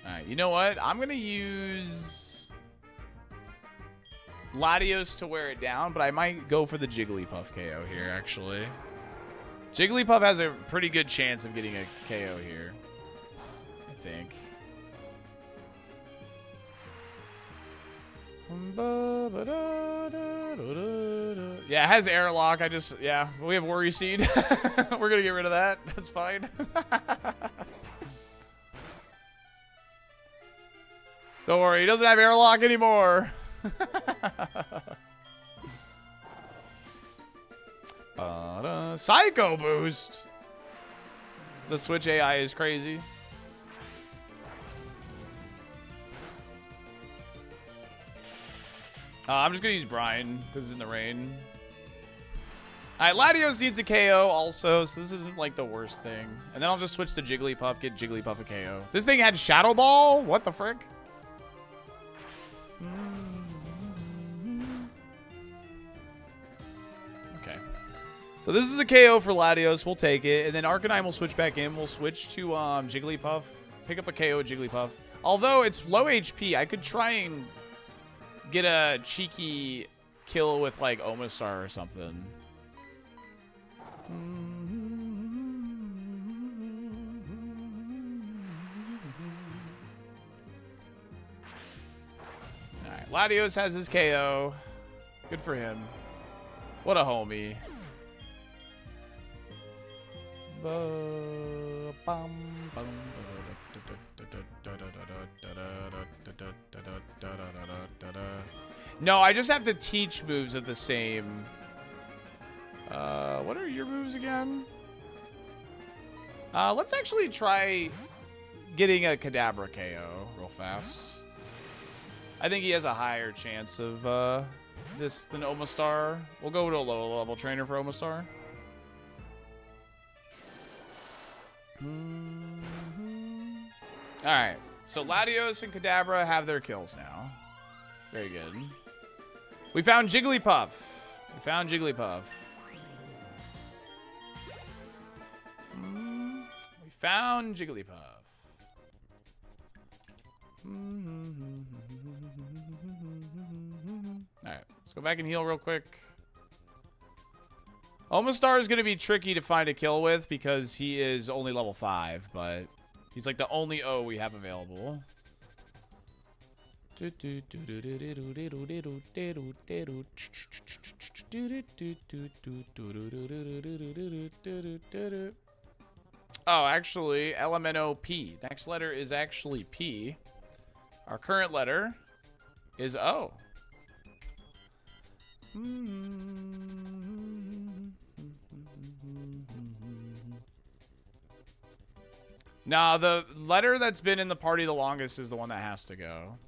Alright, you know what? I'm going to use Latios to wear it down, but I might go for the Jigglypuff KO here, actually. Jigglypuff has a pretty good chance of getting a KO here, I think. Yeah, it has airlock. Yeah, we have Worry Seed. We're gonna get rid of that. That's fine. Don't worry, he doesn't have airlock anymore. Psycho Boost. The Switch AI is crazy. I'm just going to use Brian because it's in the rain. All right, Latios needs a KO also, so this isn't like the worst thing. And then I'll just switch to Jigglypuff, get Jigglypuff a KO. This thing had Shadow Ball? What the frick? Okay. So this is a KO for Latios. We'll take it. And then Arcanine will switch back in. We'll switch to Jigglypuff. Pick up a KO with Jigglypuff. Although it's low HP, I could try and get a cheeky kill with like Omastar or something. Alright, Latios has his KO. Good for him. What a homie. No, I just have to teach moves at the same. What are your moves again? Let's actually try getting a Kadabra KO real fast. I think he has a higher chance of this than Omastar. We'll go to a low level trainer for Omastar. Alright, so Latios and Kadabra have their kills now. Very good. We found Jigglypuff. We found Jigglypuff. We found Jigglypuff. Alright, let's go back and heal real quick. Omastar is going to be tricky to find a kill with because he is only level 5, but he's like the only O we have available. Oh, actually, LMNOP. Next letter is actually P. Our current letter is O. Now, the letter that's been in the party the longest is the one that has to go.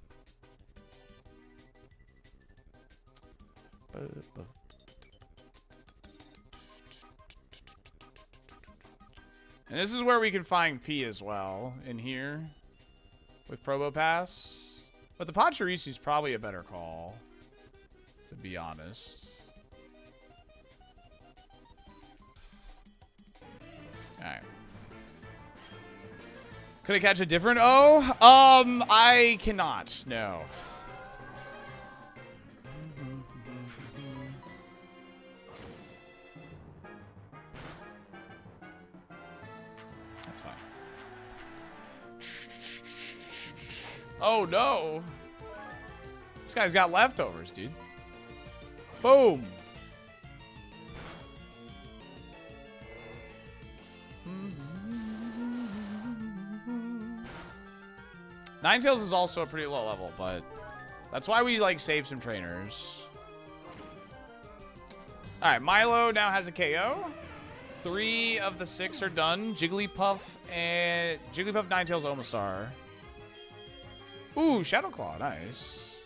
And this is where we can find P as well, in here, with Probopass. But the Pachirisu is probably a better call, to be honest. Alright. Could I catch a different O? I cannot, no. That's fine. Oh no! This guy's got leftovers, dude. Boom! Ninetales is also a pretty low level, but that's why we like save some trainers. All right, Milo now has a KO. 3 of the 6 are done. Jigglypuff, Ninetales, Omastar. Ooh, Shadow Claw, nice.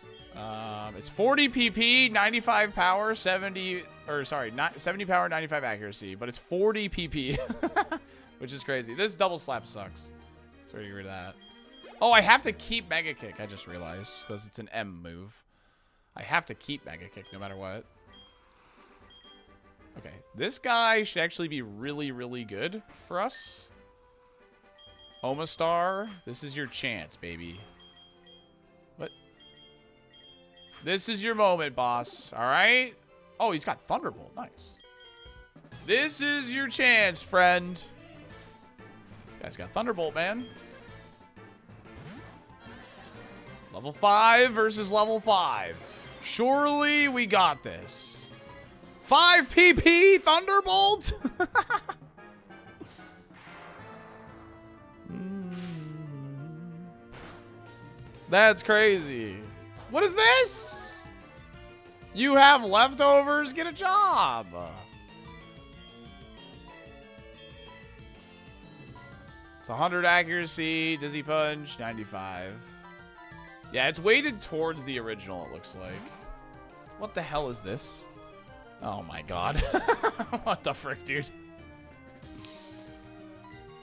It's 40 PP, 95 power, 70 power, 95 accuracy, but it's 40 PP, which is crazy. This double slap sucks. Sorry to get rid of that. Oh, I have to keep Mega Kick, I just realized, because it's an M move. I have to keep Mega Kick no matter what. Okay, this guy should actually be really, really good for us. Omastar, this is your chance, baby. What? This is your moment, boss, all right? Oh, he's got Thunderbolt, nice. This is your chance, friend. This guy's got Thunderbolt, man. Level 5 versus level 5. Surely we got this. 5 PP Thunderbolt? That's crazy. What is this? You have leftovers? Get a job. It's 100 accuracy, Dizzy Punch, 95. Yeah, it's weighted towards the original, it looks like. What the hell is this? Oh my god. What the frick, dude?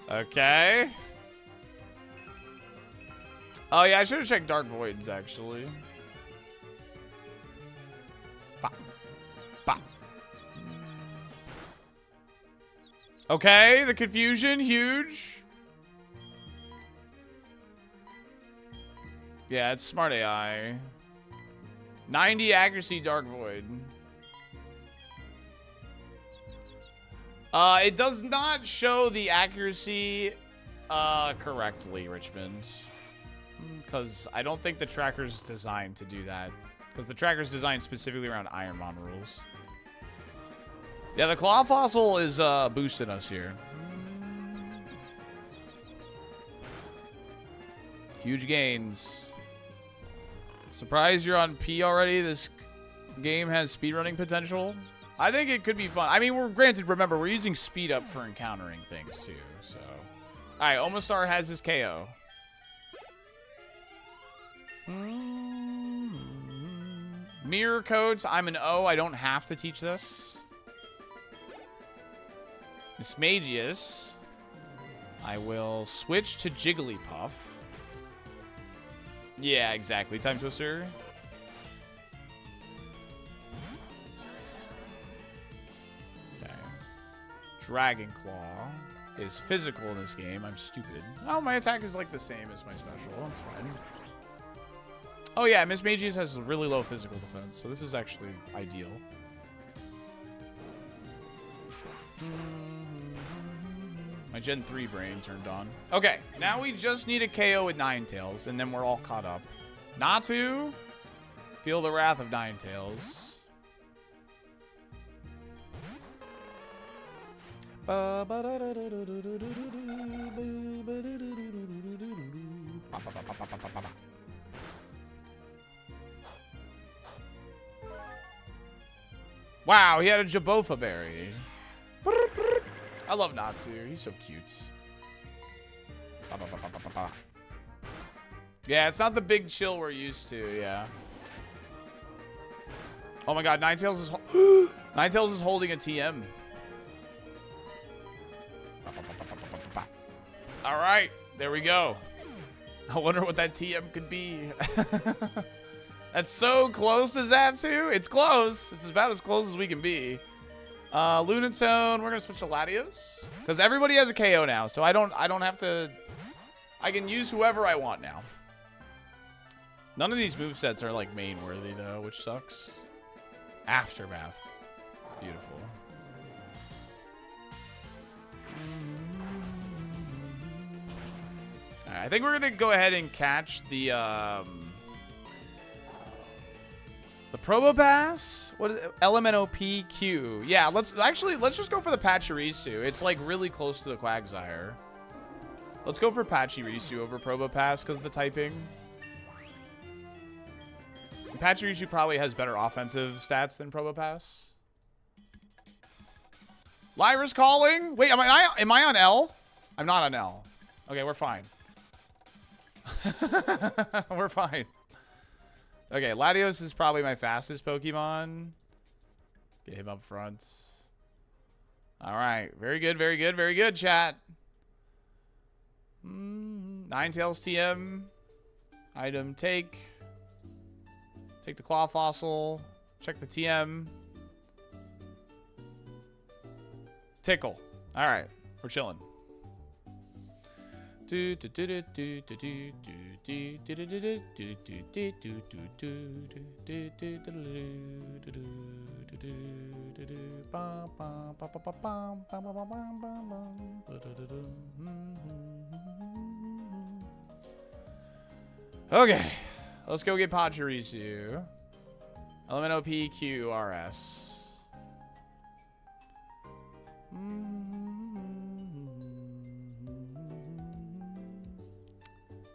Okay. Oh yeah, I should have checked Dark Voids, actually. Bop. Bop. Okay, the confusion, huge. Yeah, it's smart AI. 90 accuracy, Dark Void. It does not show the accuracy correctly, Richmond. Because I don't think the tracker's designed to do that. Because the tracker's designed specifically around Ironmon rules. Yeah, the Claw Fossil is boosting us here. Huge gains. Surprised you're on P already. This game has speedrunning potential. I think it could be fun. I mean, remember, we're using speed up for encountering things too, so. Alright, Omastar has his KO. Mirror codes, I'm an O. I don't have to teach this. Mismagius. I will switch to Jigglypuff. Yeah, exactly. Time Twister. Okay. Dragon Claw is physical in this game. I'm stupid. Oh, my attack is like the same as my special. That's fine. Oh yeah, Miss Magius has really low physical defense, so this is actually ideal. My Gen 3 brain turned on. Okay, now we just need a KO with Ninetales, and then we're all caught up. Natu, feel the wrath of Ninetales. Wow, he had a Jabofa berry. I love Natsu. He's so cute. Yeah, it's not the big chill we're used to, yeah. Oh my god, Ninetales is Ninetales is holding a TM. All right, there we go. I wonder what that TM could be. That's so close to Zatsu. It's close. It's about as close as we can be. Lunatone, we're gonna switch to Latios because everybody has a KO now, so I don't have to. I can use whoever I want now. None of these movesets are like main worthy though, which sucks. Aftermath, beautiful. All right, I think we're gonna go ahead and catch the Probopass? What is it? LMNOPQ. Yeah, let's just go for the Pachirisu. It's like really close to the Quagsire. Let's go for Pachirisu over Probopass because of the typing. And Pachirisu probably has better offensive stats than Probopass. Lyra's calling. Wait, am I on L? I'm not on L. Okay, we're fine. We're fine. Okay, Latios is probably my fastest Pokemon. Get him up front. All right. Very good, very good, very good, chat. Ninetales TM. Item take. Take the Claw Fossil. Check the TM. Tickle. All right. We're chilling. Okay, let's go get Pachirisu. LMNOPQRS.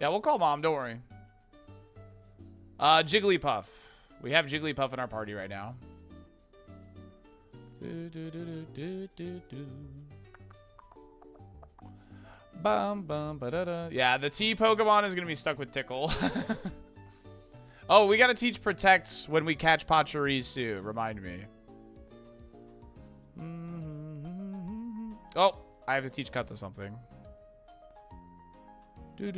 Yeah, we'll call Mom. Don't worry. Jigglypuff. We have Jigglypuff in our party right now. Yeah, the T Pokemon is going to be stuck with Tickle. Oh, we got to teach Protect when we catch Pachirisu. Remind me. Oh, I have to teach Cut to something. We'll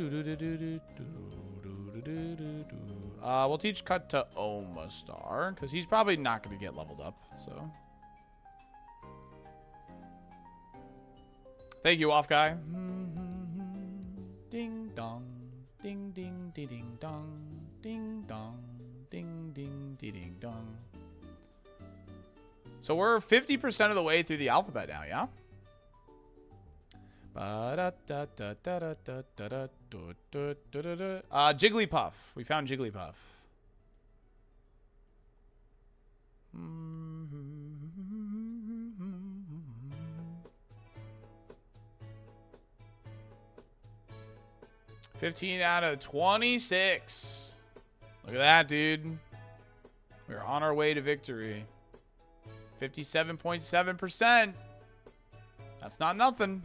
teach Cut to Omastar because he's probably not going to get leveled up. So, thank you, off guy. Ding dong, ding ding ding ding dong, ding dong, ding ding ding ding dong. So we're 50% of the way through the alphabet now, yeah. Jigglypuff. We found Jigglypuff. $15 out of 26. Look at that, dude. We're on our way to victory. 57.7%. That's not nothing.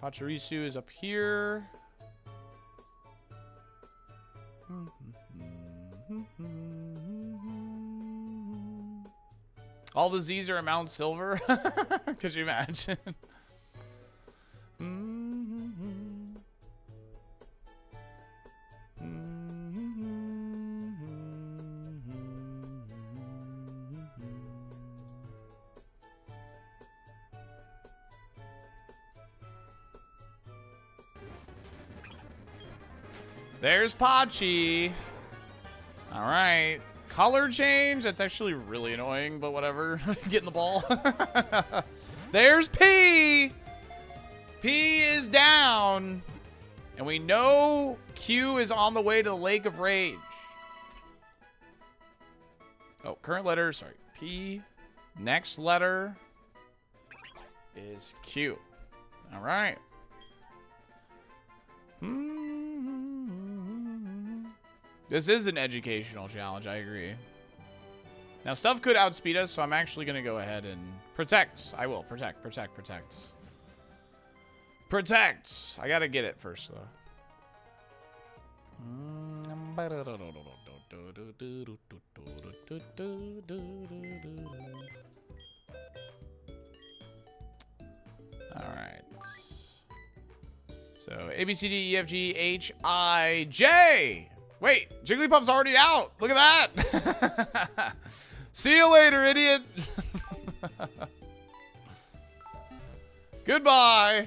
Pachirisu is up here. All the Z's are a Mount Silver. Could you imagine? There's Pachi. All right. Color change. That's actually really annoying, but whatever. Getting the ball. There's P. P is down. And we know Q is on the way to the Lake of Rage. Oh, current letter. Sorry. P. Next letter is Q. All right. This is an educational challenge, I agree. Now, stuff could outspeed us, so I'm actually going to go ahead and protect. I will. Protect, protect, protect. Protect! I got to get it first, though. All right. So, A, B, C, D, E, F, G, H, I, J! Wait, Jigglypuff's already out. Look at that. See you later, idiot. Goodbye.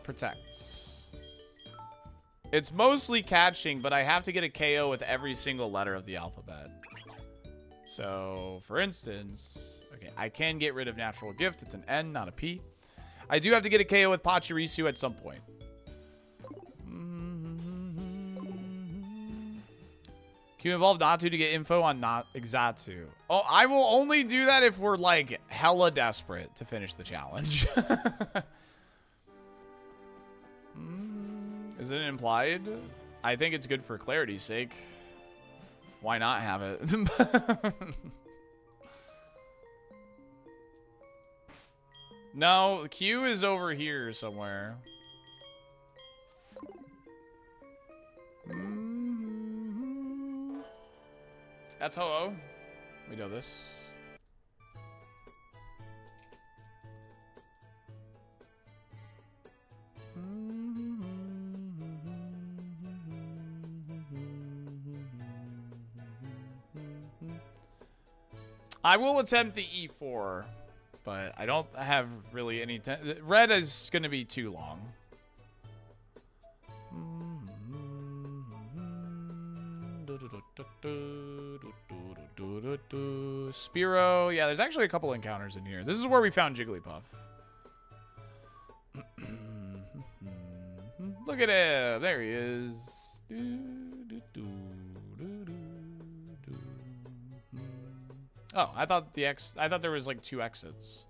Protect. It's mostly catching, but I have to get a KO with every single letter of the alphabet. So, for instance, okay, I can get rid of Natural Gift. It's an N, not a P. I do have to get a KO with Pachirisu at some point. Can you evolve Natu to get info on Exatu? Oh, I will only do that if we're, like, hella desperate to finish the challenge. Is it implied? I think it's good for clarity's sake. Why not have it? No, Q is over here somewhere. That's Ho-Oh. We know this. I will attempt the E4, but I don't have really any... Red is going to be too long. Spearow. Yeah, there's actually a couple encounters in here. This is where we found Jigglypuff. Look at him. There he is. Oh, I thought there was like 2 exits.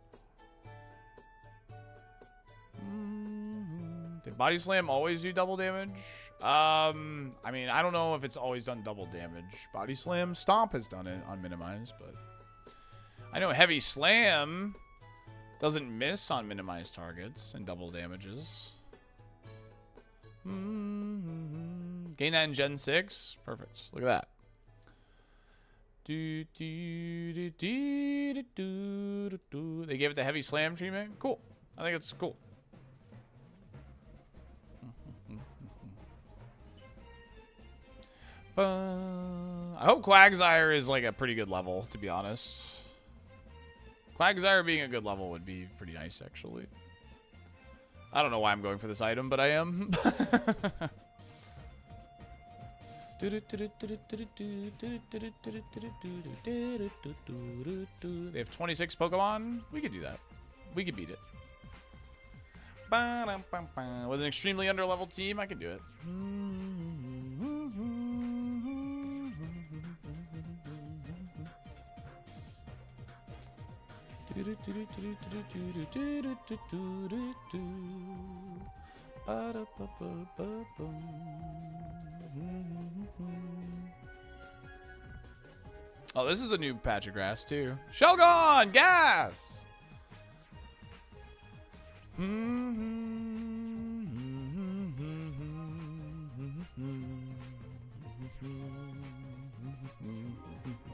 Did Body Slam always do double damage? I mean, I don't know if it's always done double damage. Body Slam, Stomp has done it on minimized, but I know Heavy Slam doesn't miss on minimized targets and double damages. Gain that in Gen 6. Perfect. Look at that. They gave it the Heavy Slam treatment. Cool. I think it's cool. I hope Quagsire is like a pretty good level, to be honest. Quagsire being a good level would be pretty nice, actually. I don't know why I'm going for this item, but I am. They have 26 Pokemon. We could do that. We could beat it. With an extremely underleveled team, I can do it. Oh, this is a new patch of grass too. Shelgon, gas.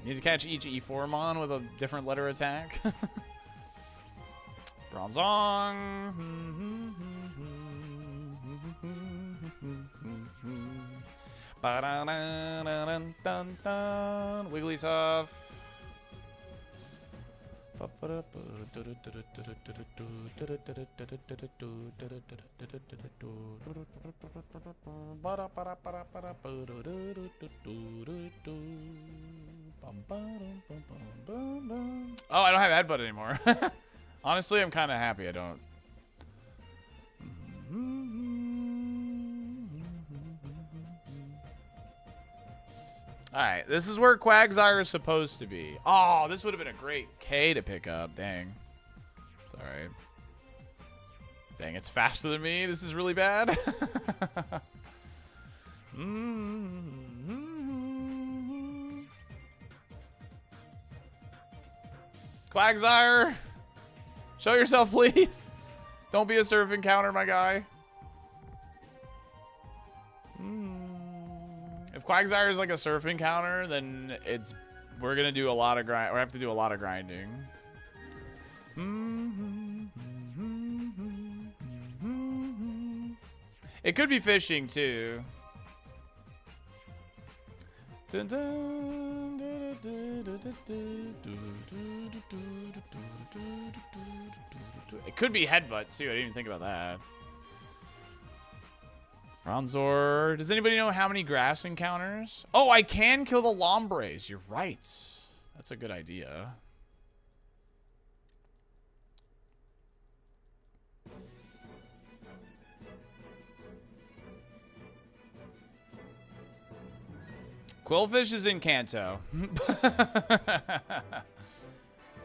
Need to catch each E4mon with a different letter attack. Bronzong. Wigglytuff. Oh, I don't have headbutt anymore. Honestly, I'm kind of happy I don't. Alright, this is where Quagsire is supposed to be. Oh, this would have been a great K to pick up. Dang. It's alright. Dang, it's faster than me. This is really bad. Quagsire! Show yourself, please. Don't be a surf encounter, my guy. If Quagsire is like a surf encounter, then we're gonna do a lot of grind. We have to do a lot of grinding. It could be fishing too. It could be headbutt too. I didn't even think about that. Bronzor. Does anybody know how many grass encounters? Oh, I can kill the Lombres. You're right. That's a good idea. Quillfish is in Kanto.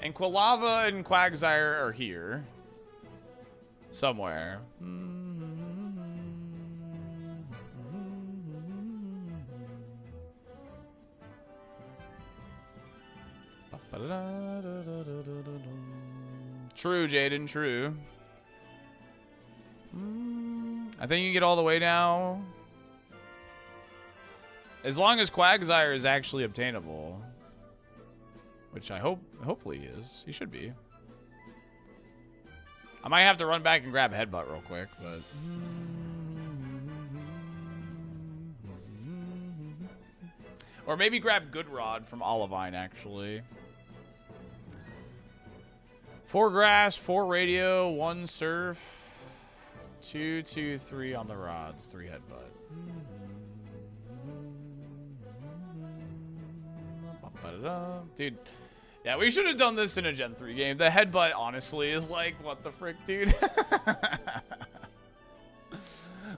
And Quilava and Quagsire are here. Somewhere. True, Jaden, true. I think you can get all the way now. As long as Quagsire is actually obtainable. Which I hopefully he is. He should be. I might have to run back and grab Headbutt real quick, but... Or maybe grab Good Rod from Olivine, actually. 4 grass, 4 radio, 1 surf, 2, 2, 3 on the rods, 3 headbutt. Dude, yeah, we should have done this in a Gen 3 game. The headbutt, honestly, is like, what the frick, dude?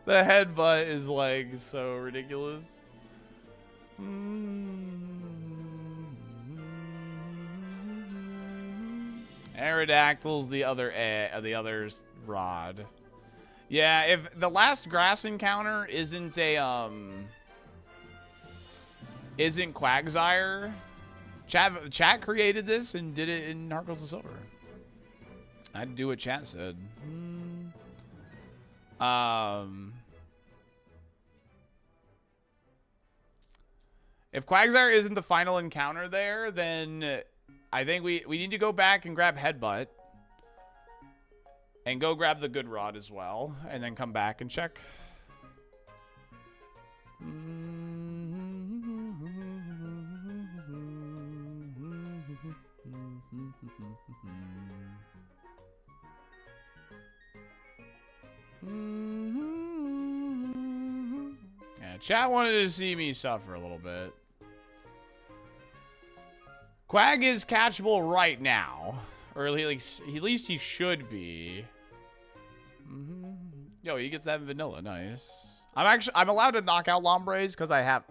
The headbutt is like so ridiculous. Aerodactyl's the other's rod. Yeah, if the last grass encounter isn't Quagsire, chat created this and did it in Heart Gold to Silver. I had to do what chat said. If Quagsire isn't the final encounter there, then I think we need to go back and grab Headbutt. And go grab the Good Rod as well. And then come back and check. Yeah, chat wanted to see me suffer a little bit. Quag is catchable right now. Or at least he should be. Yo, he gets that in vanilla. Nice. I'm allowed to knock out Lombres because I have,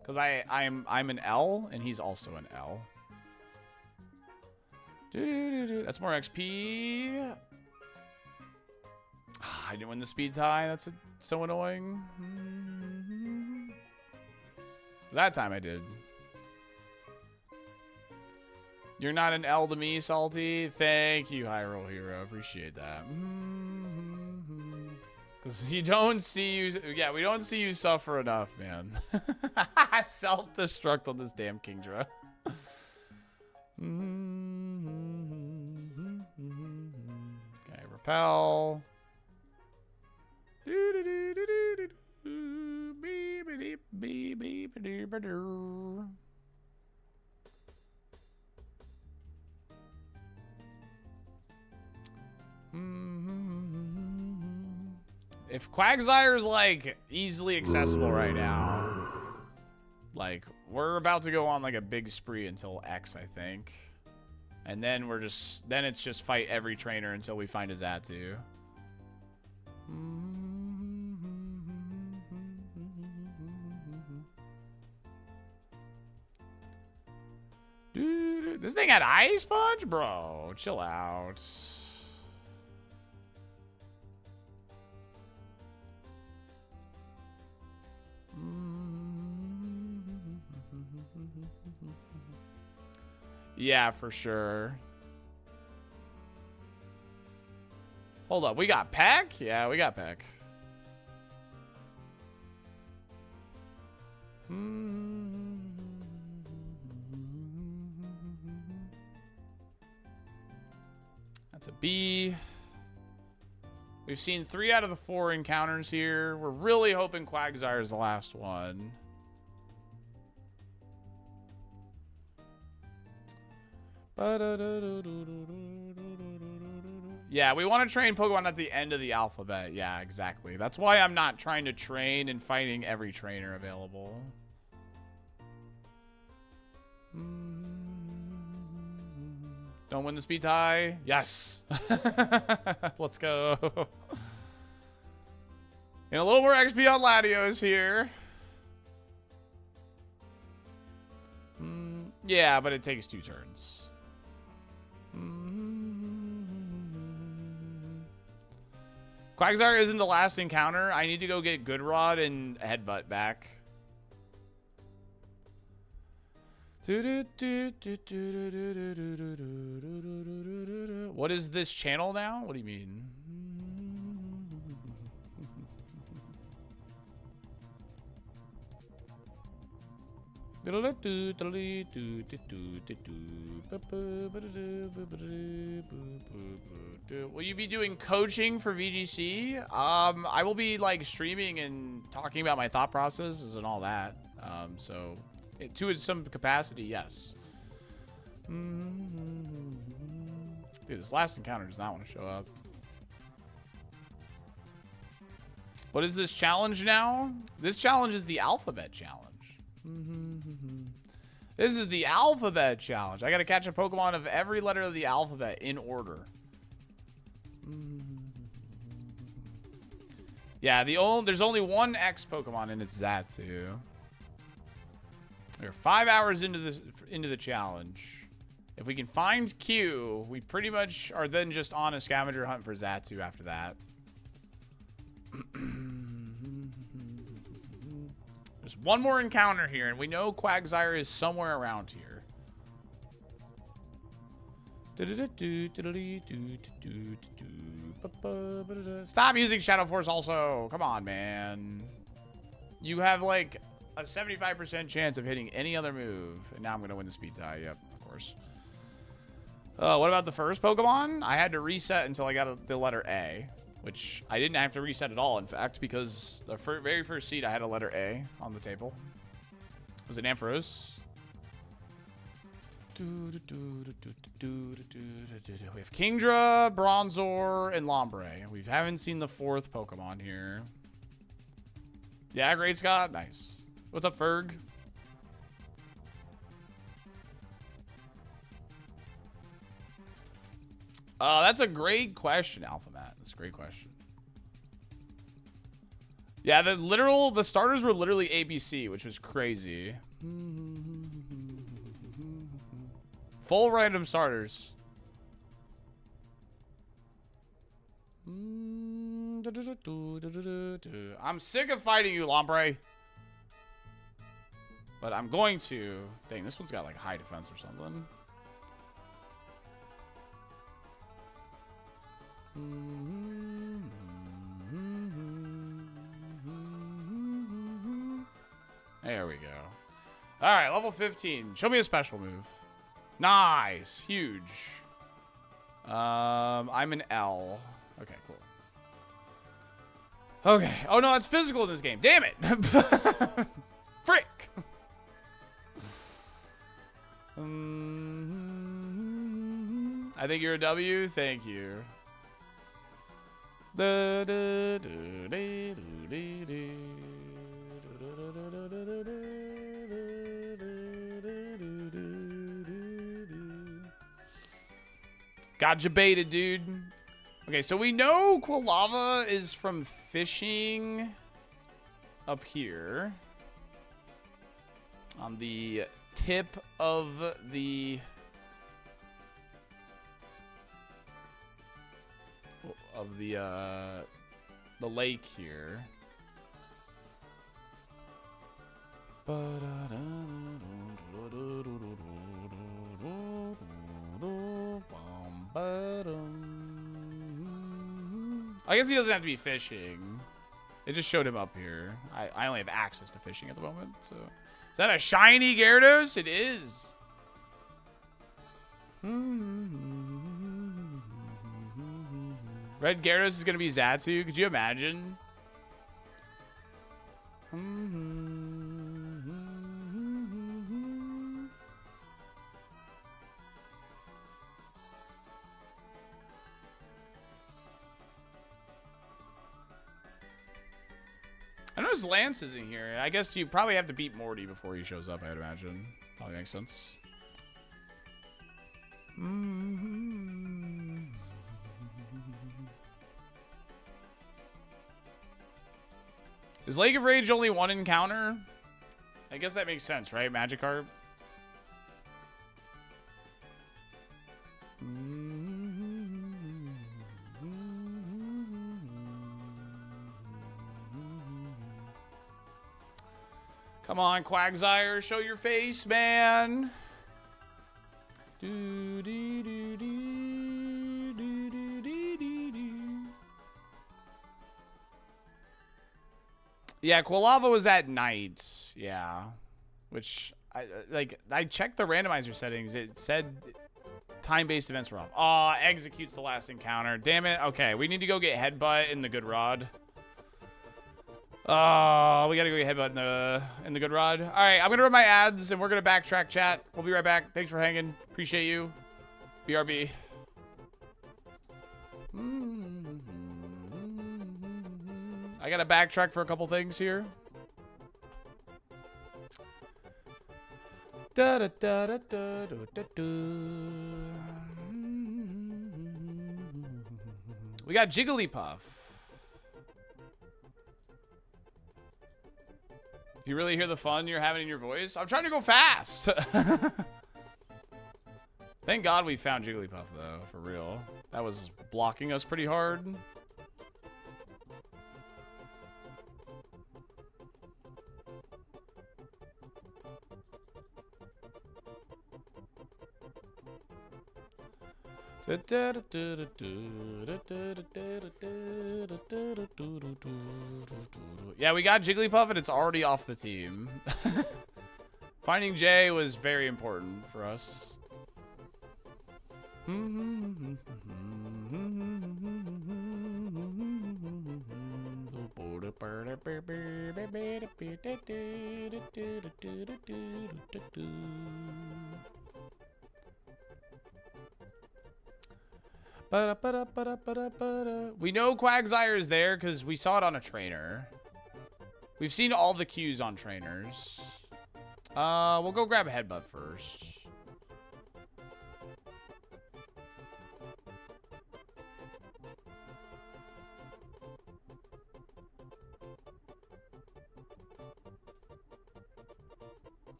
because I'm an L and he's also an L. That's more XP. I didn't win the speed tie. That's so annoying. That time I did. You're not an L to me, Salty. Thank you, Hyrule Hero. Appreciate that. Because you don't see you... Yeah, we don't see you suffer enough, man. Self-destruct on this damn Kingdra. Okay, repel. If Quagsire's like easily accessible right now, like we're about to go on like a big spree until X, I think. And then it's just fight every trainer until we find a Xatu. Dude, this thing had Ice Punch? Bro, chill out. Yeah, for sure. Hold up, we got Peck? Yeah, we got Peck. That's a B. We've seen 3 out of the 4 encounters here. We're really hoping Quagsire is the last one. Yeah, we want to train Pokemon at the end of the alphabet. Yeah, exactly. That's why I'm not trying to train and fighting every trainer available. Don't win the speed tie. Yes. Let's go. And a little more XP on Latios here. Yeah, but it takes 2 turns. Quagsire isn't the last encounter. I need to go get Good Rod and Headbutt back. What is this channel now? What do you mean? Will you be doing coaching for VGC? I will be like streaming and talking about my thought processes and all that. So to some capacity, yes. Dude, this last encounter does not want to show up. What is this challenge now? This challenge is the alphabet challenge. This is the alphabet challenge. I gotta catch a Pokemon of every letter of the alphabet in order. Yeah, there's only one X Pokemon and it's Xatu. We're 5 hours into the challenge. If we can find Q, we pretty much are then just on a scavenger hunt for Xatu after that. There's one more encounter here, and we know Quagsire is somewhere around here. Stop using Shadow Force also. Come on, man. You have like a 75% chance of hitting any other move. And now I'm going to win the speed tie. Yep, of course. What about the first Pokemon? I had to reset until I got the letter A. Which I didn't have to reset at all, in fact, because the very first seed I had a letter A on the table. Was it Ampharos? We have Kingdra, Bronzor, and Lombre. We haven't seen the 4th Pokemon here. Yeah, great, Scott. Nice. What's up, Ferg? That's a great question, Alphamat. That's a great question. Yeah, the starters were literally ABC, which was crazy. Full random starters. I'm sick of fighting you, Lombre. But I'm going to. Dang, this one's got like high defense or something. There we go. All right, level 15. Show me a special move. Nice, huge. I'm an L. Okay, cool. Okay. Oh no, it's physical in this game. Damn it. Frick. I think you're a W. Thank you. Got you baited, dude. Okay, so we know Quilava is from fishing up here on the tip of the lake here. I guess he doesn't have to be fishing. It just showed him up here. I only have access to fishing at the moment, so. Is that a shiny Gyarados? It is. Red Gyarados is going to be Xatu. Could you imagine? I noticed Lance isn't here. I guess you probably have to beat Morty before he shows up, I would imagine. Probably makes sense. Is Lake of Rage only one encounter? I guess that makes sense, right? Magikarp. Come on, Quagsire, show your face, man. Yeah, Quilava was at night. Yeah, which I checked the randomizer settings. It said time-based events were off. Aw, executes the last encounter. Damn it. Okay, we need to go get Headbutt in the Good Rod. Oh, we gotta go get Headbutt in the Good Rod. All right, I'm gonna run my ads and we're gonna backtrack chat. We'll be right back. Thanks for hanging. Appreciate you. BRB. I gotta backtrack for a couple things here. We got Jigglypuff. You really hear the fun you're having in your voice? I'm trying to go fast. Thank God we found Jigglypuff, though, for real. That was blocking us pretty hard. Yeah, we got Jigglypuff and it's already off the team. Finding Jay was very important for us. We know Quagsire is there because we saw it on a trainer. We've seen all the cues on trainers. We'll go grab a Headbutt first.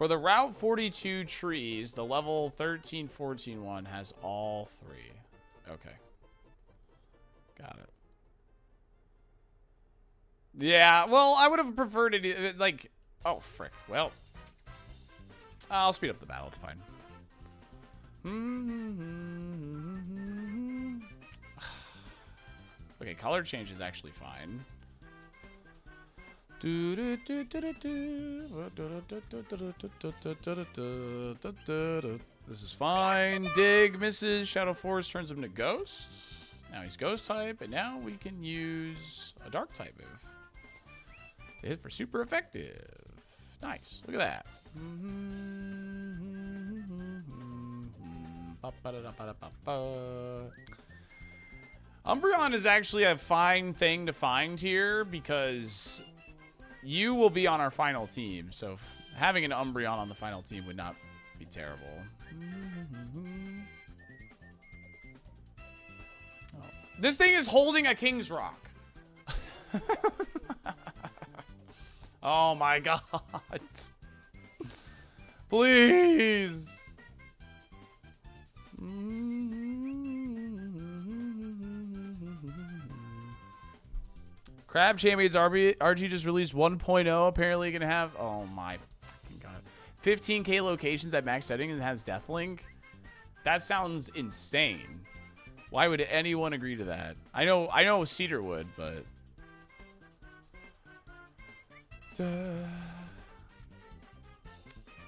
For the Route 42 trees, the level 13-14 one has all 3. Okay. Got it. Yeah, well, I would have preferred it, like... Oh, frick. Well, I'll speed up the battle. It's fine. Okay, color change is actually fine. This is fine. Dig misses. Shadow Force turns him to Ghost. Now he's Ghost type, and now we can use a Dark type move to hit for super effective. Nice. Look at that. Umbreon is actually a fine thing to find here because you will be on our final team. So having an Umbreon on the final team would not be terrible. Oh. This thing is holding a King's Rock. Oh my god. Please. Crab Champions RG just released 1.0. Apparently gonna have, oh my fucking god, 15k locations at max settings and has Deathlink. That sounds insane. Why would anyone agree to that? I know Cedar would, but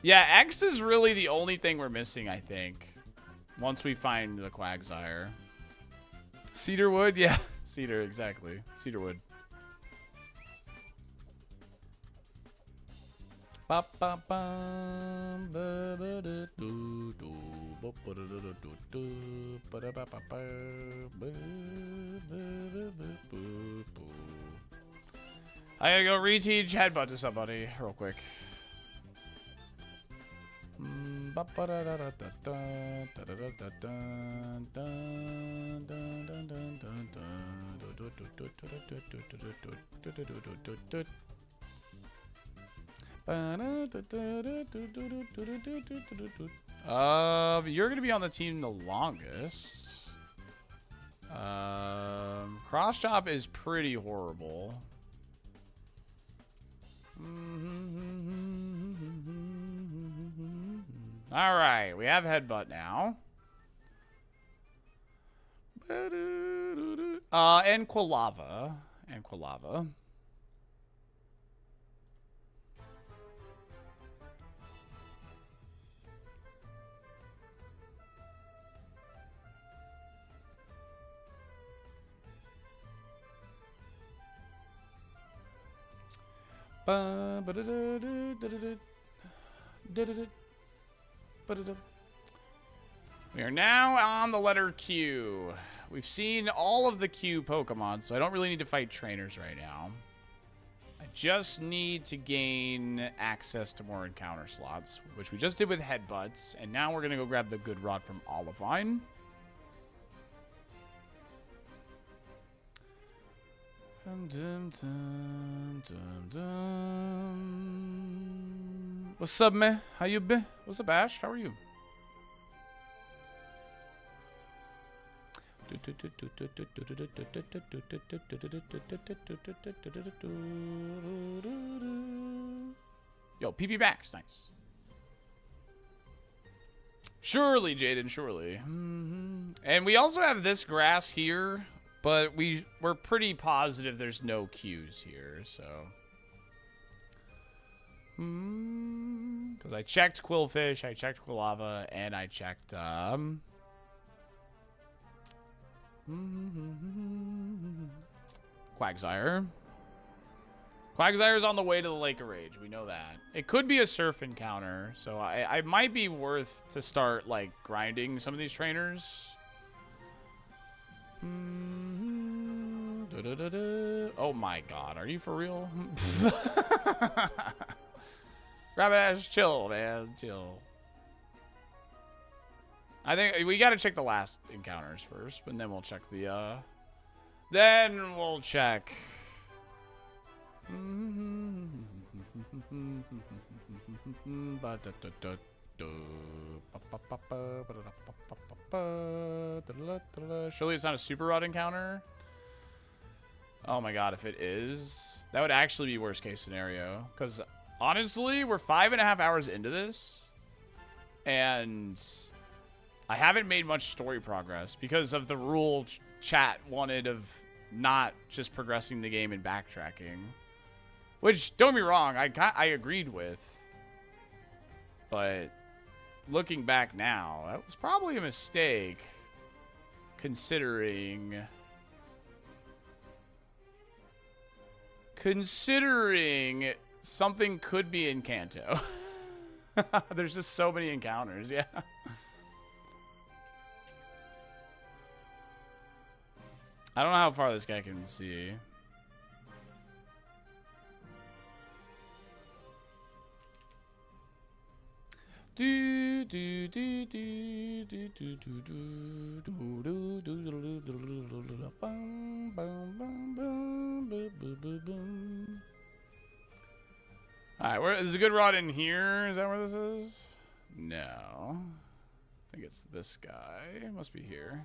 yeah, X is really the only thing we're missing, I think. Once we find the Quagsire. Cedarwood? Yeah, Cedar, exactly. Cedarwood. I gotta go reteach headbutt to somebody real quick. You're gonna be on the team the longest. Cross chop is pretty horrible. All right, we have headbutt now. And Quilava. We are now on the letter Q. We've seen all of the Q Pokemon, so I don't really need to fight trainers right now. I just need to gain access to more encounter slots, which we just did with Headbutts, and now we're going to go grab the Good Rod from Olivine. What's up, man? How you been? What's up, Ash? How are you? Yo, PP Max, nice. Surely, Jaden, surely. And we also have this grass here, but we're pretty positive there's no Qs here, so. Because I checked Quillfish, I checked Quilava, and I checked Quagsire. Quagsire's on the way to the Lake of Rage. We know that. It could be a surf encounter, so I might be worth to start like grinding some of these trainers. Oh my god, are you for real? Rabbit Ash, chill, man, chill. I think we gotta check the last encounters first, and then we'll check the then we'll check Surely it's not a super rod encounter. Oh my god, if it is, that would actually be worst case scenario. Because honestly, we're 5.5 hours into this, and I haven't made much story progress because of the rule chat wanted of not just progressing the game and backtracking. Which, don't get me wrong, I agreed with. But looking back now, that was probably a mistake, considering something could be in Kanto. There's just so many encounters, yeah. I don't know how far this guy can see. Do do do do do do do do do do do bum bum bum bum bum bum. All right, there's a good rod in here. Is that where this is? No, I think it's this guy. It must be here.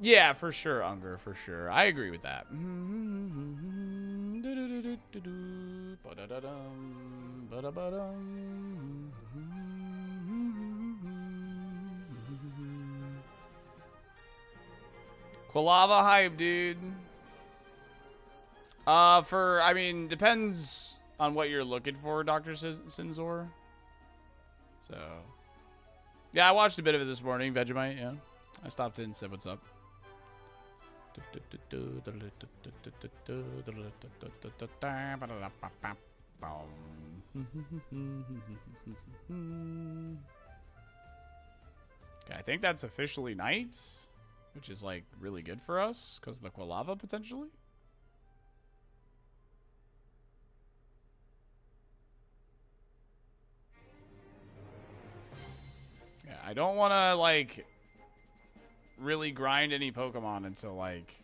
Yeah, for sure, Unger, for sure. I agree with that. Quilava hype, dude. I mean, depends on what you're looking for, Dr. Sinzor. So, yeah, I watched a bit of it this morning, Vegemite, yeah. I stopped in and said, what's up? Okay, I think that's officially night, which is, like, really good for us because of the Quilava, potentially. Yeah, I don't want to, like, really grind any Pokemon until, like,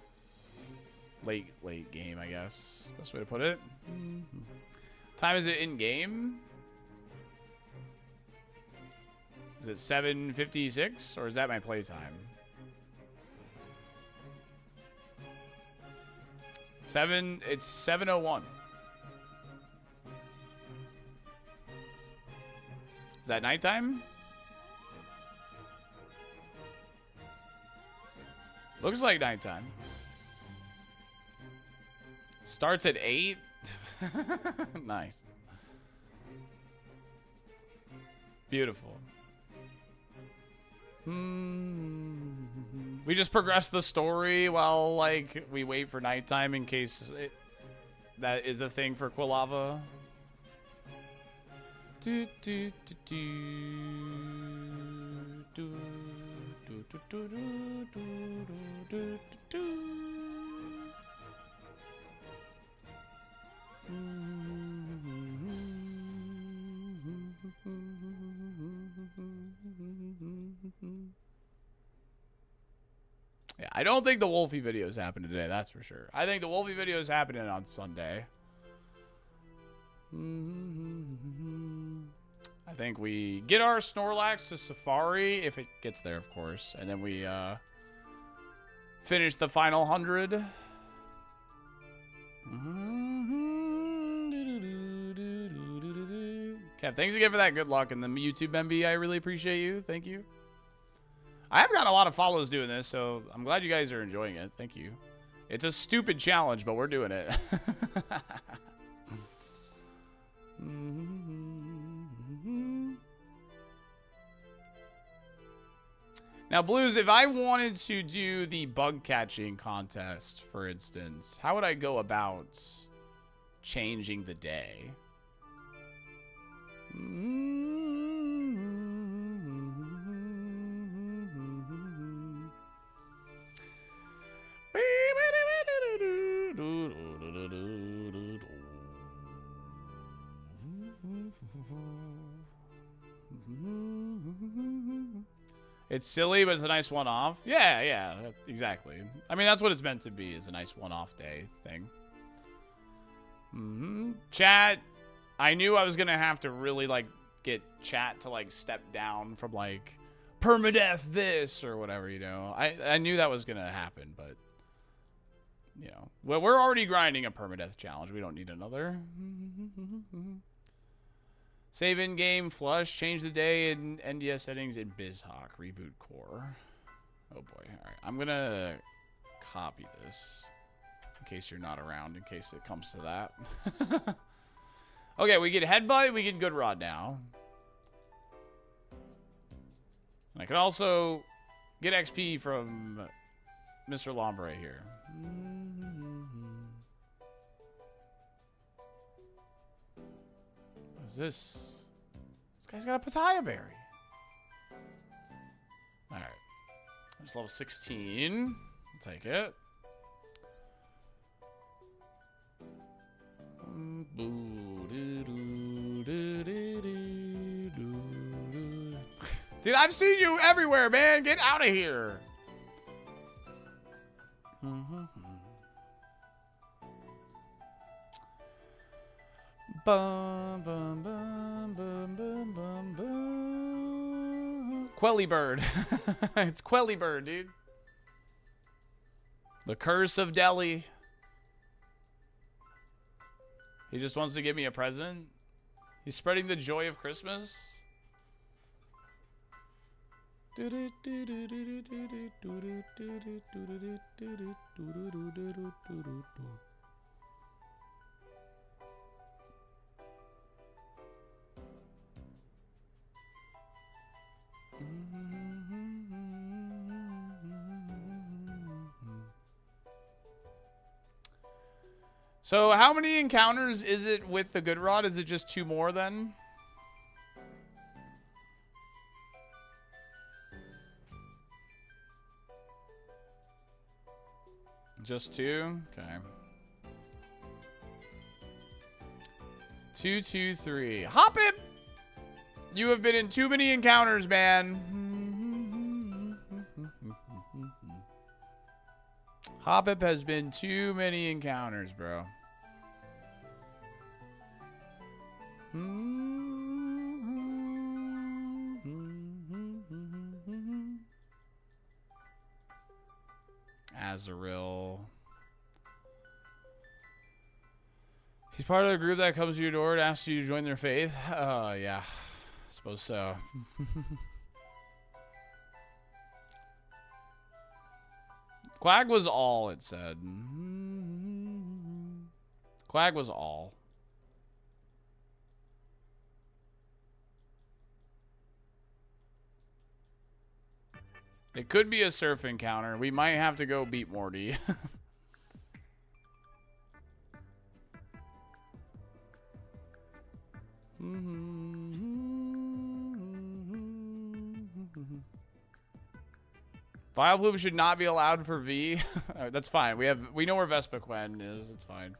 late game, I guess. Best way to put it. Time is it in game? Is it 7:56 or is that my playtime? It's 7:01. Is that nighttime? Looks like nighttime. Starts at 8. Nice. Beautiful. We just progress the story while, like, we wait for nighttime in case that is a thing for Quilava. Do, do, do, do, do. Yeah, I don't think the Wolfie videos happen today, that's for sure. I think the Wolfie video is happening on Sunday. I think we get our Snorlax to Safari, if it gets there, of course. And then we finish the final 100. Kev, thanks again for that good luck. And the YouTube MB, I really appreciate you. Thank you. I have got a lot of follows doing this, so I'm glad you guys are enjoying it. Thank you. It's a stupid challenge, but we're doing it. Now, Blues, if I wanted to do the bug catching contest, for instance, how would I go about changing the day? It's silly, but it's a nice one-off. Yeah, exactly. I mean, that's what it's meant to be, is a nice one-off day thing. Chat, I knew I was gonna have to really like get chat to like step down from like permadeath this or whatever, you know. I knew that was gonna happen, but you know, well, we're already grinding a permadeath challenge. We don't need another. Save in game, flush, change the day in NDS settings in BizHawk, reboot core. Oh boy! All right, I'm gonna copy this in case you're not around. In case it comes to that. Okay, we get headbutt. We get good rod now. And I can also get XP from Mr. Lombre here. What is this? This guy's got a papaya berry. All right. There's level 16. I'll take it. Dude, I've seen you everywhere, man. Get out of here. Bum, bum, bum, bum, bum, bum, bum. Quellybird. It's Quellybird, dude. The Curse of Delhi. He just wants to give me a present. He's spreading the joy of Christmas. So how many encounters is it with the good rod? Is it just 2 more then? Just 2? Okay. 2, 2, 3. Hop it! You have been in too many encounters, man. Hoppip has been too many encounters, bro. Azaril. He's part of the group that comes to your door and asks you to join their faith. Yeah. I suppose so. Quag was all, it said. Quag was all. It could be a surf encounter. We might have to go beat Morty. Vileplume should not be allowed for V. Right, that's fine. We know where Vespiquen is. It's fine.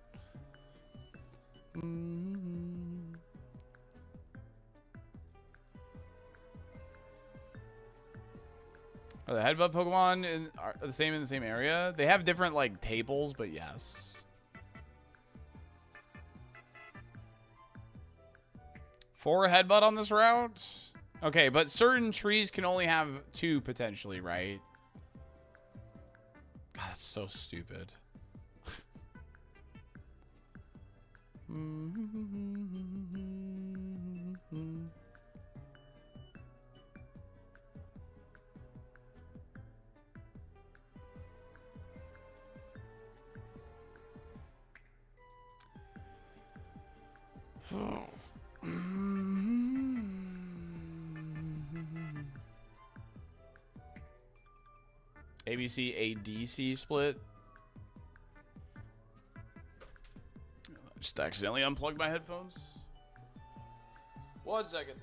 Are the headbutt Pokemon are the same in the same area? They have different like tables, but yes. 4 headbutt on this route? Okay, but certain trees can only have 2 potentially, right? God, that's so stupid. ABC ADC split. Just accidentally unplugged my headphones. 1 second.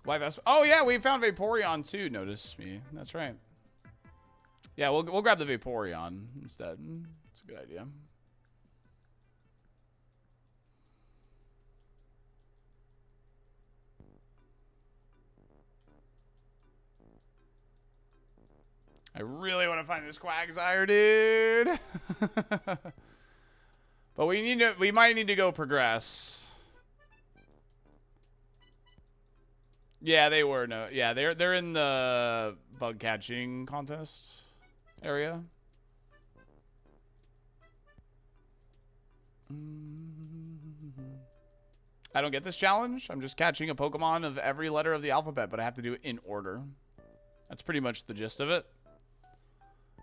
Why Vespa? Oh yeah, we found Vaporeon too. Notice me. That's right. Yeah, we'll grab the Vaporeon instead. It's a good idea. I really want to find this Quagsire, dude. But we might need to go progress. Yeah, they were they're in the bug catching contest area. I don't get this challenge. I'm just catching a Pokemon of every letter of the alphabet, but I have to do it in order. That's pretty much the gist of it.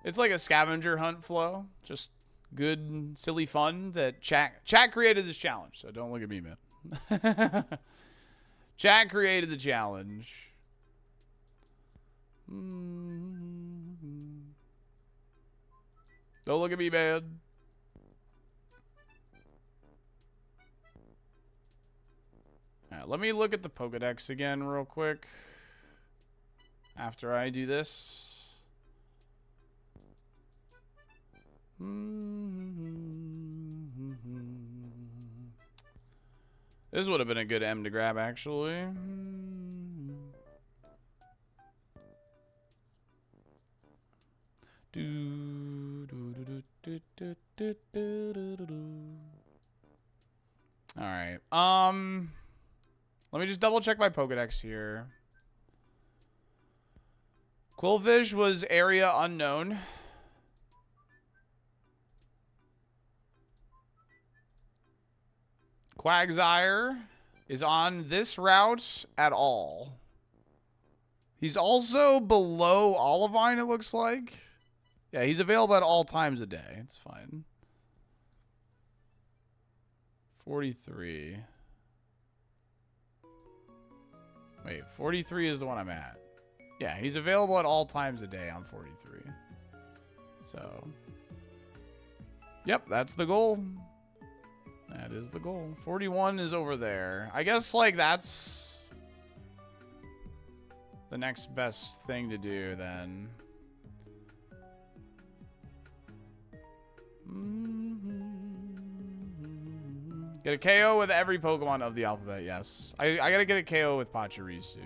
It's like a scavenger hunt flow. Just good, silly fun that chat created this challenge, so don't look at me, man. Chat created the challenge. Don't look at me, man. Alright, let me look at the Pokedex again real quick. After I do this. This would have been a good M to grab, actually. Alright. Let me just double check my Pokedex here. Quillfish was area unknown. Quagsire is on this route at all. He's also below Olivine, it looks like. Yeah, he's available at all times a day. It's fine. 43. Wait, 43 is the one I'm at. Yeah, he's available at all times a day on 43. So, yep, that's the goal. That is the goal. 41 is over there. I guess, like, that's the next best thing to do, then. Get a KO with every Pokemon of the alphabet, yes. I gotta get a KO with Pachirisu.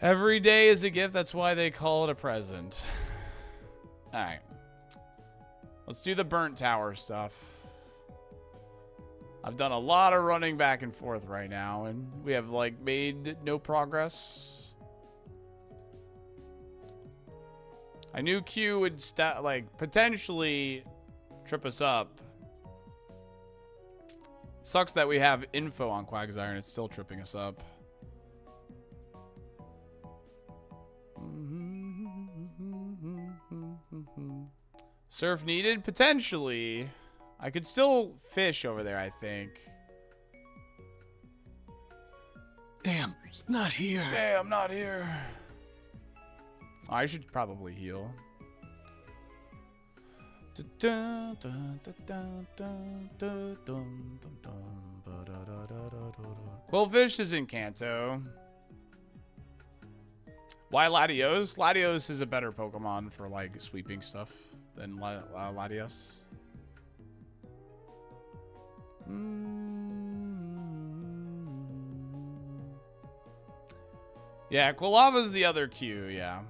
Every day is a gift, that's why they call it a present. Alright. Let's do the burnt tower stuff. I've done a lot of running back and forth right now, and we have, like, made no progress. I knew Q would, like, potentially trip us up. Sucks that we have info on Quagsire and it's still tripping us up. Surf needed? Potentially. I could still fish over there, I think. Damn, it's not here. Damn, not here. Oh, I should probably heal. Quillfish is in Kanto. Why Latios? Latios is a better Pokemon for, like, sweeping stuff than Latios. Yeah, Quilava's the other Q, yeah.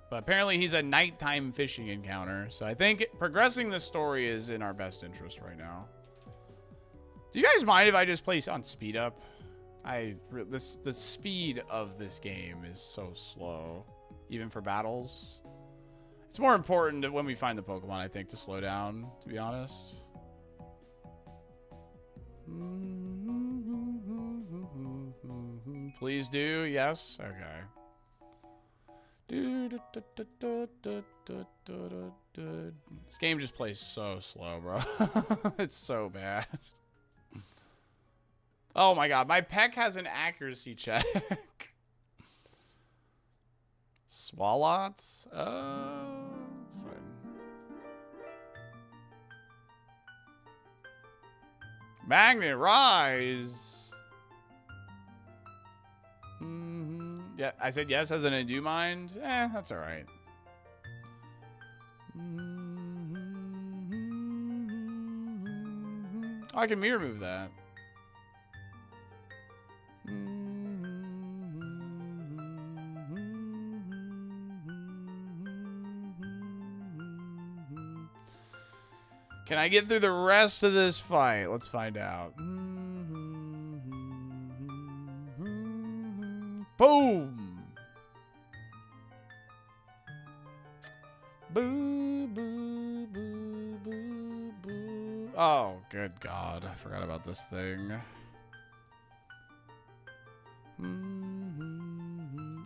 But apparently he's a nighttime fishing encounter. So I think progressing the story is in our best interest right now. Do you guys mind if I just play on speed up? The speed of this game is so slow, even for battles. It's more important when we find the Pokemon, I think, to slow down, to be honest. Please do, yes? Okay. This game just plays so slow, bro. It's so bad. Oh my god, my Peck has an accuracy check. Swallots? It's fine. Magnet Rise! Yeah, I said yes as an I do mind. That's alright. Oh, I can mirror move that. Can I get through the rest of this fight? Let's find out. Boom! Boo, boo, boo, boo, boo. Oh, good God. I forgot about this thing.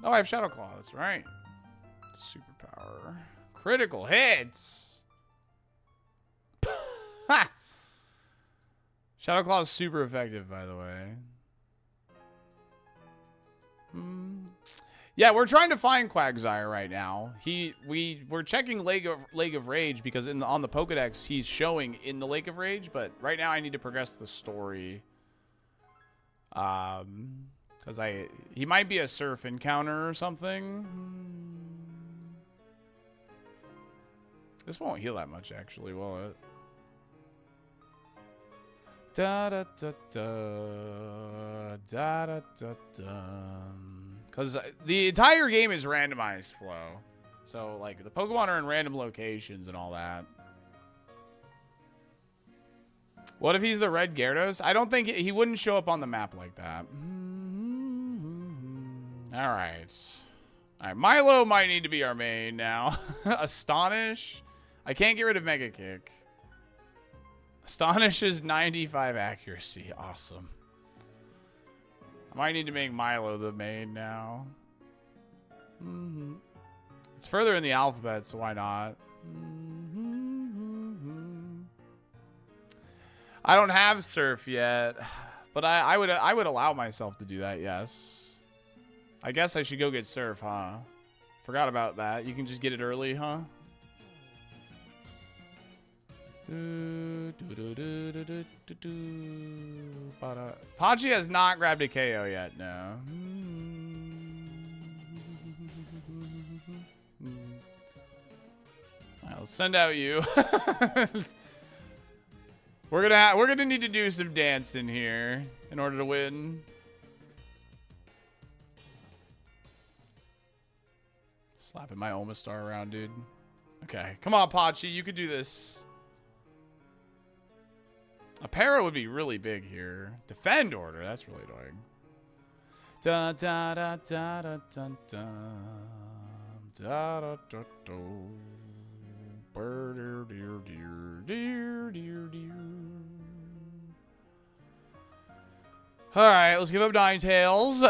Oh, I have Shadow Claw. That's right. Superpower. Critical hits. Ha! Shadow Claw is super effective, by the way. Yeah, we're trying to find Quagsire right now. We're checking Lake of Rage because on the Pokedex he's showing in the Lake of Rage, but right now I need to progress the story. Because he might be a surf encounter or something. This won't heal that much, actually, will it? Da da da da da da da da. Because the entire game is randomized flow, so like the Pokemon are in random locations and all that. What if he's the red Gyarados? I don't think he wouldn't show up on the map like that. All right. Milo might need to be our main now. Astonish. I can't get rid of Mega Kick. Astonish is 95 accuracy. Awesome. I might need to make Milo the main now. It's further in the alphabet, so why not? I don't have Surf yet, but I would allow myself to do that, yes. I guess I should go get Surf, huh? Forgot about that. You can just get it early, huh? Pachi has not grabbed a KO yet, no. I'll send out you. We're gonna need to do some dancing here in order to win. Slapping my Omastar around, dude. Okay, come on, Pachi, you could do this. A para would be really big here. Defend order, that's really annoying. Da da da da da da da da da da da. Dear dear dear dear dear. All right, let's give up Ninetales.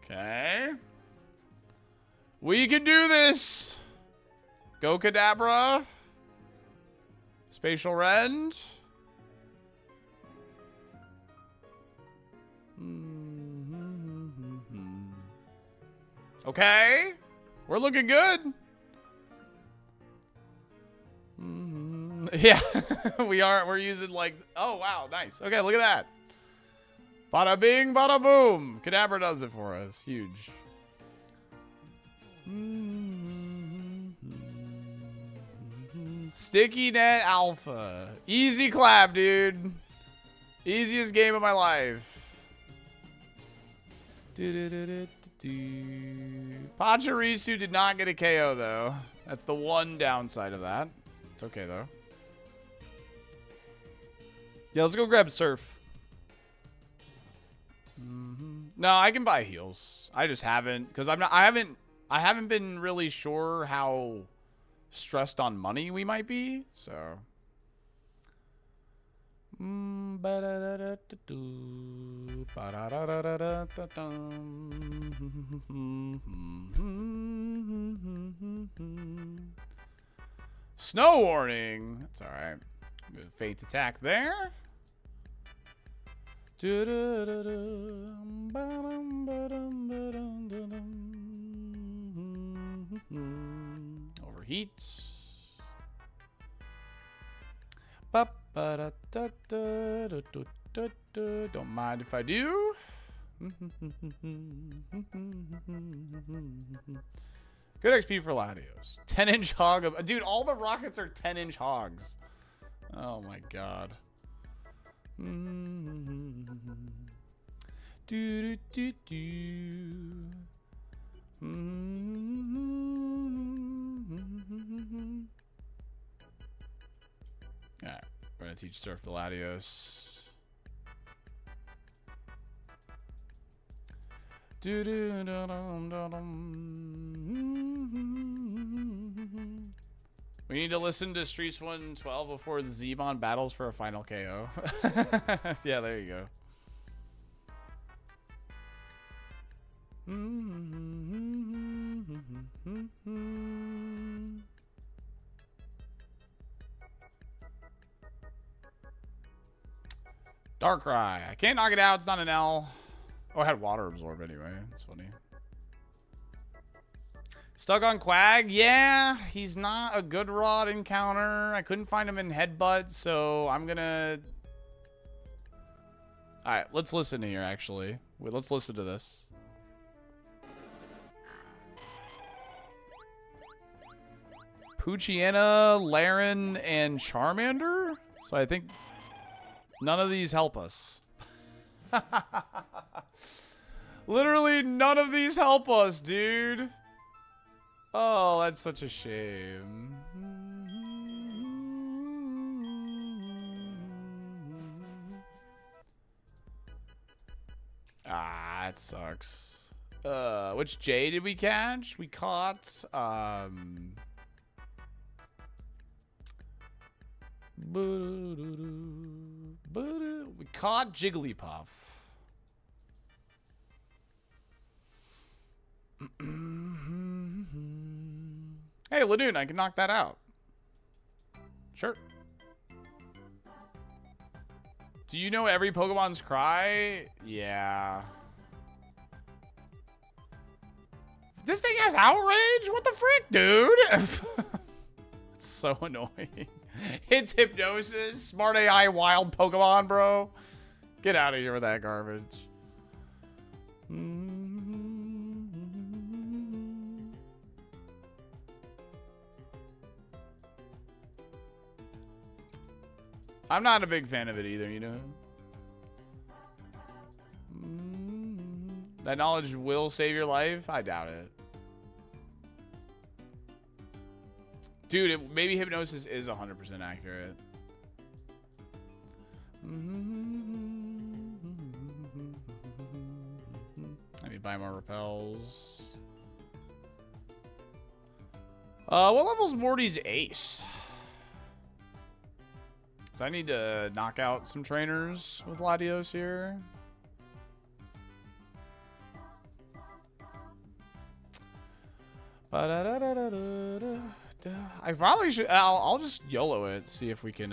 Okay. We can do this. Go Kadabra. Spatial Rend. Okay. We're looking good. Yeah. We're using like, oh wow, nice. Okay, look at that. Bada bing, bada boom. Kadabra does it for us. Huge. Sticky Net Alpha. Easy clap, dude. Easiest game of my life. Pachirisu did not get a KO, though. That's the one downside of that. It's okay, though. Yeah, let's go grab Surf. No, I can buy heals. I just haven't, because I haven't been really sure how stressed on money we might be, so. Snow warning. That's all right. Fate's attack there. Overheat. Don't mind if I do. Good XP for Latios. 10-inch hog. Dude, all the rockets are 10-inch hogs. Oh my god. Do, do, do, do. Alright, we're gonna teach Surf to Latios. We need to listen to Streets 112 before the Zebon battles for a final KO. Yeah, there you go. Darkrai. I can't knock it out. It's not an L. Oh, I had Water Absorb anyway. That's funny. Stuck on Quag? Yeah, he's not a good rod encounter. I couldn't find him in Headbutt, so I'm gonna... Alright, let's listen here, actually. Wait, let's listen to this. Poochyena, Laren, and Charmander? So I think none of these help us. Literally none of these help us, dude. Oh, that's such a shame. Ah, that sucks. Which J did we catch? We caught, we caught Jigglypuff. Hey, Ladoon, I can knock that out. Sure. Do you know every Pokemon's cry? Yeah. This thing has outrage? What the frick, dude? It's so annoying. It's Hypnosis, Smart AI, Wild Pokemon, bro. Get out of here with that garbage. I'm not a big fan of it either, you know. That knowledge will save your life? I doubt it. Dude, maybe Hypnosis is 100% accurate. Let me buy more repels. What level's Morty's Ace? So I need to knock out some trainers with Latios here. I probably should. I'll just YOLO it. See if we can.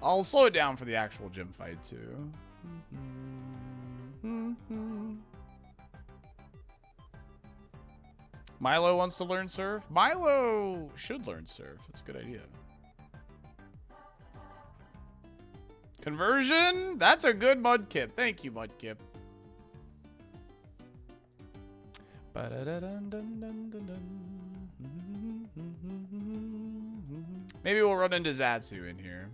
I'll slow it down for the actual gym fight too. Milo wants to learn Surf. Milo should learn Surf. That's a good idea. Conversion? That's a good Mudkip. Thank you, Mudkip. Maybe we'll run into Zatsu in here.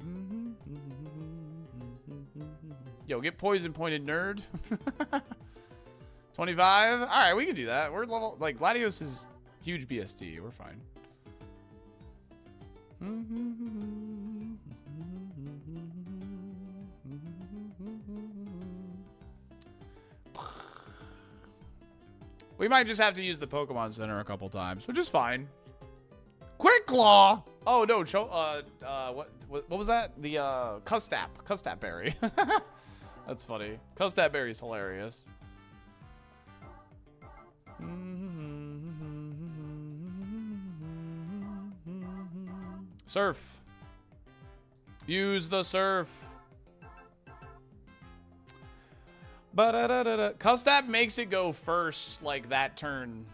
Yo, get poison pointed, nerd. 25? Alright, we can do that. We're level... Like, Latios is huge BSD. We're fine. We might just have to use the Pokemon Center a couple times, which is fine. Quick Claw! Oh, no. What was that? The, Custap Berry. That's funny. Custap Berry's hilarious. Surf. Use the Surf. Custap makes it go first, like, that turn,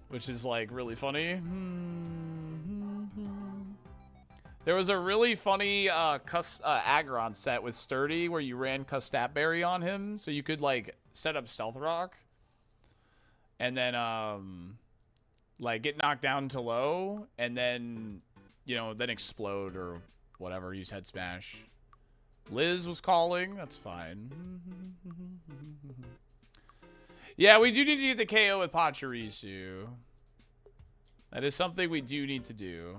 which is, like, really funny. There was a really funny Aggron set with Sturdy where you ran Custap Berry on him, so you could, like, set up Stealth Rock and then, like, get knocked down to low and then, you know, then explode or whatever, use Head Smash. Liz was calling. That's fine. Yeah, we do need to get the KO with Pachirisu. That is something we do need to do.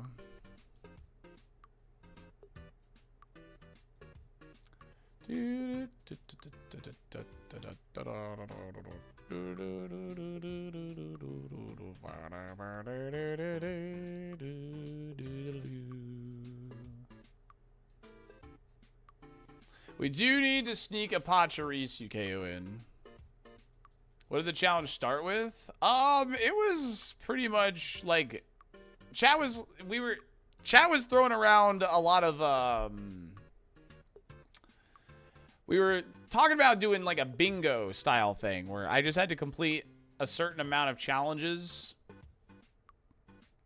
We do need to sneak a Pachirisu KO in. What did the challenge start with? It was pretty much like chat was throwing around a lot of we were talking about doing like a bingo style thing where I just had to complete a certain amount of challenges.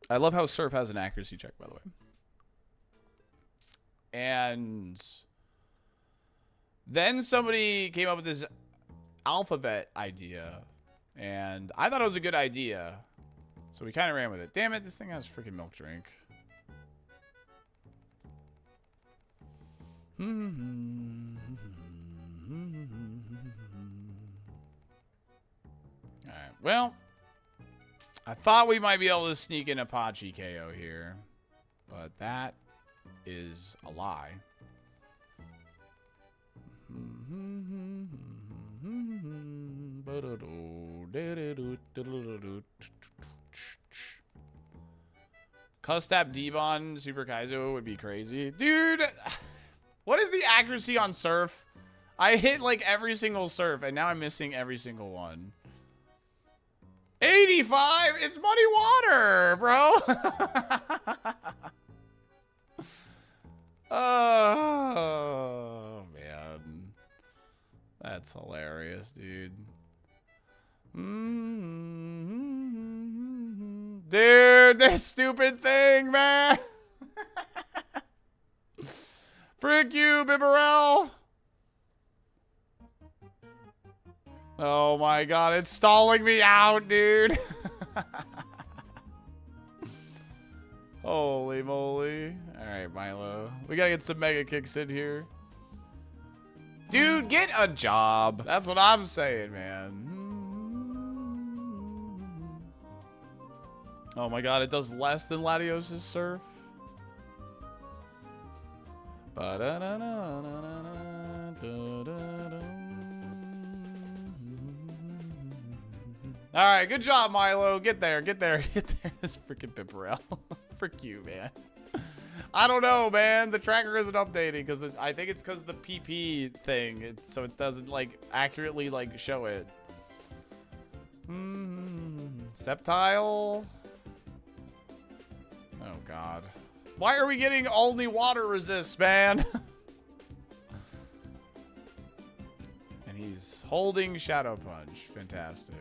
I love how Surf has an accuracy check, by the way. And then somebody came up with this alphabet idea, and I thought it was a good idea, so we kind of ran with it. Damn it, this thing has a freaking milk drink. Alright, well, I thought we might be able to sneak in Apache KO here, but that is a lie. Custap Debon Super Kaizo would be crazy. Dude, what is the accuracy on Surf? I hit like every single Surf, and now I'm missing every single one. 85? It's muddy water, bro. Oh, man. That's hilarious, dude. Dude, this stupid thing, man. Frick you, Bibarel. Oh my god, it's stalling me out, dude. Holy moly. Alright, Milo. We gotta get some mega kicks in here. Dude, get a job. That's what I'm saying, man. Oh my god, it does less than Latios' Surf. Alright, good job, Milo. Get there, get there, get there. This freaking Piparel. Frick you, man. I don't know, man. The tracker isn't updating because I think it's because the PP thing. So it doesn't like accurately like show it. Sceptile. Oh god. Why are we getting only water resist, man? And he's holding Shadow Punch. Fantastic.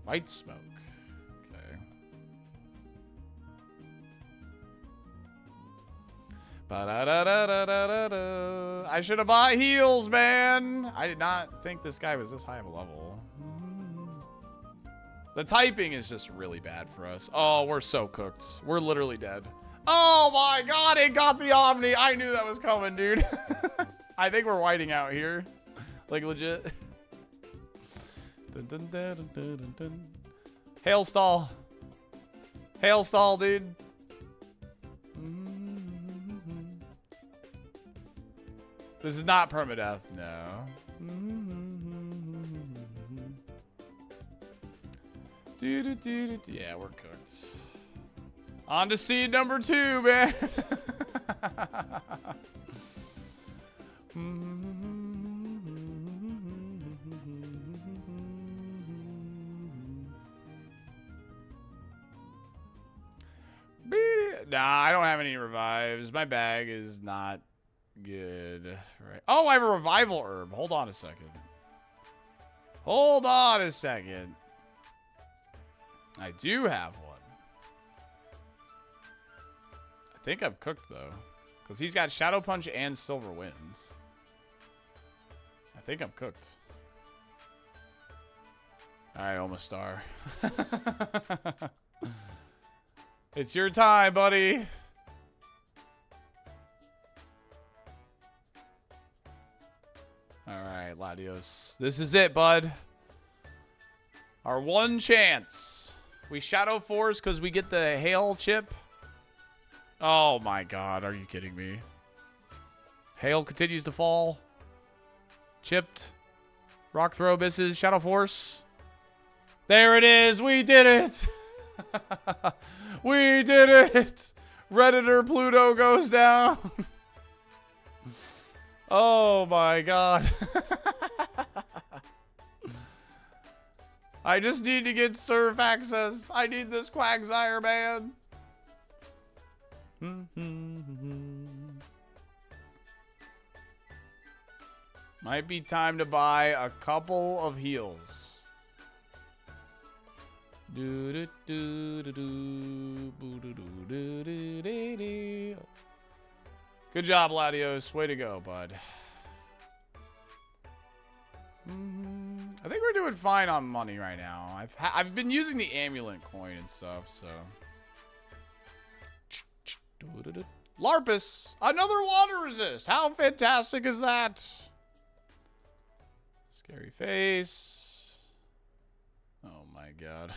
White smoke. Okay. I should have bought heals, man. I did not think this guy was this high of a level. The typing is just really bad for us. Oh, we're so cooked. We're literally dead. Oh my god, it got the Omni. I knew that was coming, dude. I think we're whiting out here. Like, legit. Hail stall. Hail stall, dude. This is not permadeath, no. Yeah, we're cooked. On to seed number 2, man. Nah, I don't have any revives. My bag is not good. Right. Oh, I have a revival herb. Hold on a second. Hold on a second. I do have one. I think I'm cooked, though. Because he's got Shadow Punch and Silver Winds. I think I'm cooked. Alright, almost star. It's your time, buddy. All right, Latios. This is it, bud. Our one chance. We Shadow Force because we get the Hail chip. Oh my god, are you kidding me? Hail continues to fall. Chipped. Rock throw misses. Shadow Force. There it is. We did it. We did it. Redditor Pluto goes down. Oh my god. I just need to get surf access. I need this Quagsire, man. Might be time to buy a couple of heals. Good job, Latios. Way to go, bud. I think we're doing fine on money right now. I've been using the amulet coin and stuff, so. Larpus, another water resist. How fantastic is that? Scary face. Oh my god.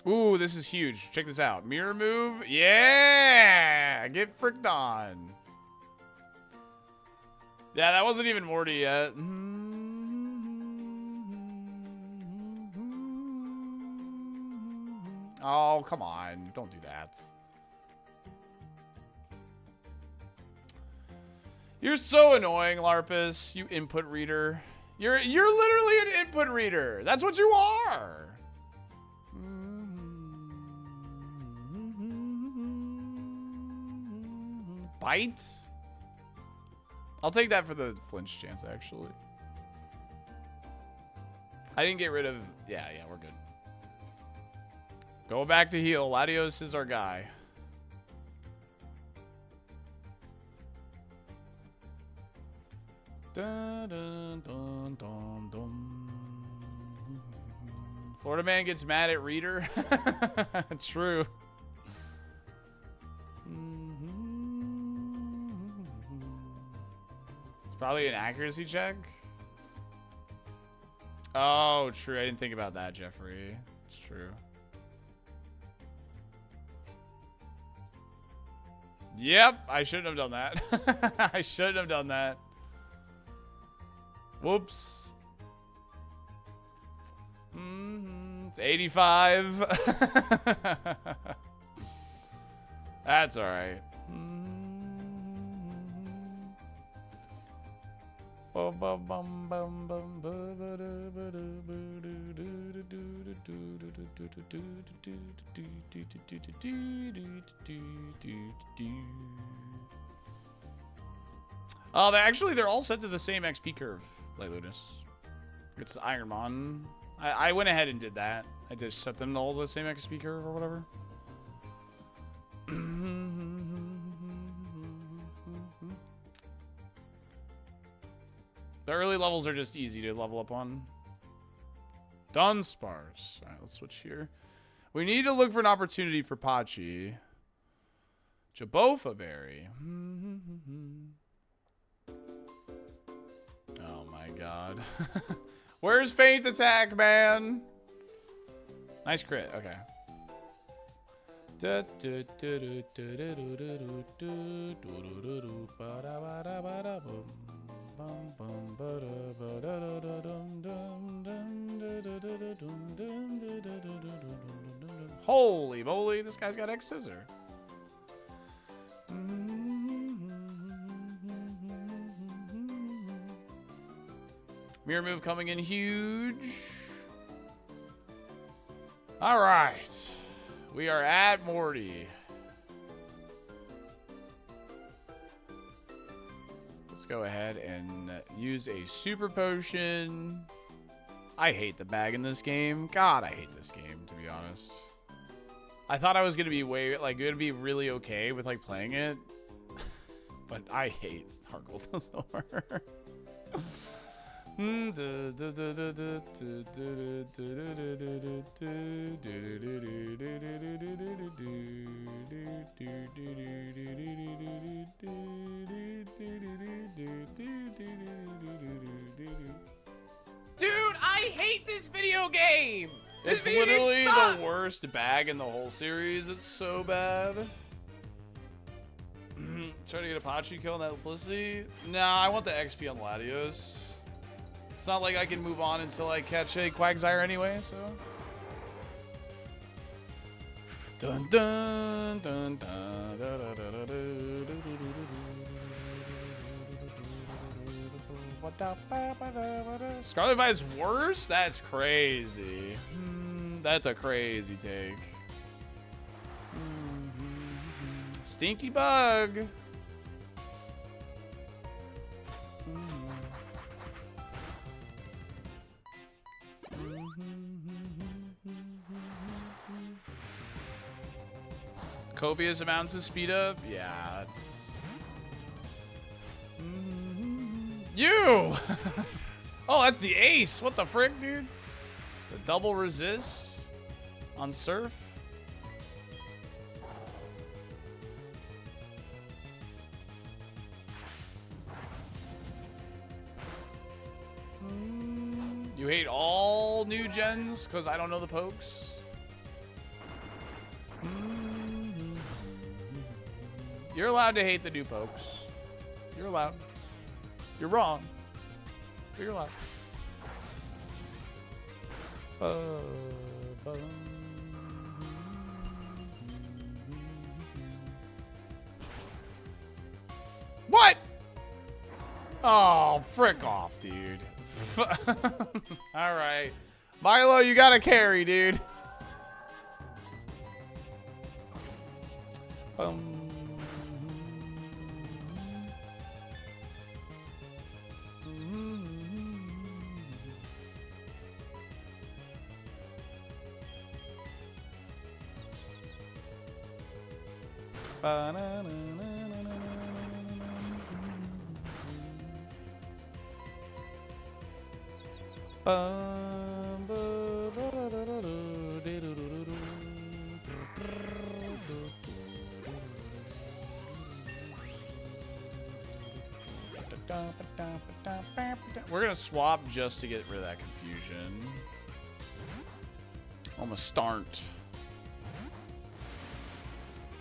Ooh, this is huge. Check this out. Mirror move. Yeah! Get fricked on. Yeah, that wasn't even Morty yet. Oh, come on. Don't do that. You're so annoying, Larpus, you input reader. You're literally an input reader. That's what you are. Bites? I'll take that for the flinch chance, actually. I didn't get rid of... Yeah, we're good. Go back to heal. Latios is our guy. Dun, dun, dun, dun, dun. Florida man gets mad at reader. True. It's probably an accuracy check. Oh, true. I didn't think about that, Jeffrey. It's true. Yep, I shouldn't have done that. I shouldn't have done that. Whoops. It's 85. That's all right. Oh, they're all set to the same XP curve, Leilunus. It's Ironmon. I went ahead and did that. I just set them to all the same XP curve or whatever. The early levels are just easy to level up on. Dunsparce. Alright, let's switch here. We need to look for an opportunity for Pachi. Jabofa Berry. Oh my god. Where's Feint Attack, man? Nice crit. Okay. Holy moly, this guy's got X Scissor. Mirror move coming in huge. All right. We are at Morty. Let's go ahead and use a super potion. I hate the bag in this game. God, I hate this game, to be honest. I thought I was gonna be gonna be really okay with like playing it. But I hate Harklesaur. Dude, I hate this video game. It's literally the worst bag in the whole series. It's so bad. Try to get a Pachi kill on that Publicity. Nah, I want the XP on Latios. It's not like I can move on until I catch a Quagsire anyway, so. Dun dun dun dun da, da, da, da, da. Scarlet Vite's worse? That's crazy. That's a crazy take. Stinky Bug. Copious amounts of speed up? Yeah, that's... You! Oh, that's the ace! What the frick, dude? The double resist on Surf? You hate all new gens because I don't know the pokes? You're allowed to hate the new pokes. You're allowed. You're wrong. But you're allowed. What? Oh, frick off, dude. All right. Milo, you got to carry, dude. We're gonna swap just to get rid of that confusion. I'm gonna start.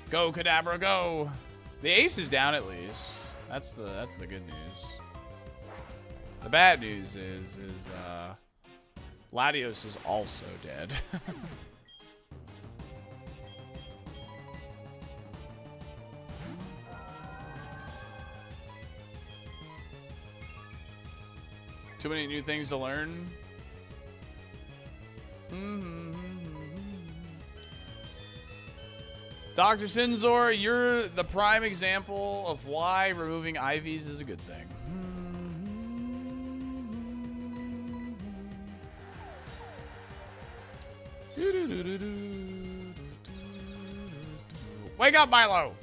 Go, Kadabra, go! The ace is down at least. That's the good news. The bad news is Latios is also dead. Too many new things to learn. Dr. Sinzor, you're the prime example of why removing IVs is a good thing. Wake up, Milo!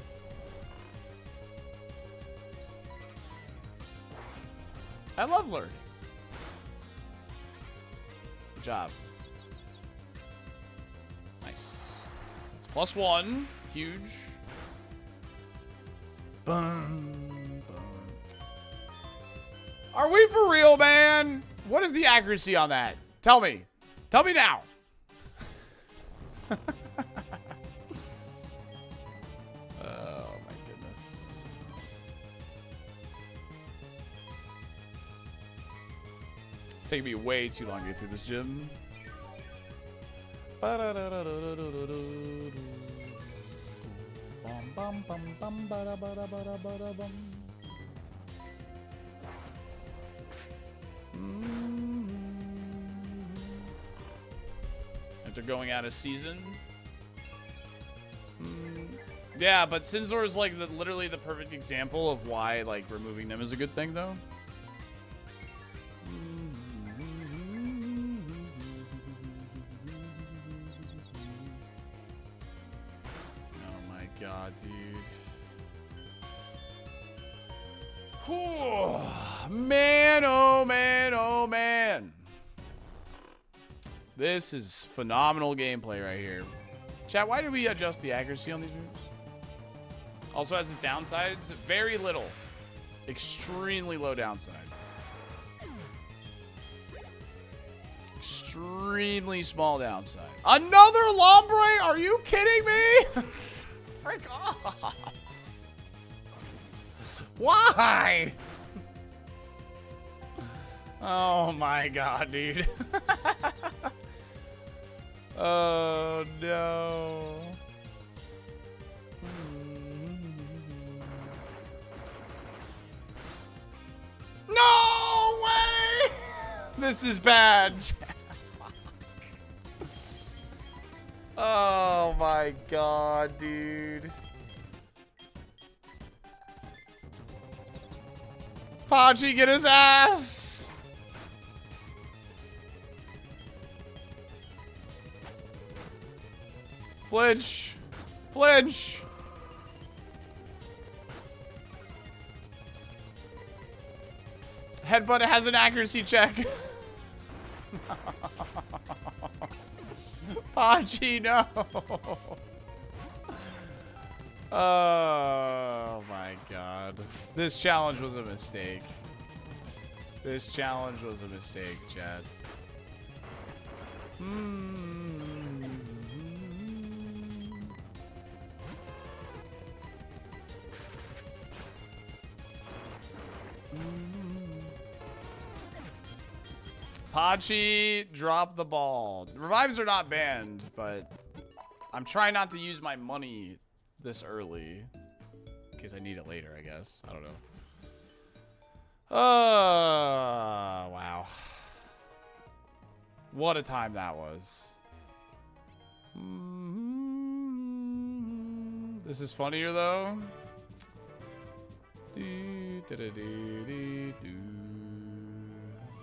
I love learning. Good job. Nice. It's +1. Huge. Boom, boom. Are we for real, man? What is the accuracy on that? Tell me. Tell me now. Oh, my goodness. It's taking me way too long to get through this gym. Bum, bum, bum, bada, bada, bada, bada, bum. After going out of season. Yeah, but Sinzor is like literally the perfect example of why like removing them is a good thing, though. Oh my god, dude. Whew. Man, oh man, oh man. This is phenomenal gameplay right here. Chat, why did we adjust the accuracy on these moves? Also has its downsides. Very little. Extremely low downside. Extremely small downside. Another Lombre? Are you kidding me? Frick off. Why? Oh my god, dude. Oh no. No way! This is bad. Oh my god, dude. Pachi, get his ass! Flinch! Flinch! Headbutt has an accuracy check. Pachi, no! Oh my god. This challenge was a mistake. This challenge was a mistake, Chad. Pachi, drop the ball. Revives are not banned, but I'm trying not to use my money this early. In case I need it later, I guess. I don't know. Wow. What a time that was. This is funnier, though.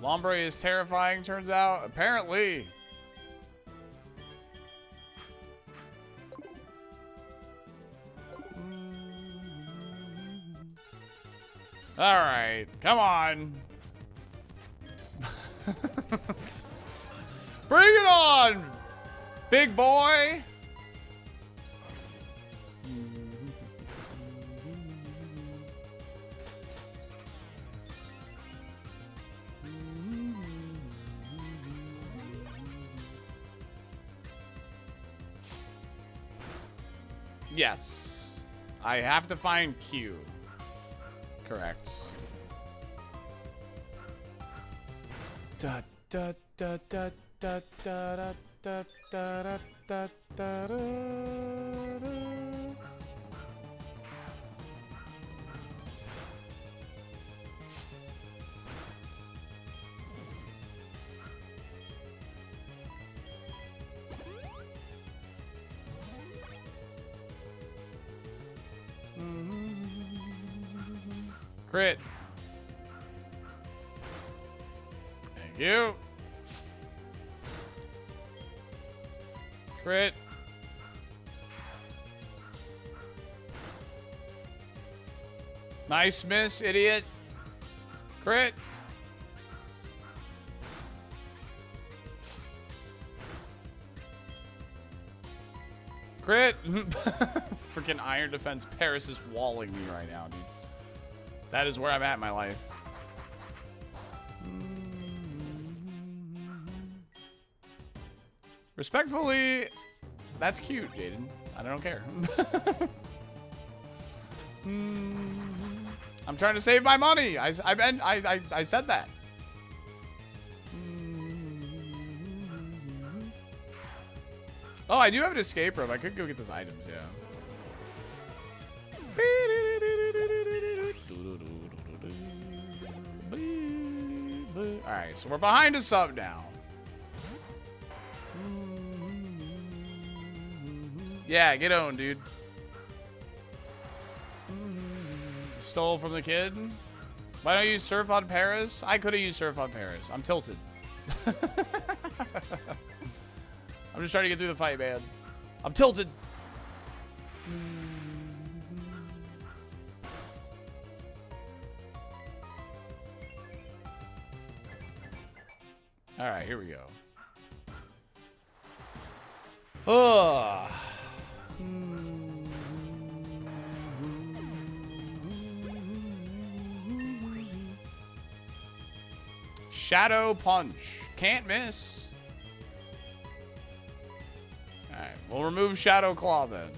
Lombre is terrifying, turns out. Apparently. All right, come on. Bring it on, big boy. Yes, I have to find Q. Correct. Da da da da da da da da da da da. Crit. Thank you. Crit. Nice miss, idiot. Crit. Crit. Freaking Iron Defense Paris is walling me right now, dude. That is where I'm at in my life. Respectfully, that's cute, Jaden. I don't care. I'm trying to save my money. I said that. Oh, I do have an escape rope. I could go get those items, yeah. Alright, so we're behind a sub now. Yeah, get owned, dude. Stole from the kid. Why don't you use Surf on Paris? I could have used Surf on Paris. I'm tilted. I'm just trying to get through the fight, man. I'm tilted. All right, here we go. Oh. Shadow Punch. Can't miss. All right, we'll remove Shadow Claw then.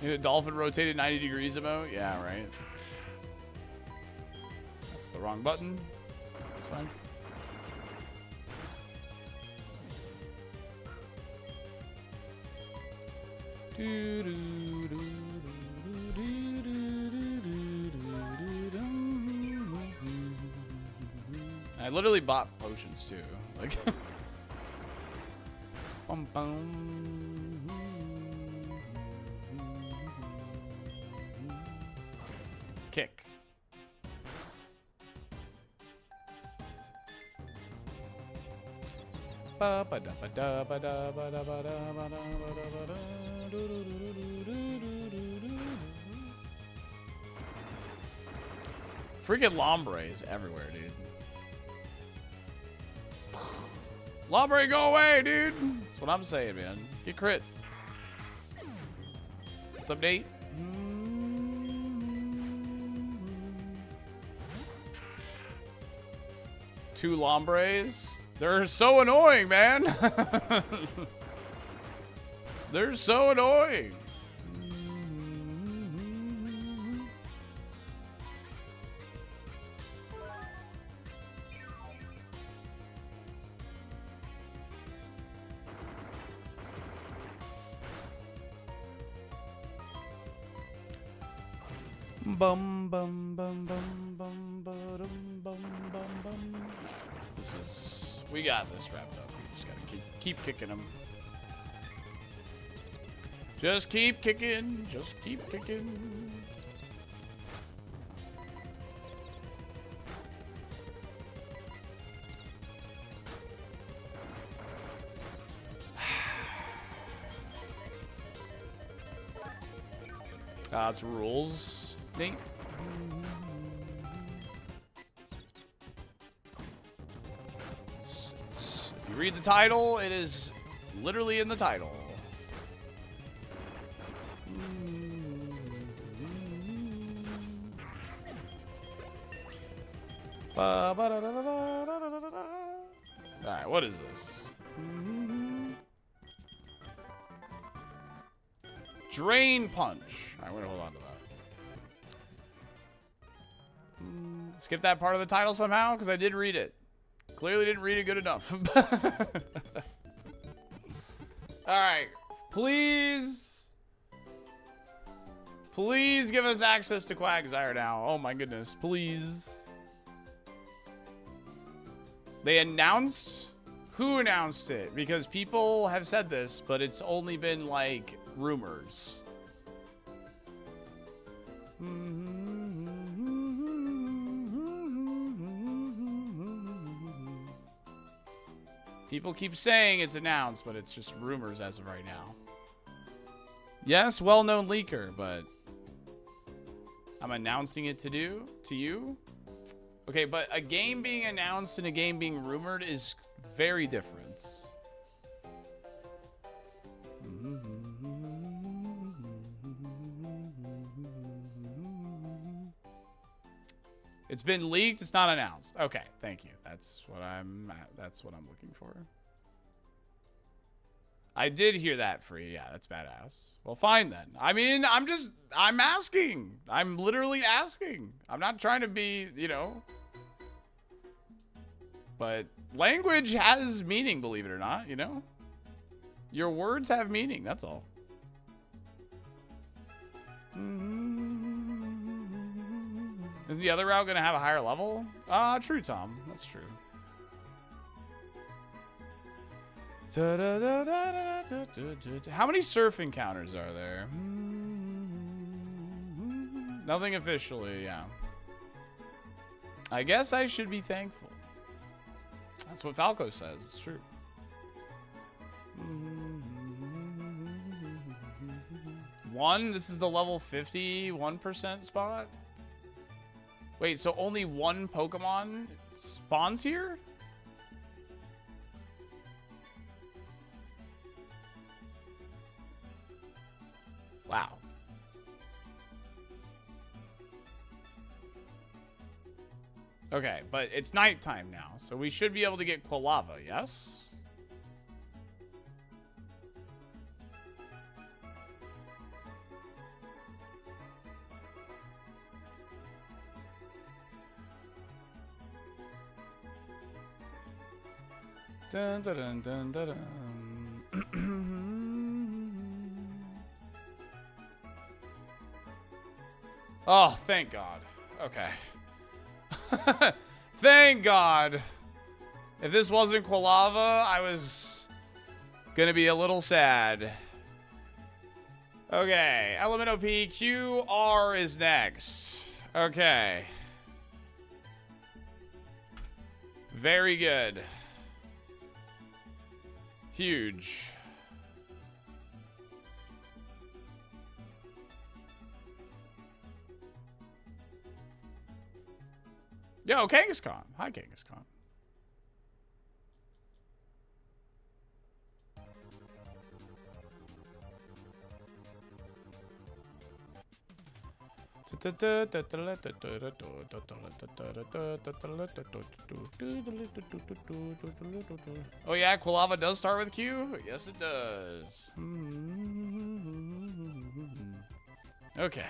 You know, Dolphin rotated 90 degrees emote? Yeah, right. That's the wrong button. That's fine. I literally bought potions too. Like bum, bum. Kick. Freaking Lombre is everywhere, dude. Lombre, go away, dude. That's what I'm saying, man. Get crit. What's up, Nate? Two Lombres. They're so annoying, man. They're so annoying. Bum bum bum bum bum bum bum bum bum. This is, we got this wrapped up. We just gotta keep kicking them. Just keep kicking. Just keep kicking. It's rules, Nate. If you read the title, it is literally in the title. Alright, what is this? Drain Punch. Alright, we're gonna hold on to that. Skip that part of the title somehow, because I did read it. Clearly didn't read it good enough. Alright. Please. Please give us access to Quagsire now. Oh my goodness. Please. They announced? Who announced it? Because people have said this, but it's only been like rumors. People keep saying it's announced, but it's just rumors as of right now. Yes, well-known leaker, but I'm announcing it to you. Okay, but a game being announced and a game being rumored is very different. It's been leaked, it's not announced. Okay, thank you. That's what I'm looking for. I did hear that free. Yeah, that's badass. Well, fine then. I mean, I'm asking. I'm literally asking. I'm not trying to be, you know. But language has meaning, believe it or not, you know? Your words have meaning, that's all. Is the other route going to have a higher level? True, Tom. That's true. How many surf encounters are there? Nothing officially, yeah. I guess I should be thankful. That's what Falco says. It's true. This is the level 50 1% spot. Wait, so only one Pokemon spawns here? Wow. Okay, but it's nighttime now, so we should be able to get Quilava, yes? Dun, dun, dun, dun, dun, dun. Oh, thank God. Okay. Thank God. If this wasn't Quilava, I was gonna be a little sad. Okay, Element OP, QR is next. Okay. Very good. Huge. Yo, Kangaskhan. Hi, Kangaskhan. Oh yeah, Quilava does start with Q? Yes, it does. Okay.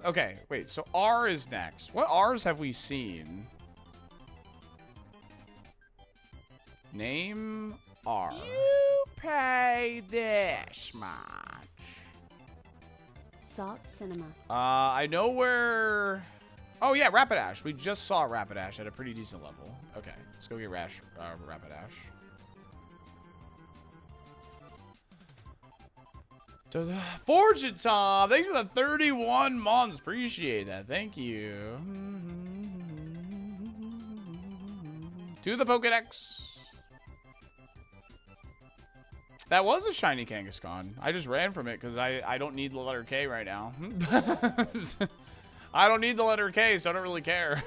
Okay, wait, so R is next. What R's have we seen? Name R. You pay this much. Salt Cinema. I know where... Oh, yeah, Rapidash. We just saw Rapidash at a pretty decent level. Okay, let's go get Rapidash. Fortune Tom, thanks for the 31 months. Appreciate that. Thank you. To the Pokedex. That was a shiny Kangaskhan. I just ran from it because I don't need the letter K right now. I don't need the letter K, so I don't really care.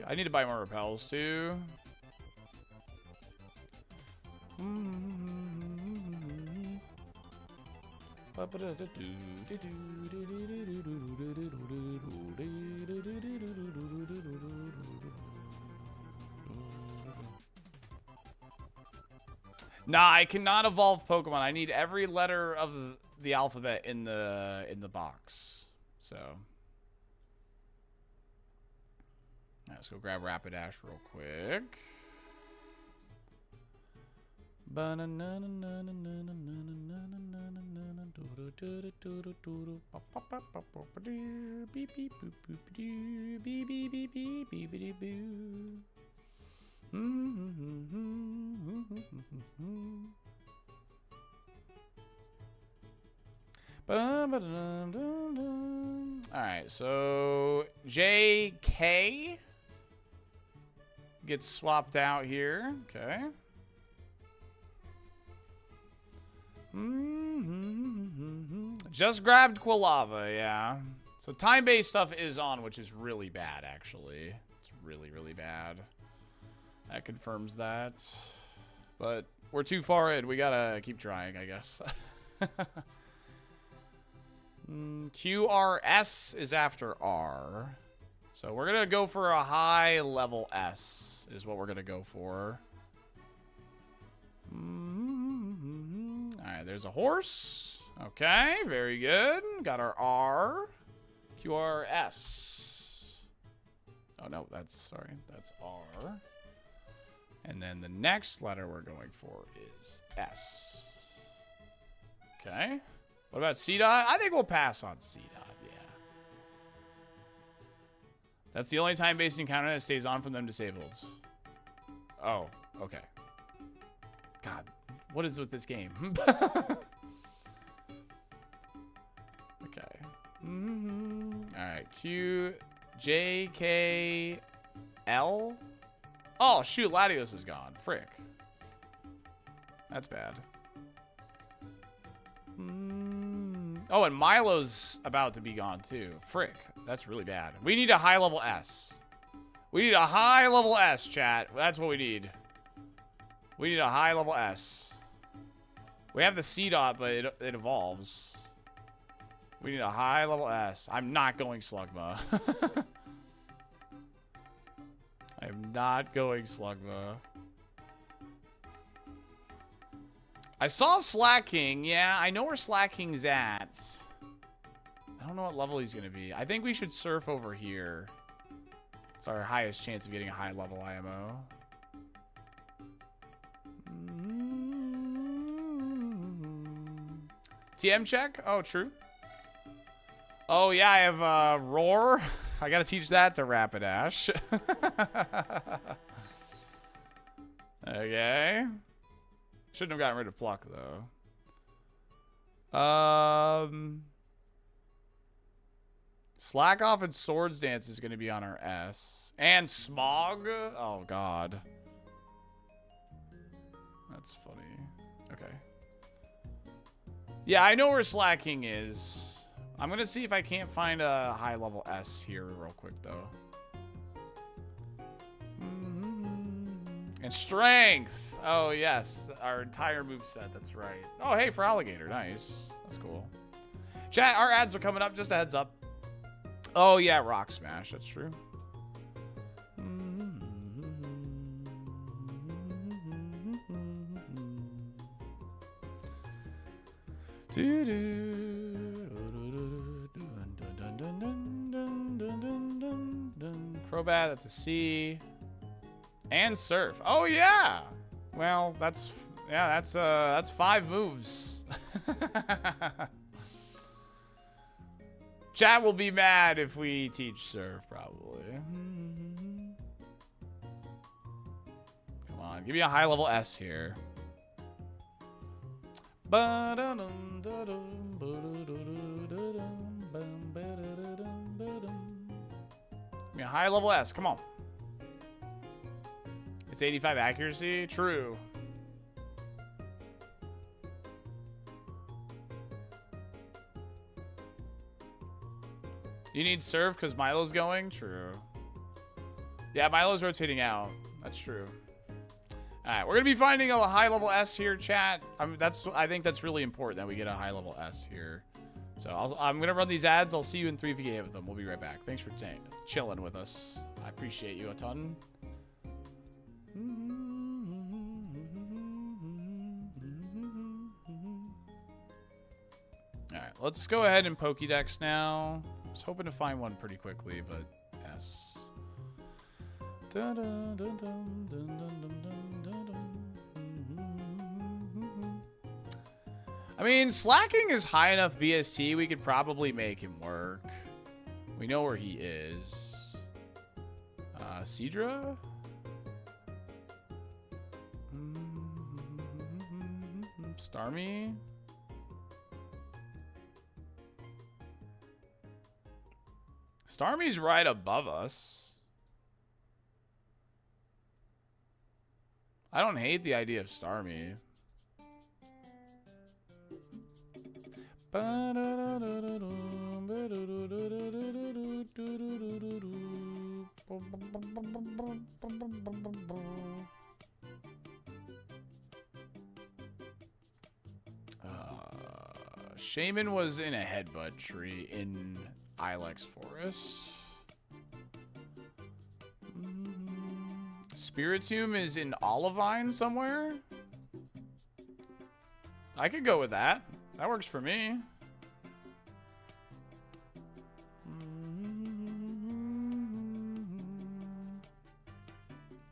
I need to buy more repels too. Nah, I cannot evolve Pokemon. I need every letter of the alphabet in the box. So, let's go grab Rapidash real quick. Alright, so JK gets swapped out here. Okay. Just grabbed Quilava, yeah. So time-based stuff is on, which is really bad, actually. It's really, really bad. That confirms that. But we're too far in. We gotta keep trying, I guess. QRS is after R. So we're going to go for a high level S is what we're going to go for. Alright, there's a horse. Okay, very good. Got our R. QRS. Oh, no, that's R. And then the next letter we're going for is S. Okay. What about C-Dot? I think we'll pass on C-Dot, yeah. That's the only time-based encounter that stays on from them disabled. Oh, okay. God, what is with this game? Okay. All right, Q, J, K, L. Oh, shoot, Latios is gone. Frick. That's bad. Oh, and Milo's about to be gone, too. Frick. That's really bad. We need a high-level S. We need a high-level S, chat. That's what we need. We need a high-level S. We have the C-Dot, but it evolves. We need a high-level S. I'm not going Slugma. I am not going Slugma. I saw Slacking. Yeah, I know where Slacking's at. I don't know what level he's going to be. I think we should surf over here. It's our highest chance of getting a high-level IMO. TM check? Oh, true. Oh, yeah, I have Roar. I got to teach that to Rapidash. Okay. Shouldn't have gotten rid of Pluck, though. Slack Off and Swords Dance is going to be on our S. And Smog? Oh, God. That's funny. Okay. Yeah, I know where Slacking is. I'm going to see if I can't find a high-level S here real quick, though. And Strength. Oh, yes. Our entire moveset. That's right. Oh, hey, for Alligator. Nice. That's cool. Chat, our ads are coming up. Just a heads up. Oh, yeah, Rock Smash. That's true. Crobat, that's a C. And Surf. Oh yeah. Well, that's 5 moves. Chat will be mad if we teach Surf, probably. Come on, give me a high level S here. Give me a high level S. Come on. It's 85 accuracy. True. You need Surf because Milo's going? True. Yeah, Milo's rotating out. That's true. All right, we're going to be finding a high-level S here, chat. I think that's really important that we get a high-level S here. So I'm going to run these ads. I'll see you in 3 if you get hit with them. We'll be right back. Thanks for chilling with us. I appreciate you a ton. All right, let's go ahead and Pokédex now. I was hoping to find one pretty quickly, but S. I mean, Slacking is high enough BST. We could probably make him work. We know where he is. Seadra? Starmie? Starmie's right above us. I don't hate the idea of Starmie. Shaman was in a headbutt tree in Ilex Forest. Spiritomb is in Olivine somewhere. I could go with that. That works for me.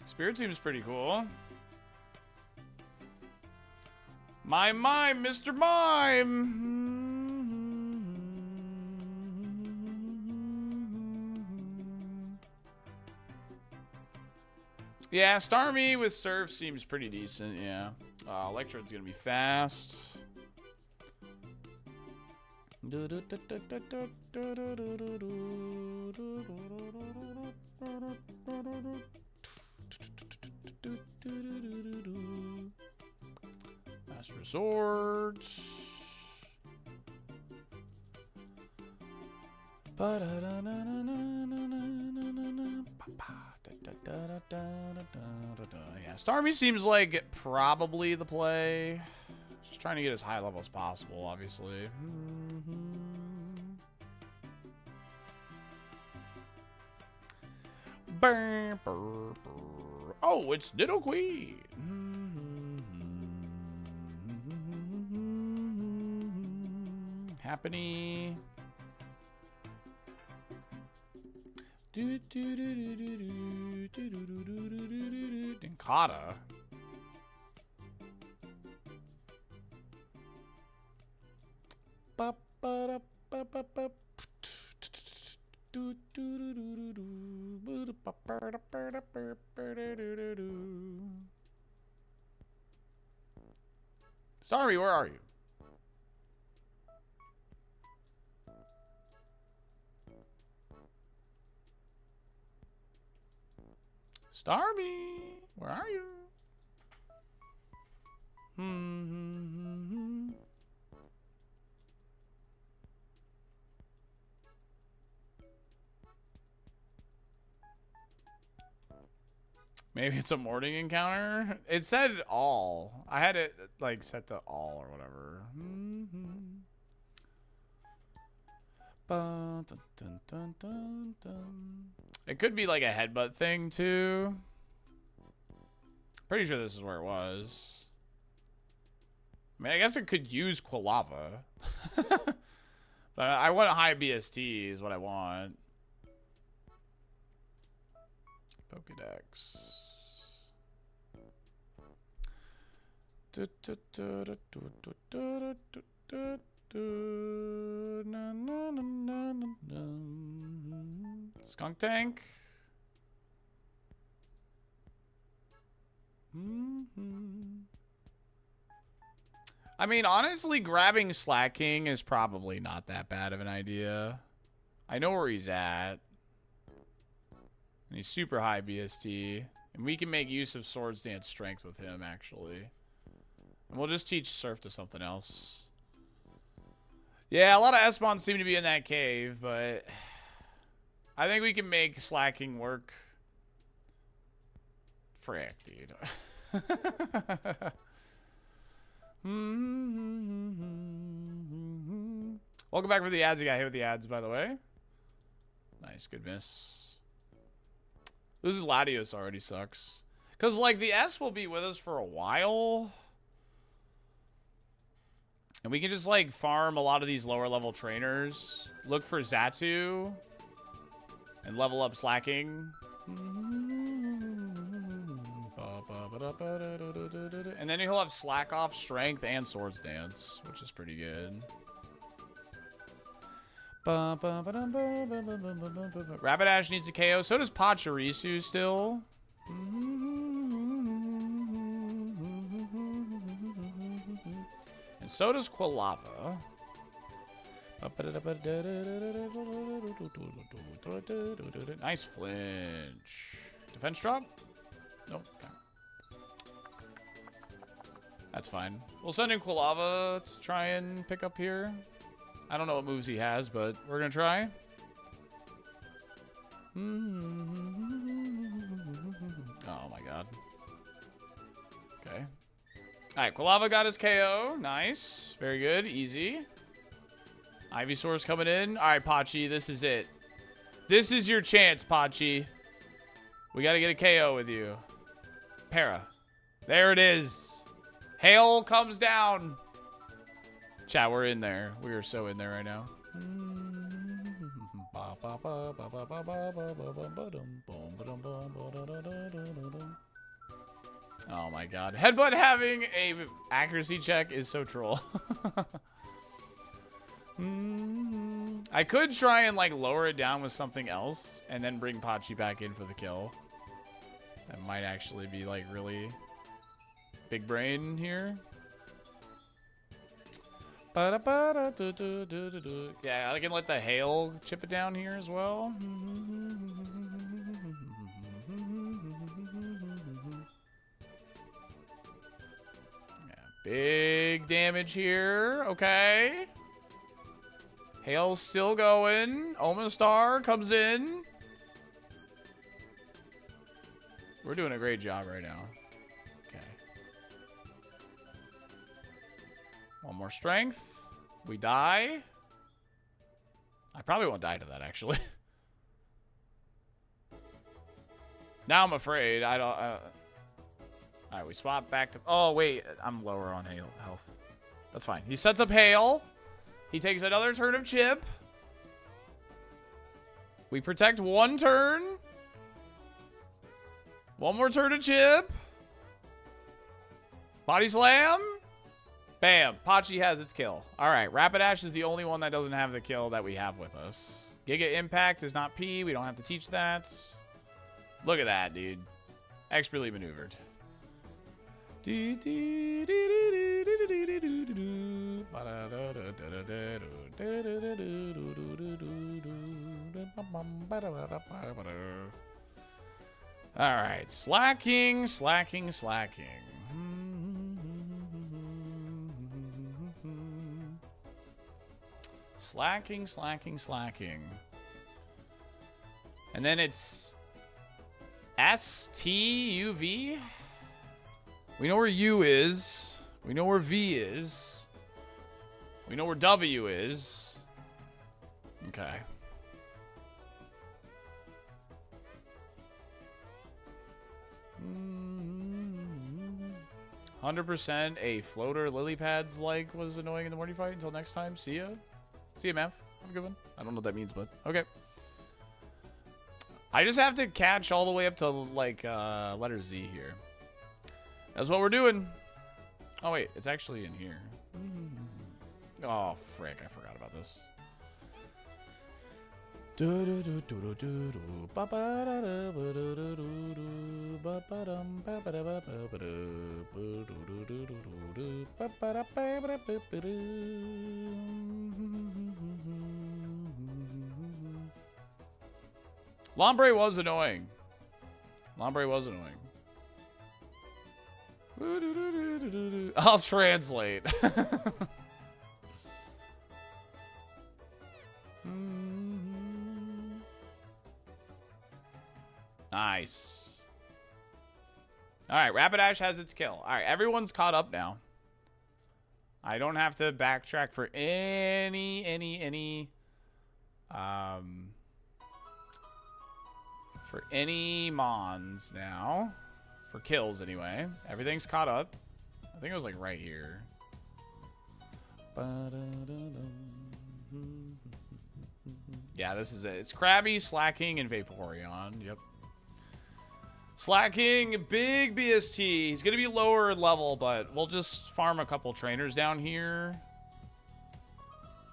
Spirit seems pretty cool. Mime, Mr. Mime. Yeah, Starmie with Surf seems pretty decent, yeah. Electrode's gonna be fast. Last resort. Yeah, Starmie seems like probably the play. Just trying to get as high level as possible, obviously. Oh, it's Nidoqueen. Happiny. Dinkata. Sorry, where are you? Starmie, where are you? Maybe it's a morning encounter. It said all. I had it like set to all or whatever. It could be like a headbutt thing too. Pretty sure this is where it was. I mean, I guess it could use Quilava. But I want a high BST is what I want. Pokedex. Skunk Tank. I mean, honestly, grabbing Slacking is probably not that bad of an idea. I know where he's at. And he's super high BST. And we can make use of Swords Dance Strength with him, actually. And we'll just teach Surf to something else. Yeah, a lot of Espons seem to be in that cave, but I think we can make Slacking work. Frick, dude. Welcome back for the ads. You got hit with the ads, by the way. Nice, good miss. Losing Latios already sucks. Because, like, the S will be with us for a while. And we can just, like, farm a lot of these lower level trainers. Look for Xatu. And level up Slacking. And then he'll have Slack Off, Strength, and Swords Dance, which is pretty good. Rapidash needs a KO. So does Pachirisu still. And so does Quilava. Nice flinch. Defense drop? Nope. Okay. That's fine. We'll send in Quilava to try and pick up here. I don't know what moves he has, but we're going to try. Oh my god. Okay. Alright, Quilava got his KO. Nice. Very good. Easy. Ivysaur's coming in. Alright, Pachi, this is it. This is your chance, Pachi. We got to get a KO with you. Para. There it is. Hail comes down. Chat, we're in there. We are so in there right now. Oh my god. Headbutt having a accuracy check is so troll. I could try and like lower it down with something else and then bring Pachi back in for the kill. That might actually be like really big brain here. Yeah, I can let the hail chip it down here as well. Yeah, big damage here. Okay. Hail's still going. Omastar comes in. We're doing a great job right now. Okay. One more strength. We die. I probably won't die to that, actually. Now I'm afraid. I don't... Alright, we swap back to... Oh, wait. I'm lower on hail health. That's fine. He sets up hail. He takes another turn of chip. We protect one turn. One more turn of chip. Body slam. Bam. Pachi has its kill. Alright, Rapidash is the only one that doesn't have the kill that we have with us. Giga Impact is not P. We don't have to teach that. Look at that, dude. Expertly maneuvered. Alright, slacking. Slacking. And then it's STUV. We know where U is. We know where V is. We know where W is. Okay. Mm-hmm. 100% a floater lily pads like was annoying in the morning fight. Until next time, see ya. See ya, Mav. Have a good one. I don't know what that means, but okay. I just have to catch all the way up to like letter Z here. That's what we're doing. Oh wait, it's actually in here. Oh frick, I forgot about this. Lombre was annoying. I'll translate. Nice. Alright, Rapidash has its kill. Alright, everyone's caught up now. I don't have to backtrack for any mons now. For kills, anyway. Everything's caught up. I think it was, like, right here. Yeah, this is it. It's Krabby, Slacking, and Vaporeon. Yep. Slacking, big BST. He's going to be lower level, but we'll just farm a couple trainers down here.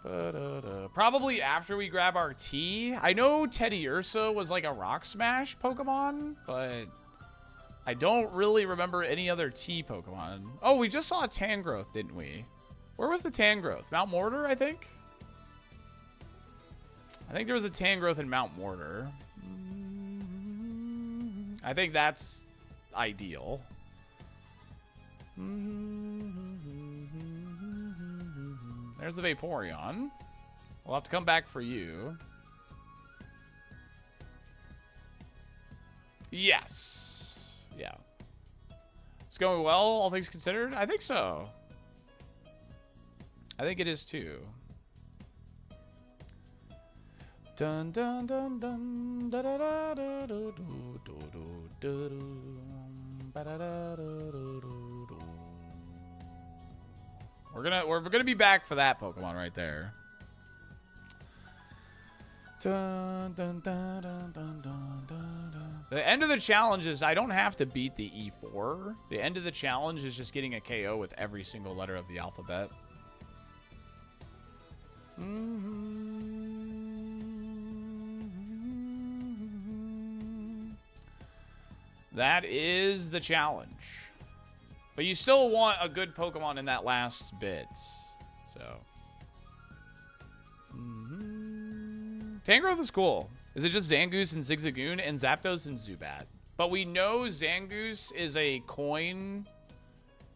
Probably after we grab our T. I know Teddy Ursa was, like, a Rock Smash Pokemon, but... I don't really remember any other T Pokemon. Oh, we just saw a Tangrowth, didn't we? Where was the Tangrowth? Mount Mortar, I think? I think there was a Tangrowth in Mount Mortar. I think that's ideal. There's the Vaporeon. We'll have to come back for you. Yes. Yeah. It's going well, all things considered? I think so. I think it is too. Dun dun dun dun da da da da do do do do ba da da do do. We're gonna be back for that Pokemon right there. Dun, dun, dun, dun, dun, dun, dun, dun. The end of the challenge is I don't have to beat the E4. The end of the challenge is just getting a KO with every single letter of the alphabet. That is the challenge. But you still want a good Pokemon in that last bit. So. Tangrowth is cool. Is it just Zangoose and Zigzagoon and Zapdos and Zubat? But we know Zangoose is a coin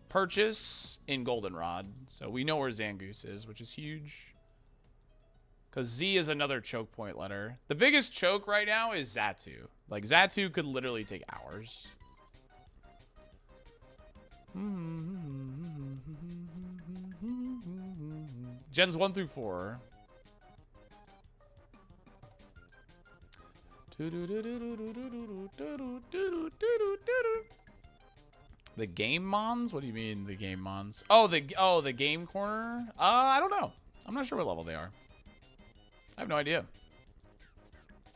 purchase in Goldenrod. So we know where Zangoose is, which is huge. Because Z is another choke point letter. The biggest choke right now is Xatu. Like, Xatu could literally take hours. Gens 1 through 4. The game mons? What do you mean the game mons? Oh, the game corner? I don't know. I'm not sure what level they are. I have no idea.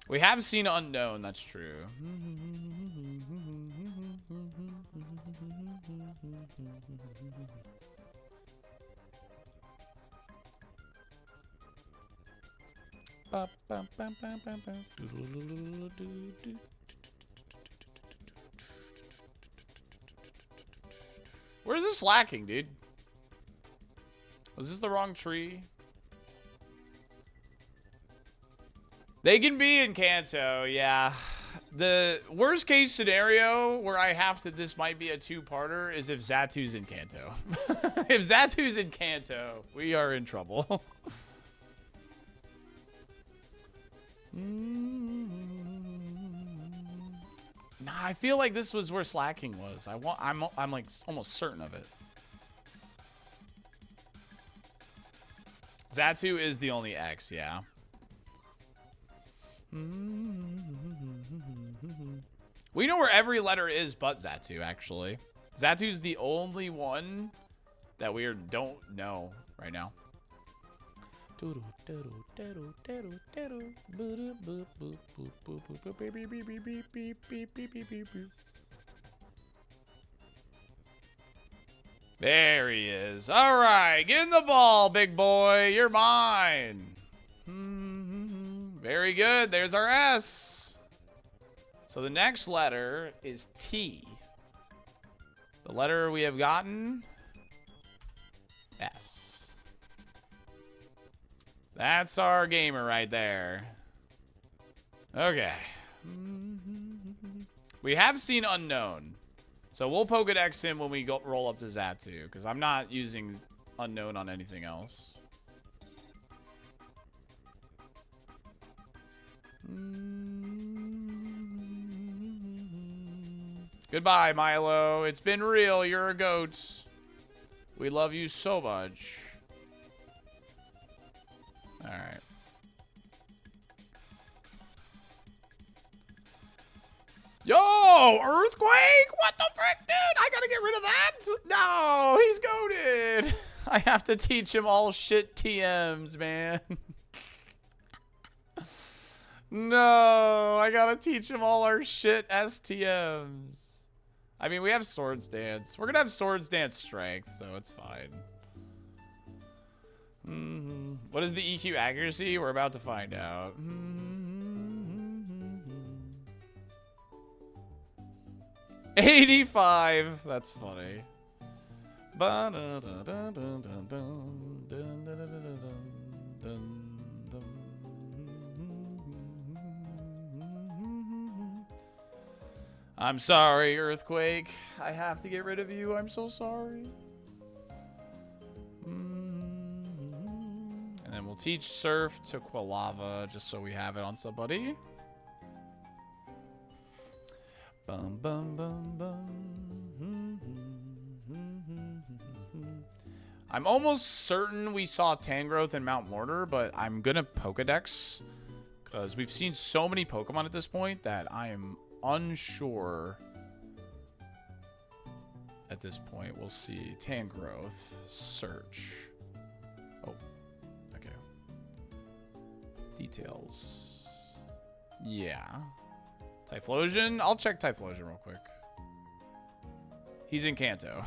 We have seen Unknown, that's true. Where's this lacking, dude? Was this the wrong tree? They can be in Kanto, yeah. The worst case scenario where I have to, this might be a two-parter, is if Zatu's in Kanto. If Zatu's in Kanto, we are in trouble. Nah, I feel like this was where slacking was. I'm like almost certain of it. Xatu is the only X, yeah. We know where every letter is but Xatu, actually. Xatu's the only one that we don't know right now. There he is. All right, get in the ball, big boy. You're mine. Very good. There's our S. So the next letter is T. The letter we have gotten, S. That's our gamer right there. Okay. We have seen Unknown. So we'll Pokedex him when we go roll up to Xatu, because I'm not using Unknown on anything else. Goodbye, Milo. It's been real. You're a goat. We love you so much. All right. Yo, Earthquake? What the frick, dude? I gotta get rid of that? No, he's goated. I have to teach him all shit TMs, man. No, I gotta teach him all our shit STMs. I mean, we have Swords Dance. We're gonna have Swords Dance Strength, so it's fine. What is the EQ accuracy? We're about to find out. 85. That's funny. I'm sorry, Earthquake. I have to get rid of you. I'm so sorry. And then we'll teach Surf to Quilava just so we have it on somebody. Bum, bum, bum, bum. I'm almost certain we saw Tangrowth in Mount Mortar, but I'm gonna Pokedex because we've seen so many Pokemon at this point that I am unsure at this point. We'll see. Tangrowth. Search. Oh. Okay. Details. Yeah. Typhlosion? I'll check Typhlosion real quick. He's in Kanto.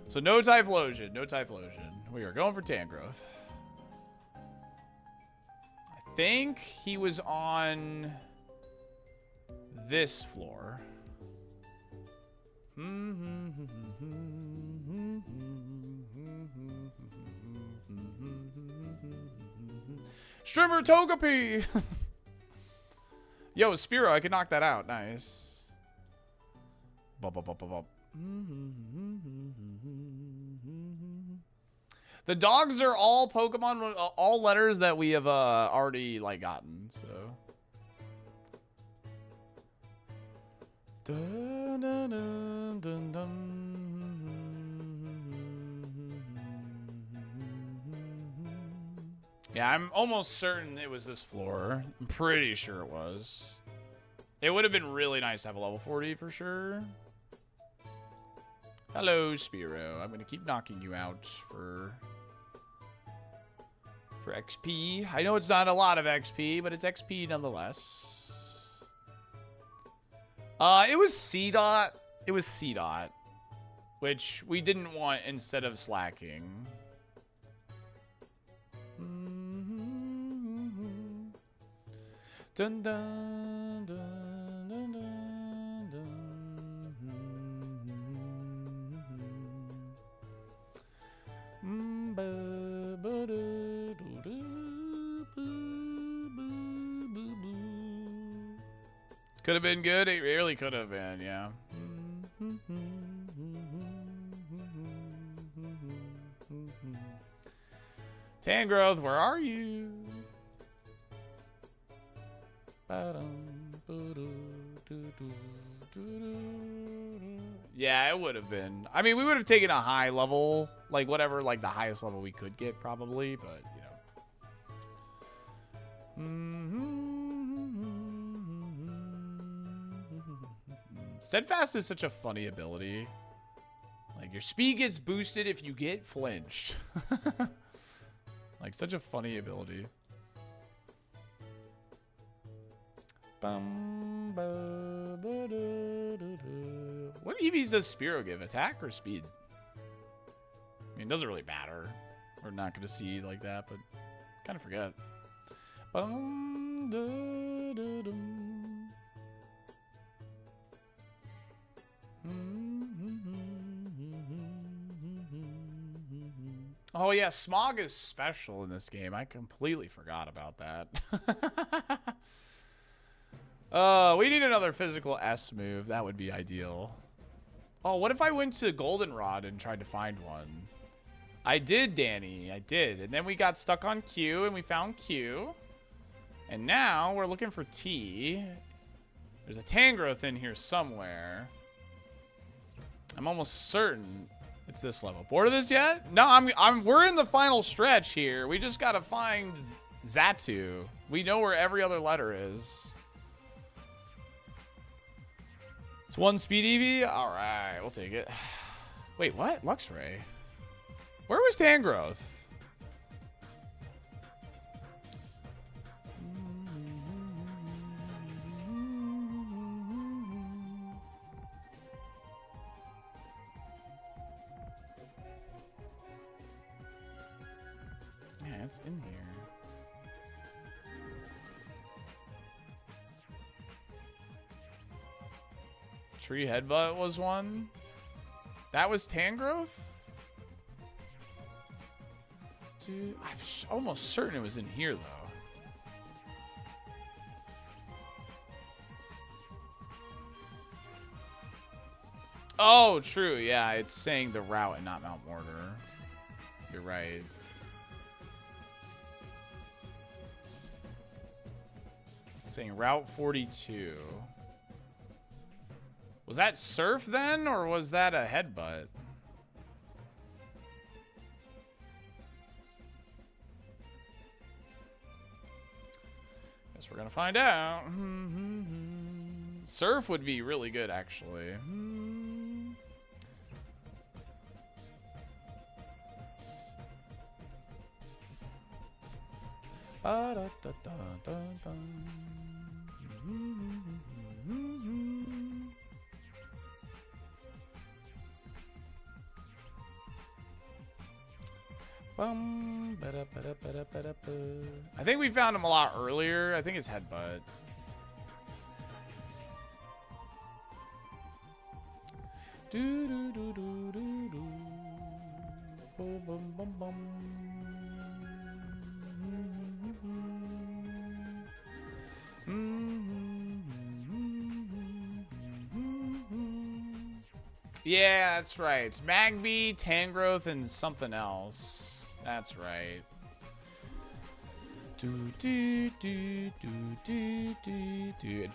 So no Typhlosion. No Typhlosion. We are going for Tangrowth. I think he was on this floor. Strimmer Togepi! Yo, Spearow, I can knock that out. Nice. Bop, bop, bop, bop, bop. The dogs are all Pokemon, all letters that we have already like gotten, so. Dun, dun, dun, dun, dun. Yeah, I'm almost certain it was this floor. I'm pretty sure it was. It would have been really nice to have a level 40 for sure. Hello, Spearow. I'm going to keep knocking you out for XP. I know it's not a lot of XP, but it's XP nonetheless. It was C-Dot. It was C-Dot, which we didn't want instead of slacking. Dun, dun, dun, dun, dun, dun. Could have been good. It really could have been, yeah. Tangrowth, where are you? Yeah, it would have been. I mean, we would have taken a high level, like whatever, like the highest level we could get probably, but you know. Steadfast is such a funny ability. Like your speed gets boosted if you get flinched. Like such a funny ability. What EVs does Spearow give? Attack or speed? I mean, it doesn't really matter. We're not going to see like that, but kind of forget. Oh yeah, Smog is special in this game. I completely forgot about that. We need another physical S move. That would be ideal. Oh, what if I went to Goldenrod and tried to find one? I did, Danny. I did. And then we got stuck on Q and we found Q. And now we're looking for T. There's a Tangrowth in here somewhere. I'm almost certain it's this level. Bored of this yet? No, we're in the final stretch here. We just gotta find Xatu. We know where every other letter is. It's one speed EV? Alright, we'll take it. Wait, what? Luxray? Where was Tangrowth? Yeah, it's in here. Tree Headbutt was one. That was Tangrowth? Dude, I'm almost certain it was in here, though. Oh, true. Yeah, it's saying the route and not Mount Mortar. You're right. It's saying Route 42. Was that Surf then, or was that a Headbutt? Guess we're gonna find out. Surf would be really good, actually. I think we found him a lot earlier. I think it's Headbutt. Yeah, that's right. It's Magby, Tangrowth, and something else. That's right. And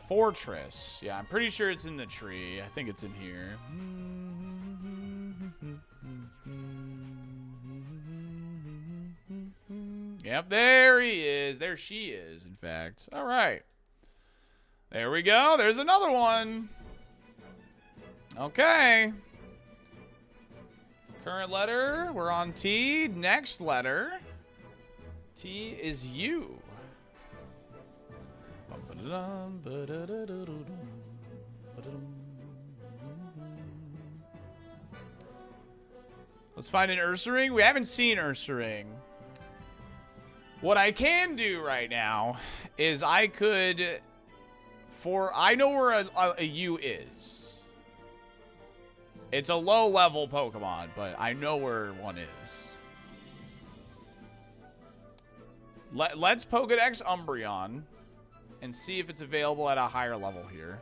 Fortress. Yeah, I'm pretty sure it's in the tree. I think it's in here. Yep, there he is. There she is, in fact. All right. There we go. There's another one. Okay. Current letter. We're on T. Next letter. T is U. Let's find an Ursaring. We haven't seen Ursaring. What I can do right now is I could, I know where a U is. It's a low level Pokemon, but I know where one is. Let's Pokedex Umbreon and see if it's available at a higher level here.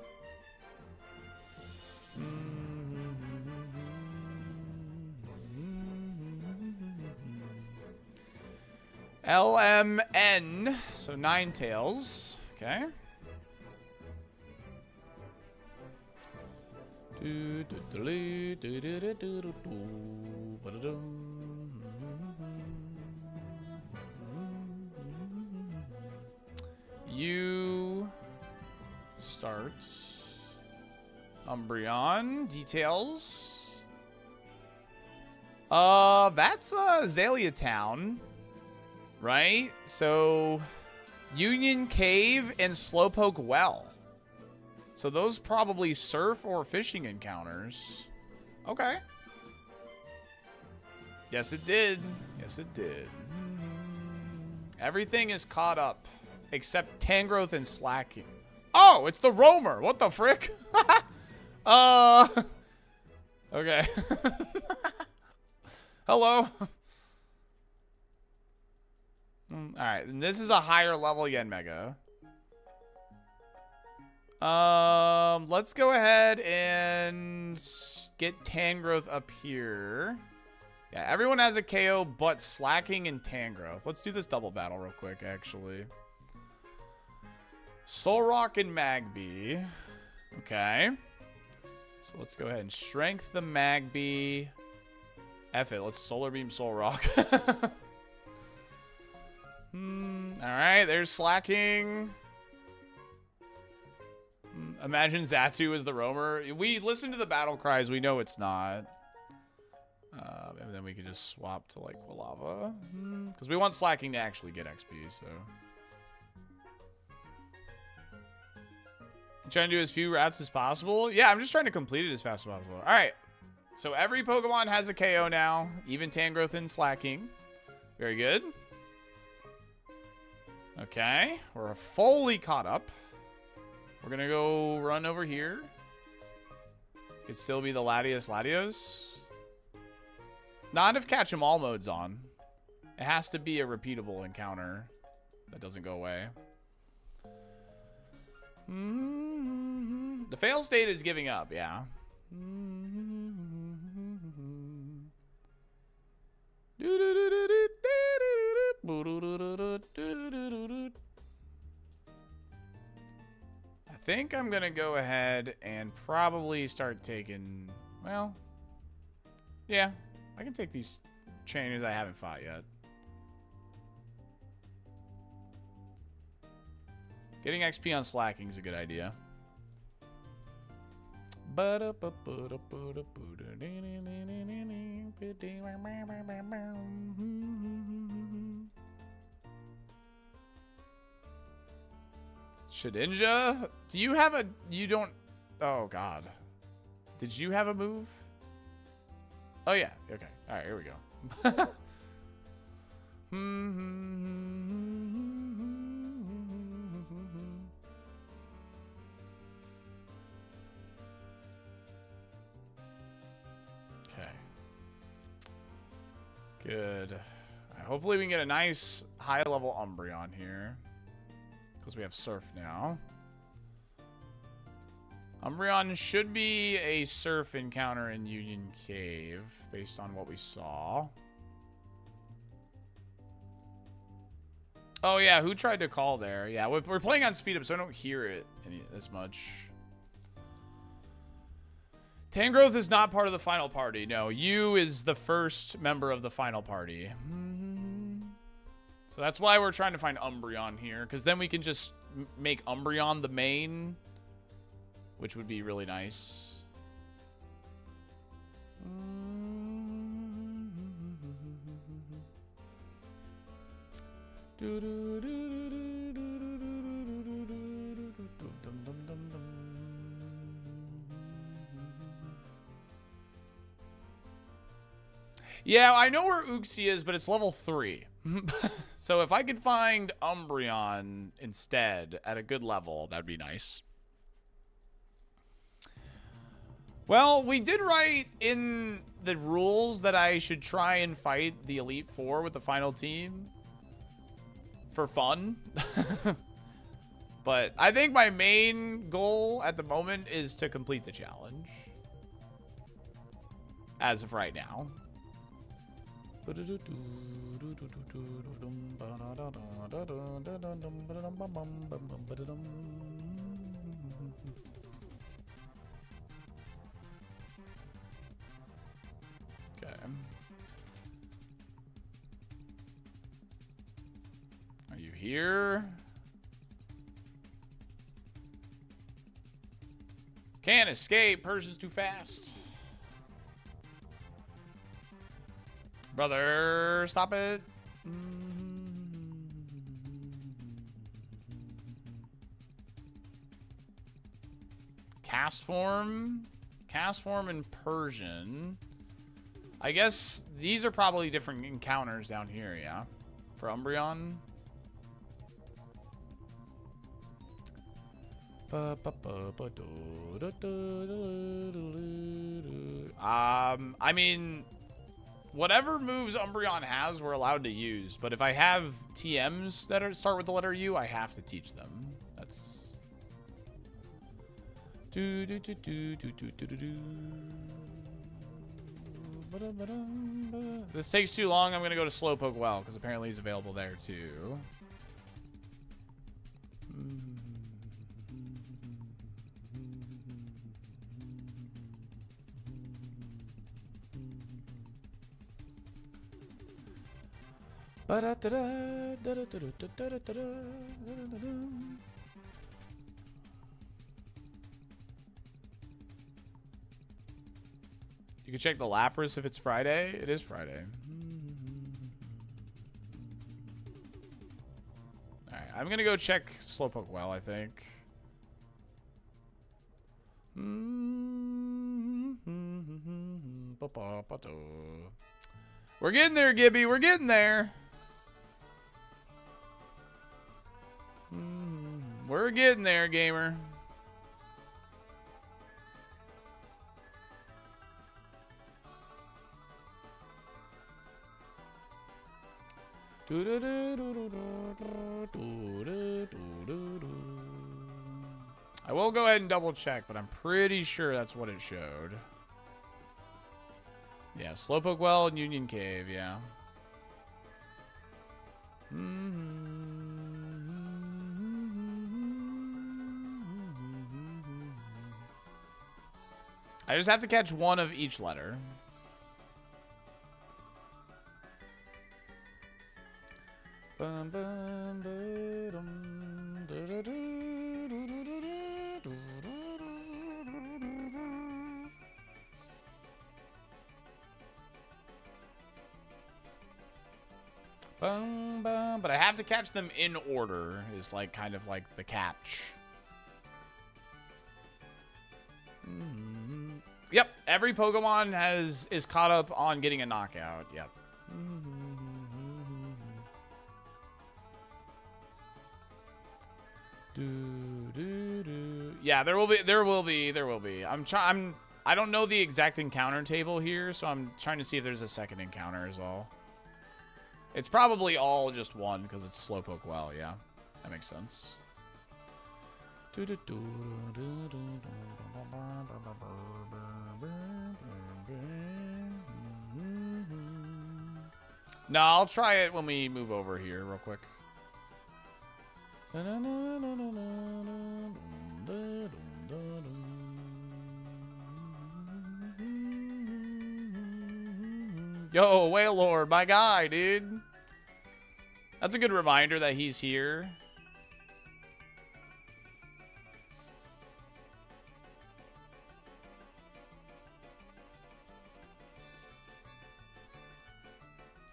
LMN, so Ninetales. Okay. U starts. Umbreon details. That's Azalea Town, right? So Union Cave and Slowpoke Well. So those probably surf or fishing encounters. Okay. Yes, it did. Yes, it did. Everything is caught up except Tangrowth and Slacking. Oh, it's the Roamer. What the frick? Okay. Hello. All right, and this is a higher level Yanmega. Let's go ahead and get Tangrowth up here. Yeah, everyone has a KO but Slacking and Tangrowth. Let's do this double battle real quick, actually. Solrock and Magby. Okay. So let's go ahead and strength the Magby. F it, let's Solar Beam Solrock. Alright, there's Slacking. Imagine Xatu as the roamer. We listen to the battle cries. We know it's not. And then we could just swap to like Quilava. Because we want Slacking to actually get XP, so. Trying to do as few routes as possible. Yeah, I'm just trying to complete it as fast as possible. All right. So every Pokemon has a KO now. Even Tangrowth and Slacking. Very good. Okay. We're fully caught up. We're going to go run over here. Could still be the Latios. Not if Catch 'em All mode's on. It has to be a repeatable encounter that doesn't go away. The fail state is giving up, yeah. I think I'm gonna go ahead and probably start taking, well, yeah, I can take these trainers I haven't fought yet. Getting XP on Slacking is a good idea. Shedinja, do you have a... You don't... Oh, God. Did you have a move? Oh, yeah. Okay. All right, here we go. Okay. Good. All right, hopefully we can get a nice high-level Umbreon here. Because we have Surf now. Umbreon should be a Surf encounter in Union Cave, based on what we saw. Oh, yeah, who tried to call there? Yeah, we're playing on speed up, so I don't hear it as much. Tangrowth is not part of the final party. No, you is the first member of the final party. So that's why we're trying to find Umbreon here, because then we can just make Umbreon the main, which would be really nice. Yeah, I know where Uxie is, but it's level 3. So if I could find Umbreon instead at a good level, that'd be nice. Well, we did write in the rules that I should try and fight the Elite Four with the final team for fun. But I think my main goal at the moment is to complete the challenge. As of right now. Okay. Are you here? Can't escape. Person's too fast. Brother, stop it. Cast form and Persian. I guess these are probably different encounters down here, yeah? For Umbreon. I mean, whatever moves Umbreon has, we're allowed to use. But if I have TMs that start with the letter U, I have to teach them. That's... This takes too long. I'm going to go to Slowpoke Well, because apparently he's available there, too. You can check the Lapras if it's Friday. It is Friday. Alright, I'm gonna go check Slowpoke Well, I think. We're getting there, Gibby. We're getting there. We're getting there, gamer. I will go ahead and double check, but I'm pretty sure that's what it showed. Yeah, Slowpoke Well and Union Cave, yeah. I just have to catch one of each letter. but I have to catch them in order is like kind of like the catch. Yep, every Pokemon is caught up on getting a knockout. Yep. Yeah, there will be. I don't know the exact encounter table here, so I'm trying to see if there's a second encounter as well. It's probably all just one because it's Slowpoke well, yeah. That makes sense. No, I'll try it when we move over here real quick. Yo, Whale Lord, my guy, dude. That's a good reminder that he's here.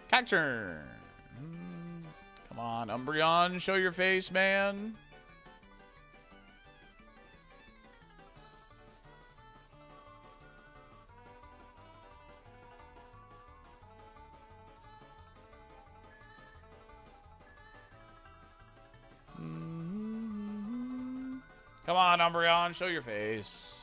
Catcher. Come on, Umbreon, show your face, man. Come on, Umbreon, show your face.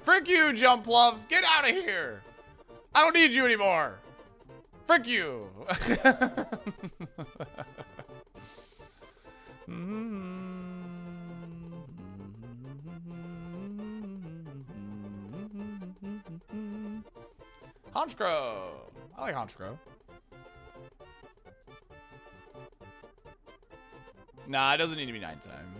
Frick you, Jumpluff! Get out of here! I don't need you anymore! Frick you! Honchkrow! I like Honchkrow. Nah, it doesn't need to be nighttime.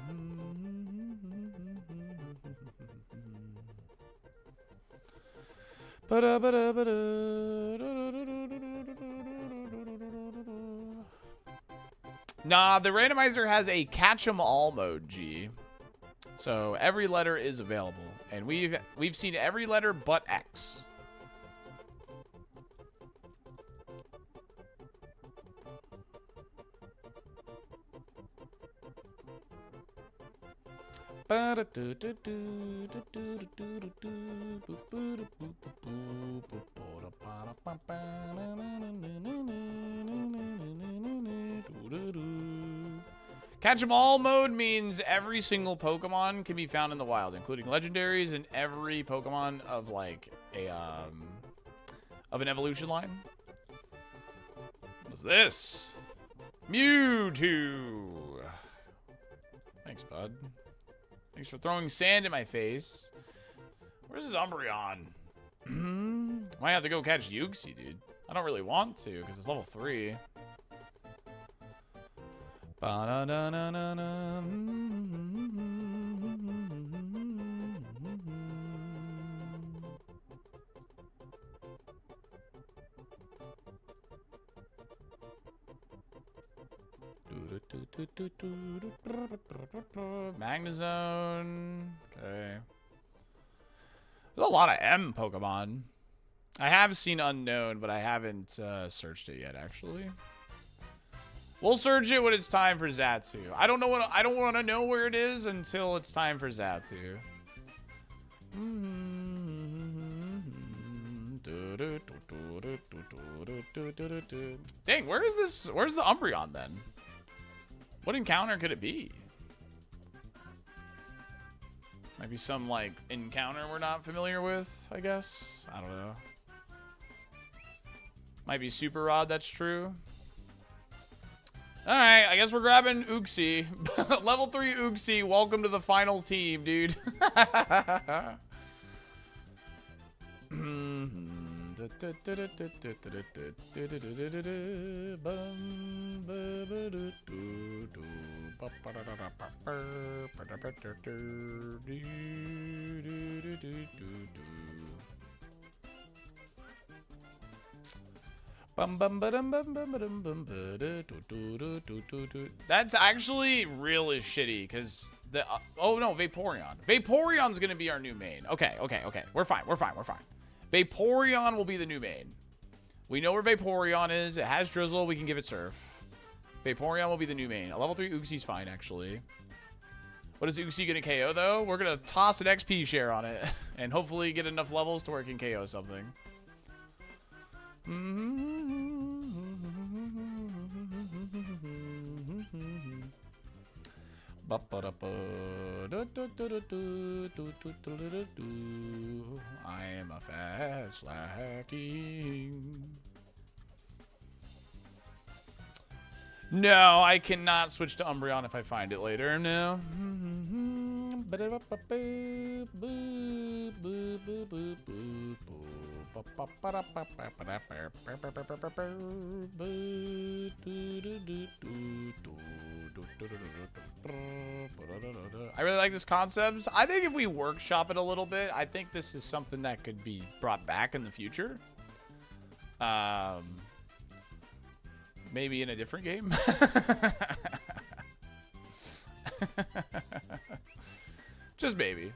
Nah, the randomizer has a catch 'em all mode, G. So every letter is available, and we've seen every letter but X. Catch 'em all mode means every single Pokemon can be found in the wild, including legendaries and every Pokemon of like a of an evolution line. What's this? Mewtwo. Thanks, bud. Thanks for throwing sand in my face. Where's this Umbreon? Might have to go catch Yuxi, dude. I don't really want to because it's level 3. Magnezone. Okay. There's a lot of M Pokemon. I have seen Unknown, but I haven't searched it yet, actually. We'll search it when it's time for Xatu. I don't want to know where it is until it's time for Xatu. Dang, where is this? Where's the Umbreon then? What encounter could it be? Might be some like encounter we're not familiar with, I guess. I don't know. Might be Super Rod, that's true. Alright, I guess we're grabbing Uxie. Level 3 Uxie, welcome to the final team, dude. That's actually really shitty because the oh no, Vaporeon. Vaporeon's gonna be our new main. Okay. We're fine. Vaporeon will be the new main. We know where Vaporeon is. It has Drizzle. We can give it Surf. Vaporeon will be the new main. A level 3 Uxie's fine actually. What is Uxie gonna KO though? We're gonna toss an XP share on it and hopefully get enough levels to where it can KO something. I am a fast lacking. No, I cannot switch to Umbreon if I find it later. No. I really like this concept. I think if we workshop it a little bit, I think this is something that could be brought back in the future. Maybe in a different game. Just maybe.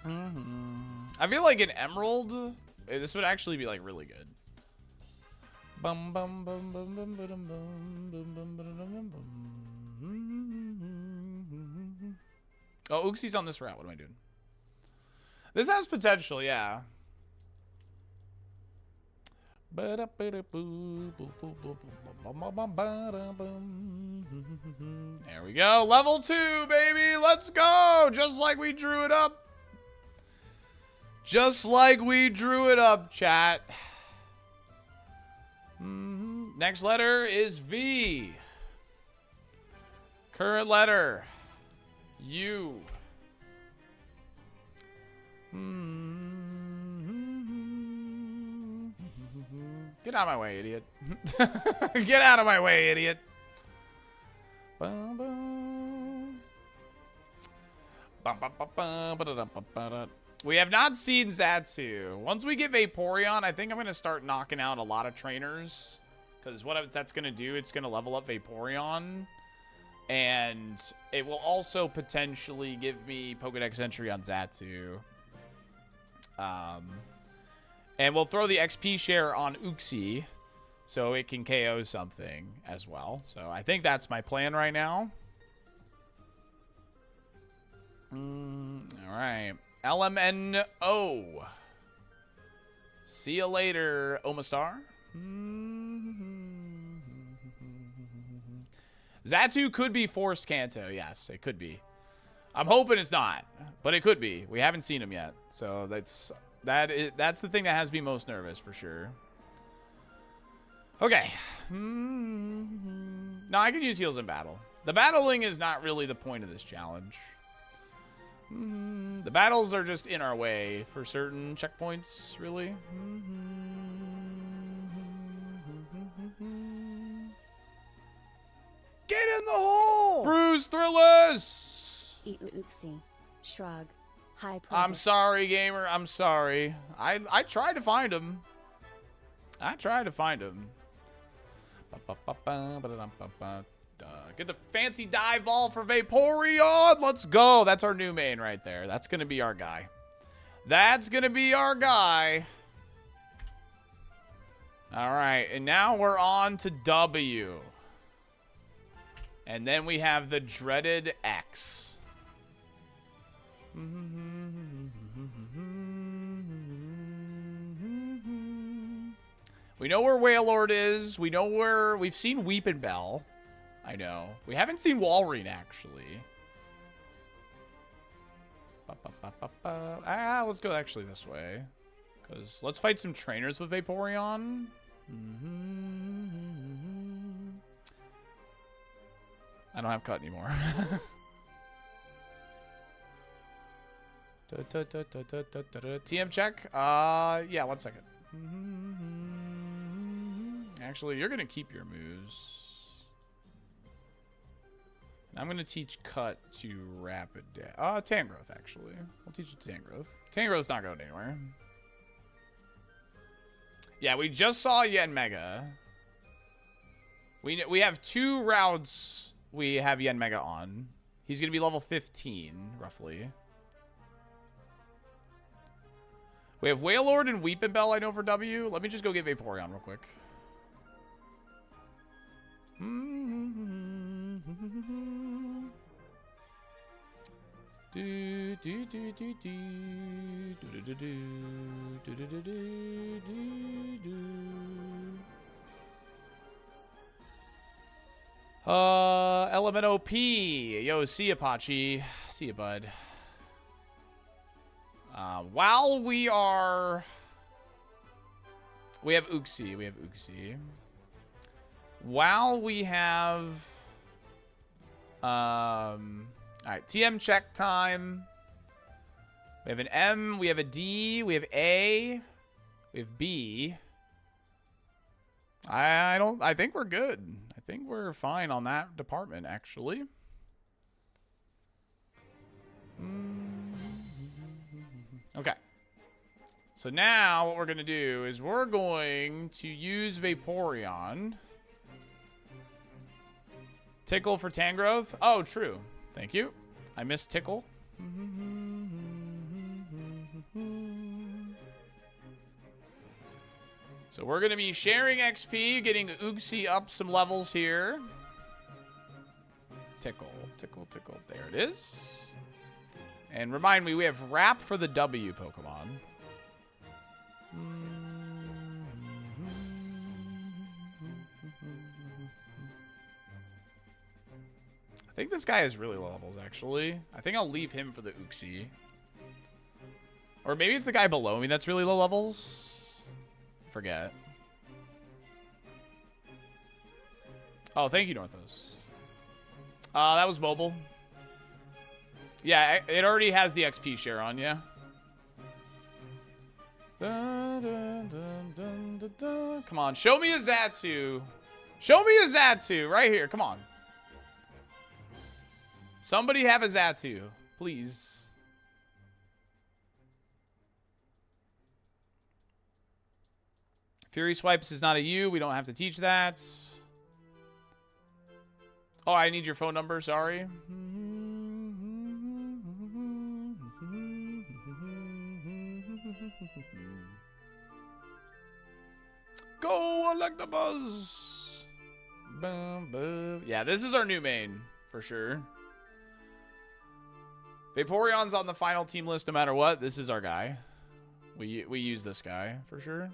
I feel like in Emerald, this would actually be like really good. Oh, Uxie's on this route. What am I doing? This has potential, yeah. There we go. Level 2, baby. Let's go. Just like we drew it up. Just like we drew it up, chat. Next letter is V. Current letter. U. Get out of my way, idiot. Get out of my way, idiot. We have not seen Xatu. Once we get Vaporeon, I think I'm going to start knocking out a lot of trainers. Because what that's going to do, it's going to level up Vaporeon. And it will also potentially give me Pokedex entry on Xatu. And we'll throw the XP share on Uxie so it can KO something as well. So I think that's my plan right now. All right. LMNO. See you later, Omastar. Xatu could be Forced Kanto. Yes, it could be. I'm hoping it's not, but it could be. We haven't seen him yet. So that's the thing that has me most nervous for sure. Okay. No, I can use heals in battle. The battling is not really the point of this challenge. The battles are just in our way for certain checkpoints, really. Get in the hole! Bruce Thrillers! Uxie. Shrug. High I'm sorry, gamer. I'm sorry. I tried to find him. Get the fancy dive ball for Vaporeon. Let's go. That's our new main right there. That's going to be our guy. All right. And now we're on to W. And then we have the dreaded X. We know where Wailord is. We know where... We've seen Weepinbell. I know. We haven't seen Walrein, actually. Let's go actually this way. Because let's fight some trainers with Vaporeon. I don't have cut anymore. TM check? Yeah, 1 second. Actually, you're going to keep your moves. I'm going to teach cut to rapid Tangrowth, actually. I'll teach you Tangrowth. Tangrowth's not going anywhere. Yeah, we just saw Yanmega. We have 2 routes we have Yanmega on. He's going to be level 15, roughly. We have Wailord and Weepinbell, I know, for W. Let me just go get Vaporeon real quick. LMNOP. Yo, see ya, Pachi. See ya, bud. While we have Uxie. While we have, all right, TM check time. We have an M, we have a D, we have A, we have B. I think we're good. I think we're fine on that department, actually. Okay. So now what we're going to do is we're going to use Vaporeon. Tickle for Tangrowth. Oh, true. Thank you. I missed Tickle. So we're going to be sharing XP, getting Uxie up some levels here. Tickle, tickle, tickle. There it is. And remind me, we have Wrap for the W Pokemon. I think this guy has really low levels, actually. I think I'll leave him for the Uxie. Or maybe it's the guy below me that's really low levels. Forget. Oh, thank you, Northos. That was mobile. Yeah, it already has the XP share on, yeah. Dun, dun, dun, dun, dun, dun. Come on, show me a Xatu. Show me a Xatu right here. Come on. Somebody have a Xatu, please. Fury Swipes is not a U. We don't have to teach that. Oh, I need your phone number. Sorry. Go Electabuzz! Boom, boom. Yeah, this is our new main, for sure. Vaporeon's on the final team list no matter what. This is our guy. We use this guy, for sure.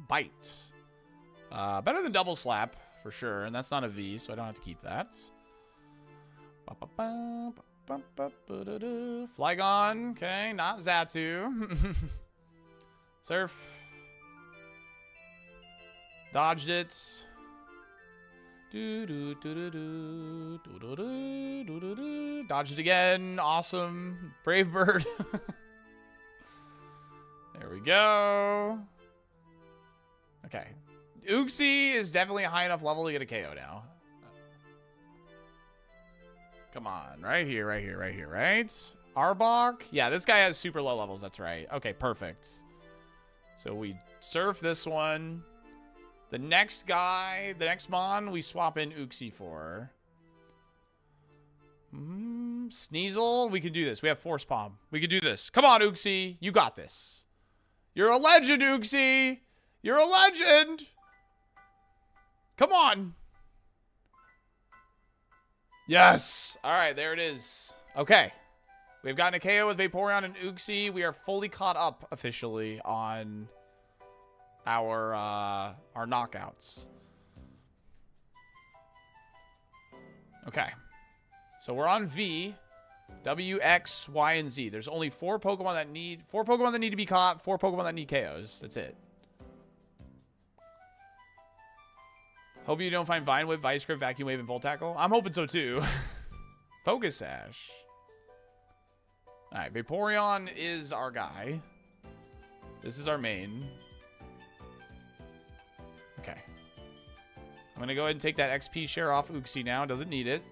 Bite. Better than Double Slap, for sure. And that's not a V, so I don't have to keep that. Flygon. Okay, not Xatu. Surf. Dodged it. Dodged it again. Awesome. Brave Bird. There we go. Okay. Uxie is definitely a high enough level to get a KO now. Come on. Right here, right here, right here, right? Arbok? Yeah, this guy has super low levels. That's right. Okay, perfect. So we surf this one. The next guy, the next Mon, we swap in Uxie for. Sneasel, we can do this. We have Force Palm. We can do this. Come on, Uxie. You got this. You're a legend, Uxie. You're a legend. Come on. Yes. All right, there it is. Okay. We've gotten a KO with Vaporeon and Uxie. We are fully caught up officially on our knockouts. Okay. So we're on V, W, X, Y, and Z. There's only 4 Pokemon that need to be caught, 4 Pokemon that need KOs. That's it. Hope you don't find Vine Whip, Vice Grip, Vacuum Wave, and Volt Tackle. I'm hoping so too. Focus Sash. Alright, Vaporeon is our guy. This is our main. Okay. I'm going to go ahead and take that XP share off Uxie now. Doesn't need it.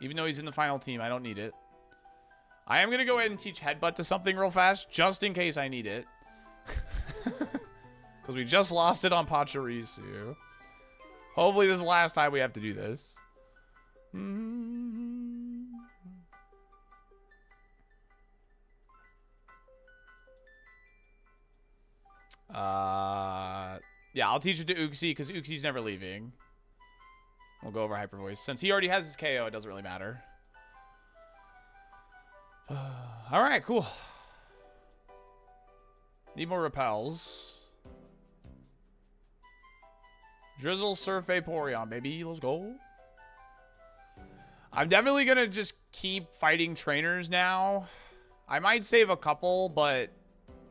Even though he's in the final team, I don't need it. I am going to go ahead and teach Headbutt to something real fast, just in case I need it. Because we just lost it on Pachirisu. Hopefully this is the last time we have to do this. Yeah, I'll teach it to Uxie because Uxie's never leaving. We'll go over Hyper Voice. Since he already has his KO, it doesn't really matter. Alright, cool. Need more repels. Drizzle, Surf, Vaporeon, baby. Let's go. I'm definitely going to just keep fighting trainers now. I might save a couple, but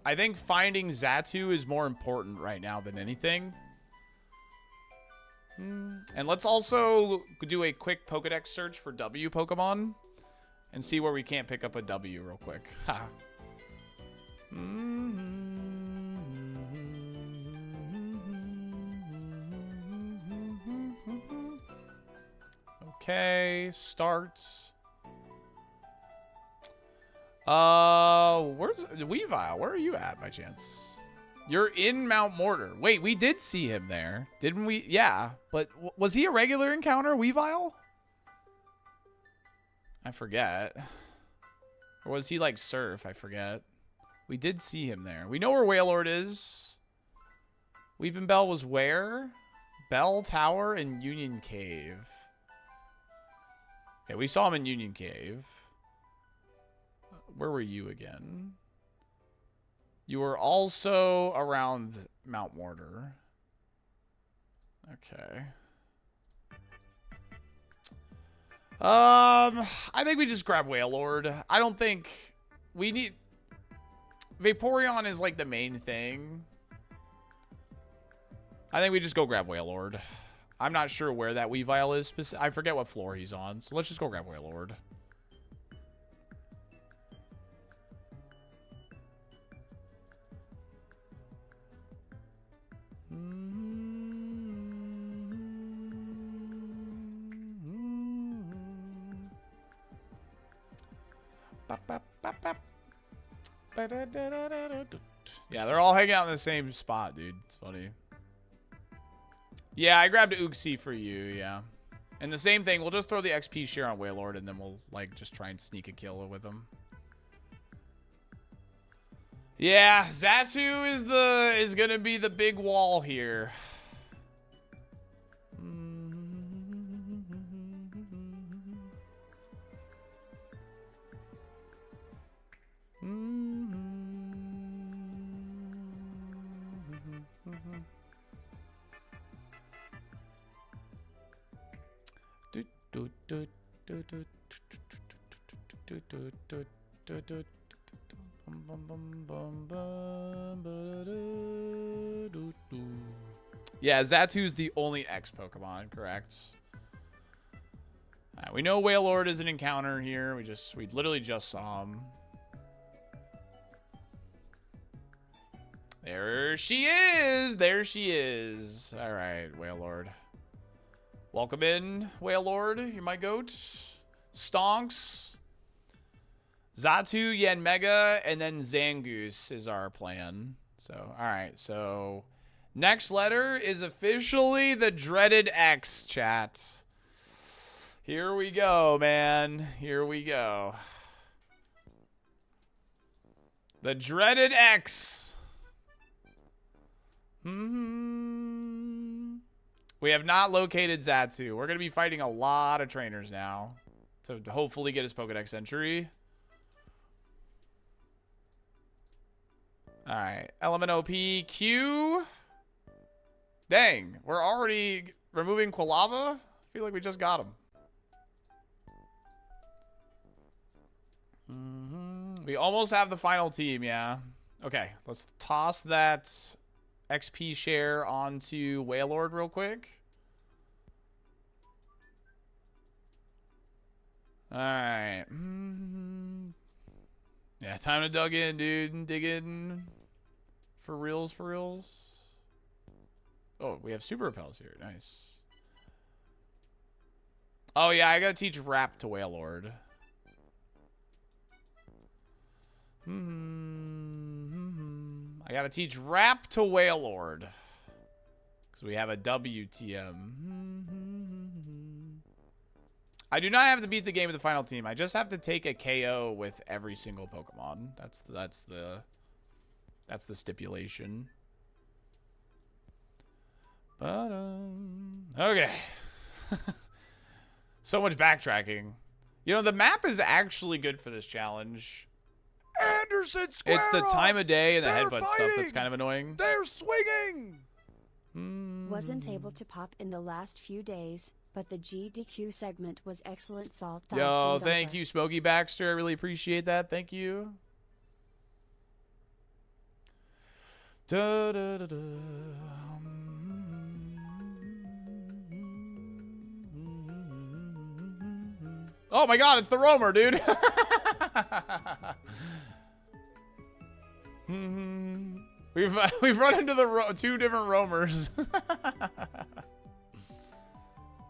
I think finding Xatu is more important right now than anything. And let's also do a quick Pokedex search for W Pokemon and see where we can't pick up a W real quick. Ha. Okay, start. Where's Weavile? Where are you at by chance? You're in Mount Mortar. Wait, we did see him there, didn't we? Yeah, but was he a regular encounter, Weavile? I forget. Or was he like Surf? I forget. We did see him there. We know where Wailord is. Weeping Bell was where? Bell Tower and Union Cave. Okay, we saw him in Union Cave. Where were you again? You were also around Mount Mortar. Okay. I think we just grab Wailord. I don't think we need... Vaporeon is like the main thing. I think we just go grab Wailord. I'm not sure where that Weavile is. I forget what floor he's on. So let's just go grab Wailord. Yeah, they're all hanging out in the same spot, dude. It's funny. Yeah, I grabbed Uxie for you, yeah. And the same thing, we'll just throw the XP share on Wailord, and then we'll, like, just try and sneak a kill with him. Yeah, Xatu is gonna be the big wall here. Yeah, Xatu's the only X Pokemon, correct? Alright, we know Wailord is an encounter here. We literally just saw him. There she is! There she is. Alright, Wailord. Welcome in, Wailord. You're my goat. Stonks. Xatu, Yanmega, and then Zangoose is our plan. So, alright, so next letter is officially the dreaded X, chat. Here we go, man. Here we go. The dreaded X. We have not located Xatu. We're going to be fighting a lot of trainers now to hopefully get his Pokedex entry. Alright, Element OP, Q. Dang, we're already removing Quilava? I feel like we just got him. We almost have the final team, yeah. Okay, let's toss that XP share onto Wailord real quick. Alright. Yeah, time to dig in, dude. Dig in. For reals, for reals. Oh, we have super repels here. Nice. Oh, yeah, I gotta teach Rap to Wailord. I gotta teach Rap to Wailord. Because we have a WTM. I do not have to beat the game with the final team. I just have to take a KO with every single Pokemon. That's the stipulation. But, okay. So much backtracking. You know, the map is actually good for this challenge. Anderson Square. It's the time of day and the They're headbutt stuff that's kind of annoying. They're swinging. Wasn't able to pop in the last few days, but the GDQ segment was excellent. SaltyDolphin. Yo, thank you, Smokey Baxter. I really appreciate that. Thank you. Da, da, da, da. Oh my god, it's the roamer, dude. We've run into the two different roamers.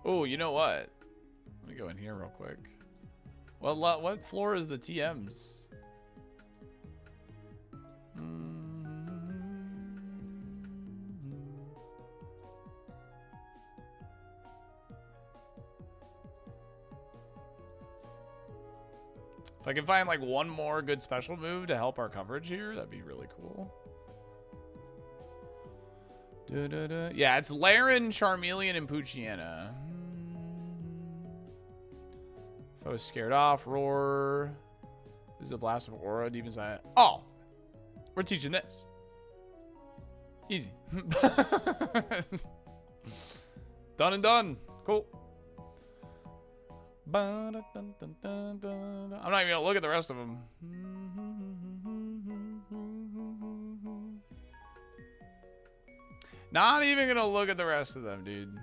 Oh, you know what? Let me go in here real quick. What floor is the TMs? If I can find like one more good special move to help our coverage here, that'd be really cool. Yeah, it's Laren, Charmeleon, and Poochyena. If I was scared off, Roar. This is a blast of aura deep inside. Oh, we're teaching this. Easy. Done and done. Cool. I'm not even gonna look at the rest of them. Not even gonna look at the rest of them, dude.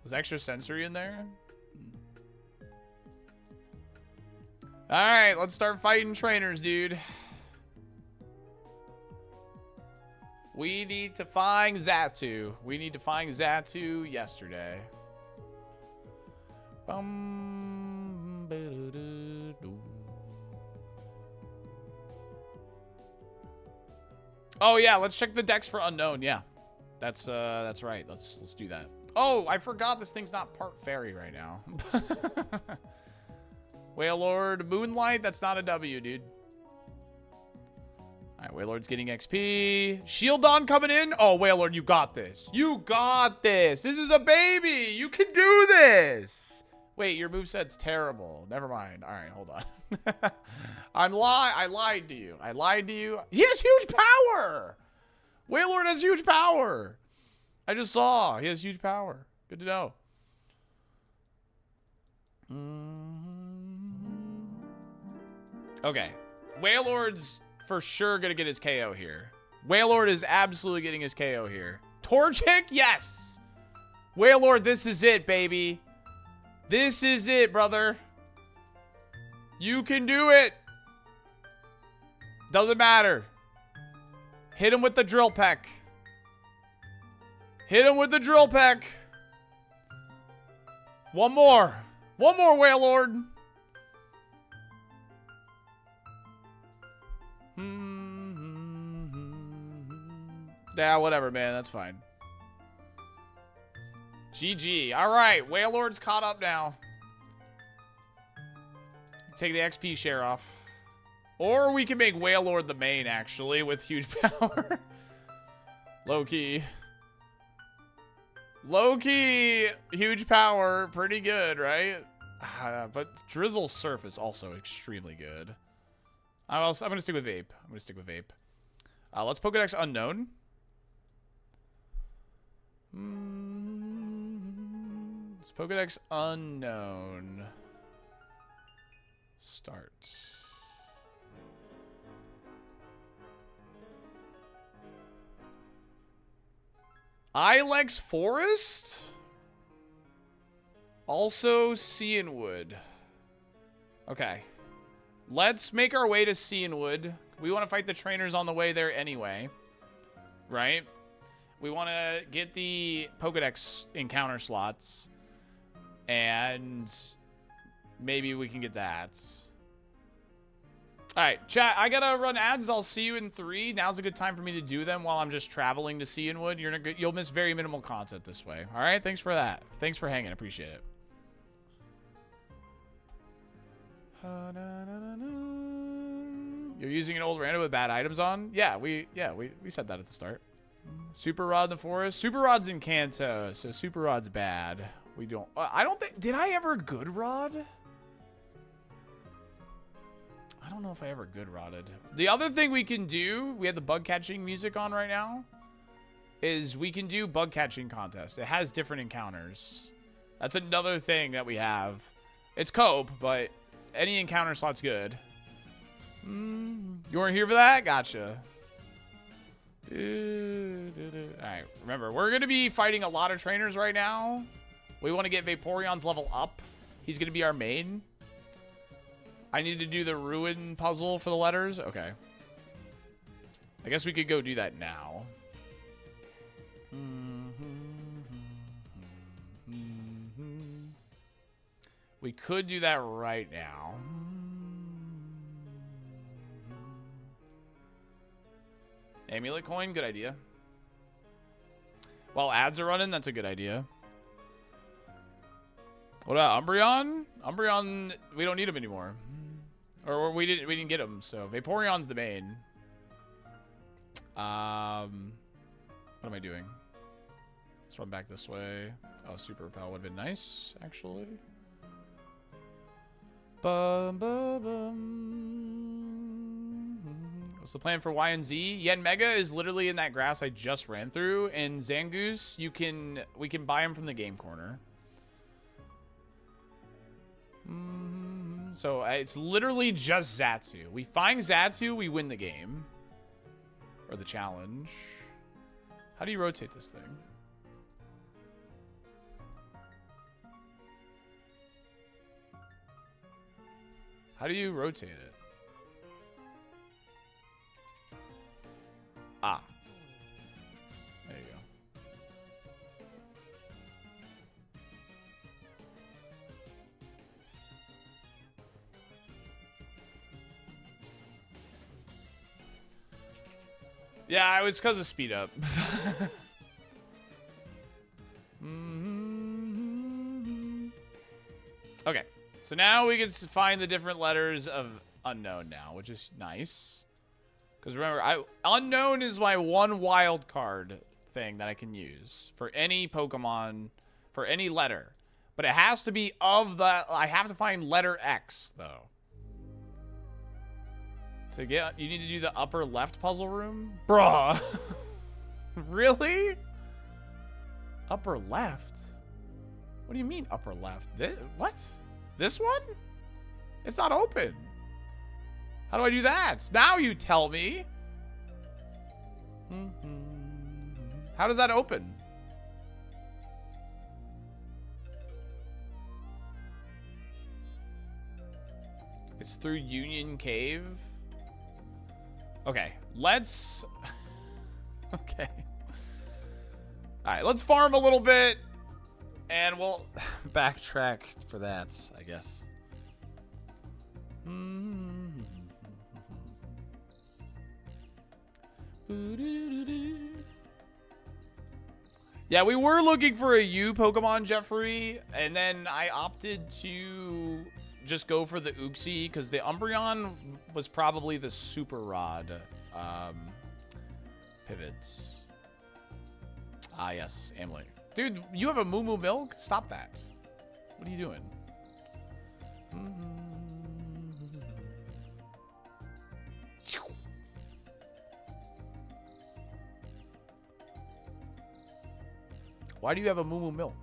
Was extra sensory in there? Alright, let's start fighting trainers, dude. We need to find Xatu. We need to find Xatu yesterday. Oh yeah, let's check the decks for unknown. Yeah, that's right. Let's do that. Oh, I forgot this thing's not part fairy right now. Wailord, Moonlight. That's not a W, dude. All right, Wailord's getting XP. Shieldon coming in. Oh, Wailord, you got this. You got this. This is a baby. You can do this. Wait, your moveset's terrible. Never mind. All right, hold on. I lied to you. I lied to you. He has huge power. Wailord has huge power. I just saw. He has huge power. Good to know. Okay. Wailord's for sure gonna get his KO here. Wailord is absolutely getting his KO here. Torchic, yes. Wailord, this is it, baby. This is it, brother. You can do it. Doesn't matter. Hit him with the drill peck. Hit him with the drill peck. One more. One more, Wailord. Yeah, whatever, man. That's fine. GG. All right. Wailord's caught up now. Take the XP share off. Or we can make Wailord the main, actually, with huge power. Low-key. Low-key, huge power. Pretty good, right? But Drizzle Surf is also extremely good. I'm going to stick with Vape. I'm going to stick with Vape. Let's Pokedex Unknown. It's Pokedex Unknown. Start. Ilex Forest? Also, Cianwood. Okay. Let's make our way to Cianwood. We want to fight the trainers on the way there anyway. Right? We want to get the Pokedex encounter slots. And maybe we can get that. Alright, chat, I gotta run ads. I'll see you in 3. Now's a good time for me to do them while I'm just traveling to Cianwood. You'll miss very minimal content this way. Alright, thanks for that. Thanks for hanging. Appreciate it. You're using an old rando with bad items on? Yeah, we said that at the start. Super Rod in the forest. Super Rod's in Kanto, so Super Rod's bad. We don't... I don't think... Did I ever good rod? I don't know if I ever good rodded. The other thing we can do, we have the bug catching music on right now, is we can do bug catching contest. It has different encounters. That's another thing that we have. It's cope, but any encounter slot's good. You weren't here for that? Gotcha. Alright, remember, we're going to be fighting a lot of trainers right now. We want to get Vaporeon's level up. He's going to be our main. I need to do the ruin puzzle for the letters? Okay. I guess we could go do that now. We could do that right now. Amulet coin, good idea. While ads are running, that's a good idea. What about Umbreon? Umbreon, we don't need him anymore. Or we didn't get him, so Vaporeon's the main. What am I doing? Let's run back this way. Oh, Super Repel would have been nice, actually. Bum, bum, bum. What's the plan for Y and Z? Yen Mega is literally in that grass I just ran through, and Zangoose, we can buy him from the game corner. So it's literally just Zatsu. We find Zatsu, we win the game. Or the challenge. How do you rotate this thing? How do you rotate it? Ah. There you go. Yeah, it was because of speed up. Okay, so now we can find the different letters of unknown now, which is nice. Because remember, unknown is my one wild card thing that I can use for any Pokemon, for any letter. But it has to be of the, I have to find letter X, though. So you need to do the upper left puzzle room? Bruh. Really? Upper left? What do you mean upper left? What? This one? It's not open. How do I do that? Now you tell me. How does that open? It's through Union Cave. Okay, let's... Okay. Alright, let's farm a little bit. And we'll backtrack for that, I guess. Yeah, we were looking for a U Pokemon, Jeffrey. And then I opted to just go for the Uxie, because the Umbreon was probably the Super Rod pivots. Ah, yes, Amulet. Dude, you have a Moo Moo Milk? Stop that. What are you doing? Why do you have a Moo Moo Milk?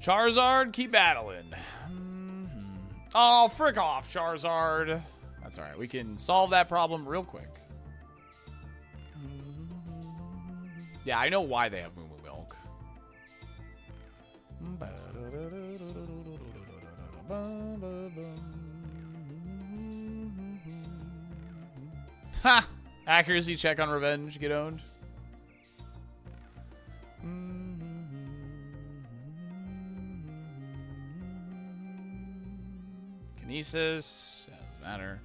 Charizard, keep battling. Oh, frick off, Charizard. That's all right. We can solve that problem real quick. Yeah, I know why they have Moo Moo Milk. Ha! Accuracy check on revenge. Get owned. Kinesis. Doesn't matter.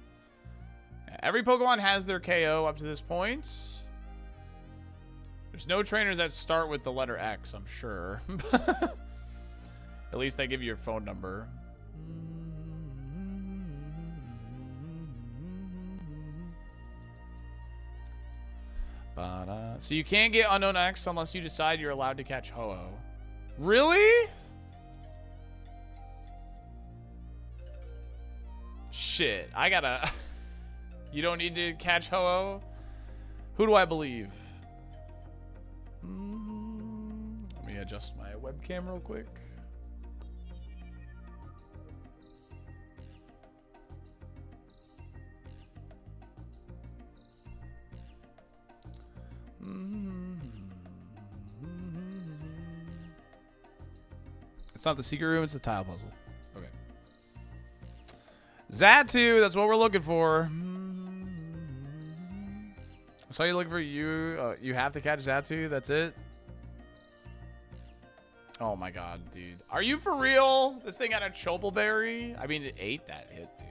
Yeah, every Pokemon has their KO up to this point. There's no trainers that start with the letter X, I'm sure. At least they give you your phone number. So you can't get Unknown X unless you decide you're allowed to catch Ho-Oh. Really? Shit, I gotta... You don't need to catch Ho-Oh? Who do I believe? Let me adjust my webcam real quick. It's not the secret room, it's the tile puzzle. Okay. Xatu, that's what we're looking for. So you looking for you? You have to catch Xatu. That's it. Oh my god, dude! Are you for real? This thing got a Chople Berry. I mean, it ate that hit, dude.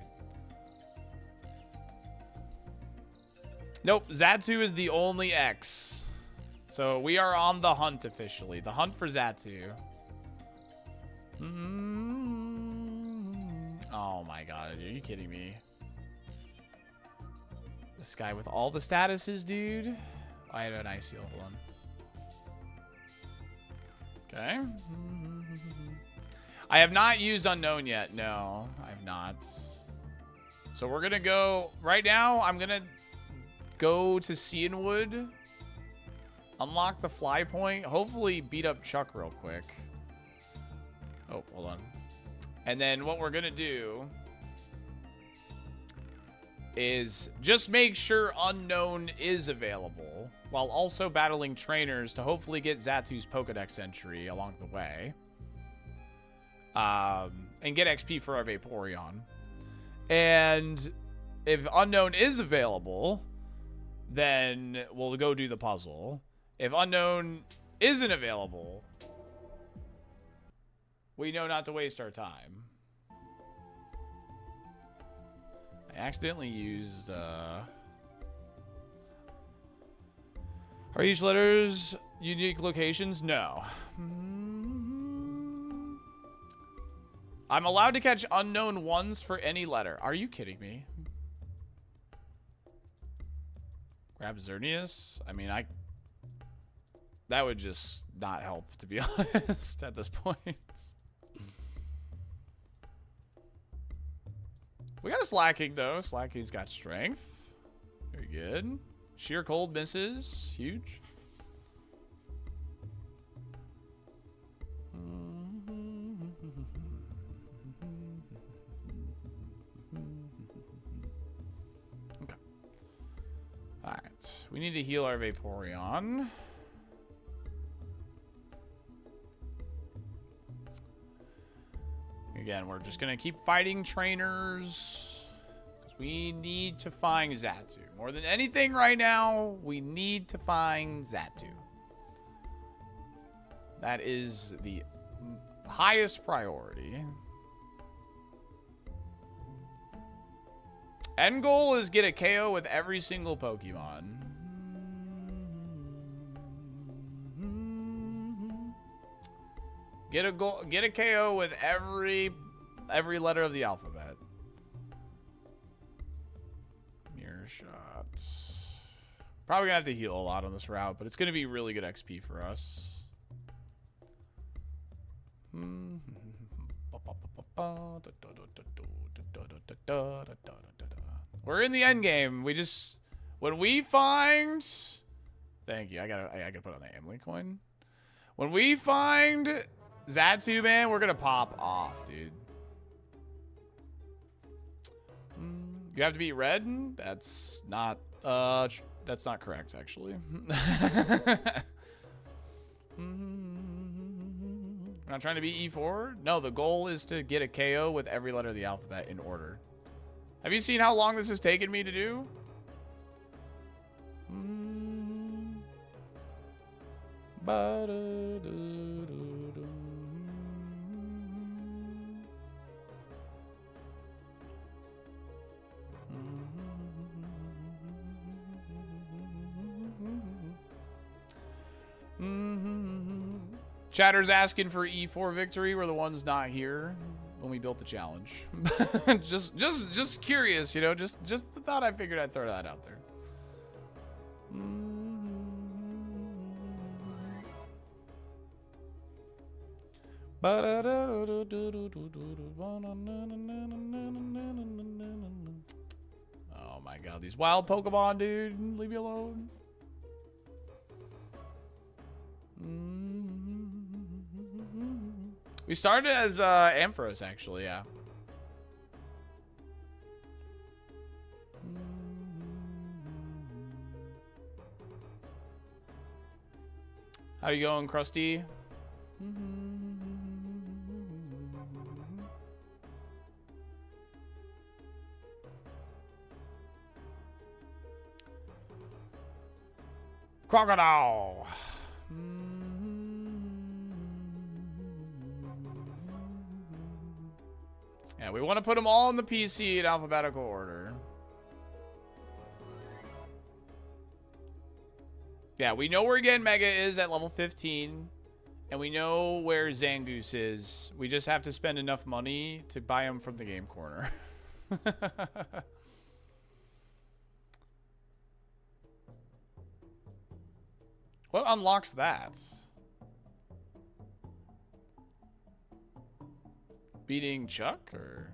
Nope, Xatu is the only X. So we are on the hunt officially. The hunt for Xatu. Oh my god, are you kidding me? This guy with all the statuses, dude. I have an Ice Seal. Hold on. Okay. I have not used Unknown yet. No, I have not. So we're gonna go right now. I'm gonna go to Cianwood, unlock the fly point, hopefully beat up Chuck real quick. Oh, hold on. And then what we're gonna do is just make sure Unknown is available while also battling trainers to hopefully get Xatu's Pokedex entry along the way. And get XP for our Vaporeon. And if Unknown is available, then we'll go do the puzzle. If Unknown isn't available, we know not to waste our time. I accidentally used, Are each letters unique locations? No. I'm allowed to catch unknown ones for any letter. Are you kidding me? Grab Xerneas? I mean, that would just not help, to be honest, at this point. We got a Slacking, though. Slacking's got strength. Very good. Sheer Cold misses. Huge. Okay. Alright. We need to heal our Vaporeon. Again, we're just going to keep fighting trainers. Because we need to find Xatu. More than anything right now, we need to find Xatu. That is the highest priority. End goal is get a KO with every single Pokemon. Get a KO with every letter of the alphabet. Mirror shots. Probably gonna have to heal a lot on this route, but it's gonna be really good XP for us. We're in the end game. We just when we find. Thank you. I gotta put on the Amlin coin. When we find Xatu, man, we're gonna pop off, dude. You have to beat red? That's not correct, actually. We're not trying to beat E4? No, the goal is to get a KO with every letter of the alphabet in order. Have you seen how long this has taken me to do? Chatter's asking for E4 victory. We're the ones not here when we built the challenge. just curious, you know. Just the thought. I figured I'd throw that out there. Oh my god, these wild Pokemon, dude. Leave me alone. We started as Ampharos, actually, yeah. How you going, Krusty? Crocodile. Yeah, we want to put them all in the PC in alphabetical order. Yeah, we know where Genmega is at level 15. And we know where Zangoose is. We just have to spend enough money to buy him from the game corner. What unlocks that? Beating Chuck, or?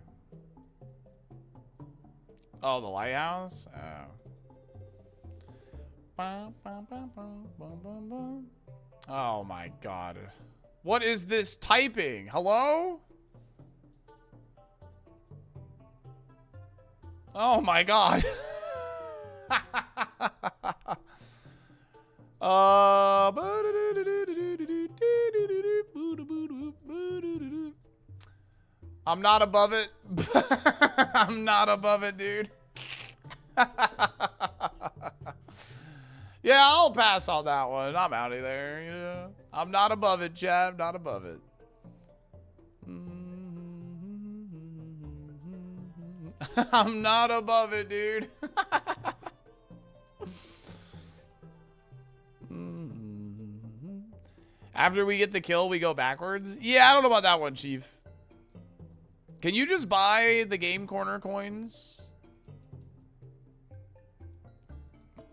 Oh, the lighthouse? Oh my god. What is this typing? Hello? Oh my god. I'm not above it. I'm not above it, dude. Yeah, I'll pass on that one. I'm out of there. You know? I'm not above it, Chad. Not above it. I'm not above it, dude. After we get the kill, we go backwards? Yeah, I don't know about that one, Chief. Can you just buy the game corner coins?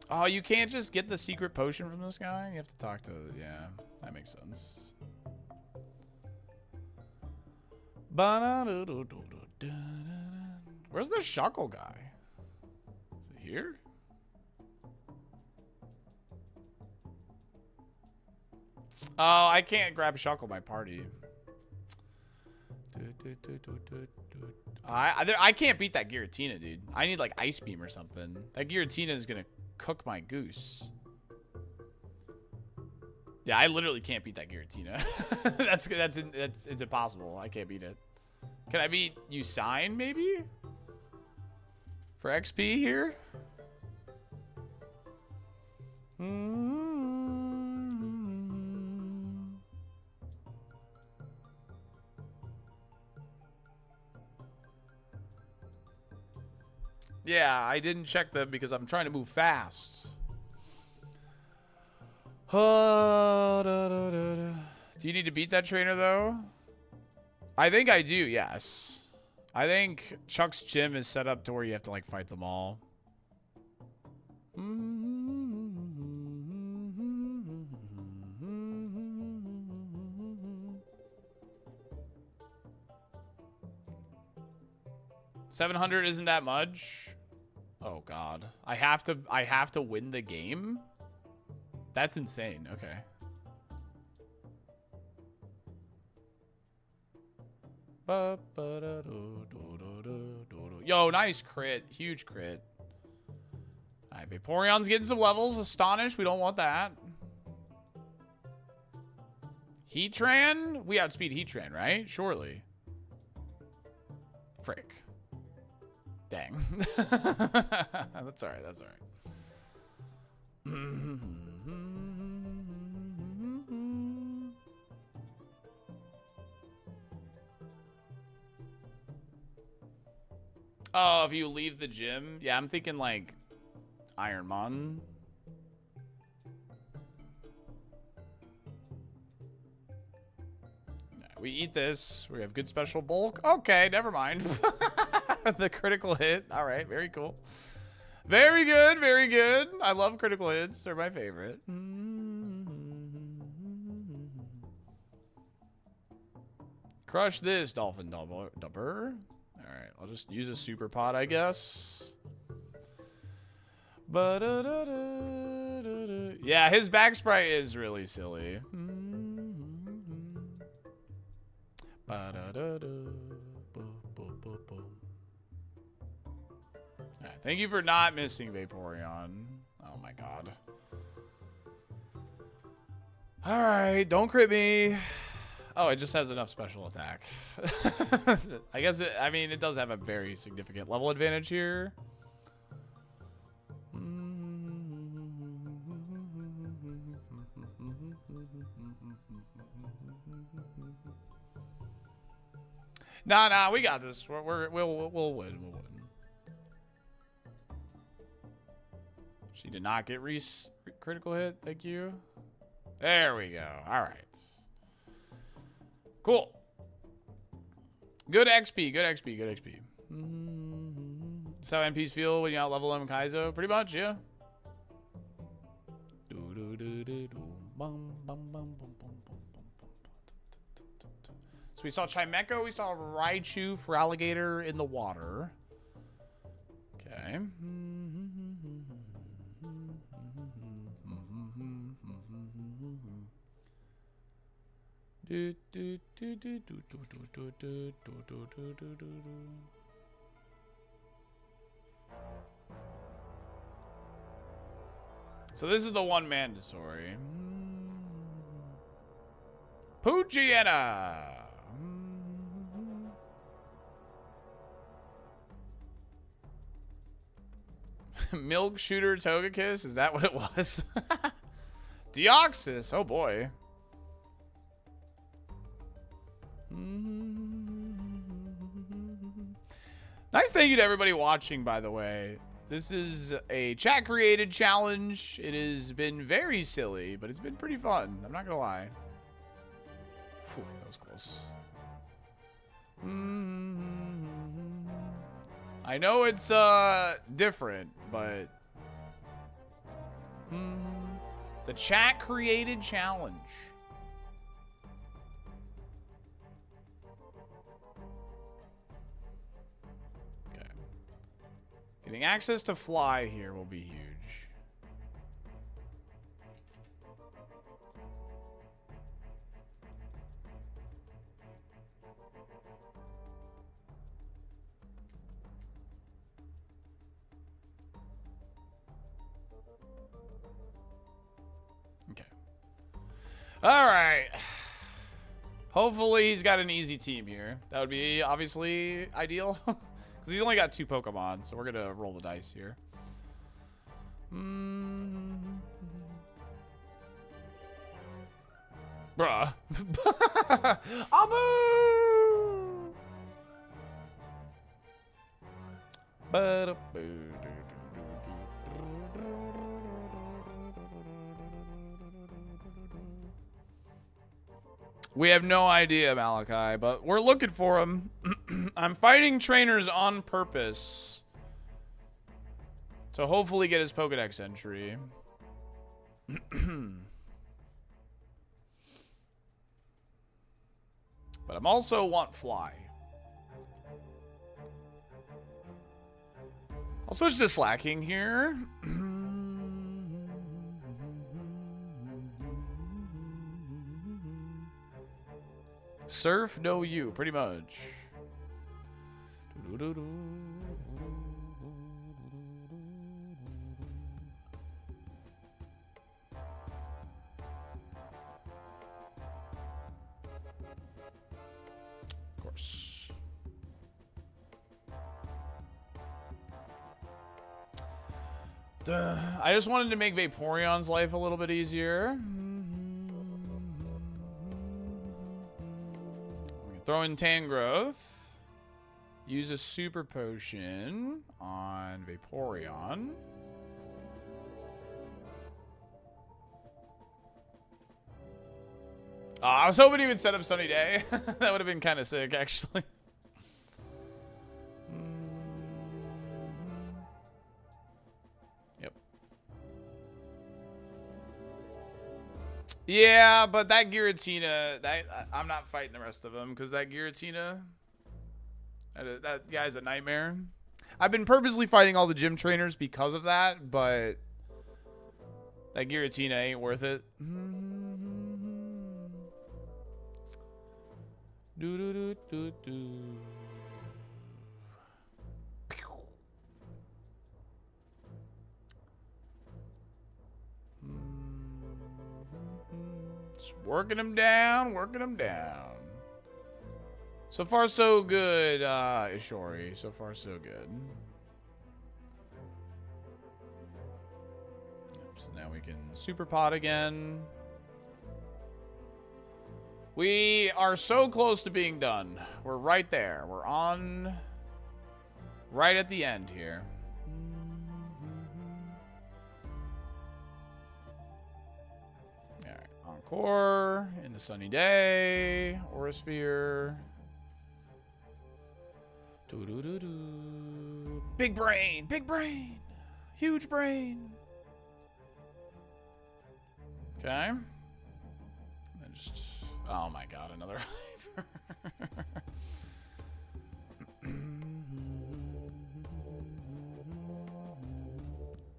Oh, you can't just get the secret potion from this guy? You have to talk to... Yeah, that makes sense. Where's the Shuckle guy? Is it here? Oh, I can't grab Shuckle my party. I can't beat that Giratina, dude. I need like Ice Beam or something. That Giratina is gonna cook my goose. Yeah, I literally can't beat that Giratina. It's impossible. I can't beat it. Can I beat Usain maybe? For XP here? Yeah, I didn't check them because I'm trying to move fast. Do you need to beat that trainer, though? I think I do, yes. I think Chuck's gym is set up to where you have to, like, fight them all. $700 isn't that much. Oh god. I have to win the game? That's insane. Okay. Yo, nice crit. Huge crit. All right, Vaporeon's getting some levels. Astonish. We don't want that. Heatran? We outspeed Heatran, right? Surely. Frick. Dang. That's all right. That's all right. Oh, if you leave the gym? Yeah, I'm thinking like Ironmon. We eat this. We have good special bulk. Okay, never mind. The critical hit. All right, very cool. Very good, very good. I love critical hits. They're my favorite. Crush this, Dolphin Dubber. All right, I'll just use a super pot, I guess. Yeah, his back sprite is really silly. Right, thank you for not missing Vaporeon. Oh my god. Alright, don't crit me. Oh, it just has enough special attack. I guess I mean, it does have a very significant level advantage here. Nah, we got this. We'll win. We'll win. She did not get Reese critical hit. Thank you. There we go. All right. Cool. Good XP. Good XP. Good XP. That's how NPs feel when you out level them in Kaizo. Pretty much, yeah. So we saw Chimecho, we saw Raichu for alligator in the water. Okay. So this is the one mandatory. Poochiana. Milk Shooter Togekiss? Is that what it was? Deoxys. Oh boy. Nice thank you to everybody watching, by the way. This is a chat created challenge. It has been very silly, but it's been pretty fun. I'm not gonna lie. Whew, that was close. I know it's different, but the chat created challenge. Okay. Getting access to fly here will be huge. All right. Hopefully he's got an easy team here. That would be obviously ideal. Because he's only got 2 Pokemon, so we're going to roll the dice here. Bruh. Abu! We have no idea, Malachi, but we're looking for him. I'm fighting trainers on purpose to hopefully get his Pokedex entry. But I'm also want fly. I'll switch to slacking here. Surf, no you, pretty much. corpse. I just wanted to make Vaporeon's life a little bit easier. We can throw in Tangrowth. Use a super potion on Vaporeon. I was hoping he would set up Sunny Day. That would have been kind of sick, actually. Yep. Yeah, but that Giratina, I'm not fighting the rest of them because that Giratina, that guy's a nightmare. I've been purposely fighting all the gym trainers because of that, but that Giratina ain't worth it. Do do do do do. Just working them down, working them down. So far, so good, Ishori. So far, so good. Yep, so now we can super pot again. We are so close to being done. We're right there. We're on right at the end here. All right, Encore into Sunny Day, Aurasphere. Doo-doo-doo-doo. Big brain, huge brain. Okay. And then just. Oh my god, another hyper.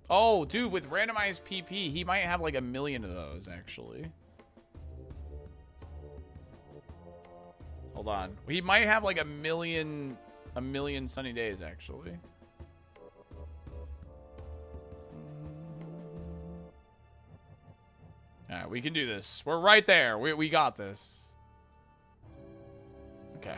Oh, dude, with randomized PP, he might have like 1 million of those, actually. Hold on. He might have like 1 million Sunny Days, actually. All right, we can do this. We're right there. We got this. Okay.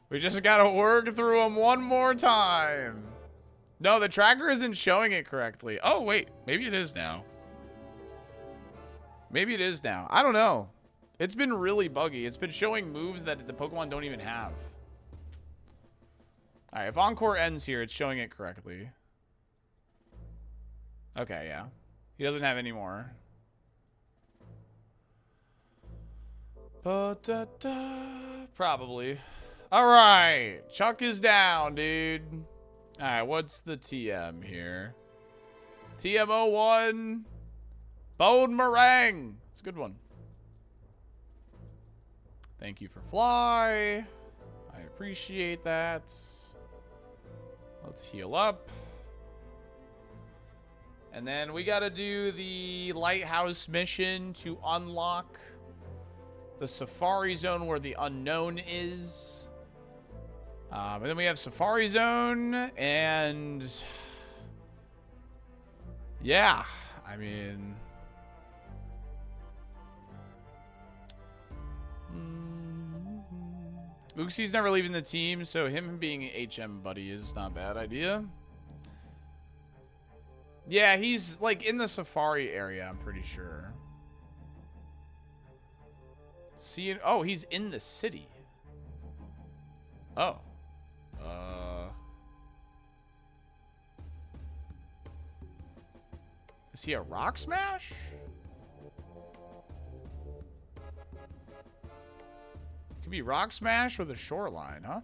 We just gotta work through them one more time. No, the tracker isn't showing it correctly. Oh, wait. Maybe it is now. Maybe it is now. I don't know. It's been really buggy. It's been showing moves that the Pokemon don't even have. All right, if Encore ends here, it's showing it correctly. Okay, yeah. He doesn't have any more. Probably. Alright. Chuck is down, dude. Alright, what's the TM here? TM01. Bone Meringue. It's a good one. Thank you for Fly. I appreciate that. Let's heal up. And then we gotta do the Lighthouse mission to unlock the Safari Zone where the unknown is. And then we have Safari Zone, and yeah, I mean, Uxie's never leaving the team, so him being an HM buddy is not a bad idea. Yeah, he's like in the Safari area, I'm pretty sure. Oh, he's in the city. Oh. Is he a Rock Smash? Could be Rock Smash with a Shoreline, huh?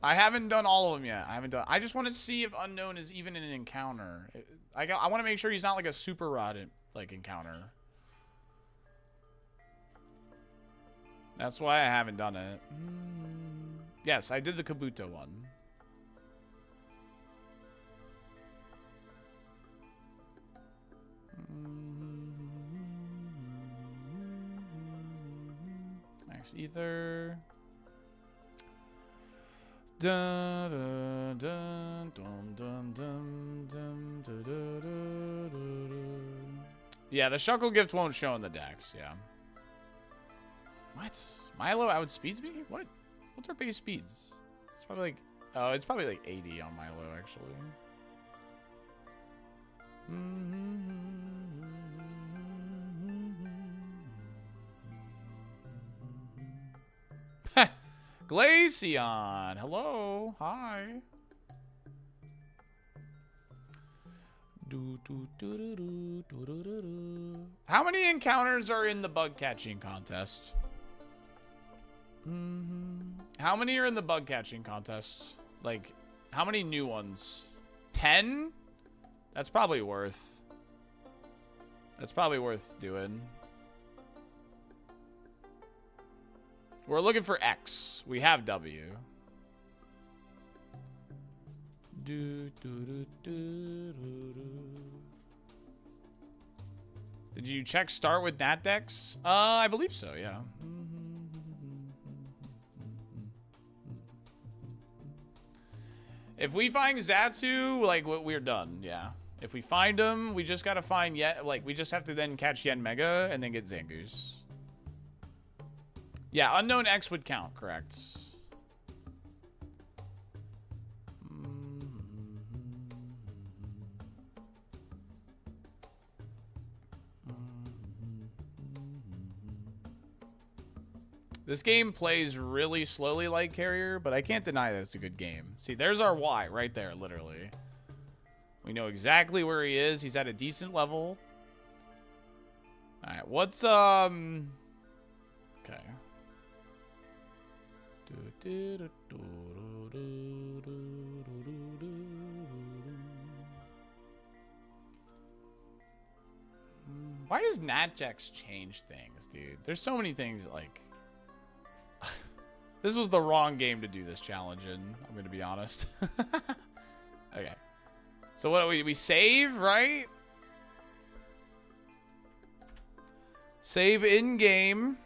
I haven't done all of them yet. I just want to see if Unknown is even in an encounter. I want to make sure he's not like a Super Rod like encounter. That's why I haven't done it. Yes, I did the Kabuto one. Max Ether. Dun, dun, dun, dun, dun, dun, dun, dun, dun, dun, dun. Yeah, the Shuckle gift won't show in the decks, yeah. What? Milo outspeeds me? What? What's our base speeds? It's probably like... Oh, it's probably like 80 on Milo, actually. Glaceon! Hello! Hi! How many encounters are in the bug catching contest? How many are in the bug catching contest? Like, how many new ones? 10? That's probably worth. That's probably worth doing. We're looking for X. We have W. Did you check start with that dex? I believe so, yeah. If we find Xatu, like, we're done, yeah. If we find him, we just gotta find we just have to then catch Yen Mega and then get Zangoose. Yeah, unknown X would count, correct. This game plays really slowly like Carrier, but I can't deny that it's a good game. See, there's our Y right there, literally. We know exactly where he is. He's at a decent level. Alright, what's, okay. Why does Natjax change things, dude? There's so many things, like... This was the wrong game to do this challenge in, I'm gonna be honest. Okay. So what do we save, right? Save in-game.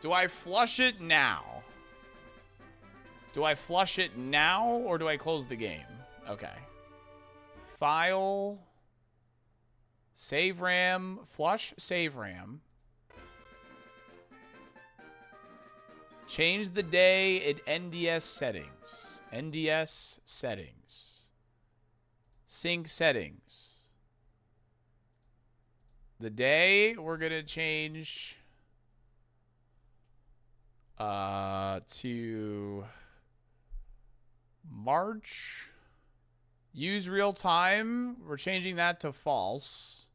Do I flush it now? Do I flush it now, or do I close the game? Okay. File. Save RAM. Flush save RAM. Change the day in NDS settings. NDS settings. Sync settings. The day, we're going to change to March. Use real time. We're changing that to false.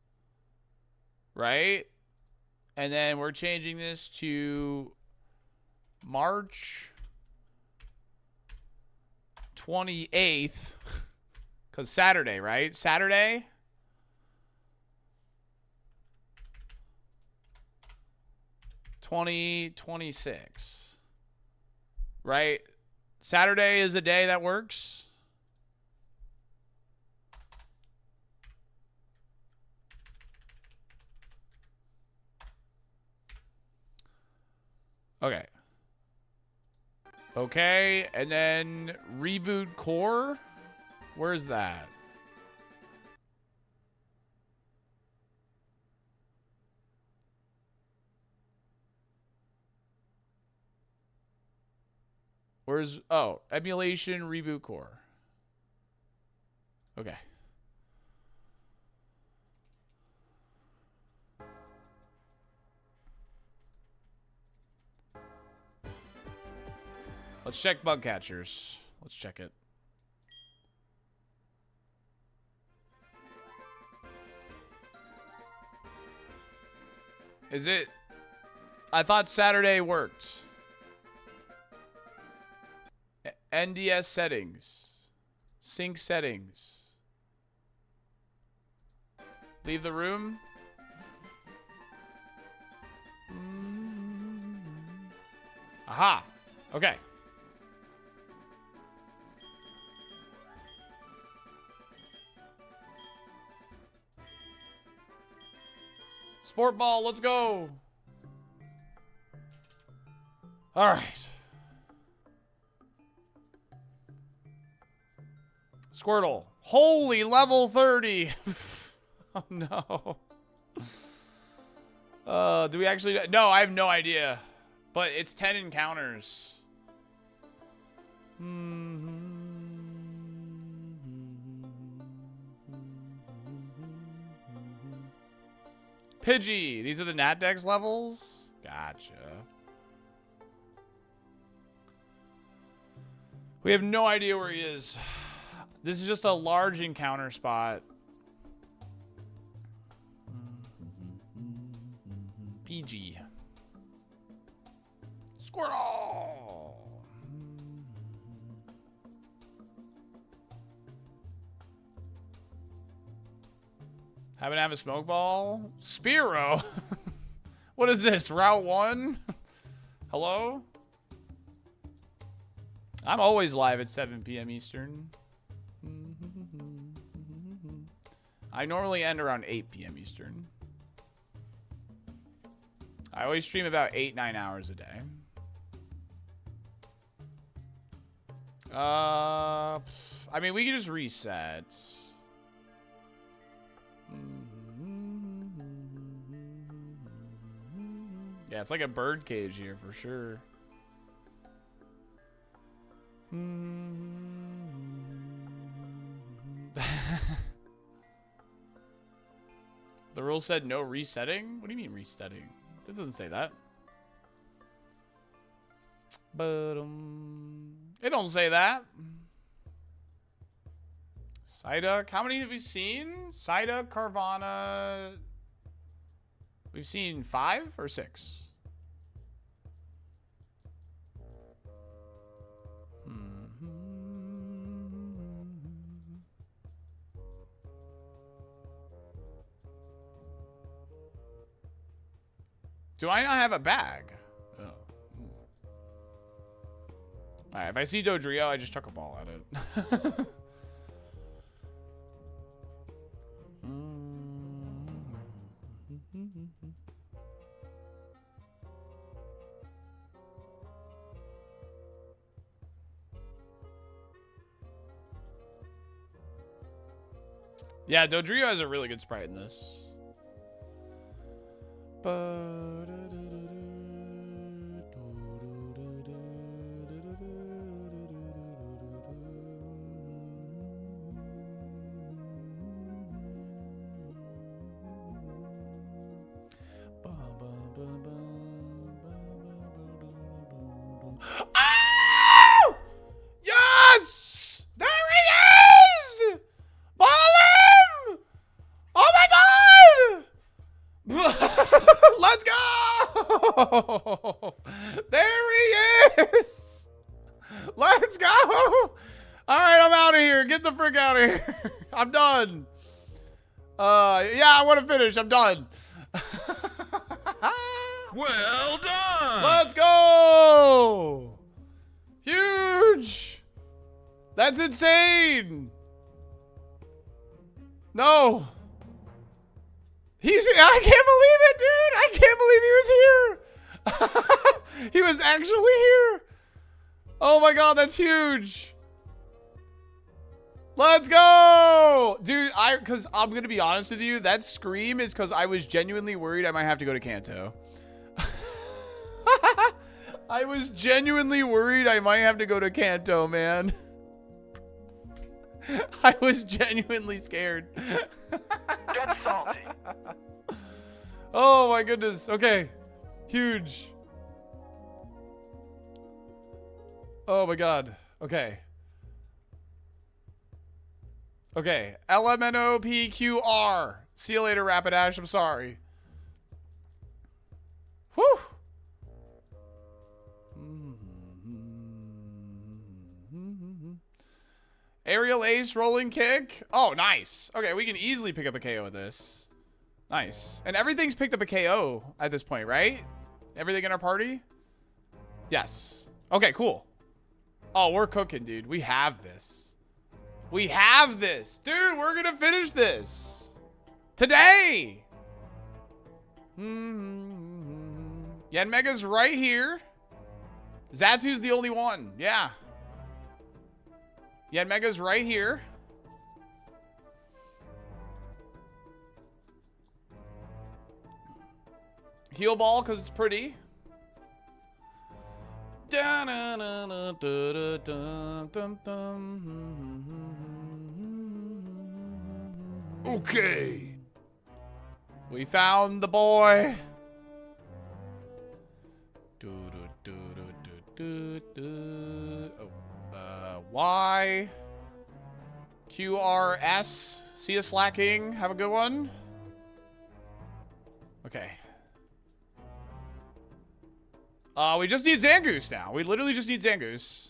Right? And then we're changing this to March 28th. Because Saturday, right? Saturday? $20.26. Right? Saturday is a day that works. Okay. Okay, and then reboot core. Where's that? Where's, oh, emulation reboot core. Okay. Let's check bug catchers. Let's check it. Is it? I thought Saturday worked. NDS settings. Sync settings. Leave the room. Aha. Okay. Sport ball, let's go. All right. Squirtle. Holy, level 30. Oh, no. Do we actually... No, I have no idea. But it's 10 encounters. Pidgey. These are the Nat Dex levels? Gotcha. We have no idea where he is. This is just a large encounter spot. PG. Squirtle! Happen to have a smoke ball? Spearow? What is this? Route 1? Hello? I'm always live at 7 p.m. Eastern. I normally end around 8 p.m. Eastern. I always stream about 8-9 hours a day. I mean, we can just reset. Yeah, it's like a bird cage here for sure. The rule said no resetting? What do you mean resetting? That doesn't say that. But it don't say that. Psyduck. How many have we seen? Psyduck, Carvana. We've seen 5 or 6. Do I not have a bag? Oh. Alright, if I see Dodrio, I just chuck a ball at it. Yeah, Dodrio has a really good sprite in this. Oh! Yes! There he is! Ball him! Oh my god! Let's go! There he is! Let's go! Alright, I'm out of here. Get the frick out of here. I'm done. Yeah, I want to finish. I'm done. Well done! Let's go! Huge! That's insane! No! I can't believe it, dude! I can't believe he was here! He was actually here! Oh my god, that's huge! Let's go! Dude, because I'm gonna be honest with you, that scream is because I was genuinely worried I might have to go to Kanto. I was genuinely worried I might have to go to Kanto, man. I was genuinely scared. Get salty. Oh my goodness. Okay. Huge. Oh my god. Okay. Okay. LMNOPQR. See you later, Rapidash. I'm sorry. Whew. Aerial Ace, rolling kick. Oh, nice. Okay, we can easily pick up a KO with this. Nice. And everything's picked up a KO at this point, right? Everything in our party? Yes. Okay, cool. Oh, we're cooking, dude. We have this. We have this. Dude, we're going to finish this. Today. Yanmega's right here. Zatu's the only one. Yeah. Yanmega's right here. Heal Ball, because it's pretty. Okay. We found the boy. Y. QRS. See us slacking. Have a good one. Okay. We just need Zangoose now. We literally just need Zangoose.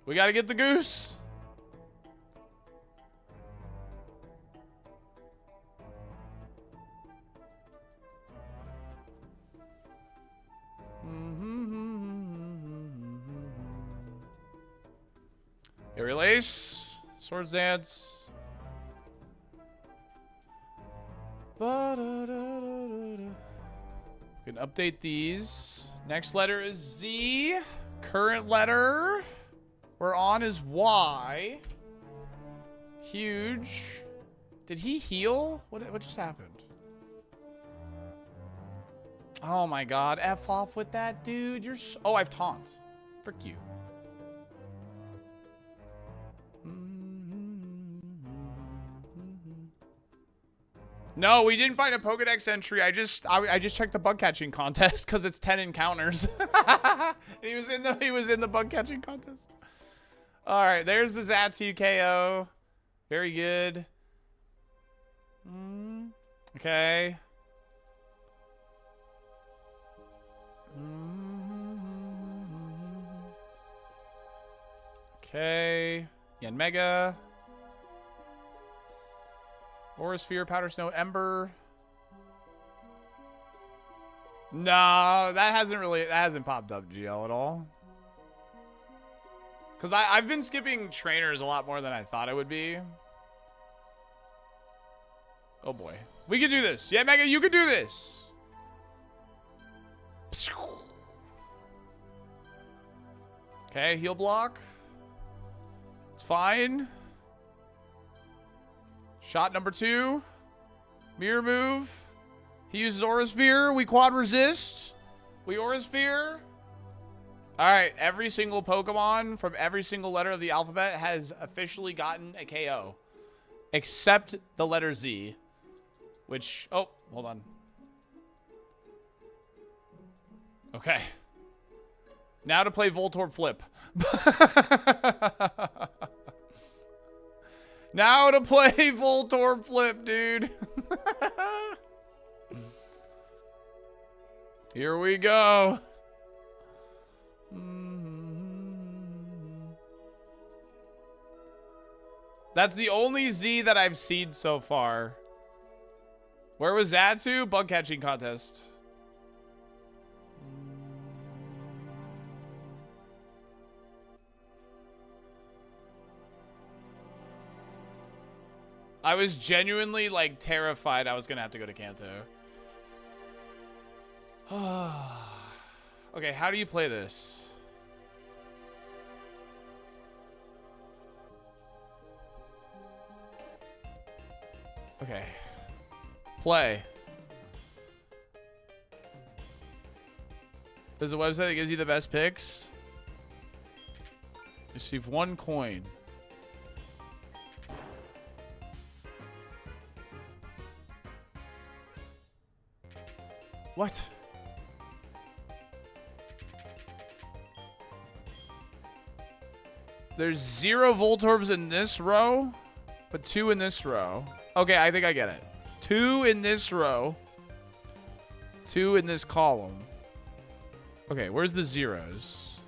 We gotta get the goose. Okay, release. Swords Dance. We can update these. Next letter is Z. Current letter we're on is Y. Huge. Did he heal? What just happened? Oh my god. F off with that, dude. You're so... Oh, I've taunt. Frick you. No, we didn't find a Pokedex entry. I just checked the bug catching contest because it's 10 encounters. he was in the bug catching contest. All right, there's the Zatu KO. Very good. Okay. Okay. Yanmega. Aura Sphere, Powder Snow, Ember. No, that hasn't popped up GL at all. Because I've been skipping trainers a lot more than I thought I would be. Oh boy. We can do this. Yeah, Mega, you can do this. Okay, heal block. It's fine. Shot number 2. Mirror move. He uses Aura Sphere. We quad resist. We Aura Sphere. Alright, every single Pokemon from every single letter of the alphabet has officially gotten a KO. Except the letter Z. Which... Oh, hold on. Okay. Now to play Voltorb Flip. Now to play Voltorb Flip, dude. Here we go. That's the only Z that I've seen so far. Where was Zatu? Bug catching contest. I was genuinely, like, terrified I was gonna have to go to Kanto. Okay, how do you play this? Okay. Play. There's a website that gives you the best picks. Receive 1 coin. What? There's 0 Voltorbs in this row, but 2 in this row. Okay, I think I get it. 2 in this row. 2 in this column. Okay, where's the zeros?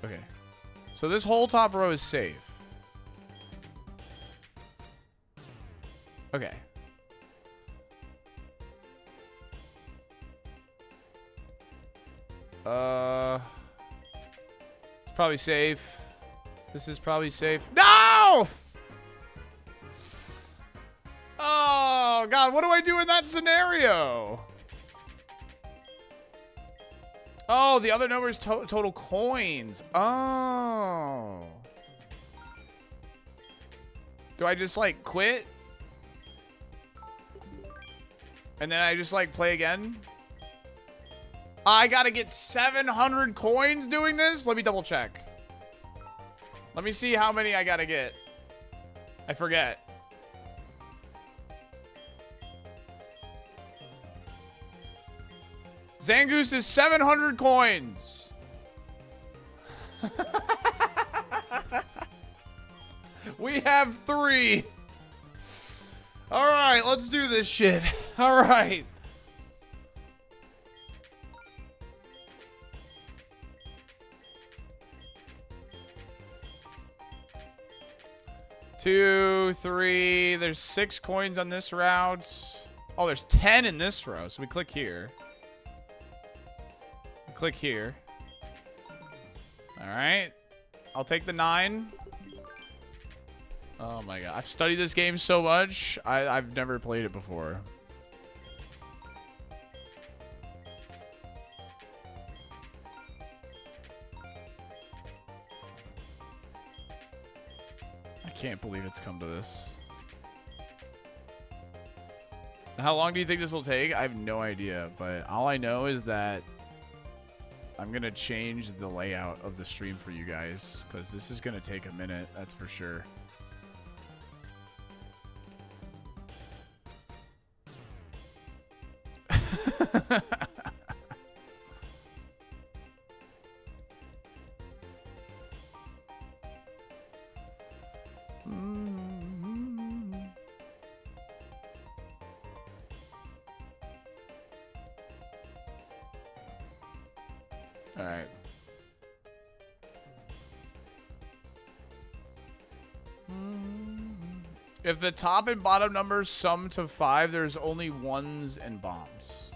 Okay. So this whole top row is safe. Okay. It's probably safe. This is probably safe. No! Oh, God. What do I do in that scenario? Oh, the other number is total coins. Oh. Do I just, like, quit? And then I just, like, play again? I gotta get 700 coins doing this? Let me double check. Let me see how many I gotta get. I forget. Zangoose is 700 coins. We have 3. All right, let's do this shit. All right. Two, 3. There's 6 coins on this route. Oh, there's 10 in this row. So we click here. Click here. All right. I'll take the 9. Oh my God. I've studied this game so much. I've never played it before. I can't believe it's come to this. How long do you think this will take? I have no idea, but all I know is that I'm going to change the layout of the stream for you guys because this is going to take a minute, that's for sure. All right. If the top and bottom numbers sum to 5, there's only 1s and bombs.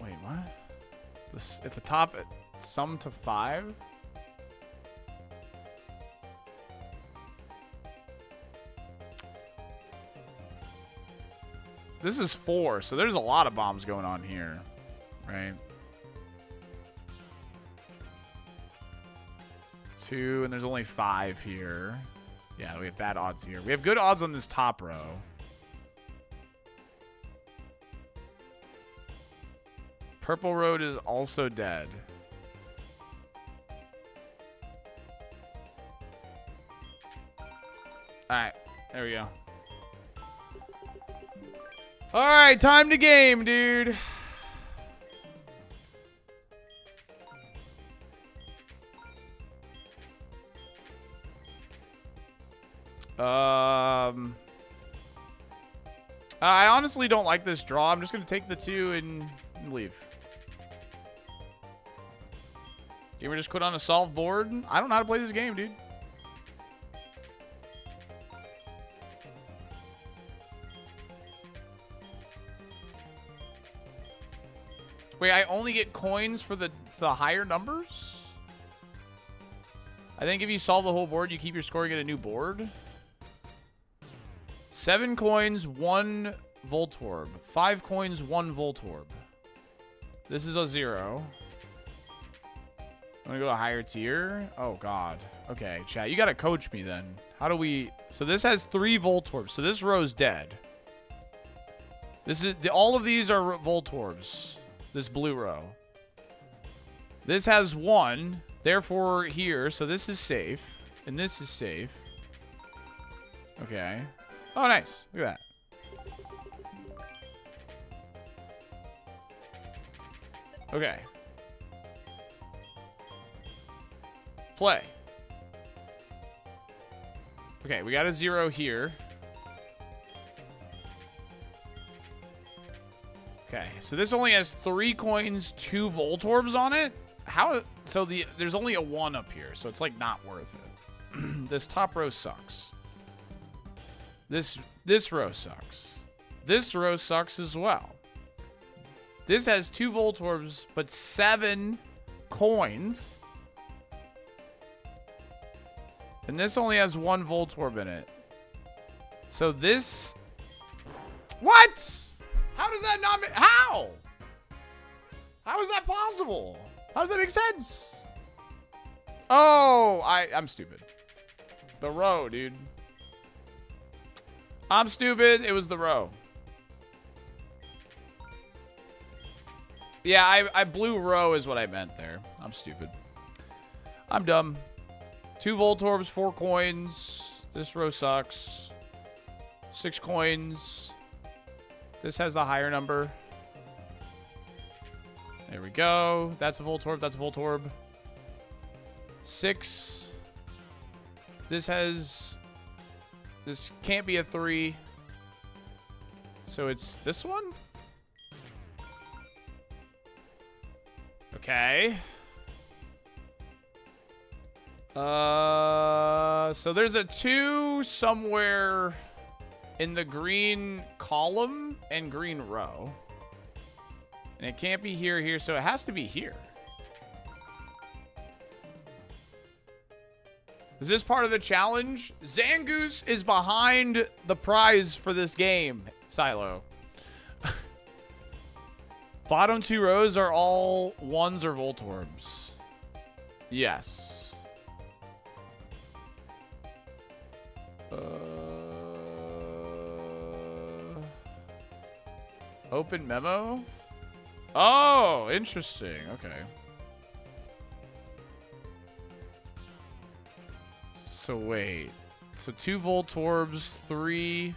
Wait, what? If the top sum to 5? This is 4, so there's a lot of bombs going on here, right? 2, and there's only 5 here. Yeah, we have bad odds here. We have good odds on this top row. Purple road is also dead. Alright, there we go. Alright, time to game, dude. I honestly don't like this draw. I'm just going to take the 2 and leave. Gamer just quit on a solved board. I don't know how to play this game, dude. Wait, I only get coins for the higher numbers? I think if you solve the whole board, you keep your score and get a new board. 7 coins, 1 Voltorb. 5 coins, 1 Voltorb. This is a 0. I'm gonna go to a higher tier. Oh, God. Okay, chat. You gotta coach me then. How do we... So this has 3 Voltorbs. So this row's dead. This is... All of these are Voltorbs. This blue row. This has 1. Therefore, here. So this is safe. And this is safe. Okay. Oh, nice. Look at that. Okay. Play. Okay, we got a 0 here. Okay, so this only has 3 coins, 2 Voltorbs on it. How? So there's only a 1 up here, so it's like not worth it. This top row sucks. This row sucks. This row sucks as well. This has 2 Voltorbs, but 7 coins. And this only has 1 Voltorb in it. So this... What? How does that not... How? How is that possible? How does that make sense? Oh, I'm stupid. The row, dude. I'm stupid. It was the row. Yeah, I blew row is what I meant there. I'm stupid. I'm dumb. 2 Voltorbs, 4 coins. This row sucks. 6 coins. This has a higher number. There we go. That's a Voltorb. That's a Voltorb. 6. This has... This can't be a 3. So it's this one? Okay. So there's a 2 somewhere in the green column and green row. And it can't be here, so it has to be here. Is this part of the challenge? Zangoose is behind the prize for this game, Silo. Bottom 2 rows are all 1s or Voltorbs. Yes. Open memo? Oh, interesting. Okay. So wait. So 2 Voltorbs, 3.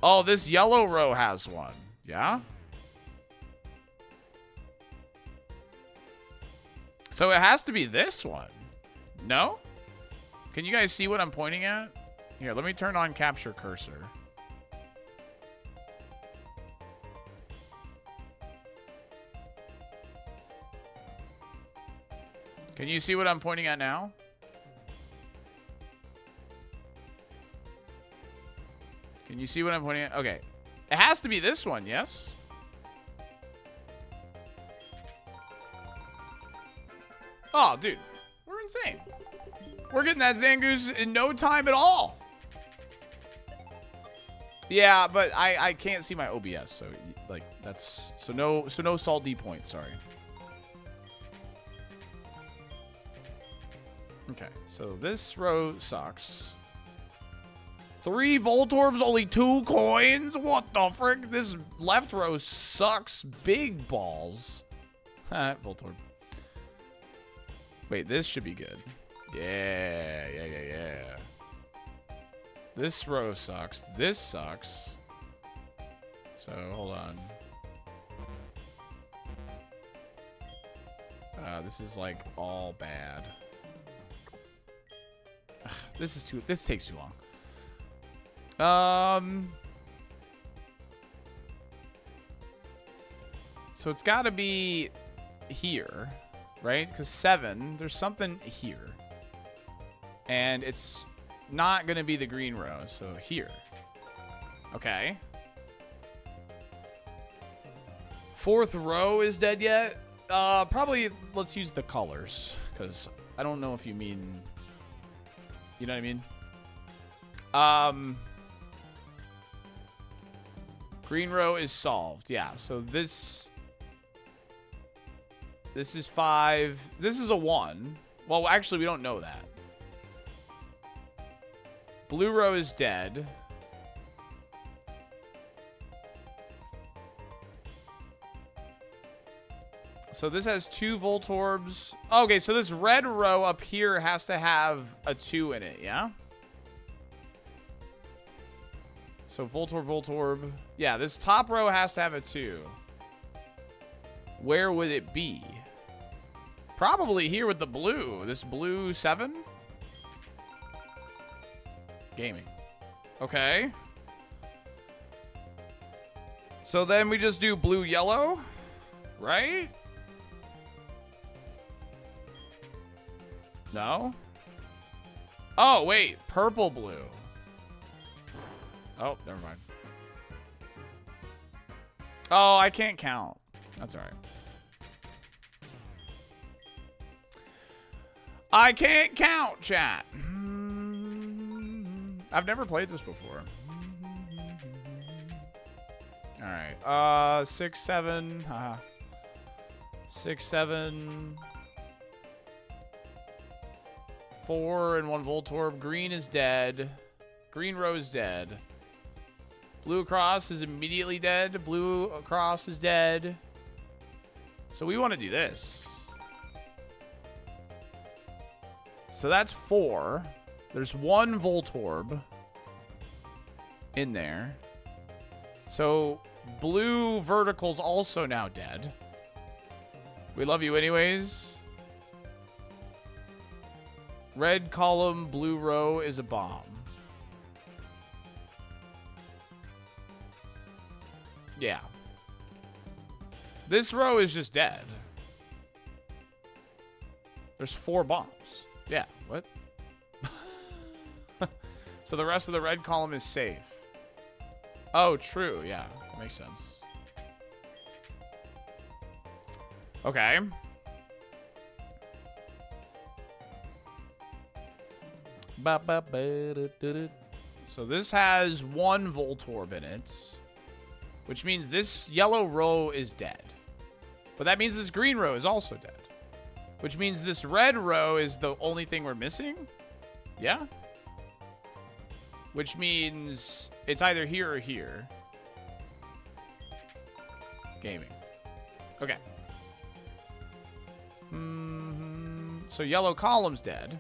Oh, this yellow row has 1. Yeah? So it has to be this one. No? Can you guys see what I'm pointing at? Here, let me turn on capture cursor. Can you see what I'm pointing at now? Can you see what I'm pointing at? Okay. It has to be this one, yes? Oh, dude. We're insane. We're getting that Zangoose in no time at all. Yeah, but I can't see my OBS, so like that's so no Salt D point, sorry. Okay, so this row sucks. 3 Voltorbs, only 2 coins? What the frick? This left row sucks big balls. Voltorb. Wait, this should be good. Yeah. This row sucks. This sucks. So, hold on. This is like all bad. This takes too long. So it's got to be here, right? Because 7, there's something here. And it's not going to be the green row, so here. Okay. 4th row is dead yet? Probably let's use the colors, because I don't know if you mean... You know what I mean? Green row is solved. Yeah, so this is 5. This is a 1. Well, actually, we don't know that. Blue row is dead. So this has 2 Voltorbs. Okay, so this red row up here has to have a 2 in it, yeah? So Voltorb. Yeah, this top row has to have a 2. Where would it be? Probably here with the blue. This blue 7? Gaming. Okay. So then we just do blue yellow, right? No? Oh, wait. Purple blue. Oh, never mind. Oh, I can't count. That's all right. I can't count, chat. I've never played this before. All right. 6, 7. 6, 7. 4 and 1 Voltorb. Green is dead. Green Rose dead. Blue Cross is immediately dead. Blue Cross is dead. So we want to do this. So that's 4. There's 1 Voltorb in there. So blue Vertical's also now dead. We love you anyways. Red column, blue row is a bomb. Yeah. This row is just dead. There's 4 bombs. Yeah, what? So the rest of the red column is safe. Oh, true. Yeah, that makes sense. Okay. So this has 1 Voltorb in it, which means this yellow row is dead. But that means this green row is also dead, which means this red row is the only thing we're missing. Yeah. Which means it's either here or here. Gaming. Okay. So yellow column's dead.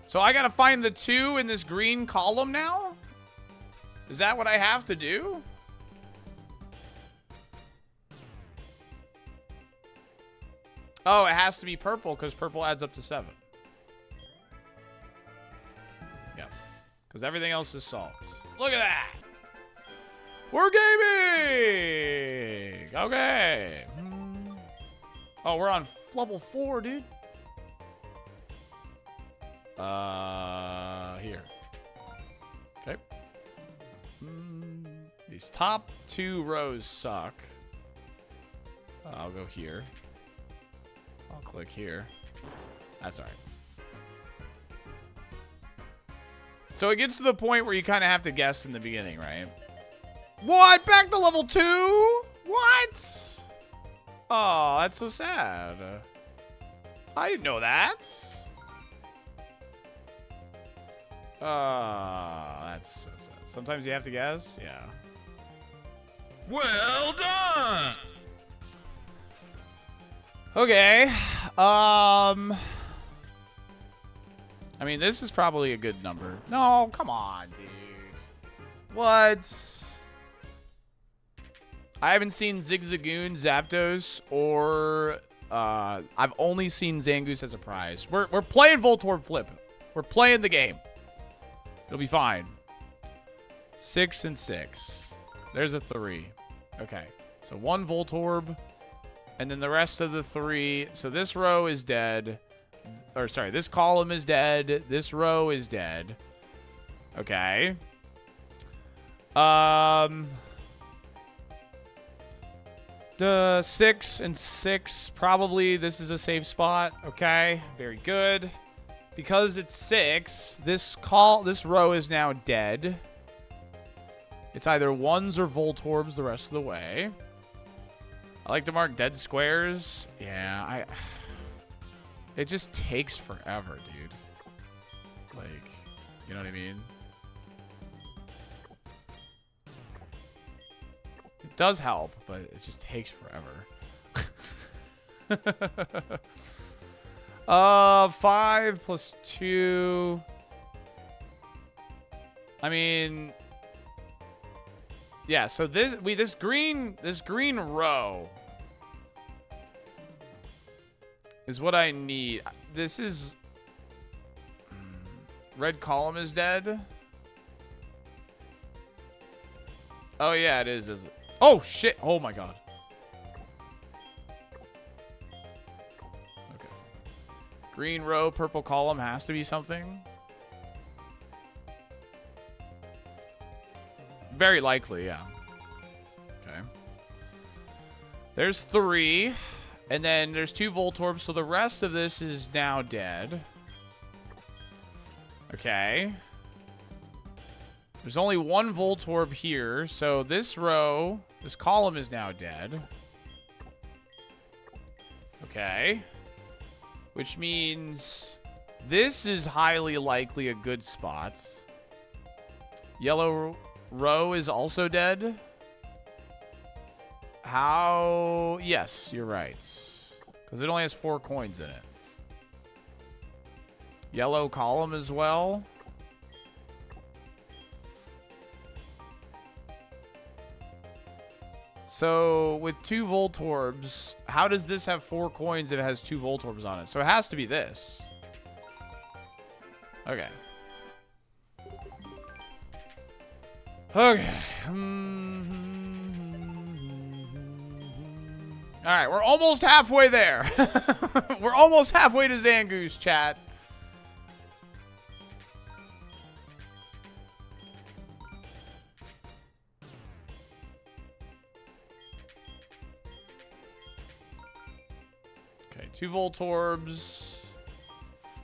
So I gotta find the 2 in this green column now? Is that what I have to do? Oh, it has to be purple because purple adds up to 7. Yeah. Because everything else is solved. Look at that! We're gaming! Okay. Oh, we're on level 4, dude. Here. Okay. These top 2 rows suck. I'll go here. I'll click here. That's all right. So it gets to the point where you kind of have to guess in the beginning, right? What? Back to level 2? What? Oh, that's so sad. I didn't know that. That's so sad. Sometimes you have to guess? Yeah. Well done! Okay. I mean, this is probably a good number. No, come on, dude. What? I haven't seen Zigzagoon, Zapdos, or I've only seen Zangoose as a prize. We're playing Voltorb Flip. We're playing the game. It'll be fine. 6 and 6. There's a 3. Okay. So 1 Voltorb. And then the rest of the 3. So this row is dead. Or sorry, this column is dead. This row is dead. Okay. The 6 and 6. Probably this is a safe spot. Okay. Very good. Because it's 6, this row is now dead. It's either 1s or Voltorbs the rest of the way. I like to mark dead squares. Yeah, it just takes forever, dude. Like, you know what I mean? It does help, but it just takes forever. 5 plus 2. I mean, yeah. So this green row is what I need. This is red column is dead. Oh yeah, it is it? Oh shit! Oh my god. Green row, purple column has to be something. Very likely, yeah. Okay. There's 3. And then there's 2 Voltorbs, so the rest of this is now dead. Okay. There's only one Voltorb here, so this row, this column is now dead. Okay. Which means this is highly likely a good spot. Yellow row is also dead. How? Yes, you're right. Because it only has 4 coins in it. Yellow column as well. So, with 2 Voltorbs, how does this have 4 coins if it has 2 Voltorbs on it? So, it has to be this. Okay. Okay. Alright, we're almost halfway there. We're almost halfway to Zangoose, chat. Okay, 2 Voltorbs.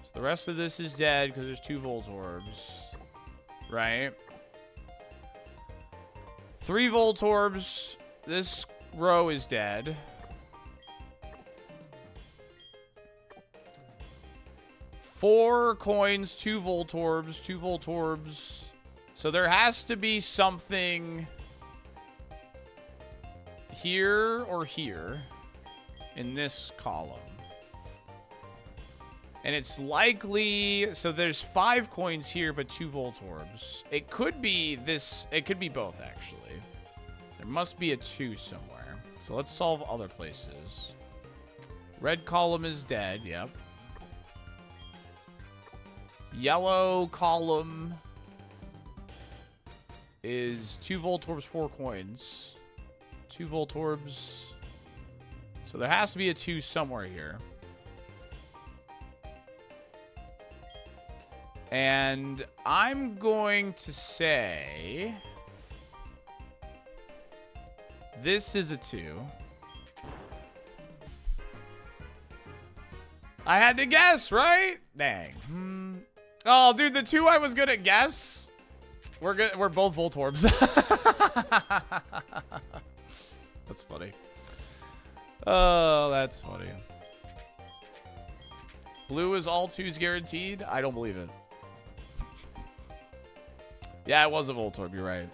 So the rest of this is dead because there's 2 Voltorbs. Right? 3 Voltorbs. This row is dead. 4 coins, 2 Voltorbs, 2 Voltorbs. So there has to be something here or here in this column. And it's likely, so there's 5 coins here, but 2 Voltorbs. It could be this, it could be both, actually. There must be a 2 somewhere. So let's solve other places. Red column is dead, yep. Yellow column is 2 Voltorbs, 4 coins. 2 Voltorbs. So there has to be a 2 somewhere here. And I'm going to say this is a 2. I had to guess, right? Dang. Oh, dude, the 2 I was gonna guess. We're good. We're both Voltorbs. That's funny. Oh, that's funny. Blue is all 2s guaranteed? I don't believe it. Yeah, it was a Voltorb. You're right.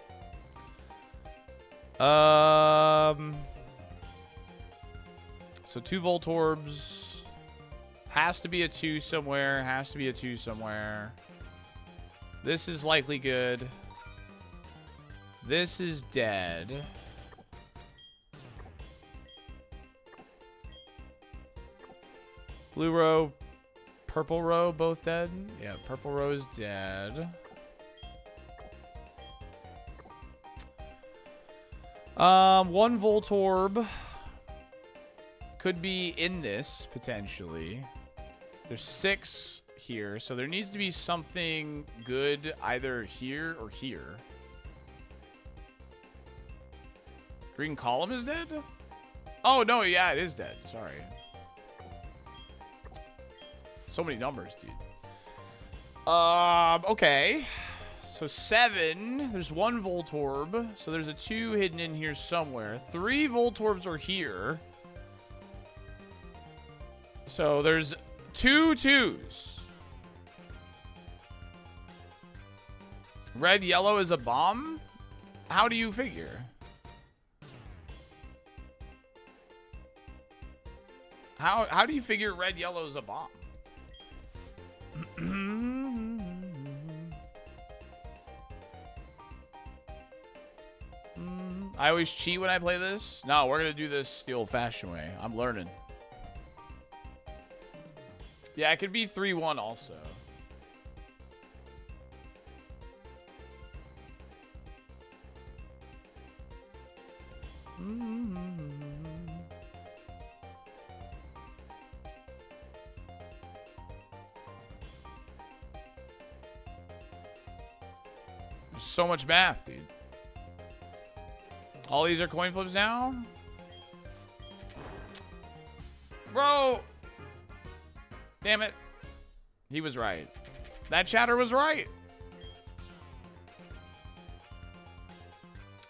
So 2 Voltorbs. Has to be a 2 somewhere. Has to be a 2 somewhere. This is likely good. This is dead. Blue row, purple row, both dead. Yeah, purple row is dead. One Voltorb could be in this, potentially. There's 6 here, so there needs to be something good either here or here. Green column is dead? Oh, no, yeah, it is dead. Sorry. So many numbers, dude. Okay. So 7. There's 1 Voltorb. So there's a 2 hidden in here somewhere. 3 Voltorbs are here. So there's 2 2s. Red, yellow is a bomb? How do you figure? How do you figure red, yellow is a bomb? I always cheat when I play this. No, we're going to do this the old-fashioned way. I'm learning. Yeah, it could be 3-1 also. There's so much math, dude. All these are coin flips now? Bro! Damn it. He was right. That chatter was right.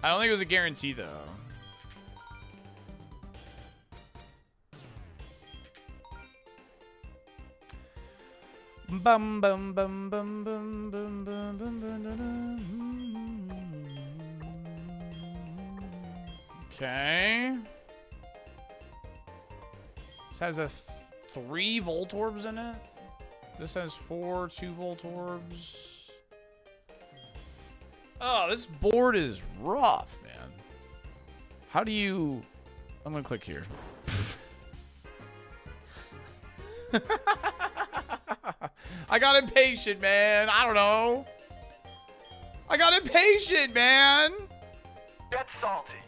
I don't think it was a guarantee, though. Bum bum bum bum bum bum bum bum bum. Okay. This has a 3 Voltorbs in it. This has 4 2 Voltorbs. Oh, this board is rough, man. How do you... I'm gonna click here. I got impatient, man. I don't know. I got impatient, man. Get salty.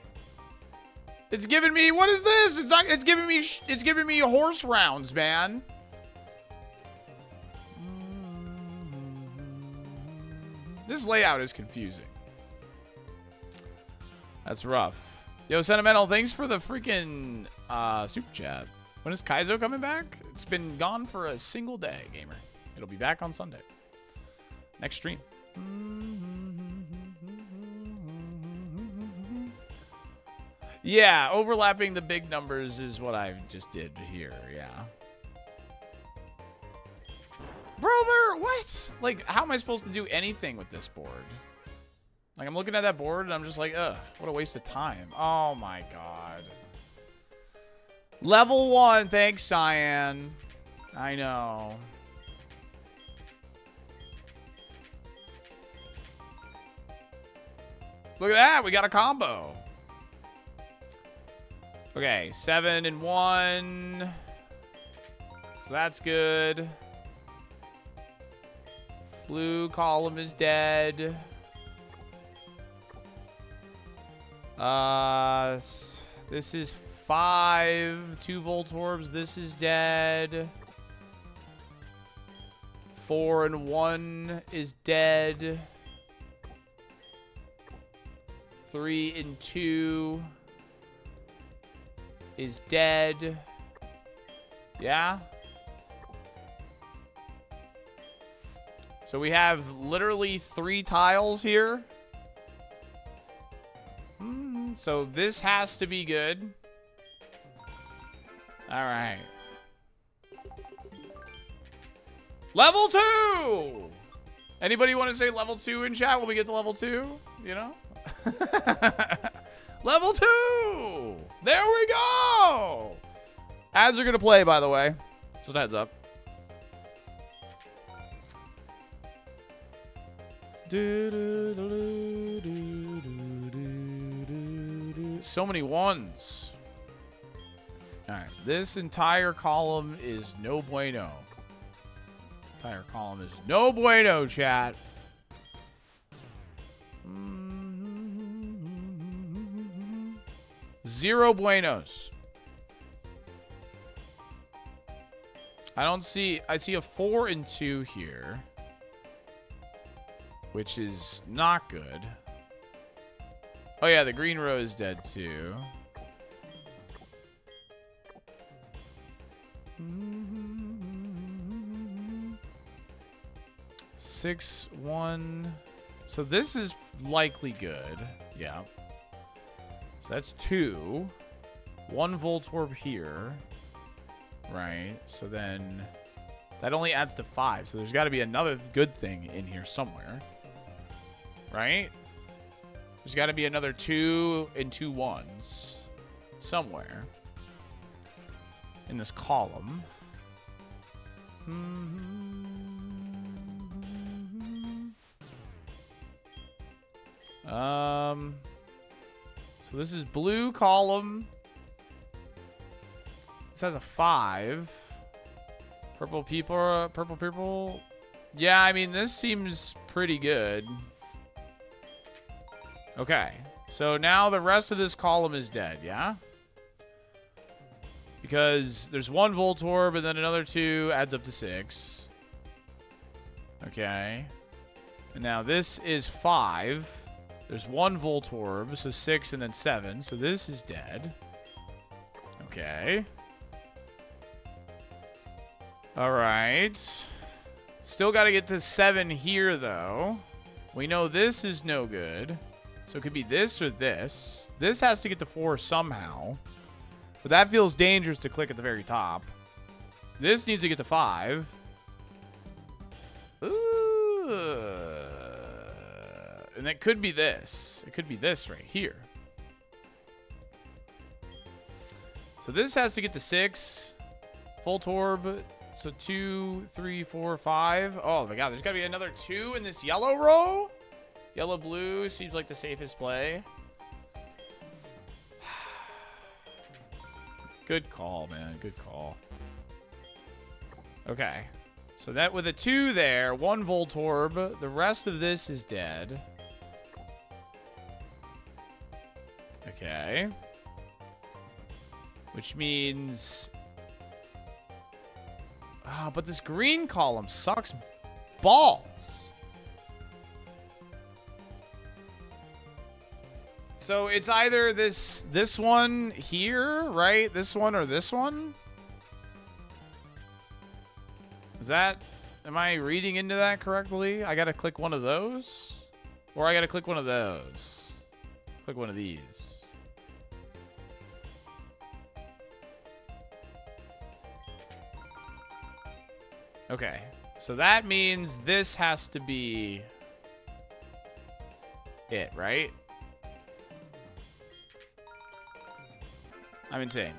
It's giving me... What is this? It's not... It's giving me... It's giving me horse rounds, man. This layout is confusing. That's rough. Yo, Sentimental, thanks for the freaking super chat. When is Kaizo coming back? It's been gone for a single day, gamer. It'll be back on Sunday. Next stream. Yeah, overlapping the big numbers is what I just did here, yeah. Brother, what? Like, how am I supposed to do anything with this board? Like, I'm looking at that board and I'm just like, ugh, what a waste of time. Oh my god. Level 1, thanks, Cyan. I know. Look at that, we got a combo. Okay, 7 and 1. So that's good. Blue column is dead. This is 5. 2 Voltorbs. This is dead. 4 and 1 is dead. 3 and 2 is dead. Yeah. So we have literally 3 tiles here. So this has to be good. All right. Level 2! Anybody want to say level 2 in chat when we get to level 2? You know? Level 2! There we go! Ads are going to play, by the way. Just a heads up. So many ones. Alright, this entire column is no bueno. Entire column is no bueno, chat. Zero buenos. I see a 4 and 2 here, which is not good. Oh yeah, the green row is dead too. Six, 1. So this is likely good. Yeah. So that's 2. 1 Voltorb here. Right. So then that only adds to 5. So there's got to be another good thing in here somewhere. Right? There's got to be another 2 and 2 1s somewhere in this column. So this is blue column. This has a 5. Purple people, purple. Yeah, I mean, this seems pretty good. Okay, so now the rest of this column is dead, yeah? Because there's 1 Voltorb and then another 2 adds up to 6. Okay. And now this is 5. There's 1 Voltorb, so 6 and then 7. So this is dead. Okay. All right. Still got to get to 7 here, though. We know this is no good. So it could be this or this. This has to get to 4 somehow. But that feels dangerous to click at the very top. This needs to get to 5. Ooh. And it could be this. It could be this right here. So this has to get to 6. Voltorb. So 2, 3, 4, 5. Oh my god, there's got to be another 2 in this yellow row. Yellow-blue seems like the safest play. Good call, man. Good call. Okay. So that with a 2 there, 1 Voltorb. The rest of this is dead. Okay. Which means... Ah, but this green column sucks balls. So it's either this one here, right? This one or this one? Is that... Am I reading into that correctly? I gotta click one of those? Or I gotta click one of those? Click one of these. Okay. So that means this has to be it, right? I'm insane.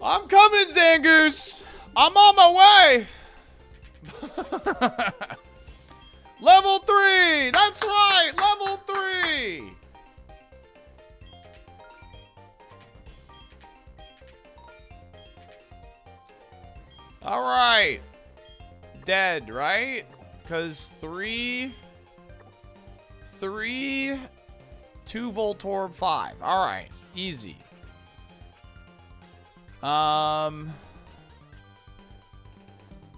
I'm coming, Zangoose! I'm on my way! Level 3! That's right! Level 3! Alright. Dead, right? Because 3... 2 Voltorb, 5. Alright. Easy.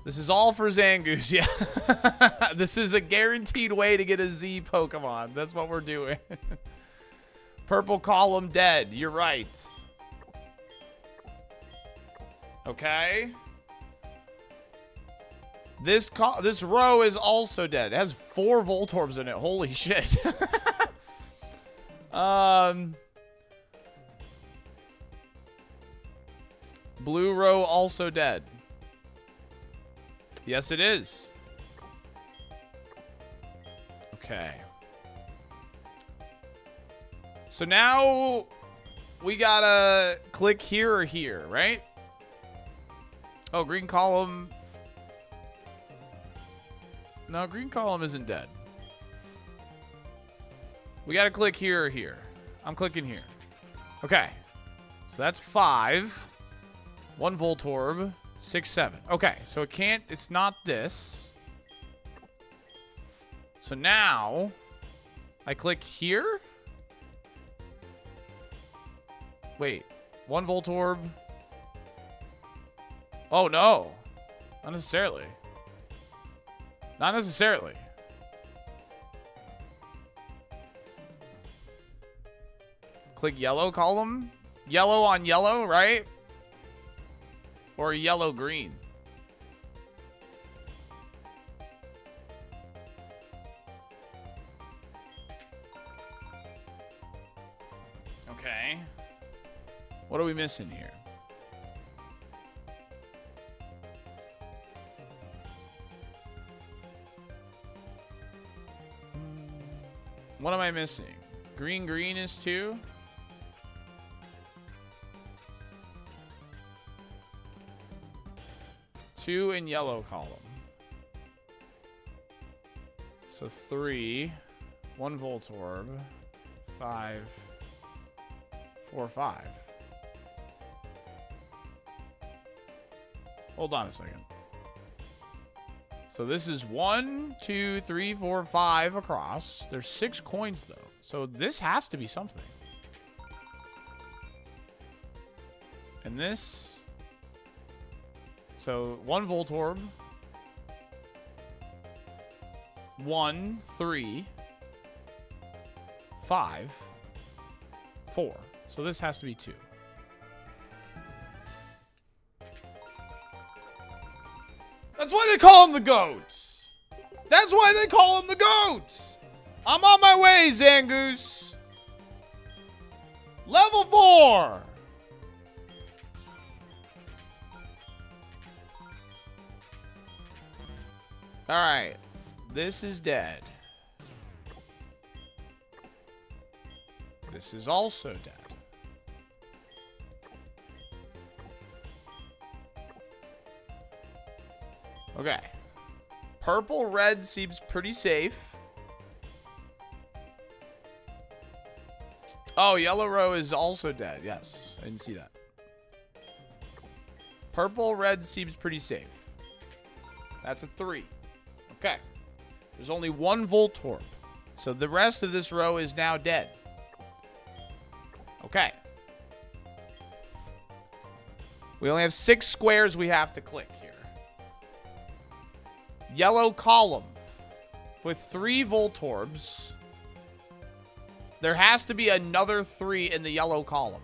This is all for Zangoose, yeah. This is a guaranteed way to get a Z Pokemon. That's what we're doing. Purple column dead. You're right. Okay. This row is also dead. It has 4 Voltorbs in it. Holy shit. Blue row also dead. Yes, it is. Okay. So now we gotta click here or here, right? Oh, green column. No, green column isn't dead. We gotta click here or here. I'm clicking here. Okay. So that's 5. 1 Voltorb. 6, 7. Okay, so it can't... It's not this. So now... I click here? Wait. 1 Voltorb. Oh, no. Not necessarily. Not necessarily. Click yellow column. Yellow on yellow, right? Or yellow green. Okay. What are we missing here? What am I missing? Green is 2. Two in yellow column. So 3. 1 Voltorb. 5. 4, 5. Hold on a second. So this is 1, 2, 3, 4, 5 across. There's 6 coins though. So this has to be something. And this... So 1 Voltorb. 1, 3, 5, 4. So this has to be 2. That's why they call them the goats. That's why they call them the goats. I'm on my way, Zangoose. Level 4. All right. This is dead. This is also dead. Okay. Purple red seems pretty safe. Oh, yellow row is also dead. Yes, I didn't see that. Purple red seems pretty safe. That's a 3. Okay. There's only one Voltorb. So the rest of this row is now dead. Okay. We only have 6 squares we have to click here. Yellow column with 3 Voltorbs. There has to be another 3 in the yellow column.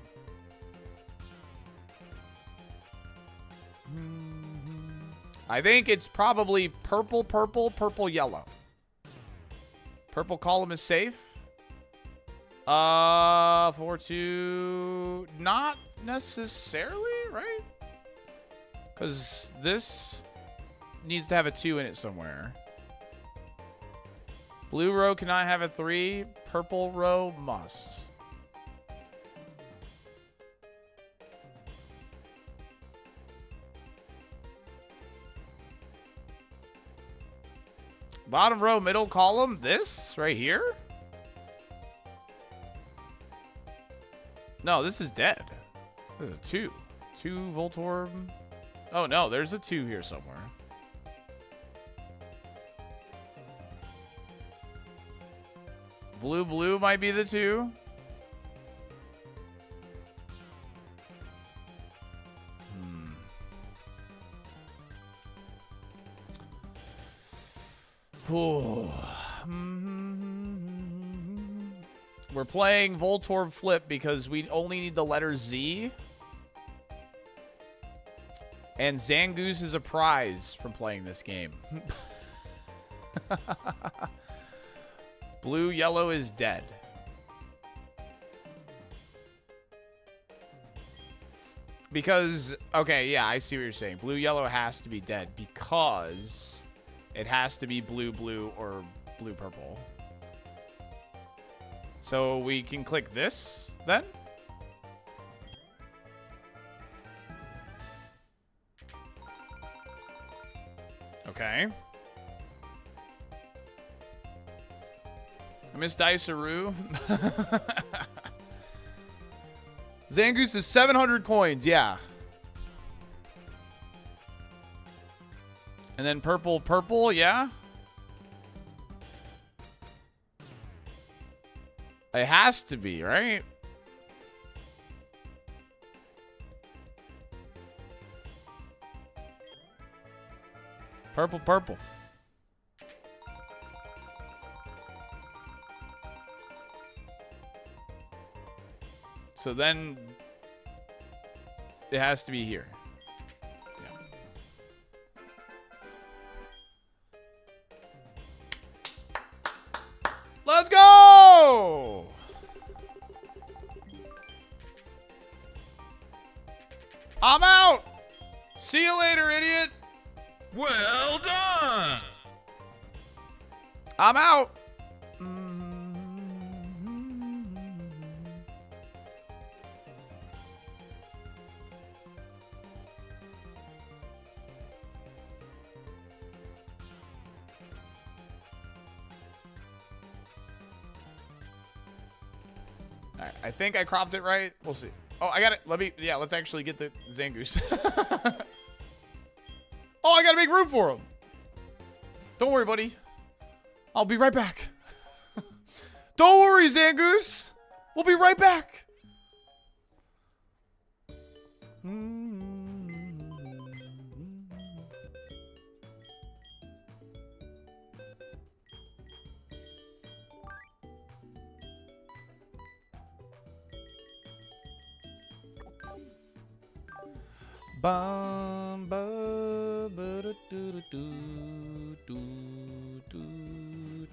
I think it's probably purple, purple, purple, yellow. Purple column is safe. 4, 2, not necessarily, right? Because this needs to have a 2 in it somewhere. Blue row cannot have a 3. Purple row must. Bottom row, middle column. This right here? No, this is dead. There's a 2. 2 Voltorb. Oh, no, there's a 2 here somewhere. Blue might be the 2. We're playing Voltorb Flip because we only need the letter Z. And Zangoose is a prize from playing this game. Blue, yellow is dead. Because, okay, yeah, I see what you're saying. Blue, yellow has to be dead because it has to be blue, blue, or blue, purple. So we can click this then? Okay. I miss Diceroo. Zangoose is 700 coins, yeah. And then purple, purple, yeah. It has to be, right? Purple, purple. So then it has to be here. Yeah. Let's go! I'm out! See you later, idiot! Well done! I'm out! Alright, I think I cropped it right. We'll see. Oh, I got it. Let's actually get the Zangoose. Oh, I gotta make room for him. Don't worry, buddy. I'll be right back. Don't worry, Zangoose. We'll be right back. Bum, ba, ba, do, do, do, do, do,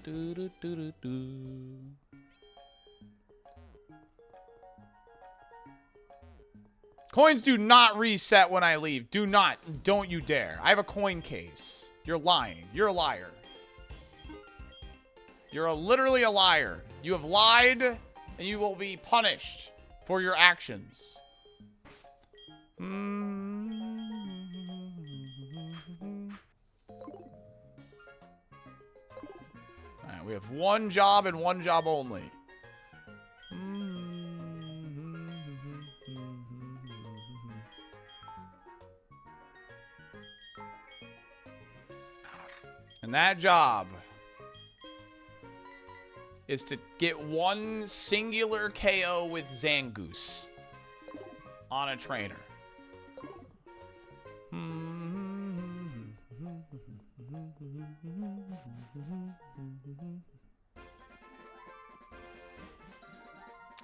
Coins do not reset when I leave. Do not. Don't you dare. I have a coin case. You're lying. You're a liar. You're literally a liar. You have lied, and you will be punished for your actions. All right, we have one job and one job only. And that job is to get one singular KO with Zangoose on a trainer.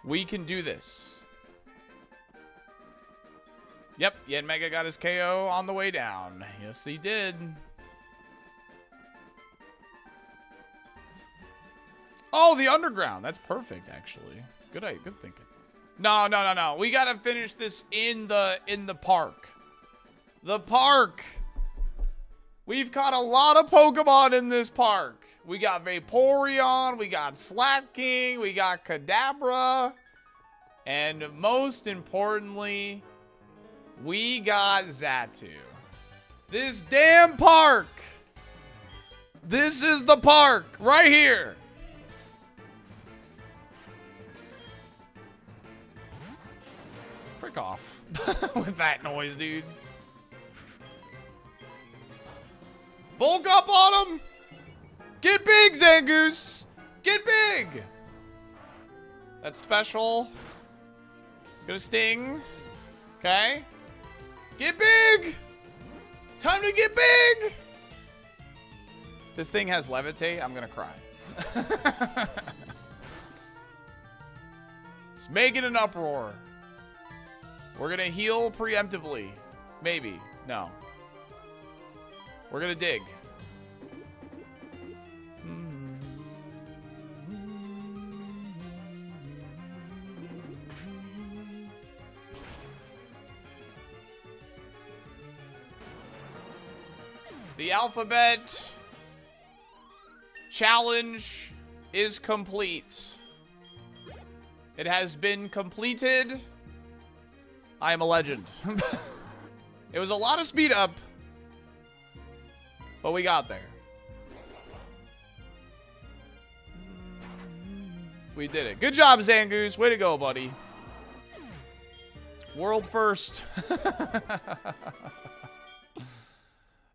We can do this. Yep, Yanmega got his KO on the way down. Yes, he did. Oh, the underground. That's perfect, actually. Good thinking. No. We gotta finish this in the park. The park. We've got a lot of Pokemon in this park. We got Vaporeon, we got Slaking, we got Kadabra, and most importantly, we got Xatu. This damn park. This is the park right here. Frick off with that noise, dude. Bulk up on him. Get big, Zangoose. Get big. That's special. It's gonna sting. Okay. Get big. Time to get big. This thing has levitate. I'm gonna cry. It's making an uproar. We're gonna heal preemptively. Maybe. No. We're gonna dig. The alphabet challenge is complete. It has been completed. I am a legend. It was a lot of speed up, but we got there. We did it. Good job, Zangoose. Way to go, buddy. World first.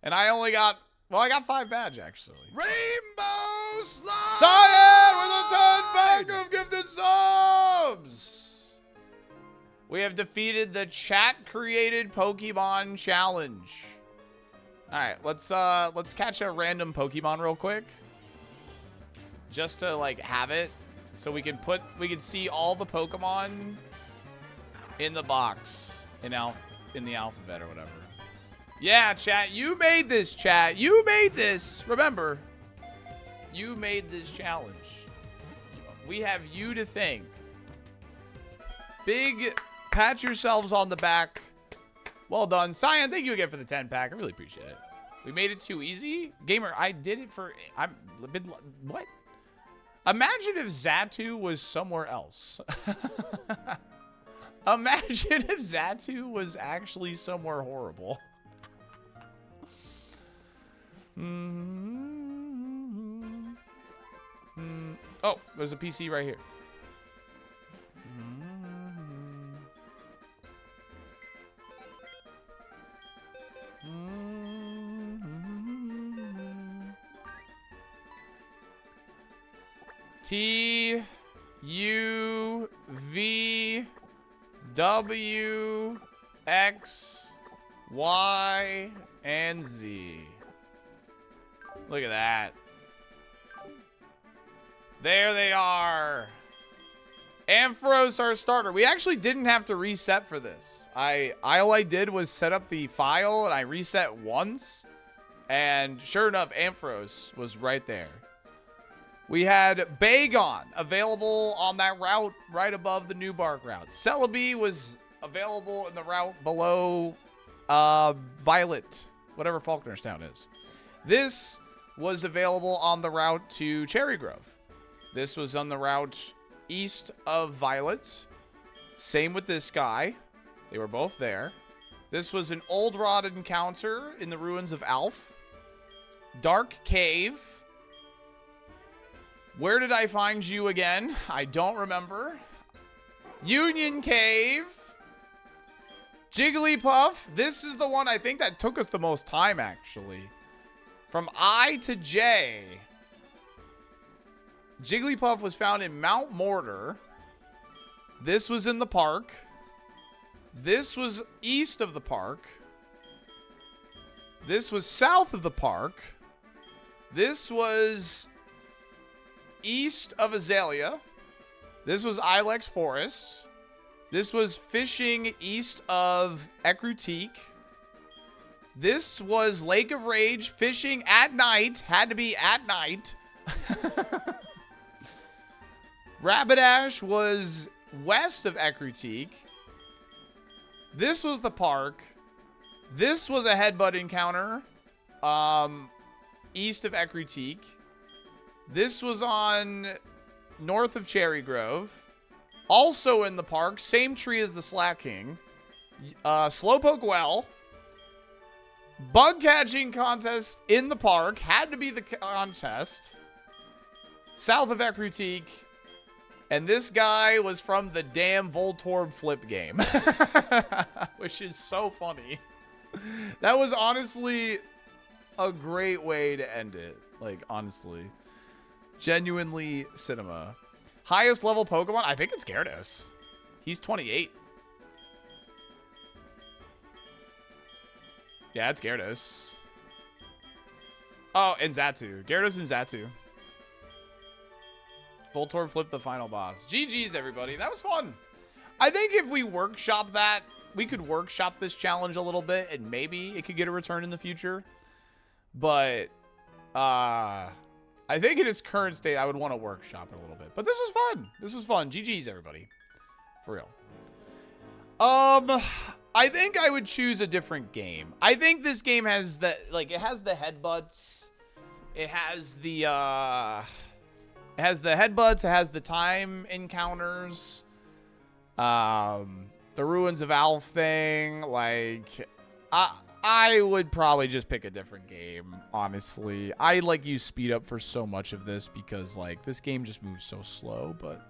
And I only got, well, I got 5 badge, actually. Rainbow Slide! Cyan with a 10 pack of gifted subs! We have defeated the chat-created Pokemon challenge. All right, let's catch a random Pokemon real quick, just to like have it, so we can see all the Pokemon in the box in the alphabet or whatever. Yeah, chat, you made this, chat. You made this. Remember, you made this challenge. We have you to thank. Big pat yourselves on the back. Well done. Cyan, thank you again for the 10 pack. I really appreciate it. We made it too easy. Gamer, I did it for... What? Imagine if Xatu was somewhere else. Imagine if Xatu was actually somewhere horrible. Oh, there's a PC right here. T U V W X Y and Z. Look at that. There they are. Ampharos, our starter. We actually didn't have to reset for this. All I did was set up the file and I reset once, and sure enough, Ampharos was right there. We had Bagon available on that route right above the New Bark route. Celebi was available in the route below Violet, whatever Faulknerstown is. This was available on the route to Cherry Grove. This was on the route east of Violet. Same with this guy. They were both there. This was an Old Rod encounter in the ruins of Alf. Dark Cave. Where did I find you again? I don't remember. Union Cave. Jigglypuff. This is the one I think that took us the most time, actually. From I to J. Jigglypuff was found in Mount Mortar. This was in the park. This was east of the park. This was south of the park. This was east of Azalea. This was Ilex Forest. This was fishing east of Ecruteak. This was Lake of Rage, fishing at night. Had to be at night. Rapidash was west of Ecruteak. This was the park. This was a headbutt encounter east of Ecruteak. This was on north of Cherry Grove. Also in the park. Same tree as the Slack King. Slowpoke Well. Bug catching contest in the park. Had to be the contest. South of Ecruteak. And this guy was from the damn Voltorb flip game. Which is so funny. That was honestly a great way to end it. Like, honestly. Genuinely cinema. Highest level Pokemon? I think it's Gyarados. He's 28. Yeah, it's Gyarados. Oh, and Xatu. Gyarados and Xatu. Voltorb flipped the final boss. GG's, everybody. That was fun. I think if we workshop that, we could workshop this challenge a little bit, and maybe it could get a return in the future. But, I think in its current state, I would want to workshop it a little bit. But this was fun. This was fun. GG's, everybody. For real. I think I would choose a different game. I think this game has the, like, it has the headbutts. It has the, it has the headbutts. It has the time encounters. The Ruins of Alf thing. Like, I would probably just pick a different game, honestly. I, like, use speed up for so much of this because, like, this game just moves so slow. But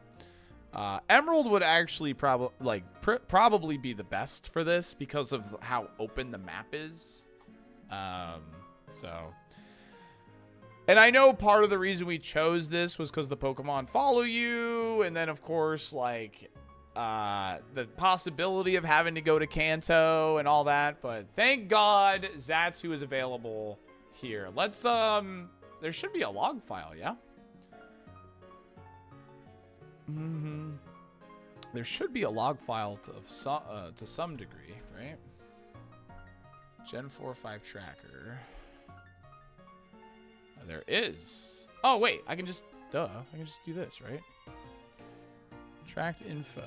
Emerald would actually probably be the best for this because of how open the map is. So... And I know part of the reason we chose this was because the Pokemon follow you. And then, of course, like, the possibility of having to go to Kanto and all that. But thank God Xatu is available here. Let's, there should be a log file, yeah? There should be a log file to some degree, right? Gen 4-5 tracker. There is. Oh, wait. I can just... Duh. I can just do this, right? Tracked info.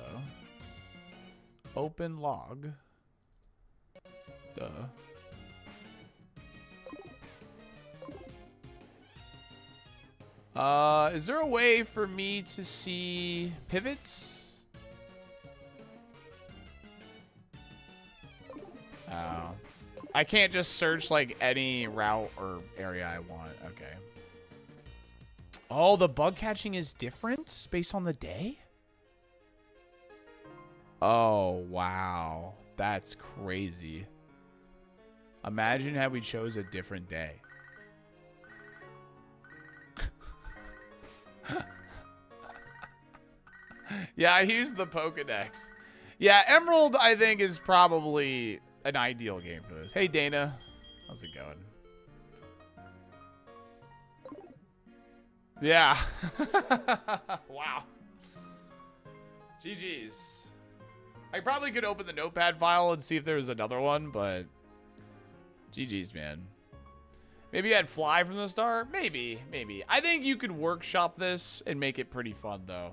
Open log. Duh. Is there a way for me to see pivots? Oh. I can't just search, like, any route or area I want. Okay. Oh, the bug catching is different based on the day? Oh, wow. That's crazy. Imagine had we chose a different day. Yeah, I used the Pokedex. Yeah, Emerald, I think, is probably an ideal game for this. Hey, Dana. How's it going? Yeah. Wow. GG's. I probably could open the notepad file and see if there was another one, but GG's, man. Maybe I'd fly from the start. Maybe. I think you could workshop this and make it pretty fun, though.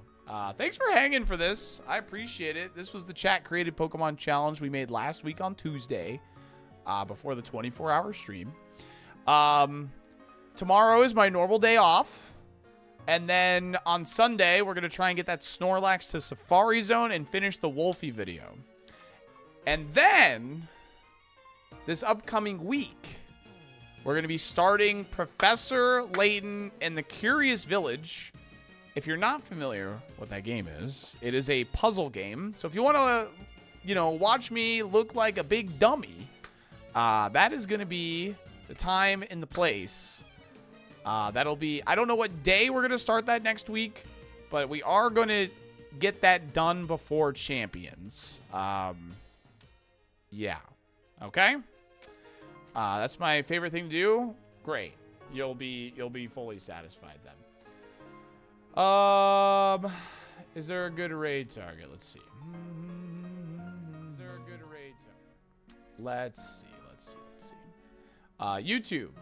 Thanks for hanging for this. I appreciate it. This was the chat-created Pokemon challenge we made last week on Tuesday, before the 24-hour stream. Tomorrow is my normal day off. And then on Sunday, we're going to try and get that Snorlax to Safari Zone and finish the Wolfie video. And then, this upcoming week, we're going to be starting Professor Layton in the Curious Village. If you're not familiar what that game is, it is a puzzle game. So if you want to, you know, watch me look like a big dummy, that is going to be the time and the place. That'll be, I don't know what day we're going to start that next week, but we are going to get that done before Champions. Yeah. Okay? That's my favorite thing to do. Great. You'll be fully satisfied then. Is there a good raid target? Let's see. Is there a good raid target? Let's see. YouTube.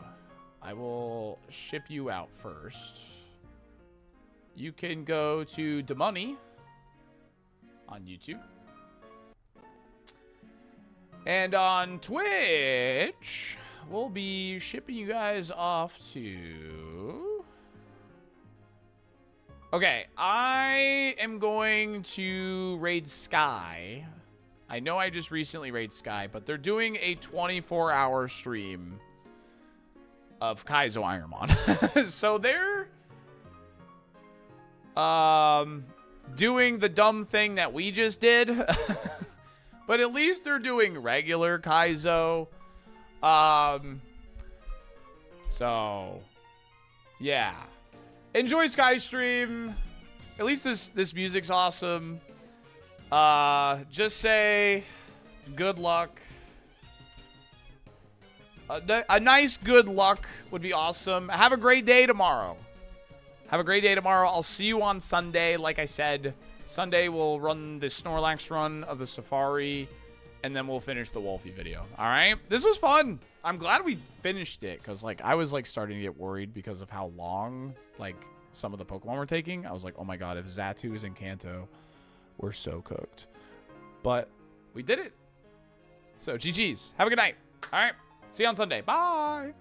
I will ship you out first. You can go to DeMoney on YouTube. And on Twitch, we'll be shipping you guys off to... Okay, I am going to raid Sky. I know I just recently raided Sky, but they're doing a 24-hour stream of Kaizo Ironmon. So they're doing the dumb thing that we just did. But at least they're doing regular Kaizo. So yeah. Enjoy Sky stream. At least this music's awesome. Just say good luck. A nice good luck would be awesome. Have a great day tomorrow. I'll see you on Sunday. Like I said, Sunday we'll run the Snorlax run of the Safari, and then we'll finish the Wolfie video. All right? This was fun. I'm glad we finished it, because like I was like starting to get worried because of how long like some of the Pokemon were taking. I was like, oh my god, if Xatu is in Kanto, we're so cooked. But we did it. So GG's. Have a good night. All right. See you on Sunday. Bye.